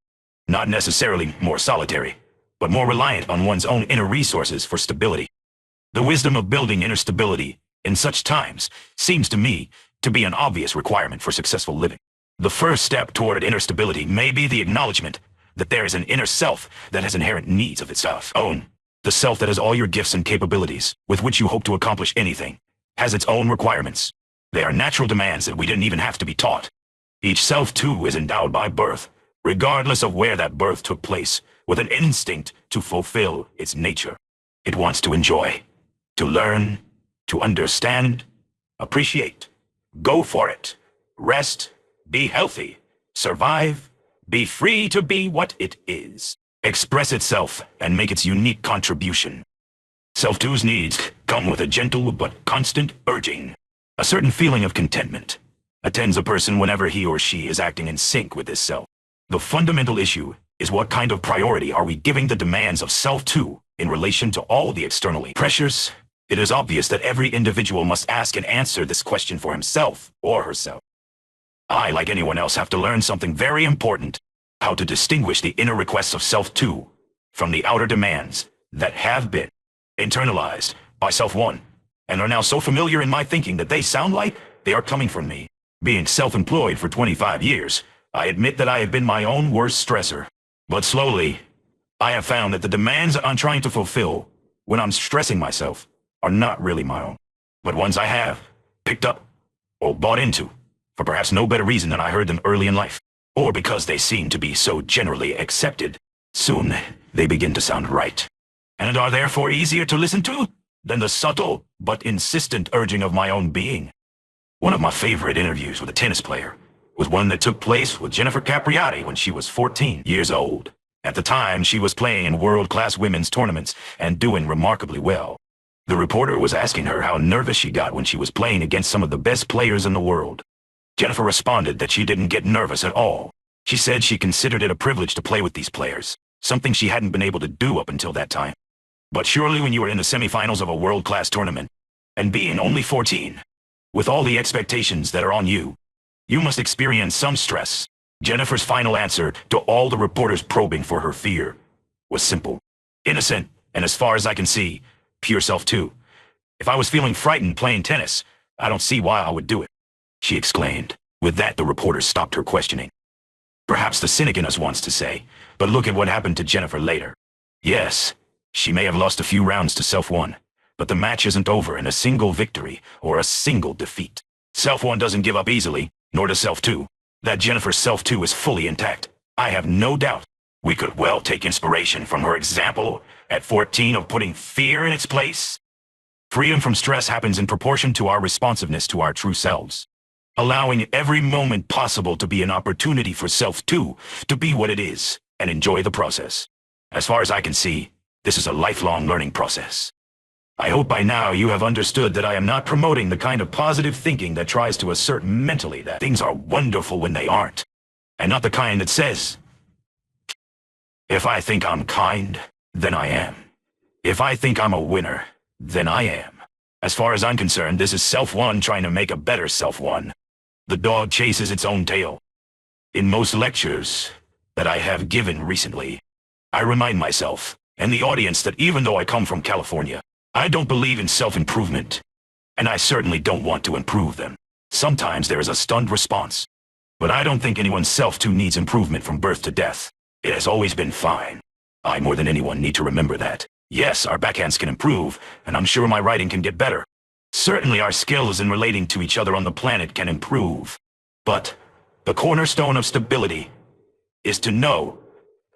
not necessarily more solitary, but more reliant on one's own inner resources for stability. The wisdom of building inner stability in such times seems to me to be an obvious requirement for successful living. The first step toward inner stability may be the acknowledgement that there is an inner self that has inherent needs of its own. The self that has all your gifts and capabilities, with which you hope to accomplish anything, has its own requirements. They are natural demands that we didn't even have to be taught. Each self, too, is endowed by birth regardless of where that birth took place, with an instinct to fulfill its nature. It wants to enjoy, to learn, to understand, appreciate, go for it, rest, be healthy, survive, be free to be what it is, express itself, and make its unique contribution. Self-two's needs come with a gentle but constant urging. A certain feeling of contentment attends a person whenever he or she is acting in sync with this self. The fundamental issue is what kind of priority are we giving the demands of self-two in relation to all the external pressures? It is obvious that every individual must ask and answer this question for himself or herself. I, like anyone else, have to learn something very important: how to distinguish the inner requests of self-two from the outer demands that have been internalized by self-one, and are now so familiar in my thinking that they sound like they are coming from me. Being self-employed for 25 years, I admit that I have been my own worst stressor. But slowly, I have found that the demands that I'm trying to fulfill when I'm stressing myself are not really my own, but ones I have picked up or bought into for perhaps no better reason than I heard them early in life, or because they seem to be so generally accepted. Soon, they begin to sound right, and are therefore easier to listen to than the subtle but insistent urging of my own being. One of my favorite interviews with a tennis player was one that took place with Jennifer Capriati when she was 14 years old. At the time, she was playing in world-class women's tournaments and doing remarkably well. The reporter was asking her how nervous she got when she was playing against some of the best players in the world. Jennifer responded that she didn't get nervous at all. She said she considered it a privilege to play with these players, something she hadn't been able to do up until that time. But surely when you are in the semifinals of a world-class tournament, and being only 14, with all the expectations that are on you, you must experience some stress. Jennifer's final answer to all the reporters probing for her fear was simple, innocent, and as far as I can see, pure self-two. If I was feeling frightened playing tennis, I don't see why I would do it, she exclaimed. With that, the reporter stopped her questioning. Perhaps the cynic in us wants to say, but look at what happened to Jennifer later. Yes, she may have lost a few rounds to self-one, but the match isn't over in a single victory or a single defeat. Self-one doesn't give up easily, nor does self-two. That Jennifer's self-two is fully intact, I have no doubt. We could well take inspiration from her example at 14 of putting fear in its place. Freedom from stress happens in proportion to our responsiveness to our true selves, allowing every moment possible to be an opportunity for self-two to be what it is and enjoy the process. As far as I can see, this is a lifelong learning process. I hope by now you have understood that I am not promoting the kind of positive thinking that tries to assert mentally that things are wonderful when they aren't, and not the kind that says, if I think I'm kind, then I am. If I think I'm a winner, then I am. As far as I'm concerned, this is self-one trying to make a better self-one. The dog chases its own tail. In most lectures that I have given recently, I remind myself and the audience that even though I come from California, I don't believe in self-improvement, and I certainly don't want to improve them. Sometimes there is a stunned response, but I don't think anyone's self-two needs improvement from birth to death. It has always been fine. I, more than anyone, need to remember that. Yes, our backhands can improve, and I'm sure my writing can get better. Certainly our skills in relating to each other on the planet can improve. But the cornerstone of stability is to know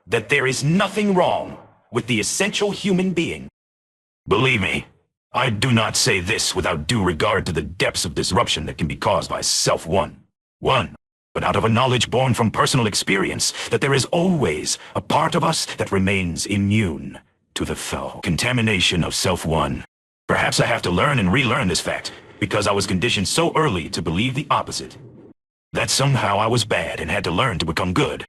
that there is nothing wrong with the essential human being. Believe me, I do not say this without due regard to the depths of disruption that can be caused by self-one, but out of a knowledge born from personal experience that there is always a part of us that remains immune to the foul contamination of self-one. Perhaps I have to learn and relearn this fact, because I was conditioned so early to believe the opposite. That somehow I was bad and had to learn to become good.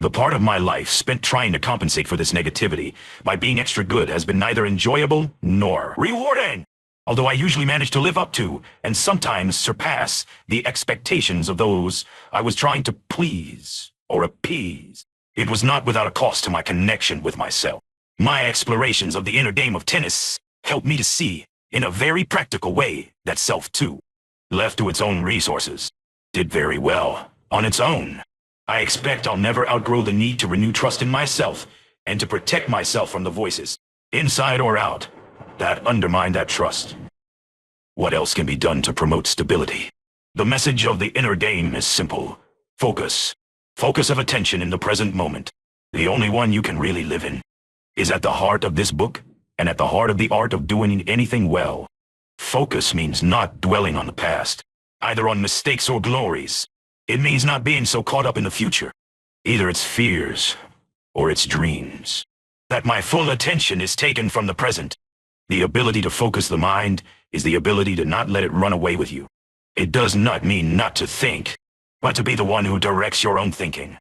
The part of my life spent trying to compensate for this negativity by being extra good has been neither enjoyable nor rewarding, although I usually manage to live up to, and sometimes surpass, the expectations of those I was trying to please or appease. It was not without a cost to my connection with myself. My explorations of the inner game of tennis helped me to see, in a very practical way, that self-two, left to its own resources, did very well on its own. I expect I'll never outgrow the need to renew trust in myself and to protect myself from the voices, inside or out, that undermine that trust. What else can be done to promote stability? The message of the inner game is simple. Focus. Focus of attention in the present moment, the only one you can really live in, is at the heart of this book and at the heart of the art of doing anything well. Focus means not dwelling on the past, either on mistakes or glories. It means not being so caught up in the future, either its fears or its dreams, that my full attention is taken from the present. The ability to focus the mind is the ability to not let it run away with you. It does not mean not to think, but to be the one who directs your own thinking.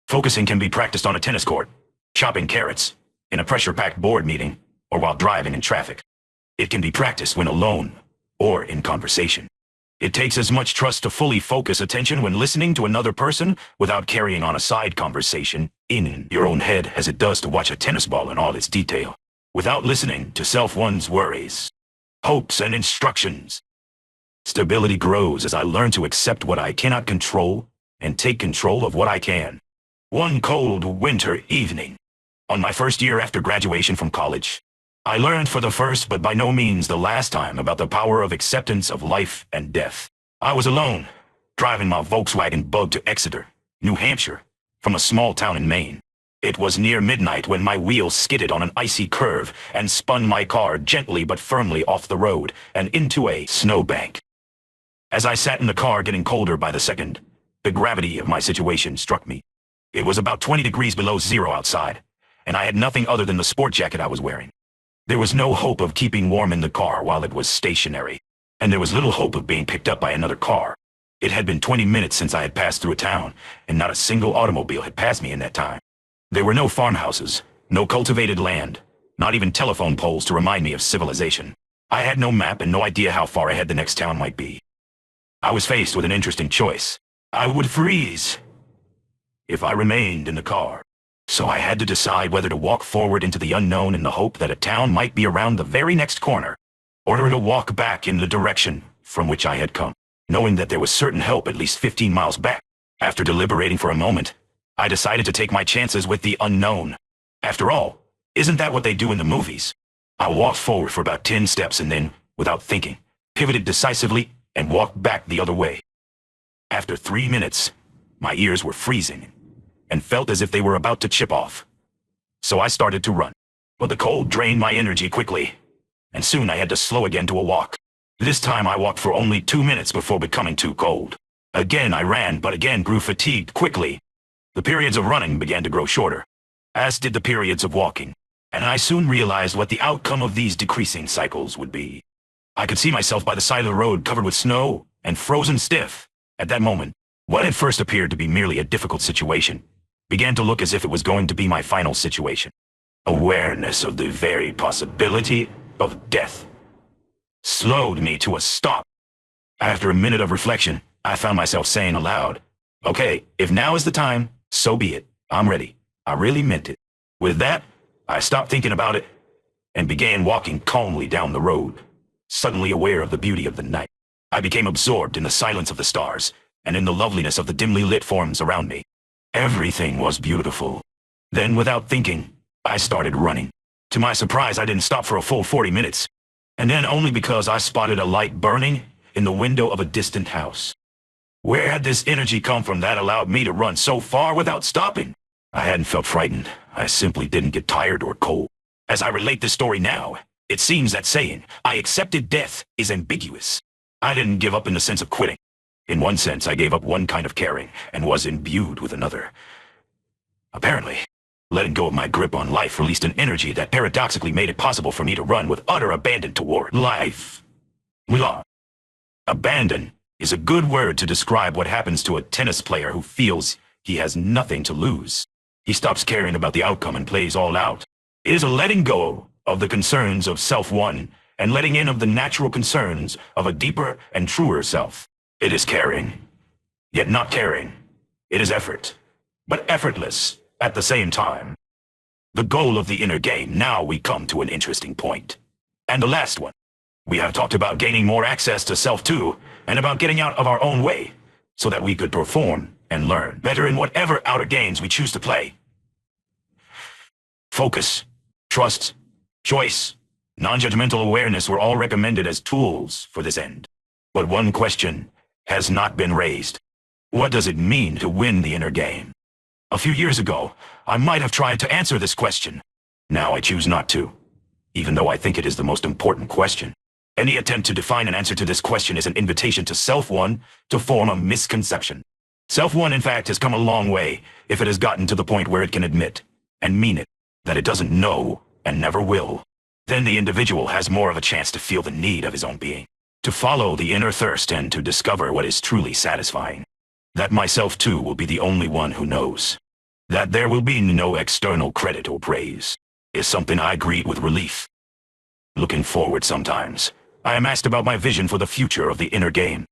Focusing can be practiced on a tennis court, chopping carrots, in a pressure-packed board meeting, or while driving in traffic. It can be practiced when alone or in conversation. It takes as much trust to fully focus attention when listening to another person without carrying on a side conversation in your own head as it does to watch a tennis ball in all its detail, without listening to one's worries, hopes, and instructions. Stability grows as I learn to accept what I cannot control and take control of what I can. One cold winter evening, on my first year after graduation from college, I learned for the first but by no means the last time about the power of acceptance of life and death. I was alone, driving my Volkswagen Bug to Exeter, New Hampshire, from a small town in Maine. It was near midnight when my wheels skidded on an icy curve and spun my car gently but firmly off the road and into a snowbank. As I sat in the car getting colder by the second, the gravity of my situation struck me. It was about 20 degrees below zero outside, and I had nothing other than the sport jacket I was wearing. There was no hope of keeping warm in the car while it was stationary, and there was little hope of being picked up by another car. It had been 20 minutes since I had passed through a town, and not a single automobile had passed me in that time. There were no farmhouses, no cultivated land, not even telephone poles to remind me of civilization. I had no map and no idea how far ahead the next town might be. I was faced with an interesting choice. I would freeze if I remained in the car. So I had to decide whether to walk forward into the unknown in the hope that a town might be around the very next corner, or to walk back in the direction from which I had come, knowing that there was certain help at least 15 miles back. After deliberating for a moment, I decided to take my chances with the unknown. After all, isn't that what they do in the movies? I walked forward for about 10 steps and then, without thinking, pivoted decisively and walked back the other way. After 3 minutes, my ears were freezing and felt as if they were about to chip off. So I started to run, but the cold drained my energy quickly, and soon I had to slow again to a walk. This time I walked for only 2 minutes before becoming too cold. Again I ran, but again grew fatigued quickly. The periods of running began to grow shorter, as did the periods of walking, and I soon realized what the outcome of these decreasing cycles would be. I could see myself by the side of the road covered with snow and frozen stiff. At that moment, what had first appeared to be merely a difficult situation began to look as if it was going to be my final situation. Awareness of the very possibility of death slowed me to a stop. After a minute of reflection, I found myself saying aloud, "Okay, if now is the time, so be it. I'm ready." I really meant it. With that, I stopped thinking about it and began walking calmly down the road, suddenly aware of the beauty of the night. I became absorbed in the silence of the stars and in the loveliness of the dimly lit forms around me. Everything was beautiful. Then, without thinking, I started running. To my surprise, I didn't stop for a full 40 minutes, and then only because I spotted a light burning in the window of a distant house. Where had this energy come from that allowed me to run so far without stopping? I hadn't felt frightened. I simply didn't get tired or cold. As I relate this story now, it seems that saying, "I accepted death," is ambiguous. I didn't give up in the sense of quitting. In one sense, I gave up one kind of caring and was imbued with another. Apparently, letting go of my grip on life released an energy that paradoxically made it possible for me to run with utter abandon toward life. Abandon is a good word to describe what happens to a tennis player who feels he has nothing to lose. He stops caring about the outcome and plays all out. It is a letting go of the concerns of self-one and letting in of the natural concerns of a deeper and truer self. It is caring, yet not caring. It is effort, but effortless at the same time. The goal of the inner game. Now we come to an interesting point. And the last one. We have talked about gaining more access to self too, and about getting out of our own way, so that we could perform and learn better in whatever outer games we choose to play. Focus, trust, choice, non-judgmental awareness were all recommended as tools for this end. But one question has not been raised. What does it mean to win the inner game? A few years ago, I might have tried to answer this question. Now I choose not to, even though I think it is the most important question. Any attempt to define an answer to this question is an invitation to Self-One to form a misconception. Self-One, in fact, has come a long way if it has gotten to the point where it can admit, and mean it, that it doesn't know and never will. Then the individual has more of a chance to feel the need of his own being, to follow the inner thirst and to discover what is truly satisfying. That myself, too, will be the only one who knows. That there will be no external credit or praise is something I greet with relief. Looking forward sometimes, I am asked about my vision for the future of the inner game.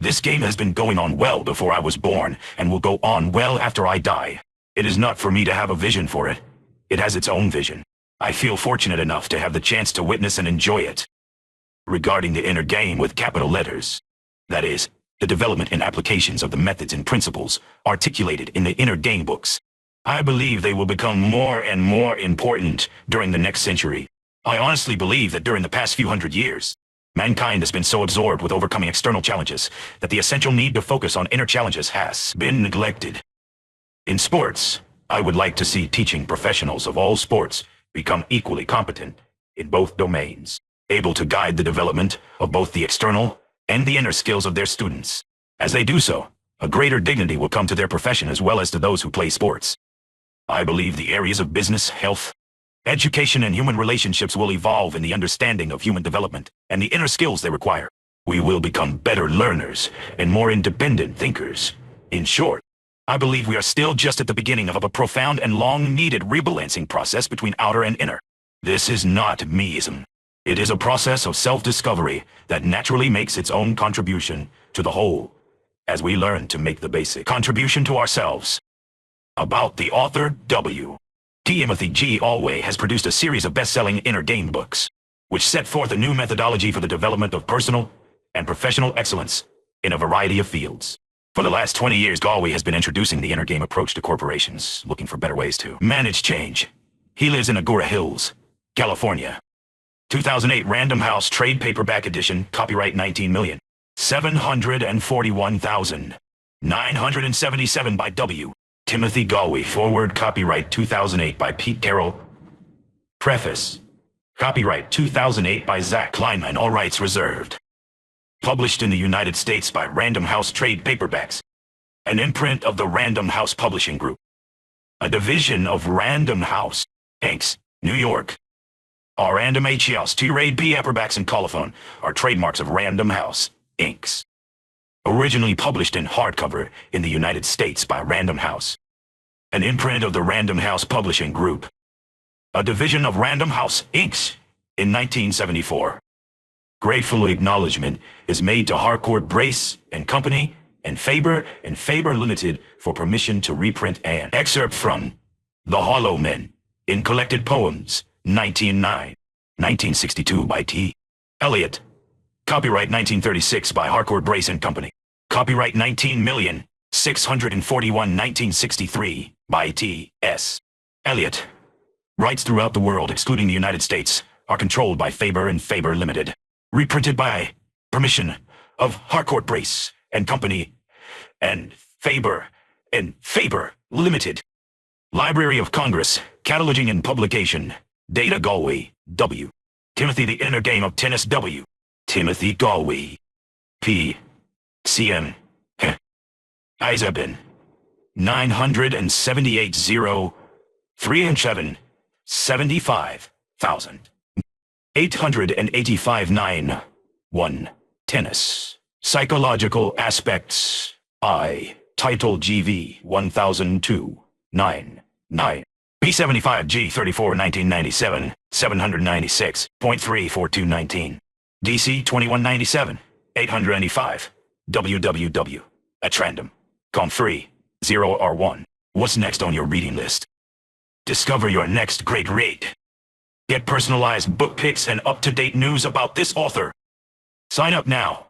This game has been going on well before I was born and will go on well after I die. It is not for me to have a vision for it. It has its own vision. I feel fortunate enough to have the chance to witness and enjoy it. Regarding the inner game with capital letters, that is, the development and applications of the methods and principles articulated in the inner game books, I believe they will become more and more important during the next century. I honestly believe that during the past few hundred years, mankind has been so absorbed with overcoming external challenges that the essential need to focus on inner challenges has been neglected. In sports, I would like to see teaching professionals of all sports become equally competent in both domains, able to guide the development of both the external and the inner skills of their students. As they do so, a greater dignity will come to their profession as well as to those who play sports. I believe the areas of business, health, education, and human relationships will evolve in the understanding of human development and the inner skills they require. We will become better learners and more independent thinkers. In short, I believe we are still just at the beginning of a profound and long-needed rebalancing process between outer and inner. This is not meism. It is a process of self-discovery that naturally makes its own contribution to the whole, as we learn to make the basic contribution to ourselves. About the author, W. Timothy G. Alway has produced a series of best-selling inner game books, which set forth a new methodology for the development of personal and professional excellence in a variety of fields. For the last 20 years, Galway has been introducing the inner game approach to corporations, looking for better ways to manage change. He lives in Agoura Hills, California. 2008 Random House Trade Paperback Edition, copyright 19,741,977 by W. Timothy Galway. Forward, copyright 2008 by Pete Carroll. Preface, copyright 2008 by Zach Kleinman, all rights reserved. Published in the United States by Random House Trade Paperbacks, an imprint of the Random House Publishing Group, a division of Random House, Inc., New York. Our Random House Trade Paperbacks and Colophon are trademarks of Random House, Inc. Originally published in hardcover in the United States by Random House, an imprint of the Random House Publishing Group, a division of Random House, Inc. in 1974. Grateful acknowledgement is made to Harcourt Brace and Company and Faber Limited for permission to reprint an excerpt from The Hollow Men in Collected Poems, 1962 by T. Eliot. Copyright 1936 by Harcourt Brace and Company. Copyright 19,641,1963 by T. S. Eliot. Rights throughout the world, excluding the United States, are controlled by Faber Limited. Reprinted by permission of Harcourt Brace and Company and Faber Limited. Library of Congress, cataloging and publication. Data Galway, W. Timothy the Inner Game of Tennis, W. Timothy Galway. P. CM. Isabin. 978 307 75,000. 885 9 1. Tennis. Psychological Aspects. I. Title GV 1002 9 9. P75G 34 1997 796.34219. DC 2197 895. www. At random. Com free. 0R1. What's next on your reading list? Discover your next great read. Get personalized book picks and up-to-date news about this author. Sign up now